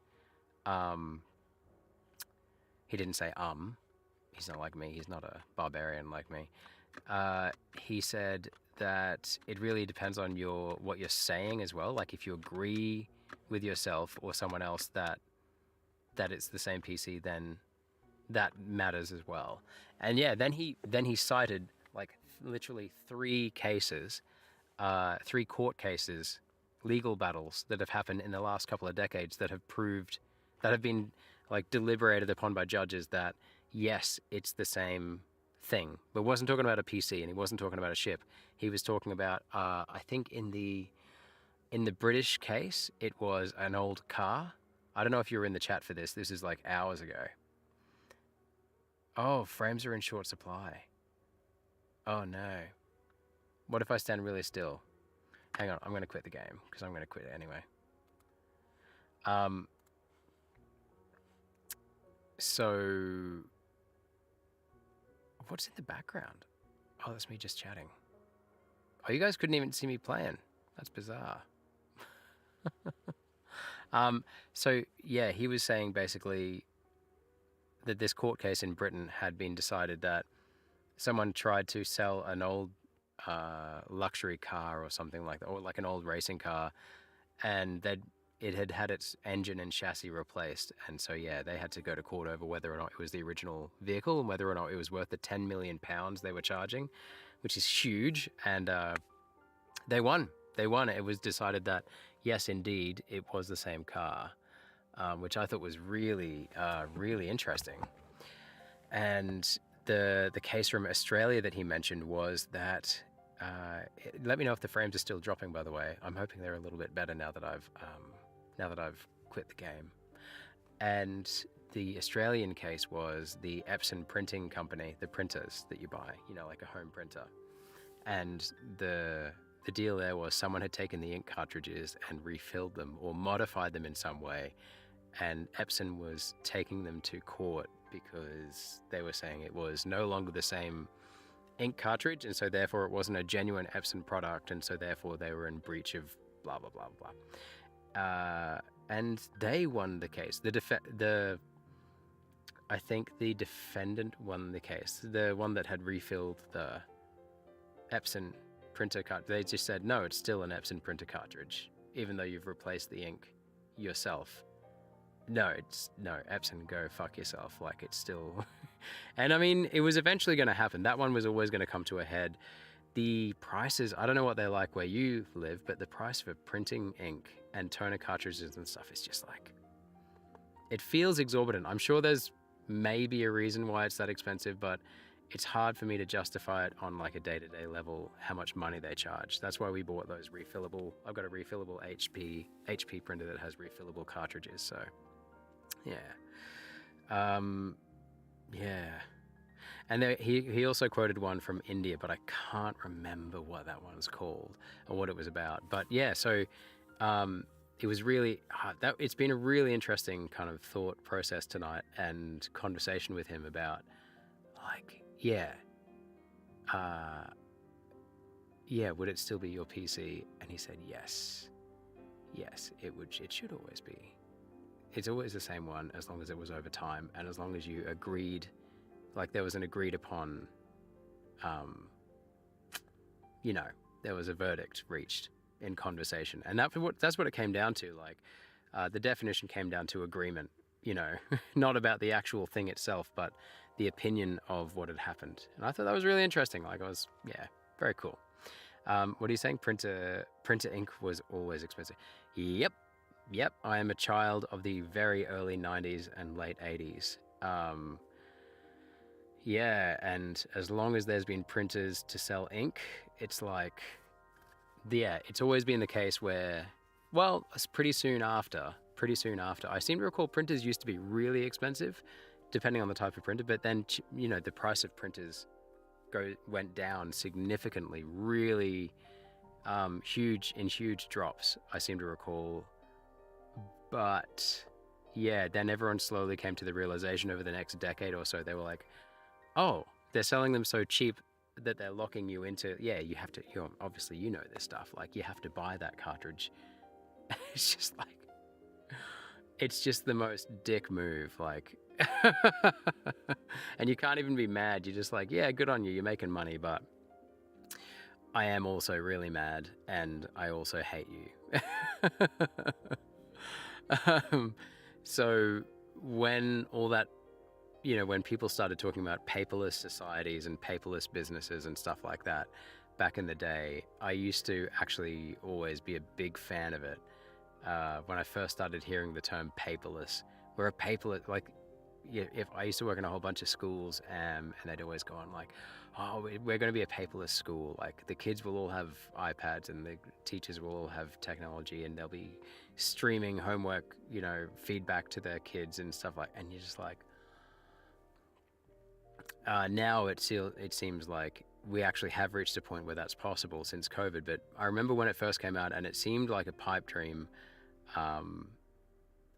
he didn't say, he's not like me. He's not a barbarian like me. He said that it really depends on what you're saying as well. Like if you agree with yourself or someone else that it's the same PC, then that matters as well. And yeah, then he cited like literally 3 cases, 3 court cases, legal battles that have happened in the last couple of decades that have been like deliberated upon by judges that yes, it's the same thing. But wasn't talking about a PC, and he wasn't talking about a ship. He was talking about, I think in the British case, it was an old car. I don't know if you were in the chat for this. This is like hours ago. Oh, frames are in short supply. Oh no. What if I stand really still? Hang on, I'm going to quit the game because I'm going to quit it anyway. So what's in the background? Oh, that's me just chatting. Oh, you guys couldn't even see me playing. That's bizarre. So yeah, he was saying basically that this court case in Britain had been decided that someone tried to sell an old luxury car or something like that, or like an old racing car, and it had had its engine and chassis replaced, and so yeah, they had to go to court over whether or not it was the original vehicle and whether or not it was worth the £10 million they were charging, which is huge. And they won. It was decided that yes, indeed, it was the same car, which I thought was really interesting. And the case from Australia that he mentioned was that let me know if the frames are still dropping, by the way. I'm hoping they're a little bit better now that I've quit the game. And the Australian case was the Epson printing company, the printers that you buy, you know, like a home printer. And the deal there was someone had taken the ink cartridges and refilled them or modified them in some way, and Epson was taking them to court because they were saying it was no longer the same ink cartridge, and so therefore it wasn't a genuine Epson product, and so therefore they were in breach of blah blah blah blah. And they won the case. I think the defendant won the case. The one that had refilled the Epson printer cartridge. They just said no, it's still an Epson printer cartridge, even though you've replaced the ink yourself. No, Epson, go fuck yourself. Like, it's still... And I mean, it was eventually going to happen. That one was always going to come to a head. The prices, I don't know what they're like where you live, but the price for printing ink and toner cartridges and stuff is just like... It feels exorbitant. I'm sure there's maybe a reason why it's that expensive, but it's hard for me to justify it on like a day-to-day level, how much money they charge. That's why we bought those refillable... I've got a refillable HP printer that has refillable cartridges, so... Yeah. Yeah. And there, he also quoted one from India, but I can't remember what that one's called or what it was about. But yeah, so it was really it's been a really interesting kind of thought process tonight and conversation with him about like yeah, would it still be your PC? And he said, yes. Yes, it would. It should always be. It's always the same one as long as it was over time and as long as you agreed, like there was an agreed upon, you know, there was a verdict reached in conversation. And that's what it came down to. Like, the definition came down to agreement, you know, not about the actual thing itself, but the opinion of what had happened. And I thought that was really interesting. Like, yeah, very cool. What are you saying? Printer ink was always expensive. Yep. I am a child of the very early 90s and late 80s. Yeah, and as long as there's been printers to sell ink, it's like, yeah, it's always been the case where, well, it's pretty soon after. I seem to recall printers used to be really expensive, depending on the type of printer, but then, you know, the price of printers went down significantly, really huge drops, I seem to recall. But yeah, then everyone slowly came to the realization over the next decade or so, they were like, oh, they're selling them so cheap that they're locking you into, yeah, you have to, obviously you know this stuff, like you have to buy that cartridge. It's just like, it's just the most dick move, like, and you can't even be mad. You're just like, yeah, good on you, you're making money, but I am also really mad and I also hate you. So when all that, you know, when people started talking about paperless societies and paperless businesses and stuff like that back in the day, I used to actually always be a big fan of it. When I first started hearing the term paperless, we're a paperless, like, if I used to work in a whole bunch of schools, and they'd always go on like, oh, we're going to be a paperless school. Like the kids will all have iPads and the teachers will all have technology and they'll be streaming homework, you know, feedback to their kids and stuff like, and you're just like, now it seems like we actually have reached a point where that's possible since COVID. But I remember when it first came out and it seemed like a pipe dream.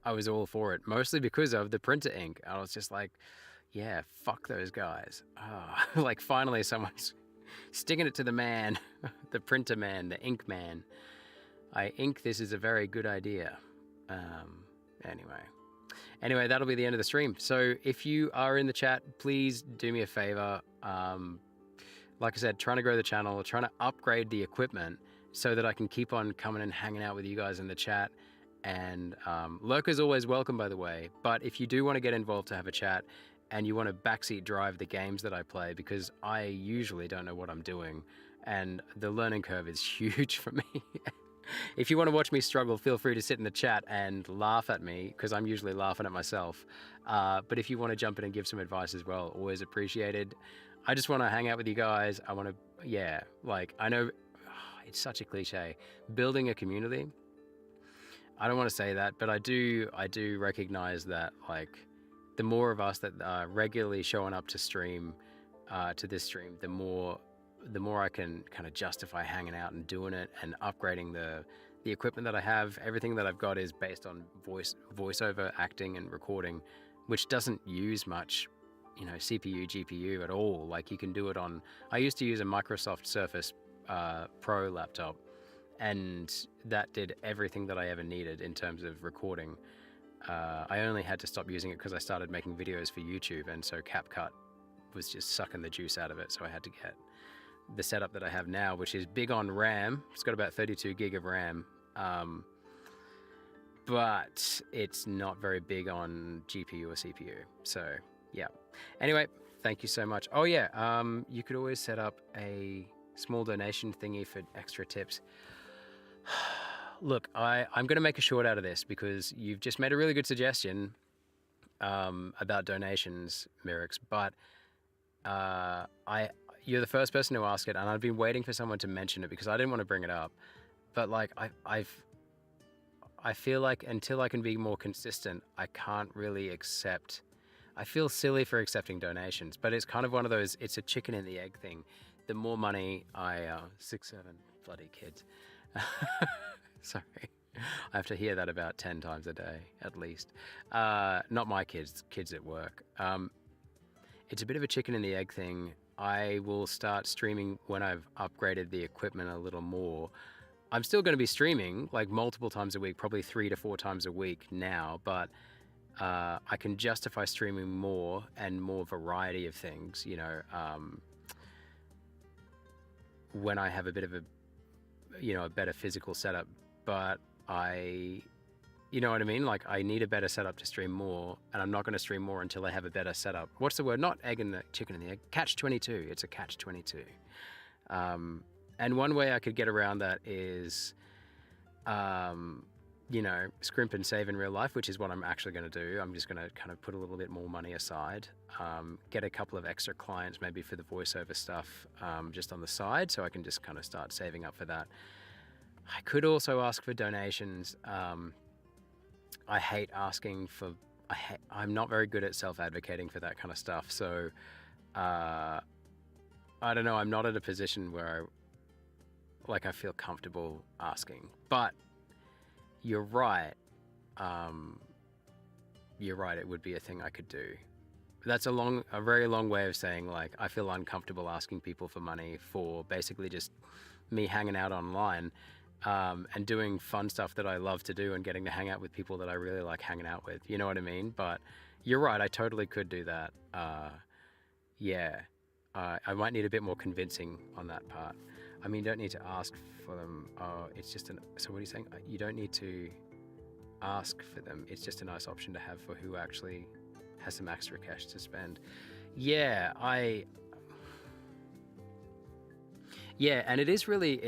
I was all for it, mostly because of the printer ink. I was just like, yeah, fuck those guys. Like finally someone's sticking it to the man, the printer man, the ink man. This is a very good idea. Anyway, that'll be the end of the stream. So if you are in the chat, please do me a favor. Like I said, trying to grow the channel, trying to upgrade the equipment so that I can keep on coming and hanging out with you guys in the chat. And lurkers always welcome, by the way. But if you do want to get involved to have a chat and you want to backseat drive the games that I play, because I usually don't know what I'm doing and the learning curve is huge for me. If you want to watch me struggle, feel free to sit in the chat and laugh at me, because I'm usually laughing at myself. But if you want to jump in and give some advice as well, always appreciated. I just want to hang out with you guys. I want to, yeah, like, I know it's such a cliche, building a community. I don't want to say that, but I do recognize that, like, the more of us that are regularly showing up to stream, to this stream, the more I can kind of justify hanging out and doing it and upgrading the equipment that I have. Everything that I've got is based on voiceover acting and recording, which doesn't use much, you know, CPU, GPU at all. Like you can do it on, I used to use a Microsoft Surface Pro laptop, and that did everything that I ever needed in terms of recording. I only had to stop using it because I started making videos for YouTube, and so CapCut was just sucking the juice out of it. So I had to get the setup that I have now, which is big on RAM. It's got about 32 gig of RAM, but it's not very big on GPU or CPU. So yeah. Anyway, thank you so much. Oh yeah, you could always set up a small donation thingy for extra tips. Look, I'm going to make a short out of this because you've just made a really good suggestion about donations, Mirix, but you're the first person to ask it, and I've been waiting for someone to mention it because I didn't want to bring it up. But like, I feel like until I can be more consistent, I can't really accept. I feel silly for accepting donations, but it's kind of one of those, it's a chicken and the egg thing. The more money 6, 7 bloody kids. Sorry. I have to hear that about 10 times a day, at least. Not my kids, kids at work. It's a bit of a chicken and the egg thing. I will start streaming when I've upgraded the equipment a little more. I'm still going to be streaming like multiple times a week, probably 3 to 4 times a week now, but I can justify streaming more and more variety of things, you know, when I have a bit of a better physical setup. But you know what I mean? Like, I need a better setup to stream more, and I'm not going to stream more until I have a better setup. What's the word? Not egg in the chicken in the egg. Catch-22. It's a catch-22. And one way I could get around that is, scrimp and save in real life, which is what I'm actually going to do. I'm just going to kind of put a little bit more money aside, get a couple of extra clients maybe for the voiceover stuff just on the side, so I can just kind of start saving up for that. I could also ask for donations. I hate asking for. I'm not very good at self-advocating for that kind of stuff. So, I don't know. I'm not at a position where I feel comfortable asking. But you're right. You're right. It would be a thing I could do. That's a very long way of saying, like, I feel uncomfortable asking people for money for basically just me hanging out online. And doing fun stuff that I love to do and getting to hang out with people that I really like hanging out with. You know what I mean? But you're right. I totally could do that. I might need a bit more convincing on that part. I mean, you don't need to ask for them. It's just so what are you saying? You don't need to ask for them. It's just a nice option to have for who actually has some extra cash to spend. Yeah, and it is really,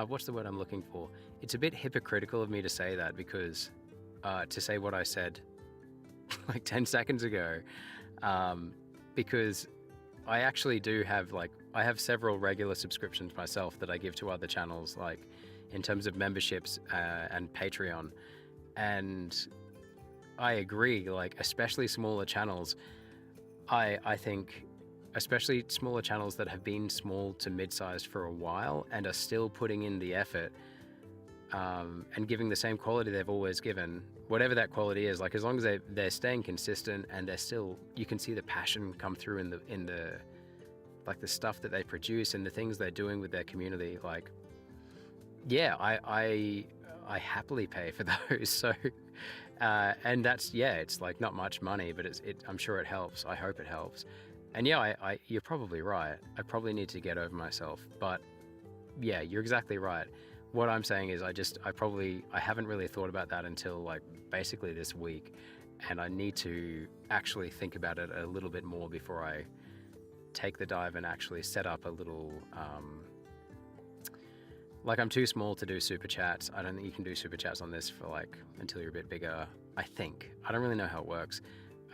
what's the word I'm looking for? It's a bit hypocritical of me to say that, because to say what I said like 10 seconds ago, because I actually do have I have several regular subscriptions myself that I give to other channels, like in terms of memberships and Patreon. And I agree, like, especially smaller channels, I think, especially smaller channels that have been small to mid-sized for a while and are still putting in the effort and giving the same quality they've always given, whatever that quality is, like, as long as they're staying consistent and they're still, you can see the passion come through in the like the stuff that they produce and the things they're doing with their community. Like, yeah, I happily pay for those. So and that's, yeah, it's like not much money, but I'm sure it helps. I hope it helps. And yeah, you're probably right. I probably need to get over myself. But yeah, you're exactly right. What I'm saying is I haven't really thought about that until like basically this week. And I need to actually think about it a little bit more before I take the dive and actually set up a little, like, I'm too small to do super chats. I don't think you can do super chats on this for like until you're a bit bigger, I think. I don't really know how it works.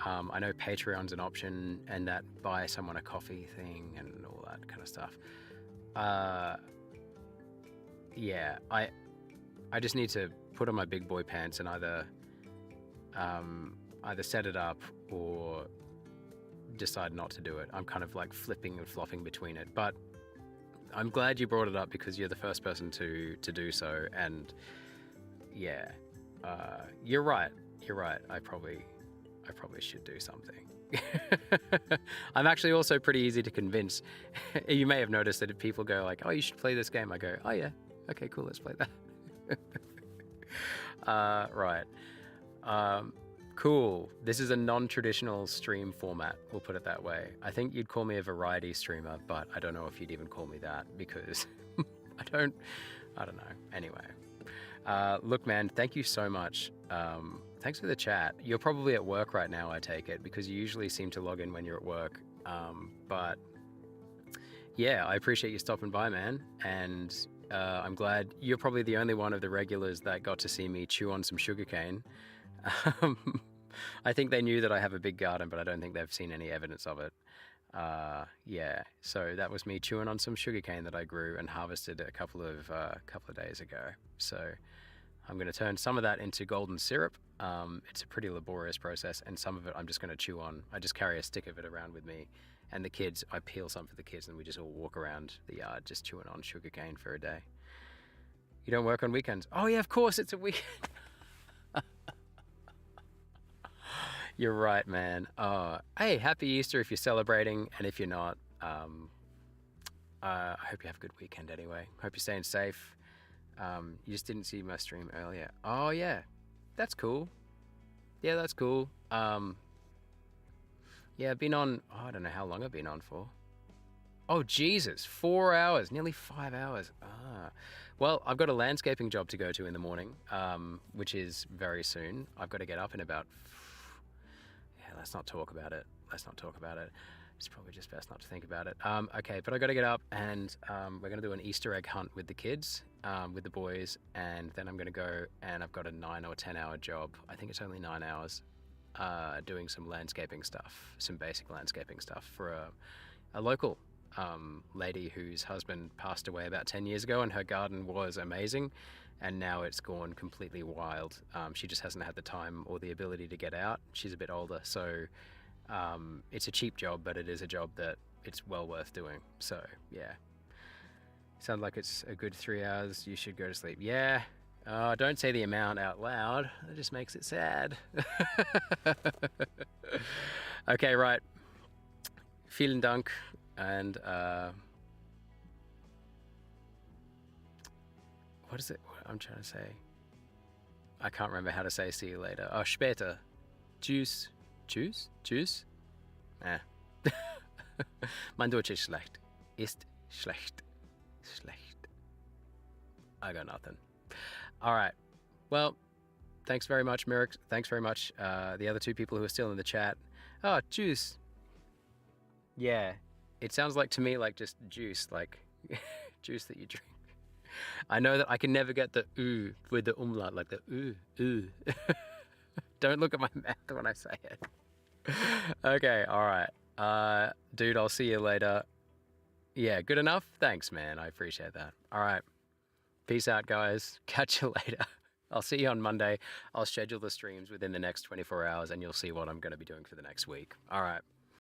I know Patreon's an option, and that buy someone a coffee thing and all that kind of stuff. Yeah, I just need to put on my big boy pants and either set it up or decide not to do it. I'm kind of like flipping and flopping between it. But I'm glad you brought it up, because you're the first person to do so. And yeah, you're right. I probably should do something. I'm actually also pretty easy to convince. You may have noticed that if people go like, oh, you should play this game, I go, oh yeah, okay, cool, let's play that. Right. Cool. This is a non-traditional stream format, we'll put it that way. I think you'd call me a variety streamer, but I don't know if you'd even call me that, because I don't know. Anyway. Look, man, thank you so much. Thanks for the chat. You're probably at work right now, I take it, because you usually seem to log in when you're at work. But yeah, I appreciate you stopping by, man. And I'm glad you're probably the only one of the regulars that got to see me chew on some sugarcane. I think they knew that I have a big garden, but I don't think they've seen any evidence of it. Yeah, so that was me chewing on some sugarcane that I grew and harvested a couple of days ago. So I'm going to turn some of that into golden syrup. It's a pretty laborious process, and some of it I'm just going to chew on. I just carry a stick of it around with me, and the kids, I peel some for the kids, and we just all walk around the yard just chewing on sugarcane for a day. You don't work on weekends? Oh yeah, of course, it's a weekend. You're right, man. Hey, happy Easter if you're celebrating, and if you're not, I hope you have a good weekend anyway. Hope you're staying safe. You just didn't see my stream earlier. Oh yeah, that's cool. Yeah, that's cool. Yeah, I've been on. Oh, I don't know how long I've been on for. Oh Jesus, 4 hours, nearly 5 hours. Well, I've got a landscaping job to go to in the morning, which is very soon. I've got to get up in about. Yeah, let's not talk about it. Let's not talk about it. It's probably just best not to think about it. Okay, but I got to get up and we're going to do an Easter egg hunt with the kids, with the boys, and then I'm going to go and I've got a 9 or 10 hour job. I think it's only 9 hours, doing some landscaping stuff, some basic landscaping stuff for a local lady whose husband passed away about 10 years ago, and her garden was amazing, and now it's gone completely wild. She just hasn't had the time or the ability to get out. She's a bit older, so it's a cheap job, but it is a job that it's well worth doing. So yeah, sounds like it's a good 3 hours. You should go to sleep. Yeah. Don't say the amount out loud. It just makes it sad. Okay, right. Vielen Dank. And what is it? What I'm trying to say. I can't remember how to say see you later. Oh, später. Tschüss. Tschüss? Tschüss? Mein Deutsch ist schlecht. Ist schlecht. Schlecht. I got nothing. All right. Well, thanks very much, Merrick. Thanks very much. The other two people who are still in the chat. Oh, tschüss. Yeah. It sounds like to me like just juice, like juice that you drink. I know that I can never get the ooh with the umlaut, like the ooh. Don't look at my mouth when I say it. Okay, all right. Dude, I'll see you later. Yeah, good enough? Thanks, man. I appreciate that. All right. Peace out, guys. Catch you later. I'll see you on Monday. I'll schedule the streams within the next 24 hours and you'll see what I'm going to be doing for the next week. All right.